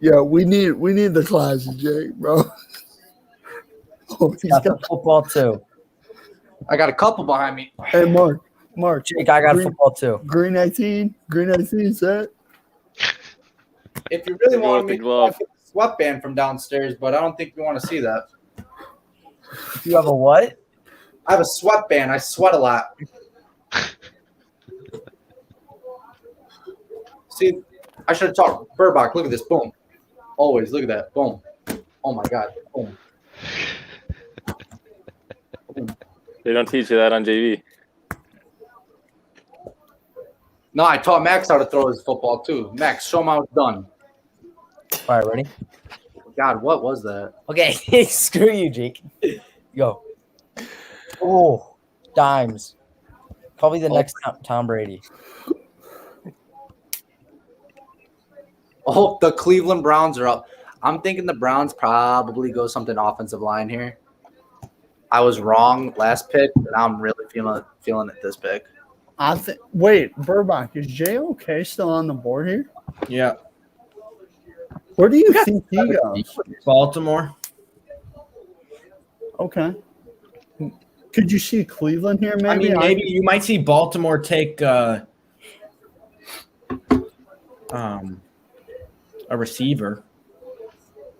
Yeah, we need the closet, Jake, bro. Oh, he's got the football too. I got a couple behind me. Hey, Mark, Jake, I got football too. Green 18 set. If you really want me the glove. to get the sweatband from downstairs, but I don't think we want to see that. You have a what? I have a sweatband. I sweat a lot. See, I should have talked. Burbach, look at this. Boom. Always look at that. Boom. Oh my God. Boom. They don't teach you that on JV. No, I taught Max how to throw his football too. Max, show him how it's done. All right, ready? God, what was that? Okay, screw you, Jake. Go. Oh, dimes. Probably the next Tom Brady. Oh, the Cleveland Browns are up. I'm thinking the Browns probably go something offensive line here. I was wrong last pick, but I'm really feeling it this pick. Wait, Burbach, is JOK still on the board here? Yeah. Where do you think he goes? Baltimore. Okay. Could you see Cleveland here? Maybe. Maybe you might see Baltimore take a receiver.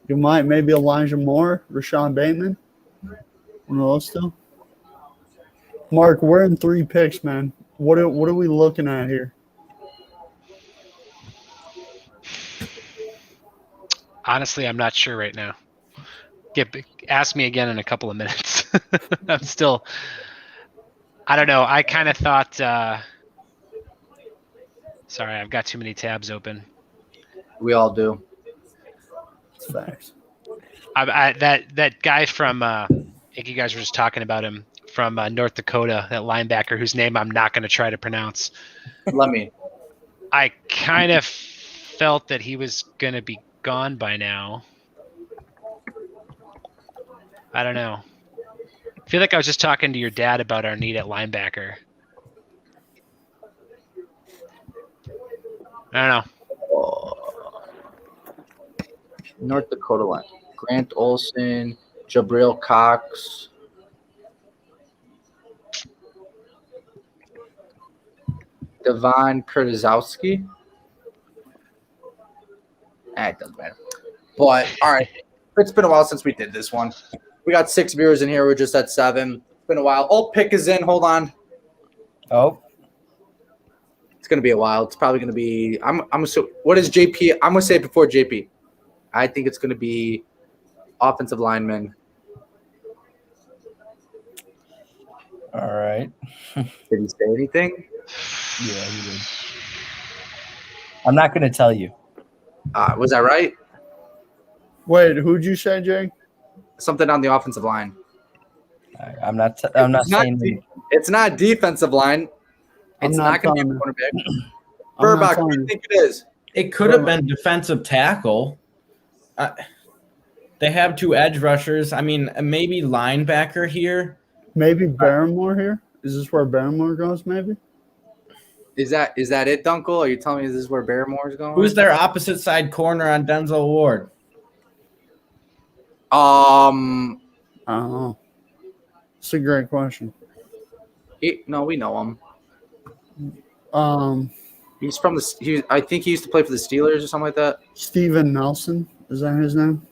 You might maybe Elijah Moore, Rashawn Bateman. One of those two. Mark, we're in 3 picks, man. What are we looking at here? Honestly, I'm not sure right now. Ask me again in a couple of minutes. I'm still. I don't know. I kind of thought. Sorry, I've got too many tabs open. We all do. It's facts. That guy from. I think you guys were just talking about him from North Dakota. That linebacker whose name I'm not going to try to pronounce. Let me. I kind of felt that he was going to be gone by now. I don't know. I feel like I was just talking to your dad about our need at linebacker. I don't know. North Dakota line. Grant Olson, Jabril Cox. Devon Kurtazowski. It doesn't matter. But, all right. It's been a while since we did this one. We got 6 viewers in here. We're just at 7. It's been a while. Oh, pick is in. Hold on. Oh. It's going to be a while. It's probably going to be what is JP? I'm going to say it before JP. I think it's going to be offensive lineman. All right. Did he say anything? Yeah, he did. I'm not going to tell you. Was that right? Wait, who'd you say, Jay? Something on the offensive line. I'm not saying it's not defensive line. It's not going to be a cornerback. Burbach, what do you think it is? It could have been defensive tackle. They have 2 edge rushers. I mean, maybe linebacker here. Maybe Barrymore here. Is this where Barrymore goes? Maybe. Is that it, Duenkel? Are you telling me this is where Barrymore is going? Who's their opposite side corner on Denzel Ward? I don't know. It's a great question. No, we know him. He's from I think he used to play for the Steelers or something like that. Steven Nelson, is that his name?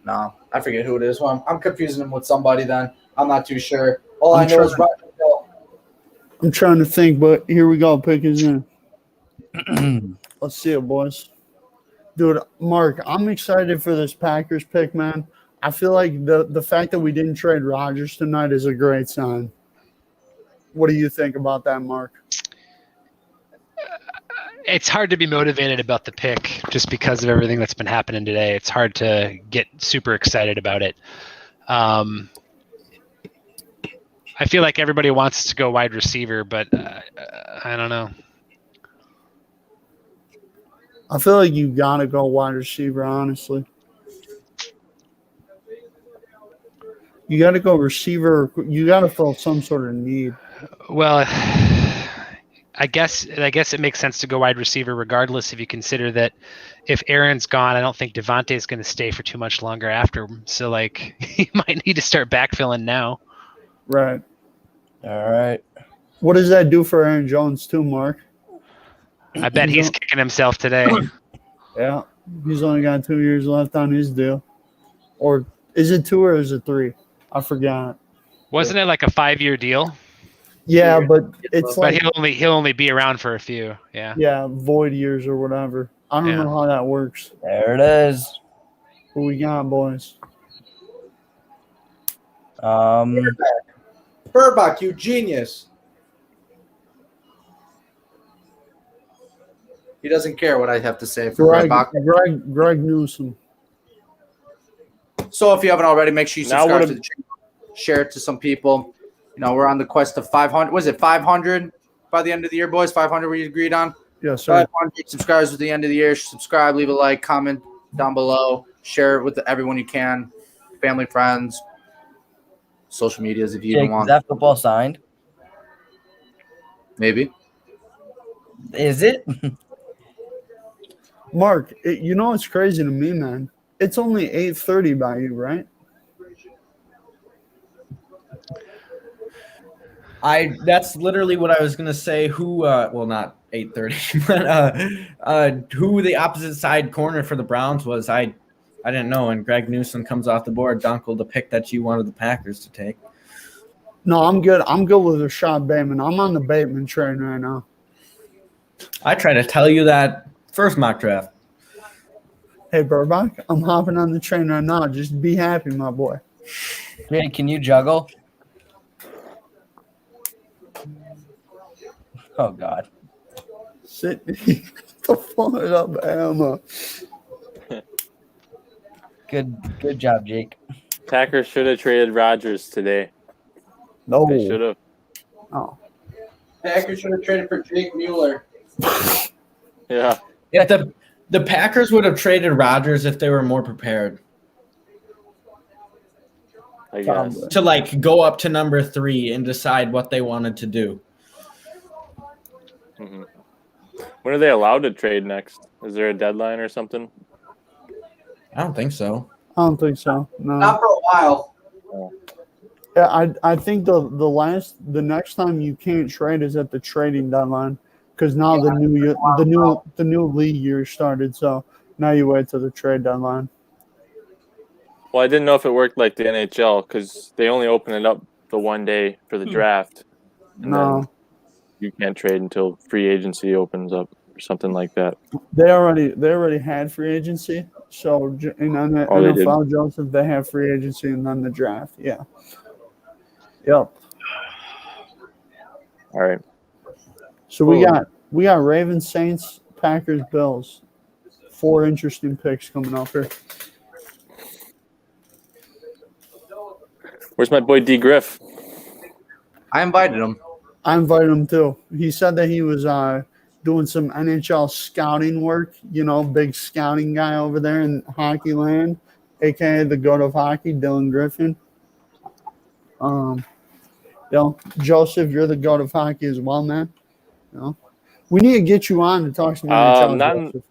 No, I forget who it is. Well, I'm confusing him with somebody. Then I'm not too sure. All I know is Roger Hill. I'm trying to think, but here we go. Pick his name. Let's see it, boys. Dude, Mark, I'm excited for this Packers pick, man. I feel like the fact that we didn't trade Rodgers tonight is a great sign. What do you think about that, Mark? It's hard to be motivated about the pick just because of everything that's been happening today. It's hard to get super excited about it. I feel like everybody wants to go wide receiver, but I don't know. I feel like you got to go wide receiver, honestly. You got to go receiver. You got to fill some sort of need. Well, I guess it makes sense to go wide receiver regardless if you consider that if Aaron's gone, I don't think Devontae's going to stay for too much longer after. So, like, he might need to start backfilling now. Right. All right. What does that do for Aaron Jones too, Mark? I bet he's kicking himself today. Yeah. He's only got 2 years left on his deal. Or is it 2 or is it 3? I forgot. Wasn't it like a 5-year deal? Yeah, but it's but like he'll only be around for a few. Yeah. Yeah, void years or whatever. I don't know how that works. There it is. Who we got, boys? Burbach, you genius. He doesn't care what I have to say for Burbach. Greg Newsom. So if you haven't already, make sure you subscribe to the channel, share it to some people. You know, we're on the quest to 500. Was it 500 by the end of the year, boys? 500 we agreed on? Yes, sir. 500 subscribers at the end of the year. Subscribe, leave a like, comment down below. Share it with everyone you can. Family, friends, social medias if you even want. Is that football signed? Maybe. Is it? Mark, you know what's crazy to me, man? It's only 8:30 by you, right? That's literally what I was gonna say. Who well, not 8:30, but who the opposite side corner for the Browns was, I didn't know. And Greg Newsom comes off the board. Duenkel, the pick that you wanted the Packers to take. No, I'm good. I'm good with Rashad Bateman. I'm on the Bateman train right now. I tried to tell you that first mock draft. Hey, Burbach, I'm hopping on the train right now. Just be happy, my boy. Hey, can you juggle? Oh, God. Sit the fuck up, Emma. Good job, Jake. Packers should have traded Rodgers today. No. They should have. Oh. Packers should have traded for Jake Mueller. Yeah. Yeah, the Packers would have traded Rodgers if they were more prepared. I guess. To like go up to number 3 and decide what they wanted to do. Mm-hmm. When are they allowed to trade next? Is there a deadline or something? I don't think so. I don't think so. No. Not for a while. Yeah, I think the next time you can't trade is at the trading deadline, because now the new league year started. So now you wait till the trade deadline. Well, I didn't know if it worked like the NHL because they only open it up the one day for the draft, and then you can't trade until free agency opens up or something like that. They already had free agency. So in the NFL, Joseph, they have free agency and then the draft. Yeah. Yep. All right. So we got Ravens, Saints, Packers, Bills. 4 interesting picks coming up here. Where's my boy D. Griff? I invited him. I invited him too. He said that he was doing some NHL scouting work. You know, big scouting guy over there in hockey land, aka the goat of hockey, Dylan Griffin. Joseph, you're the goat of hockey as well, man. We need to get you on to talk some NHL.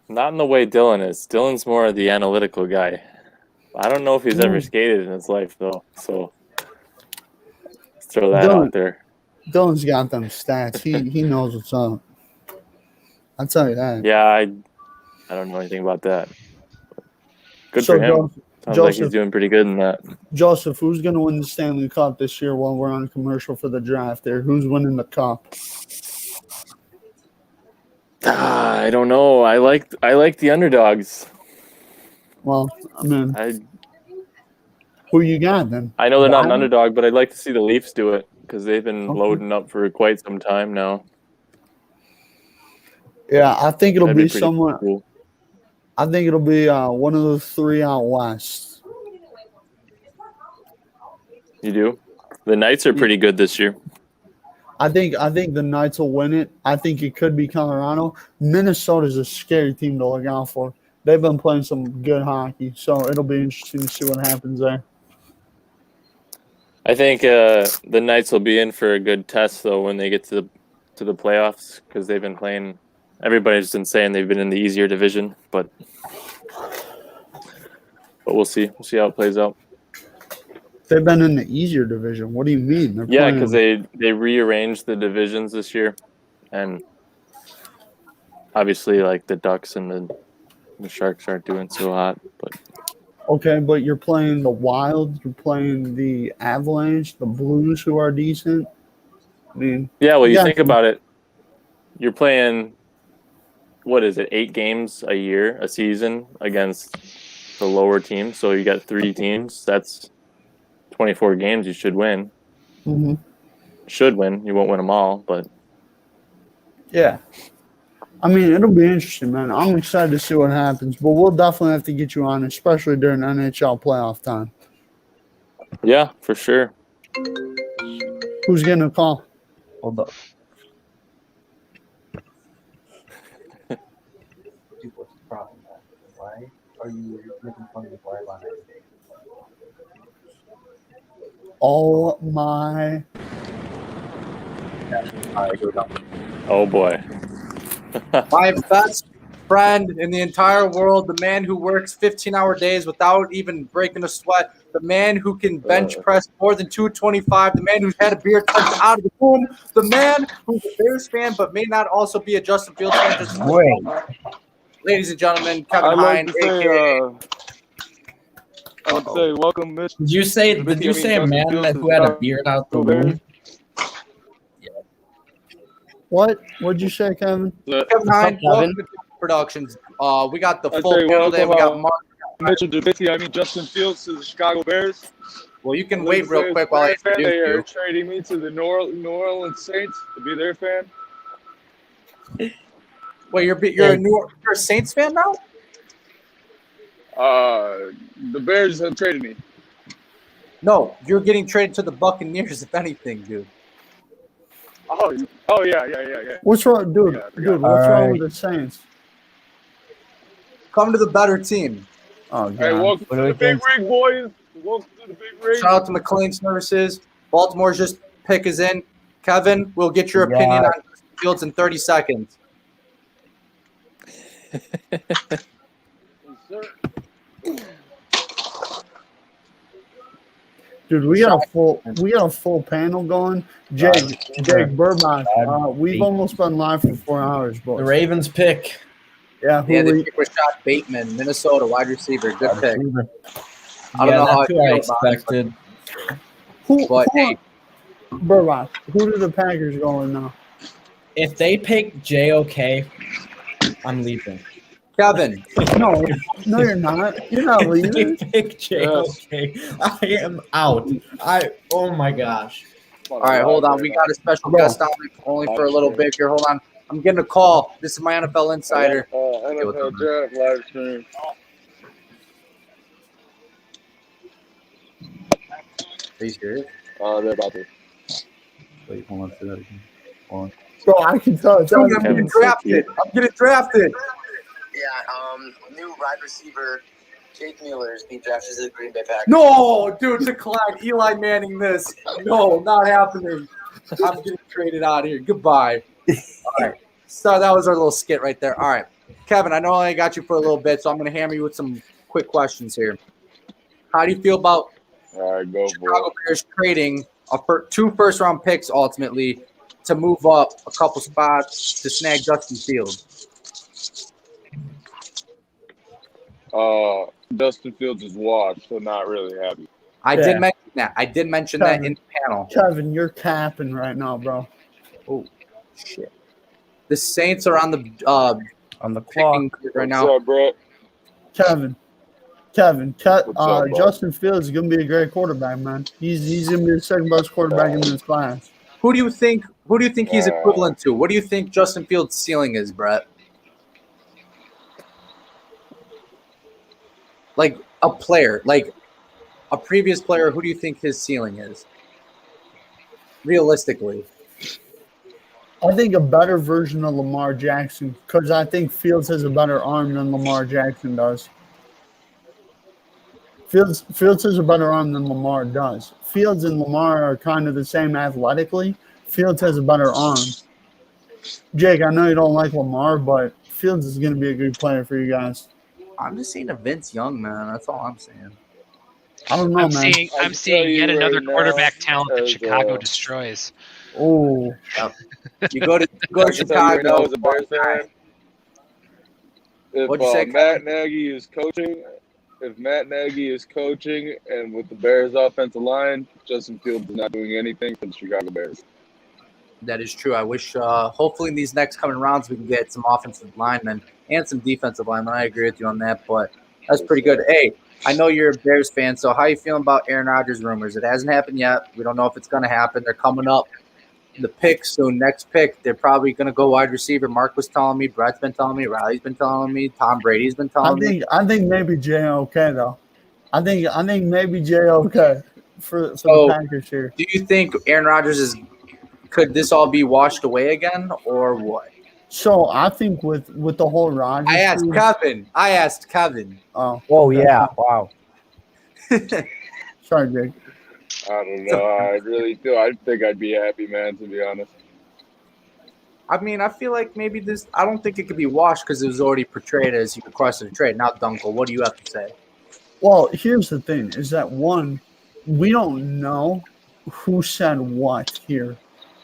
Not in the way Dylan is. Dylan's more the analytical guy. I don't know if he's ever skated in his life, though. So let's throw that out there. Dylan's got them stats. He knows what's up. I'll tell you that. Yeah, I don't know anything about that. Good for him. Sounds like he's doing pretty good in that. Joseph, who's going to win the Stanley Cup this year while we're on commercial for the draft there? Who's winning the cup? I don't know. I like the underdogs. Well, I mean, who you got then? I know they're not an underdog, but I'd like to see the Leafs do it because they've been loading up for quite some time now. Yeah, I think it'll be somewhat. Cool. I think it'll be one of the 3 out west. You do? The Knights are pretty good this year. I think the Knights will win it. I think it could be Colorado. Minnesota's a scary team to look out for. They've been playing some good hockey, so it'll be interesting to see what happens there. I think the Knights will be in for a good test though when they get to the playoffs because they've been playing. Everybody's been saying they've been in the easier division, but we'll see. We'll see how it plays out. They've been in the easier division. What do you mean? Yeah, because they rearranged the divisions this year, and obviously, like the Ducks and the Sharks aren't doing so hot. But okay, but you're playing the Wild, you're playing the Avalanche, the Blues, who are decent. I mean, yeah. Well, you think about it. You're playing. What is it? 8 games a season against the lower team. So you got 3 teams. That's 24 games you should win. Mm-hmm. Should win. You won't win them all, but yeah. I mean, it'll be interesting, man. I'm excited to see what happens, but we'll definitely have to get you on, especially during NHL playoff time. Yeah, for sure. Who's getting a call? Hold up. What's the problem? Why are you making fun of the play line? Oh my! Oh boy! My best friend in the entire world, the man who works 15-hour days without even breaking a sweat, the man who can bench press more than 225, the man who's had a beer tucked out of the womb, the man who's a Bears fan but may not also be a Justin Fields fan. Ladies and gentlemen, Kevin Hine, I'd say welcome, Mitch. Did you say a man who had a beard out the womb? What'd you say, Kevin? Kevin Hine, welcome to Productions. We got the full panel there. We got Mark. Mitchell Trubisky, I mean Justin Fields to the Chicago Bears. Well, you can wait real quick while I introduce They are you. trading me to the New Orleans Saints to be their fan. Wait, you're a Saints fan now? The Bears have traded me. No, you're getting traded to the Buccaneers, if anything, dude. Oh yeah. What's wrong, dude? Dude, what's wrong with the Saints? Come to the better team. Oh, Hey, welcome to the big rig, boys. Welcome to the big rig. Shout out to McLean Services. Baltimore's just pick is in. Kevin, we'll get your opinion on Fields in 30 seconds. Dude, we got a full panel going. Jake Burbach, we've almost been live for 4 hours, boys. The Ravens pick. Yeah, Yeah, they pick Rashad Bateman, Minnesota wide receiver. Good pick. I don't know how that's who I expected. Burbach, who do the Packers go in now? If they pick JOK, I'm leaving. Kevin. No, you're not. You're not leaving. They pick JOK. I am out. Oh my gosh. All right, hold on. We got a special guest on only for a little bit here. Hold on. I'm getting a call. This is my NFL Insider. NFL Draft live stream. Are you serious? They're about to. Wait, hold on. Say that again. Hold on. Bro, I can tell. I'm getting drafted. Yeah, new wide receiver Jake Mueller is being drafted to the Green Bay Packers. No, dude, decline. Eli Manning this. No, not happening. I'm getting traded out of here. Goodbye. All right. So that was our little skit right there. All right. Kevin, I know I got you for a little bit, so I'm going to hammer you with some quick questions here. How do you feel about Chicago Bears trading 2 first-round picks ultimately to move up a couple spots to snag Justin Fields? Justin Fields is washed, so not really happy. I did mention that. I did mention that in the panel. Kevin, you're capping right now, bro. Oh, shit. The Saints are on the clock right now. What's up, Brett? Kevin, Justin Fields is going to be a great quarterback, man. He's going to be the second best quarterback in this class. Who do you think he's equivalent to? What do you think Justin Fields' ceiling is, Brett? Like a player, like a previous player, who do you think his ceiling is? Realistically. I think a better version of Lamar Jackson, because I think Fields has a better arm than Lamar Jackson does. Fields has a better arm than Lamar does. Fields and Lamar are kind of the same athletically. Fields has a better arm. Jake, I know you don't like Lamar, but Fields is going to be a good player for you guys. I'm just seeing a Vince Young, man. That's all I'm saying. I don't know, man. I'm seeing yet another quarterback talent that Chicago destroys. Oh, you go to Chicago. As a Bears fan, if Matt Nagy is coaching, and with the Bears offensive line, Justin Fields is not doing anything for the Chicago Bears. That is true. I wish, hopefully, in these next coming rounds, we can get some offensive linemen and some defensive linemen. I agree with you on that, but that's pretty good. Hey, I know you're a Bears fan, so how are you feeling about Aaron Rodgers rumors? It hasn't happened yet. We don't know if it's going to happen. They're coming up. The pick soon, next pick, they're probably going to go wide receiver. Mark was telling me, Brett's been telling me, Riley's been telling me, Tom Brady's been telling me. I think maybe JOK though. I think maybe JOK for the Packers here. Do you think Aaron Rodgers could this all be washed away again or what? So I think with the whole Rodgers. I asked Kevin. Oh yeah! Wow. Sorry, Jake. I don't know. I think I'd be happy, man, to be honest. I mean, I feel like maybe this – I don't think it could be washed because it was already portrayed as he requested a trade. Now, Duenkel, what do you have to say? Well, here's the thing is that, one, we don't know who said what here.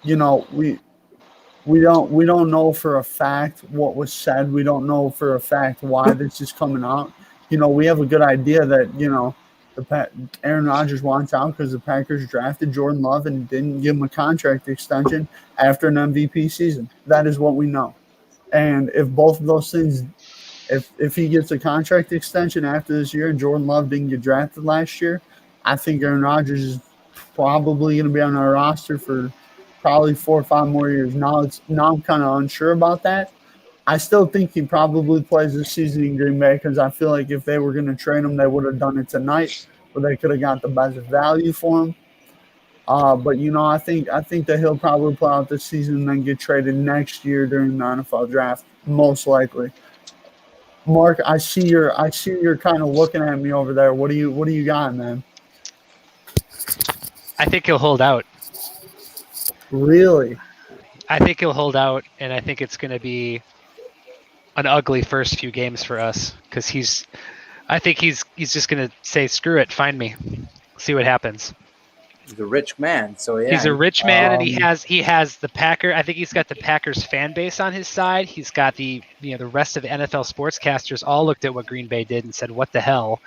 You know, we don't know for a fact what was said. We don't know for a fact why this is coming out. You know, we have a good idea that, you know, Aaron Rodgers wants out because the Packers drafted Jordan Love and didn't give him a contract extension after an MVP season. That is what we know. And if both of those things, if he gets a contract extension after this year and Jordan Love didn't get drafted last year, I think Aaron Rodgers is probably going to be on our roster for probably 4 or 5 more years. Now I'm kind of unsure about that. I still think he probably plays this season in Green Bay because I feel like if they were going to trade him, they would have done it tonight, where they could have got the best value for him. But you know, I think that he'll probably play out this season and then get traded next year during the NFL draft, most likely. Mark, I see you're kind of looking at me over there. What do you got, man? I think he'll hold out. Really? I think he'll hold out, and I think it's going to be an ugly first few games for us because I think he's just going to say, screw it, find me, see what happens. He's a rich man, so yeah. He's a rich man, and he has the Packer. I think he's got the Packers fan base on his side. He's got the rest of the NFL sportscasters all looked at what Green Bay did and said, "What the hell?"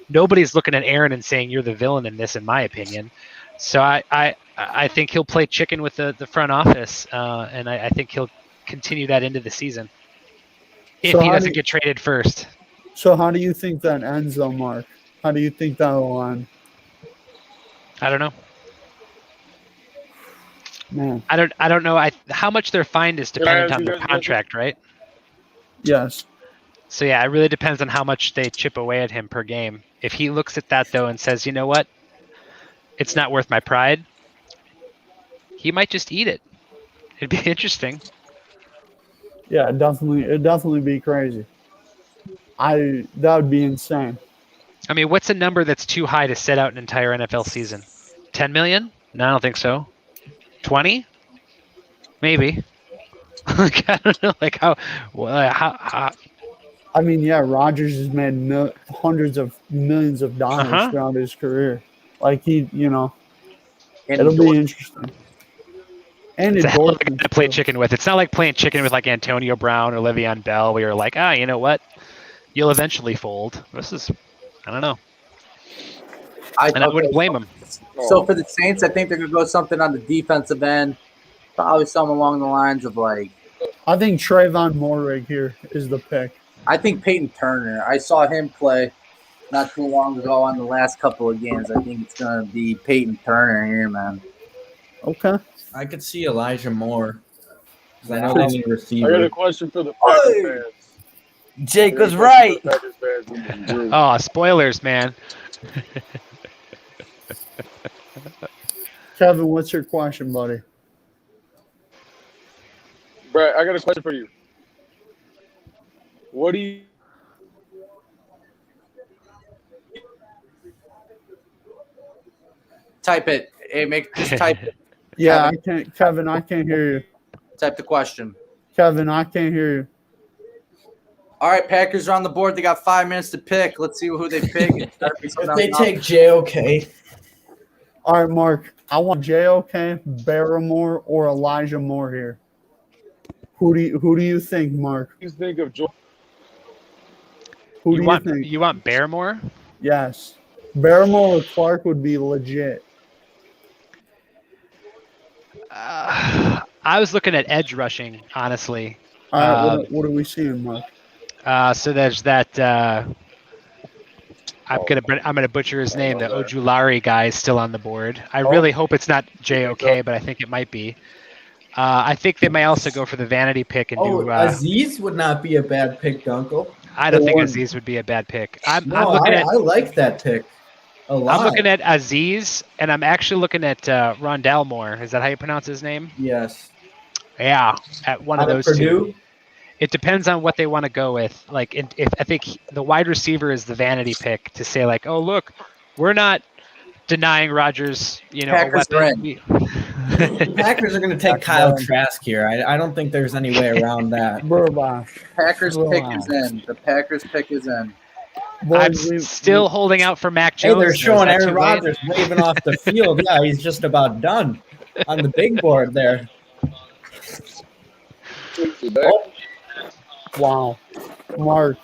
Nobody's looking at Aaron and saying you're the villain in this, in my opinion. So I think he'll play chicken with the front office, and I think he'll continue that into the season if he doesn't get traded first. So how do you think that ends, though, Mark? How do you think that will end? I don't know. Man. I don't know. How much they're fined is dependent on their contract, right? Yes. So yeah, it really depends on how much they chip away at him per game. If he looks at that though and says, you know what, it's not worth my pride, he might just eat it. It'd be interesting. Yeah, it'd definitely be crazy. That would be insane. I mean, what's a number that's too high to set out an entire NFL season? 10 million? No, I don't think so. 20? Maybe. Like, I don't know. Like how. I mean, yeah, Rodgers has made hundreds of millions of dollars throughout his career. Like it'll be interesting. And it's a hell of a guy to play chicken with. It's not like playing chicken with like Antonio Brown or Le'Veon Bell, where you're like, you know what, you'll eventually fold. This is, I don't know. I wouldn't blame him. So for the Saints, I think they're gonna go something on the defensive end, probably something along the lines of like. I think Trayvon Moehrig here is the pick. I think Peyton Turner. I saw him play not too long ago on the last couple of games. I think it's gonna be Peyton Turner here, man. Okay. I could see Elijah Moore. I know they need a receiver. I got a question for the Packers fans. Jake was right. Oh, spoilers, man. Kevin, what's your question, buddy? Brett, I got a question for you. What do you type it? Hey, just type it. Yeah, Kevin, I can't hear you. Type the question. Kevin, I can't hear you. All right, Packers are on the board. They got 5 minutes to pick. Let's see who they pick. If they take JOK. All right, Mark. I want JOK, Barrymore, or Elijah Moore here. Who do you think, Mark? You think of George? Who do you think? You want Barrymore? Yes. Barrymore or Clark would be legit. I was looking at edge rushing, honestly. All right, what are we seeing, Mark? So there's that. I'm gonna butcher his name. The Ojulari guy is still on the board. I really hope it's not JOK, but I think it might be. I think they may also go for the vanity pick and do. Aziz would not be a bad pick, Dunkel. I don't think Aziz would be a bad pick. I like that pick a lot. I'm looking at Aziz, and I'm actually looking at Rondell Moore. Is that how you pronounce his name? Yes. Yeah, at one of those two. It depends on what they want to go with. Like, if I think the wide receiver is the vanity pick to say, like, oh look, we're not denying Rodgers, Packers a weapon. The Packers are going to take Kyle Trask here. I don't think there's any way around that. Burbach. Packers pick is in. The Packers pick is in. I'm still holding out for Mac Jones. Hey, they're showing Aaron Rodgers waving off the field. Yeah, he's just about done on the big board there. Oh. Wow. Mark,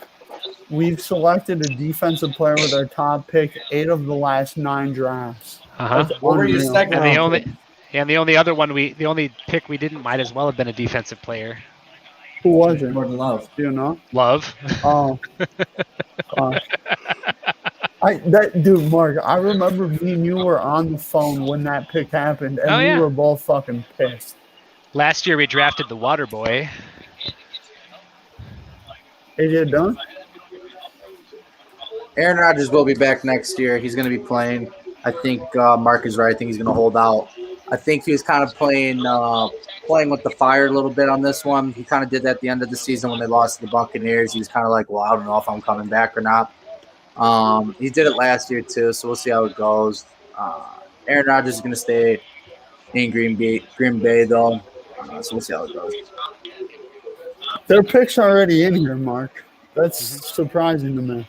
we've selected a defensive player with our top pick 8 of the last 9 drafts. What were your second? And the only pick we didn't might as well have been a defensive player. Who was it? Jordan Love. Do you know? Love. Oh. Dude, Mark, I remember me and you were on the phone when that pick happened, and we were both fucking pissed. Last year we drafted the Water Boy. AJ Dunn? Aaron Rodgers will be back next year. He's going to be playing. I think Mark is right. I think he's going to hold out. I think he was kind of playing with the fire a little bit on this one. He kind of did that at the end of the season when they lost to the Buccaneers. He was kind of like, well, I don't know if I'm coming back or not. He did it last year too, so we'll see how it goes. Aaron Rodgers is going to stay in Green Bay though, so we'll see how it goes. Their pick's already in here, Mark. That's surprising to me.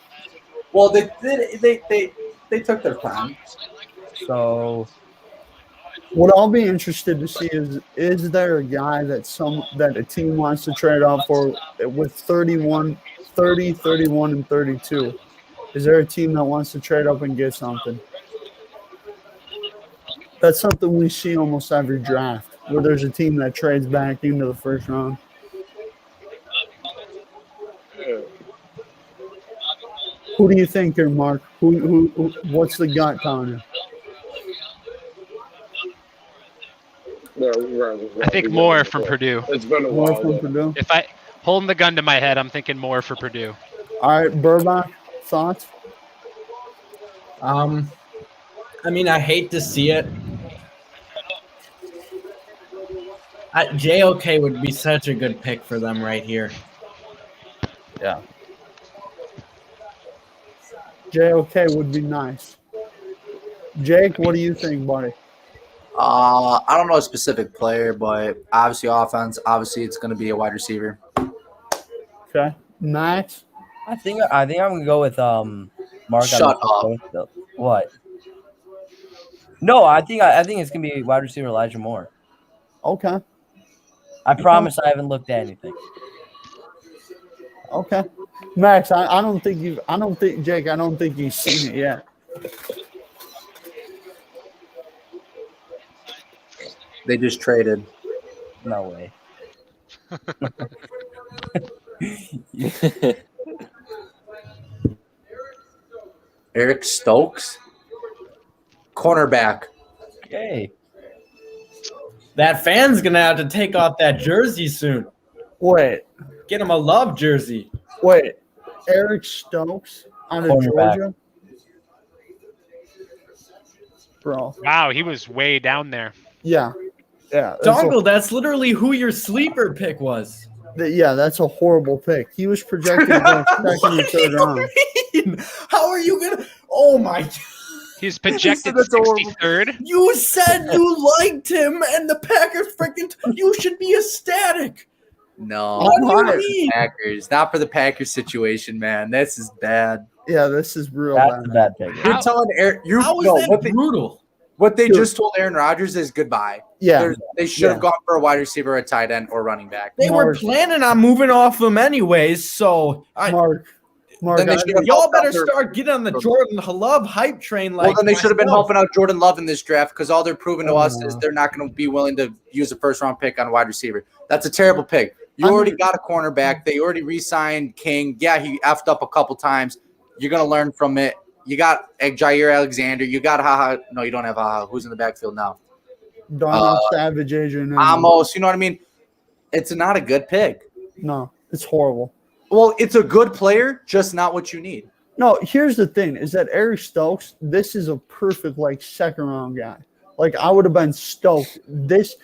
Well, they took their time. So What I'll be interested to see is there a guy that a team wants to trade up for with 31, 30, 31, and 32? Is there a team that wants to trade up and get something? That's something we see almost every draft, where there's a team that trades back into the first round. Who do you think here, Mark? Who what's the gut telling you? I think more from Purdue. It's been a More while. from Purdue? If I holding the gun to my head, I'm thinking more for Purdue. All right, Burbach, thoughts? I mean, I hate to see it. JOK would be such a good pick for them right here. Yeah. JOK would be nice. Jake, what do you think, buddy? I don't know a specific player, but obviously offense. Obviously, it's going to be a wide receiver. Okay, Max. I think I'm gonna go with Mark. Shut up. What? No, I think it's gonna be wide receiver Elijah Moore. Okay. I promise I haven't looked at anything. Okay. Max, I don't think you've seen it yet. They just traded. No way. Eric Stokes, cornerback. Okay. That fan's gonna have to take off that jersey soon. Wait. Get him a love jersey. Wait. Eric Stokes out of Georgia? Bro. Wow, he was way down there. Yeah. Yeah. Duenkel, that's literally who your sleeper pick was. Yeah, that's a horrible pick. He was projected to go second or third round. How are you gonna? Oh my God. He's projected 63rd. You said you liked him, and the Packers freaking. You should be ecstatic. No, What do you not for the mean? Packers. Not for the Packers situation, man. This is bad. Yeah, this is real That's a bad pick. You're telling Aaron. How is that brutal? What they Dude. just told Aaron Rodgers is goodbye. Yeah. They should have gone for a wide receiver, a tight end, or running back. They were planning on moving off him anyways, so Mark, Then they should have y'all helped better out their- start getting on the Jordan Love hype train. Like, Well, then they should have been myself. helping out Jordan Love in this draft because all they're proving to us is they're not going to be willing to use a first-round pick on a wide receiver. That's a terrible pick. You already got a cornerback. They already re-signed King. Yeah, he effed up a couple times. You're going to learn from it. You got Jair Alexander. You got Haha. No, you don't have Haha. Who's in the backfield now? Donald Savage, Adrian. Amos. You know what I mean? It's not a good pick. No, it's horrible. Well, it's a good player, just not what you need. No, here's the thing: is that Eric Stokes? This is a perfect second round guy. Like I would have been stoked. This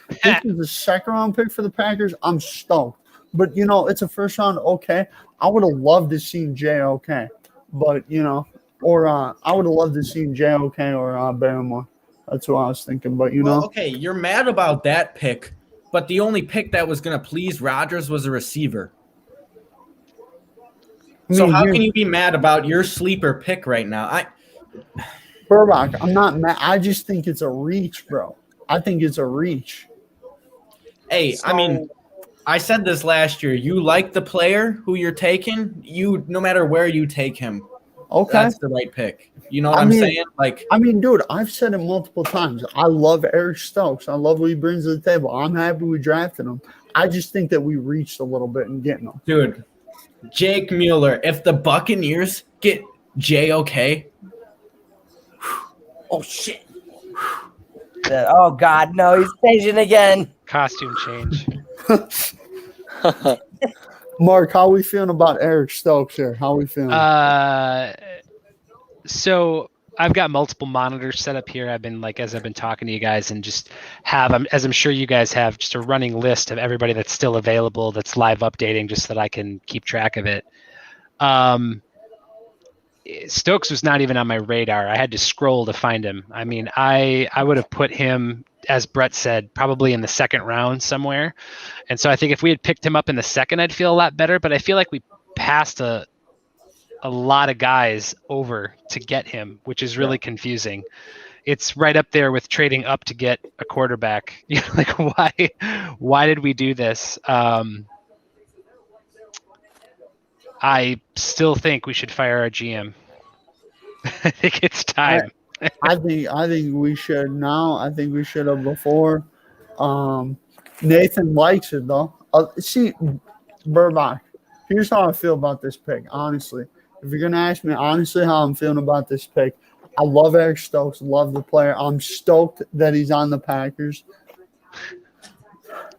is a second round pick for the Packers. I'm stoked. But it's a first round. Okay, I would have loved to see JOK, but or I would have loved to see JOK or Barrymore. That's what I was thinking. But Well, okay, you're mad about that pick, but the only pick that was going to please Rodgers was a receiver. So how can you be mad about your sleeper pick right now? Burbach, I'm not mad. I just think it's a reach, bro. I think it's a reach. Hey, I mean, I said this last year. You like the player who you're taking, no matter where you take him. Okay. That's the right pick. You know what I'm saying? Dude, I've said it multiple times. I love Eric Stokes. I love what he brings to the table. I'm happy we drafted him. I just think that we reached a little bit in getting him. Dude, Jake Mueller, if the Buccaneers get JOK. Oh, shit. Oh, God, no. He's changing again. Costume change. Mark, how are we feeling about Eric Stokes here? How are we feeling? So I've got multiple monitors set up here. I've been as I've been talking to you guys and just have, as I'm sure you guys have, just a running list of everybody that's still available, that's live updating, just so that I can keep track of it. Stokes was not even on my radar. I had to scroll to find him. I mean, I would have put him, as Brett said, probably in the second round somewhere. And so I think if we had picked him up in the second, I'd feel a lot better. But I feel like we passed a lot of guys over to get him, which is really confusing. it's right up there with trading up to get a quarterback. Like why did we do this? I still think we should fire our GM. I think it's time. I think we should now. I think we should have before. Nathan likes it though. See, Burbach, here's how I feel about this pick. Honestly, if you're gonna ask me honestly how I'm feeling about this pick, I love Eric Stokes. Love the player. I'm stoked that he's on the Packers.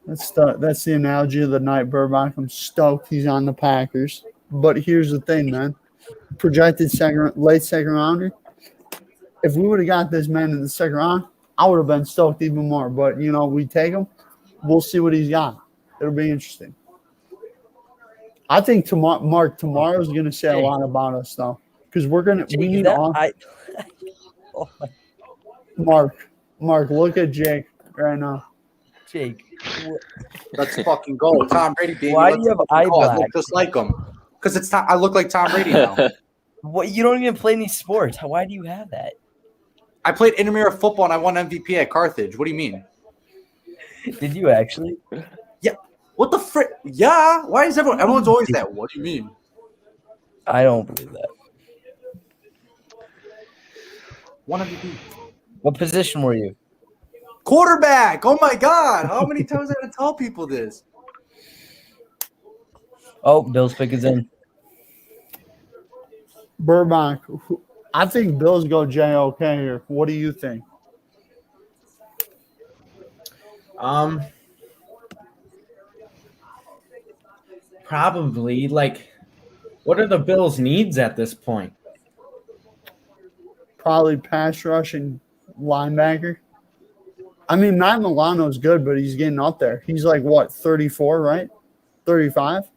That's the analogy of the night, Burbach. I'm stoked he's on the Packers. But here's the thing, man. Projected late second rounder. If we would have got this man in the second round, I would have been stoked even more. But, we take him. We'll see what he's got. It'll be interesting. I think Mark, tomorrow's going to say a lot about us, though. Because we need Mark, look at Jake right now. Jake. Let's fucking go. Tom Brady, baby. Why do you have eye black? I look just like him. Because I look like Tom Brady now. What? You don't even play any sports. Why do you have that? I played intramural football and I won MVP at Carthage. What do you mean? Did you actually? Yeah. What the frick? Yeah. Why is everyone's always that? What do you mean? I don't believe that. One MVP. What position were you? Quarterback. Oh my God. How many times I gotta tell people this? Oh, Bill's pick is in. Burbach, I think Bills go JOK here. What do you think? Probably. What are the Bills' needs at this point? Probably pass rush and linebacker. I mean, Matt Milano's good, but he's getting up there. He's 34, right? 35?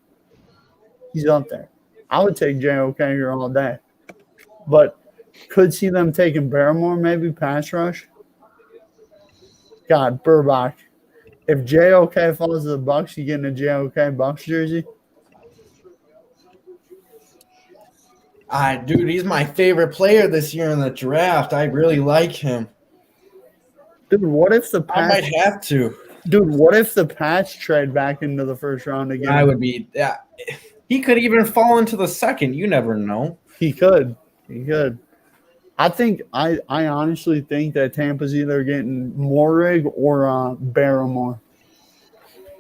He's up there. I would take JOK here all day. But could see them taking Barrymore, maybe pass rush. God, Burbach. If JOK falls to the Bucks, you getting a JOK Bucks jersey? Dude, he's my favorite player this year in the draft. I really like him. Dude, what if the Pats... I might have to. Dude, what if the Pats trade back into the first round again? I would be... Yeah. He could even fall into the second. You never know. He could. I honestly think that Tampa's either getting Morrig or Barrymore.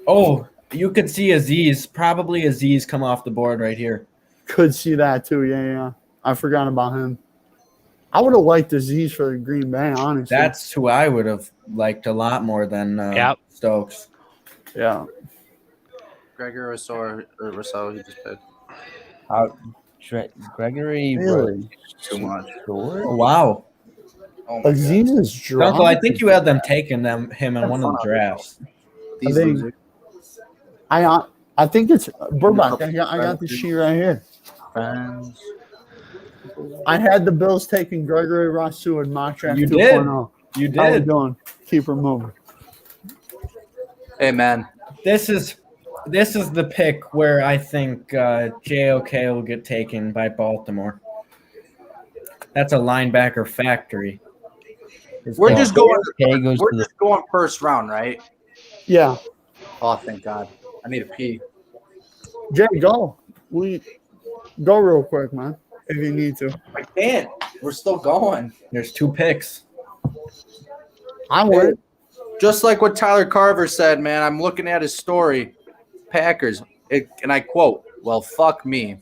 Oh, you could see Aziz. Probably Aziz come off the board right here. Could see that too, yeah. I forgot about him. I would have liked Aziz for the Green Bay, honestly. That's who I would have liked a lot more than Stokes. Yeah. Gregor Rousseau, he just picked. Gregory. Really? Too much. Oh, wow. Oh Aziz is drunk. Uncle, I think you had them taking him in one of the drafts. I think it's Burbach. I got the sheet right here. I had the Bills taking Gregory Rousseau in mock draft 2.0. You did. How we doing? Keep her moving. Hey, man. This is the pick where I think JOK will get taken by Baltimore. That's a linebacker factory. We're just going first round, right? Yeah. Oh, thank God. I need a pee. Jay, go. Go real quick, man, if you need to. I can't. We're still going. There's 2 picks. I would. Just like what Tyler Carver said, man, I'm looking at his story. Packers, and I quote, "Well, fuck me."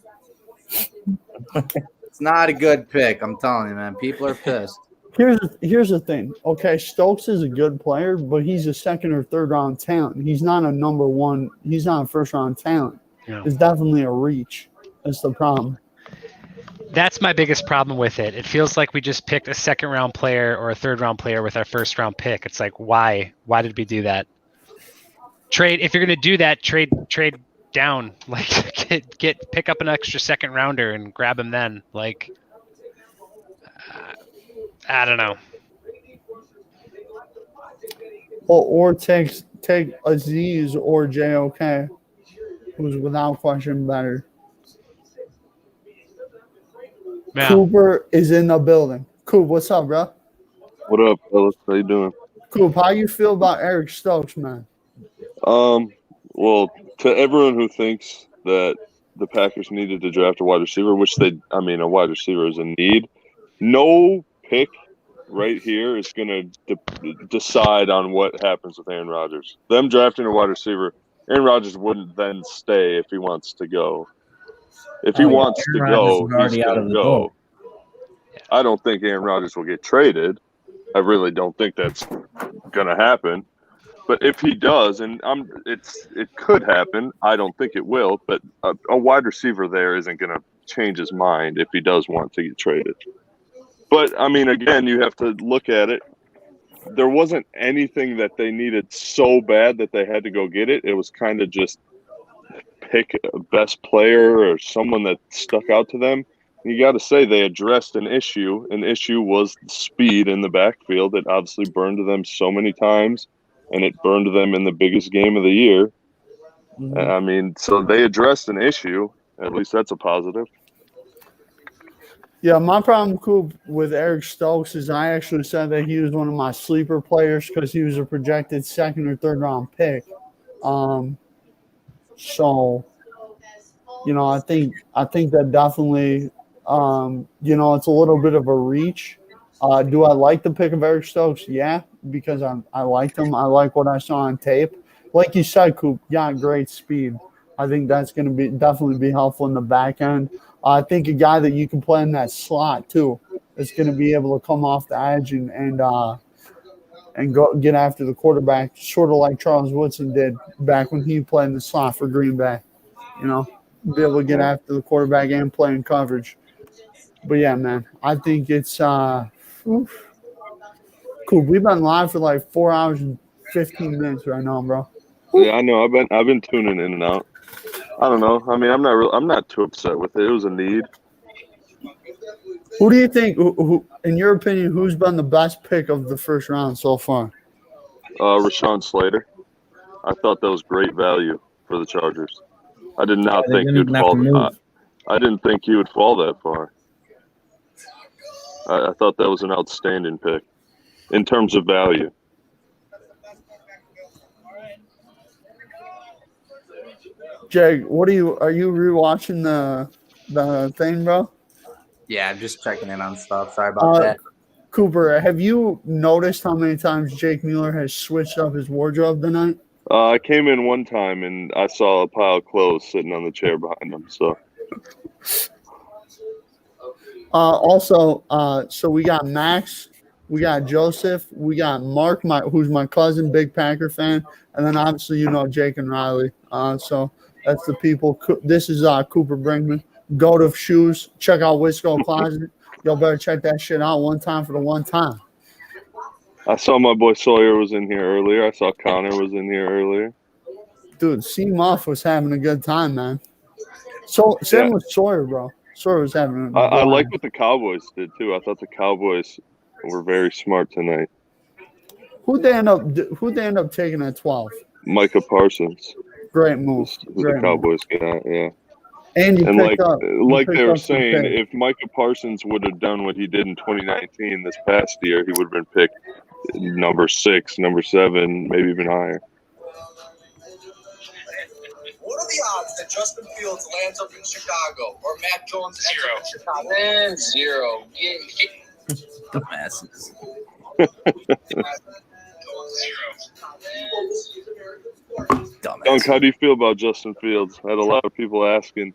It's not a good pick. I'm telling you, man. People are pissed. Here's the thing. Okay, Stokes is a good player, but he's a second or third round talent. He's not a number one. He's not a first round talent. Yeah. It's definitely a reach. That's the problem. That's my biggest problem with it. It feels like we just picked a second round player or a third round player with our first round pick. It's like, why? Why did we do that? Trade. If you're going to do that, trade down. Like, pick up an extra second rounder and grab him then. Like, I don't know. Or take Aziz or JOK, who's without question better. Yeah. Cooper is in the building. Coop, what's up, bro? What up, fellas? How you doing? Coop, how you feel about Eric Stokes, man? Well, to everyone who thinks that the Packers needed to draft a wide receiver, which a wide receiver is a need. No pick right here is going to decide on what happens with Aaron Rodgers. Them drafting a wide receiver, Aaron Rodgers wouldn't then stay if he wants to go. If he wants to go, he's going to go. I don't think Aaron Rodgers will get traded. I really don't think that's going to happen. But if he does, and it could happen, I don't think it will. But a wide receiver there isn't going to change his mind if he does want to get traded. But I mean, again, you have to look at it. There wasn't anything that they needed so bad that they had to go get it. It was kind of just pick a best player or someone that stuck out to them. You got to say they addressed an issue. An issue was speed in the backfield. It obviously burned to them so many times. And it burned them in the biggest game of the year. Mm-hmm. I mean, so they addressed an issue. At least that's a positive. Yeah, my problem, Coop, with Eric Stokes is I actually said that he was one of my sleeper players because he was a projected second or third round pick. So, I think that definitely, it's a little bit of a reach. Do I like the pick of Eric Stokes? Yeah, because I liked him. I like what I saw on tape. Like you said, Coop, great speed. I think that's going to definitely be helpful in the back end. I think a guy that you can play in that slot too is going to be able to come off the edge and go get after the quarterback, sort of like Charles Woodson did back when he played in the slot for Green Bay. Be able to get after the quarterback and play in coverage. But yeah, man, I think it's cool. We've been live for like 4 hours and 15 minutes right now, bro. Yeah, I know. I've been tuning in and out. I don't know. I mean, I'm not too upset with it. It was a need. Who do you think, who, in your opinion, who's been the best pick of the first round so far? Rashawn Slater. I thought that was great value for the Chargers. I did not think he would fall. I didn't think he would fall that far. I thought that was an outstanding pick in terms of value. Jake, are you rewatching the thing, bro? Yeah, I'm just checking in on stuff. Sorry about that. Cooper, have you noticed how many times Jake Mueller has switched up his wardrobe tonight? I came in one time and I saw a pile of clothes sitting on the chair behind him. So, so we got Max, we got Joseph, we got Mark, who's my cousin, big Packer fan, and then obviously Jake and Riley. So that's the people. This is Cooper Brinkman. Goat of shoes. Check out Wisco Closet. Y'all better check that shit out one time for the one time. I saw my boy Sawyer was in here earlier. I saw Connor was in here earlier. Dude, C. Muff was having a good time, man. So same with Sawyer, bro. Sawyer was having a good time. I like what the Cowboys did too. I thought the Cowboys were very smart tonight. Who'd they end up taking at 12? Micah Parsons. Great move. The Cowboys got, yeah. And like they were saying, if Micah Parsons would have done what he did in 2019 this past year, he would have been picked number 6, number 7, maybe even higher. What are the odds that Justin Fields lands up in Chicago or Mac Jones ends up in Chicago? 0. Dumbasses. Dunk, how do you feel about Justin Fields? I had a lot of people asking.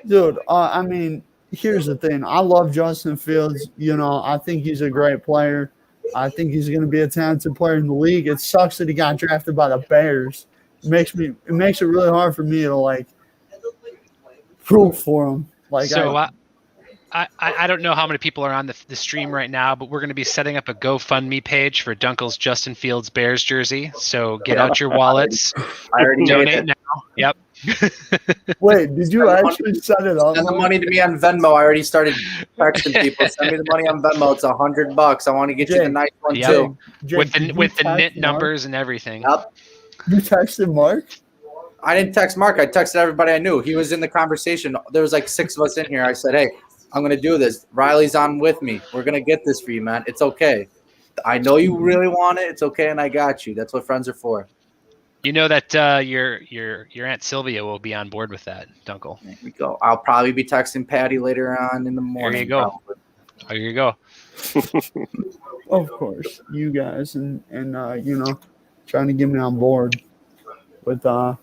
Dude, I mean, here's the thing. I love Justin Fields. I think he's a great player. I think he's going to be a talented player in the league. It sucks that he got drafted by the Bears. It makes it really hard for me to root for him. I don't know how many people are on the stream right now, but we're going to be setting up a GoFundMe page for Dunkel's Justin Fields Bears jersey. So get out your wallets. I already donate now. Yep. Wait, did you actually set it up? Send the money to me on Venmo. I already started texting people. Send me the money on Venmo. It's $100. I want to get you the nice one too. With the knit numbers and everything. Yep. You texted Mark? I didn't text Mark. I texted everybody I knew. He was in the conversation. There was 6 of us in here. I said, hey, I'm going to do this. Riley's on with me. We're going to get this for you, man. It's okay. I know you really want it. It's okay, and I got you. That's what friends are for. You know that your Aunt Sylvia will be on board with that, Duenkel. There we go. I'll probably be texting Patty later on in the morning. There you go. Probably. There you go. Of course, you guys and trying to get me on board with the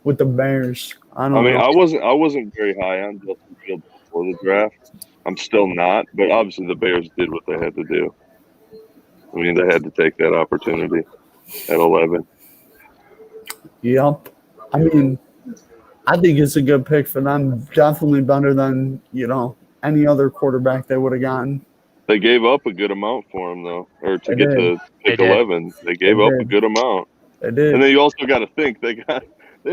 Bears. I mean, I wasn't very high on Justin Fields before the draft. I'm still not, but obviously the Bears did what they had to do. I mean, they had to take that opportunity at 11. Yep. I mean, I think it's a good pick for them. Definitely better than, any other quarterback they would have gotten. They gave up a good amount for him, though, or to They get did. to pick 11. They gave up a good amount. They did. And then you also got to think they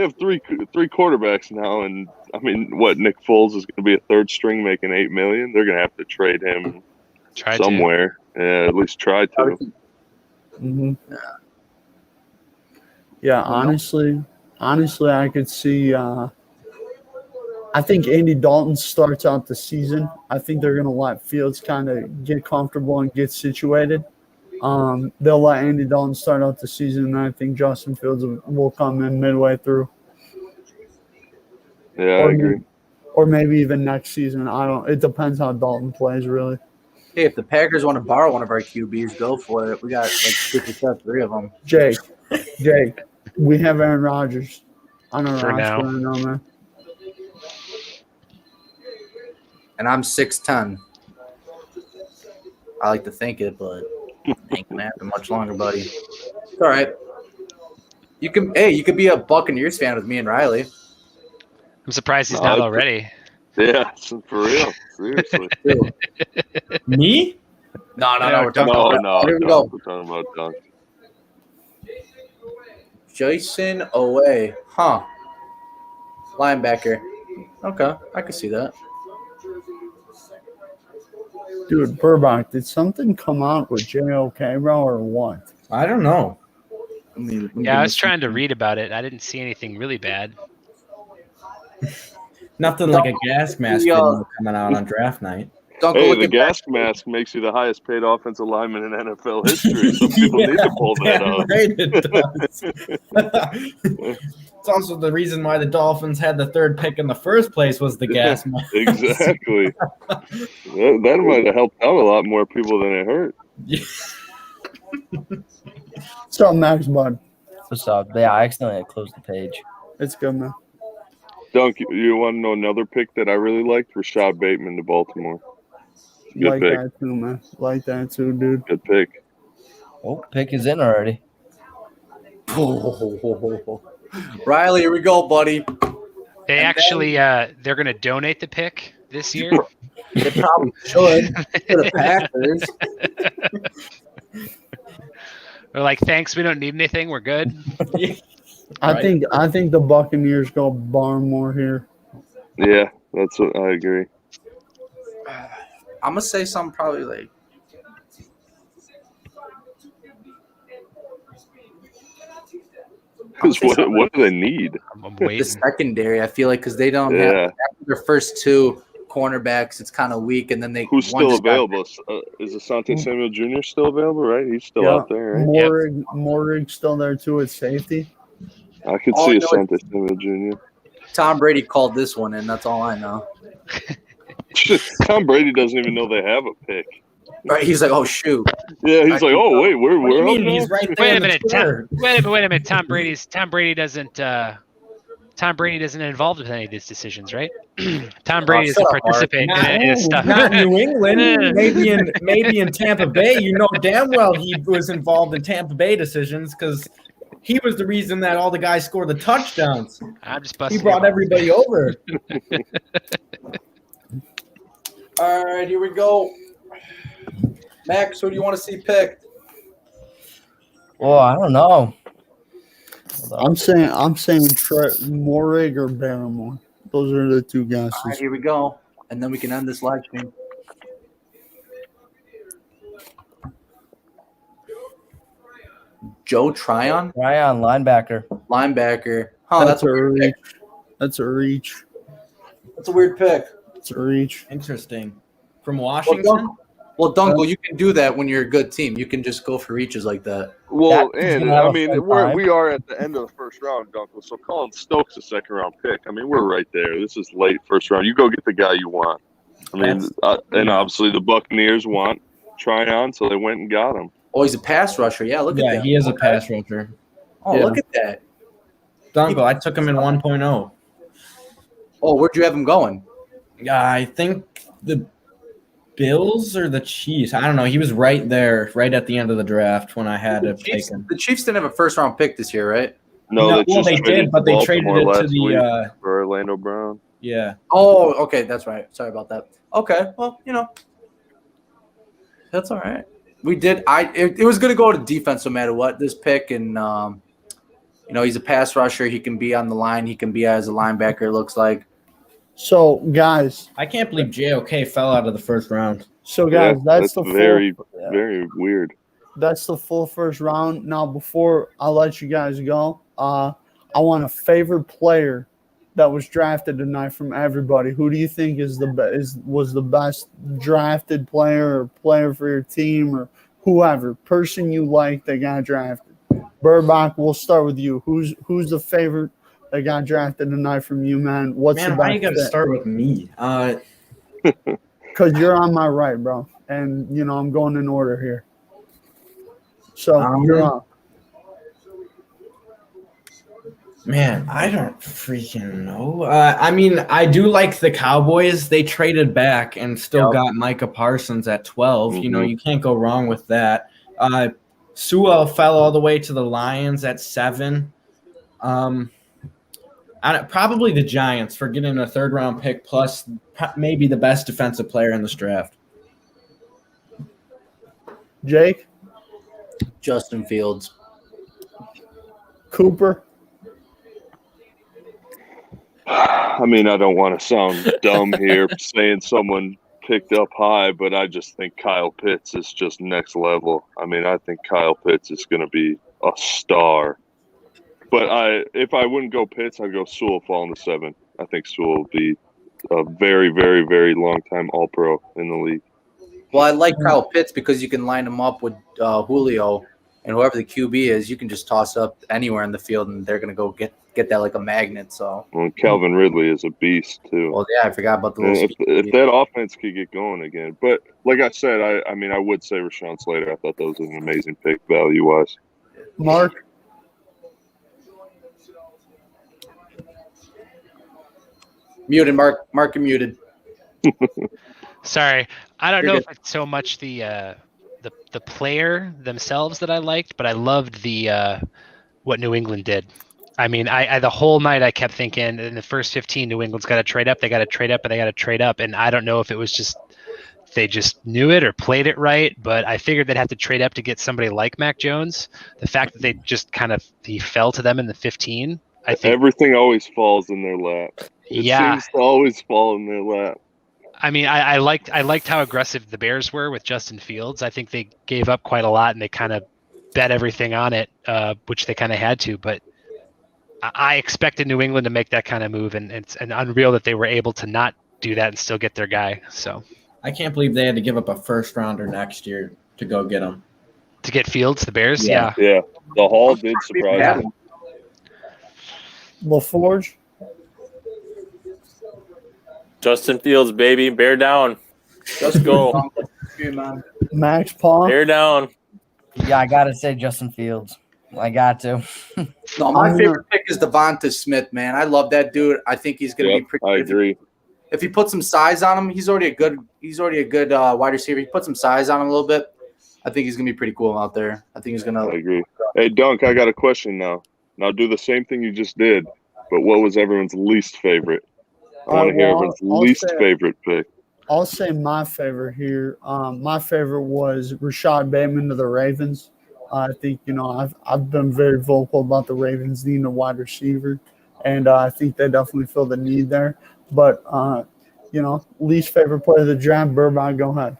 have three quarterbacks now, and I mean, what, Nick Foles is going to be a third string making $8 million. They're going to have to trade him somewhere. Yeah, at least try to. Mm-hmm. Yeah, honestly, I could see. I think Andy Dalton starts out the season. I think they're going to let Fields kind of get comfortable and get situated. They'll let Andy Dalton start out the season, and I think Justin Fields will come in midway through. Yeah, I agree. Or maybe even next season. It depends how Dalton plays, really. Hey, if the Packers want to borrow one of our QBs, go for it. We got like 3 of them. Jake, we have Aaron Rodgers on our For roster now. right now, man. And I'm 6'10". I like to think it, but ain't gonna happen much longer, buddy. It's all right. You could be a Buccaneers fan with me and Riley. I'm surprised he's not already. Yeah, for real. Seriously. Me? No. No, We're talking about here we go. We're talking about Dunk. Jason Owe. Huh. Linebacker. Okay, I can see that. Dude, Burbach, did something come out with JOK, bro, or what? I don't know. Yeah, I was trying to read about it. I didn't see anything really bad. Nothing like a gas mask video coming out on draft night. Hey, the gas mask makes you the highest paid offensive lineman in NFL history. Some people need to pull that off. Right, it does. It's also the reason why the Dolphins had the 3rd pick in the first place was the gas mask. Exactly. that might have helped out a lot more people than it hurt. What's up, Max Bud? What's up? Yeah, I accidentally closed the page. It's good, man. Dunk, you want to know another pick that I really liked? Rashad Bateman to Baltimore. Good Like pick. that too, man. Like that too, dude. Good pick. Oh, pick is in already. Riley, here we go, buddy. They they're going to donate the pick this year. They probably should to the Packers. They're like, thanks, we don't need anything. We're good. I think the Buccaneers go Barmore here. Yeah, that's what I agree. I'm gonna say something probably like. What do they need? I'm The waiting. secondary, I feel like, because they don't have after their first 2 cornerbacks, it's kind of weak, and then they Who's one still just got- available? Is Asante Samuel Jr. still available? Right, he's still out there. Right? Morig still there too at safety. I could All see I know Asante Samuel Jr. Tom Brady called this one, and that's all I know. Tom Brady doesn't even know they have a pick. Right? He's like, "Oh shoot!" Yeah, he's like, "Oh wait, we're What do you up mean? now?" He's right there. Wait a in the minute. Twitter. Wait a minute. Tom Brady doesn't involved with any of these decisions, right? Tom Brady doesn't participate in any of this stuff. Not in New England. maybe in Tampa Bay. You know damn well he was involved in Tampa Bay decisions because he was the reason that all the guys scored the touchdowns. I'm just He busting. brought everybody over. All right, here we go. Max, who do you want to see picked? Well, I don't know. I'm saying Morig or Barrymore. Those are the 2 guesses. All right, here we go, and then we can end this live stream. Joe Tryon, linebacker. Huh, That's a reach. That's a reach. That's a weird pick. It's a reach. Interesting. From Washington? Well, Duenkel, you can do that when you're a good team. You can just go for reaches like that. Well, That is and gonna have I a mean, fun time. we are at the end of the first round, Dunkel. So Colin Stokes a second round pick. I mean, we're right there. This is late first round. You go get the guy you want. I mean, and obviously the Buccaneers want Tryon, so they went and got him. Oh, he's a pass rusher. Yeah, look at that. Yeah, he is a pass rusher. Oh, look at that. Dunkel, I took him in 1.0. Oh, where'd you have him going? I think the Bills or the Chiefs. I don't know. He was right there, right at the end of the draft when I had to take him. The Chiefs didn't have a first round pick this year, right? No, they did, but they traded it to the for Orlando Brown. Yeah. Oh, okay, that's right. Sorry about that. Okay, well, that's all right. We did. It was going to go to defense no matter what. This pick, and he's a pass rusher. He can be on the line. He can be as a linebacker. It looks like. So, guys, I can't believe JOK fell out of the first round. So, guys, that's the very weird. That's the full first round. Now, before I let you guys go, I want a favorite player that was drafted tonight from everybody. Who do you think was the best drafted player or player for your team or whoever person you like that got drafted? Burbach, we'll start with you. Who's the favorite that got drafted tonight from you, man? Why you got to start with me? Because you're on my right, bro, and I'm going in order here. So you're up. Man, I don't freaking know. I mean, I do like the Cowboys. They traded back and still got Micah Parsons at 12. Mm-hmm. You can't go wrong with that. Sewell fell all the way to the Lions at 7. Probably the Giants for getting a third-round pick plus maybe the best defensive player in this draft. Jake? Justin Fields. Cooper? I mean, I don't want to sound dumb here saying someone picked up high, but I just think Kyle Pitts is just next level. I mean, I think Kyle Pitts is going to be a star. But if I wouldn't go Pitts, I'd go Sewell falling to 7. I think Sewell will be a very, very, very long time All-Pro in the league. Well, I like Kyle Pitts because you can line him up with Julio, and whoever the QB is, you can just toss up anywhere in the field, and they're going to go get that like a magnet. So, well, Calvin Ridley is a beast too. Well, yeah, I forgot about the little. If that offense could get going again, but like I said, I mean, I would say Rashawn Slater. I thought that was an amazing pick value wise. Mark. Muted, Mark. Mark, you're muted. Sorry, I don't You're know good. if it's so much the player themselves that I liked, but I loved the what New England did. I mean, I the whole night I kept thinking in the first 15, New England's got to trade up, they got to trade up, and they got to trade up, and I don't know if it was just they just knew it or played it right, but I figured they'd have to trade up to get somebody like Mac Jones. The fact that they just he fell to them in the 15, I think Everything always falls in their lap. It seems to always fall in their lap. I mean, I liked how aggressive the Bears were with Justin Fields. I think they gave up quite a lot and they kind of bet everything on it, which they kind of had to. But I expected New England to make that kind of move, and it's unreal that they were able to not do that and still get their guy. So I can't believe they had to give up a first rounder next year to go get him. To get Fields, the Bears, Yeah. The Hall did surprise me. LaForge? Justin Fields, baby. Bear down. Let's go. Max Paul? Bear down. Yeah, I got to say Justin Fields. I got to. No, my favorite pick is Devonta Smith, man. I love that dude. I think he's going to be pretty. I agree. If he puts some size on him, he's already a good wide receiver. He put some size on him a little bit. I think he's going to be pretty cool out there. I think he's going to. I agree. Hey, Dunk, I got a question now. Now do the same thing you just did, but what was everyone's least favorite? I want to hear everyone's least favorite pick. I'll say my favorite here. My favorite was Rashad Bateman to the Ravens. I think, I've been very vocal about the Ravens needing a wide receiver, and I think they definitely feel the need there. But, least favorite player of the draft, Burbach, go ahead.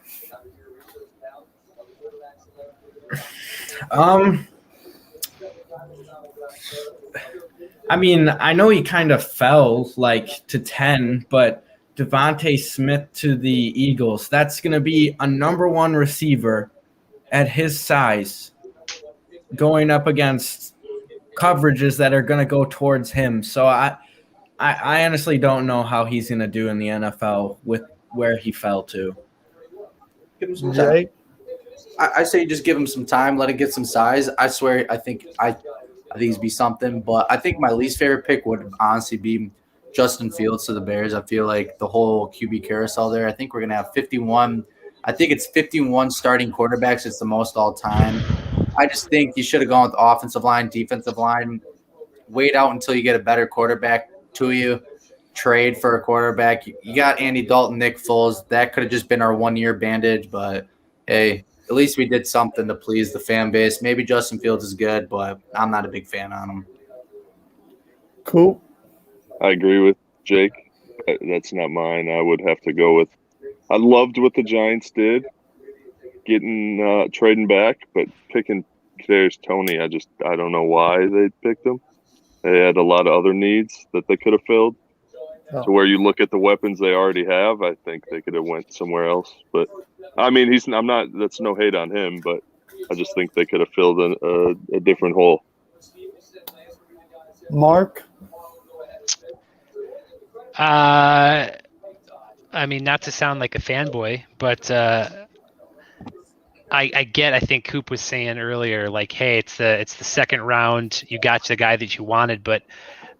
I mean, I know he kind of fell to 10, but Devontae Smith to the Eagles. That's going to be a number one receiver at his size going up against coverages that are going to go towards him. So I honestly don't know how he's going to do in the NFL with where he fell to. Give him some time. I say just give him some time, let it get some size. I swear, I think he's be something. But I think my least favorite pick would honestly be Justin Fields to the Bears. I feel like the whole QB carousel there. I think we're gonna have 51. I think it's 51 starting quarterbacks. It's the most all time. I just think you should have gone with offensive line, defensive line. Wait out until you get a better quarterback to you. Trade for a quarterback. You got Andy Dalton, Nick Foles. That could have just been our 1 year bandage, but hey, at least we did something to please the fan base. Maybe Justin Fields is good, but I'm not a big fan on him. Cool. I agree with Jake. That's not mine. I would have to go with – I loved what the Giants did, trading back, but picking Kadarius Toney, I don't know why they picked him. They had a lot of other needs that they could have filled. To where you look at the weapons they already have, I think they could have went somewhere else. But I mean, that's no hate on him, but I just think they could have filled a different hole. Mark? I mean, not to sound like a fanboy, but I think Coop was saying earlier, like, hey, it's the second round. You got the guy that you wanted, but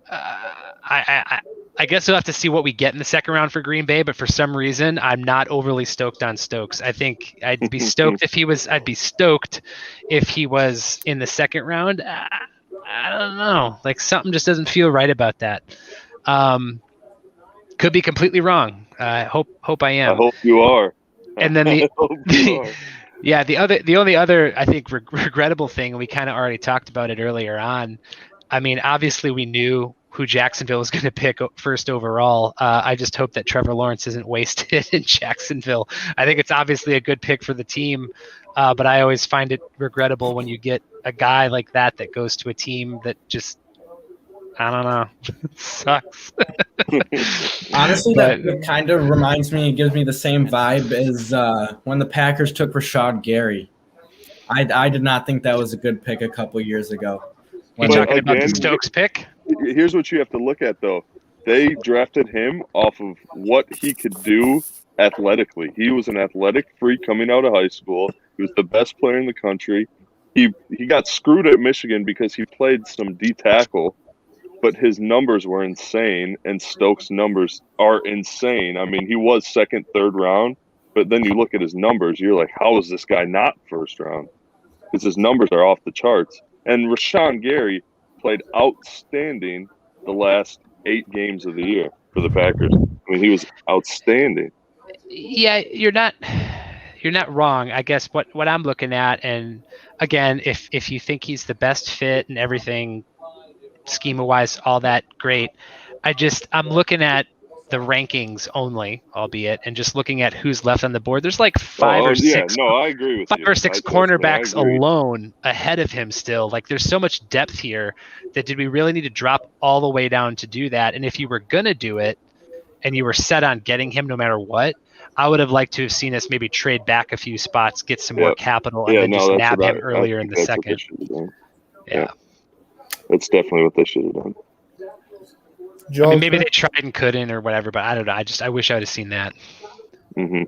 I guess we'll have to see what we get in the second round for Green Bay. But for some reason, I'm not overly stoked on Stokes. I think I'd be stoked if he was. I'd be stoked if he was in the second round. I don't know. Like, something just doesn't feel right about that. Could be completely wrong. Hope I am. I hope you are. And then the only other I think regrettable thing, and we kind of already talked about it earlier on. I mean, obviously we knew who Jacksonville was going to pick first overall. I just hope that Trevor Lawrence isn't wasted in Jacksonville. I think it's obviously a good pick for the team, but I always find it regrettable when you get a guy like that goes to a team that just, I don't know, sucks. Honestly, that kind of reminds me, it gives me the same vibe as when the Packers took Rashad Gary. I did not think that was a good pick a couple years ago. You're talking about the Stokes pick? Here's what you have to look at, though. They drafted him off of what he could do athletically. He was an athletic freak coming out of high school. He was the best player in the country. He got screwed at Michigan because he played some D tackle, but his numbers were insane, and Stokes' numbers are insane. I mean, he was second, third round, but then you look at his numbers, you're like, how is this guy not first round? Because his numbers are off the charts. And Rashawn Gary played outstanding the last 8 games of the year for the Packers. I mean, he was outstanding. Yeah, you're not wrong. I guess what I'm looking at, and again, if you think he's the best fit and everything, schema-wise, all that great. I'm looking at the rankings only, albeit, and just looking at who's left on the board. There's like five or six cornerbacks alone ahead of him still. Like, there's so much depth here that did we really need to drop all the way down to do that? And if you were going to do it and you were set on getting him no matter what, I would have liked to have seen us maybe trade back a few spots, get some more capital, and then just nab him earlier in the second. Yeah. That's definitely what they should have done. I mean, maybe they tried and couldn't or whatever, but I don't know. I wish I would have seen that. Mm-hmm.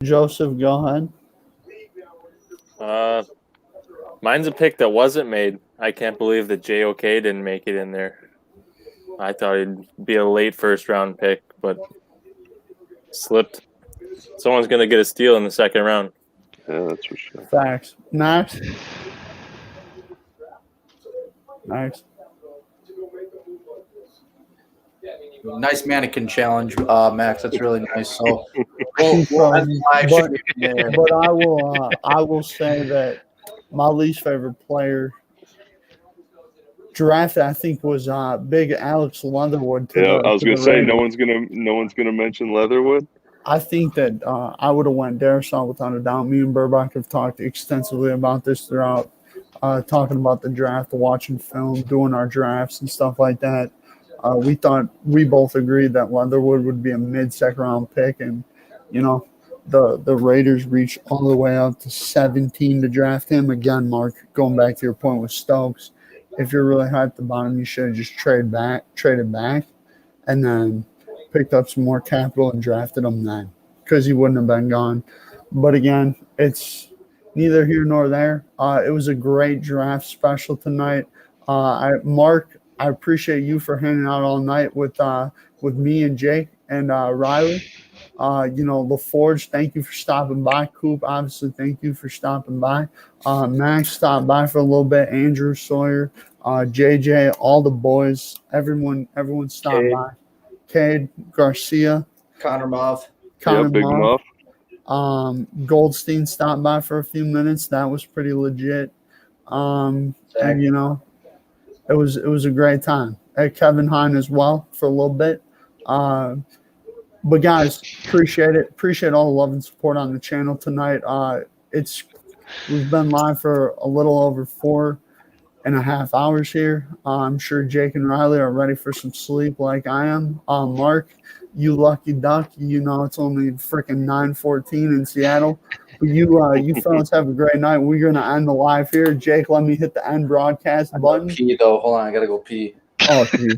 Joseph, go ahead. Mine's a pick that wasn't made. I can't believe that JOK didn't make it in there. I thought it'd be a late first round pick, but slipped. Someone's going to get a steal in the second round. Yeah, that's for sure. Facts. Max? Nice mannequin challenge, Max. That's really nice. So, but I will say that my least favorite player drafted, I think, was big Alex Leatherwood. I was going to say no one's gonna mention Leatherwood. I think that I would have went Darisaw without a doubt. Me and Burbach have talked extensively about this throughout, talking about the draft, watching film, doing our drafts and stuff like that. We both agreed that Leatherwood would be a mid-second round pick, and the Raiders reached all the way up to 17 to draft him. Again, Mark, going back to your point with Stokes, if you're really high at the bottom, you should have just traded back, and then picked up some more capital and drafted him then, because he wouldn't have been gone. But again, it's neither here nor there. It was a great draft special tonight. Mark, I appreciate you for hanging out all night with me and Jake and Riley. LaForge, thank you for stopping by. Coop, obviously, thank you for stopping by. Max stopped by for a little bit. Andrew Sawyer, JJ, all the boys, everyone stopped Cade. by. Cade, Garcia, Connor Muff. Big Muff. Goldstein stopped by for a few minutes. That was pretty legit. And it was a great time. Kevin Hine as well for a little bit. But guys, appreciate it. Appreciate all the love and support on the channel tonight. We've been live for a little over 4.5 hours here. I'm sure Jake and Riley are ready for some sleep like I am. Mark, you lucky duck. It's only freaking 9:14 in Seattle. But you fellas have a great night. We're gonna end the live here. Jake, let me hit the end broadcast button. Pee though. Hold on, I gotta go pee. Oh, geez.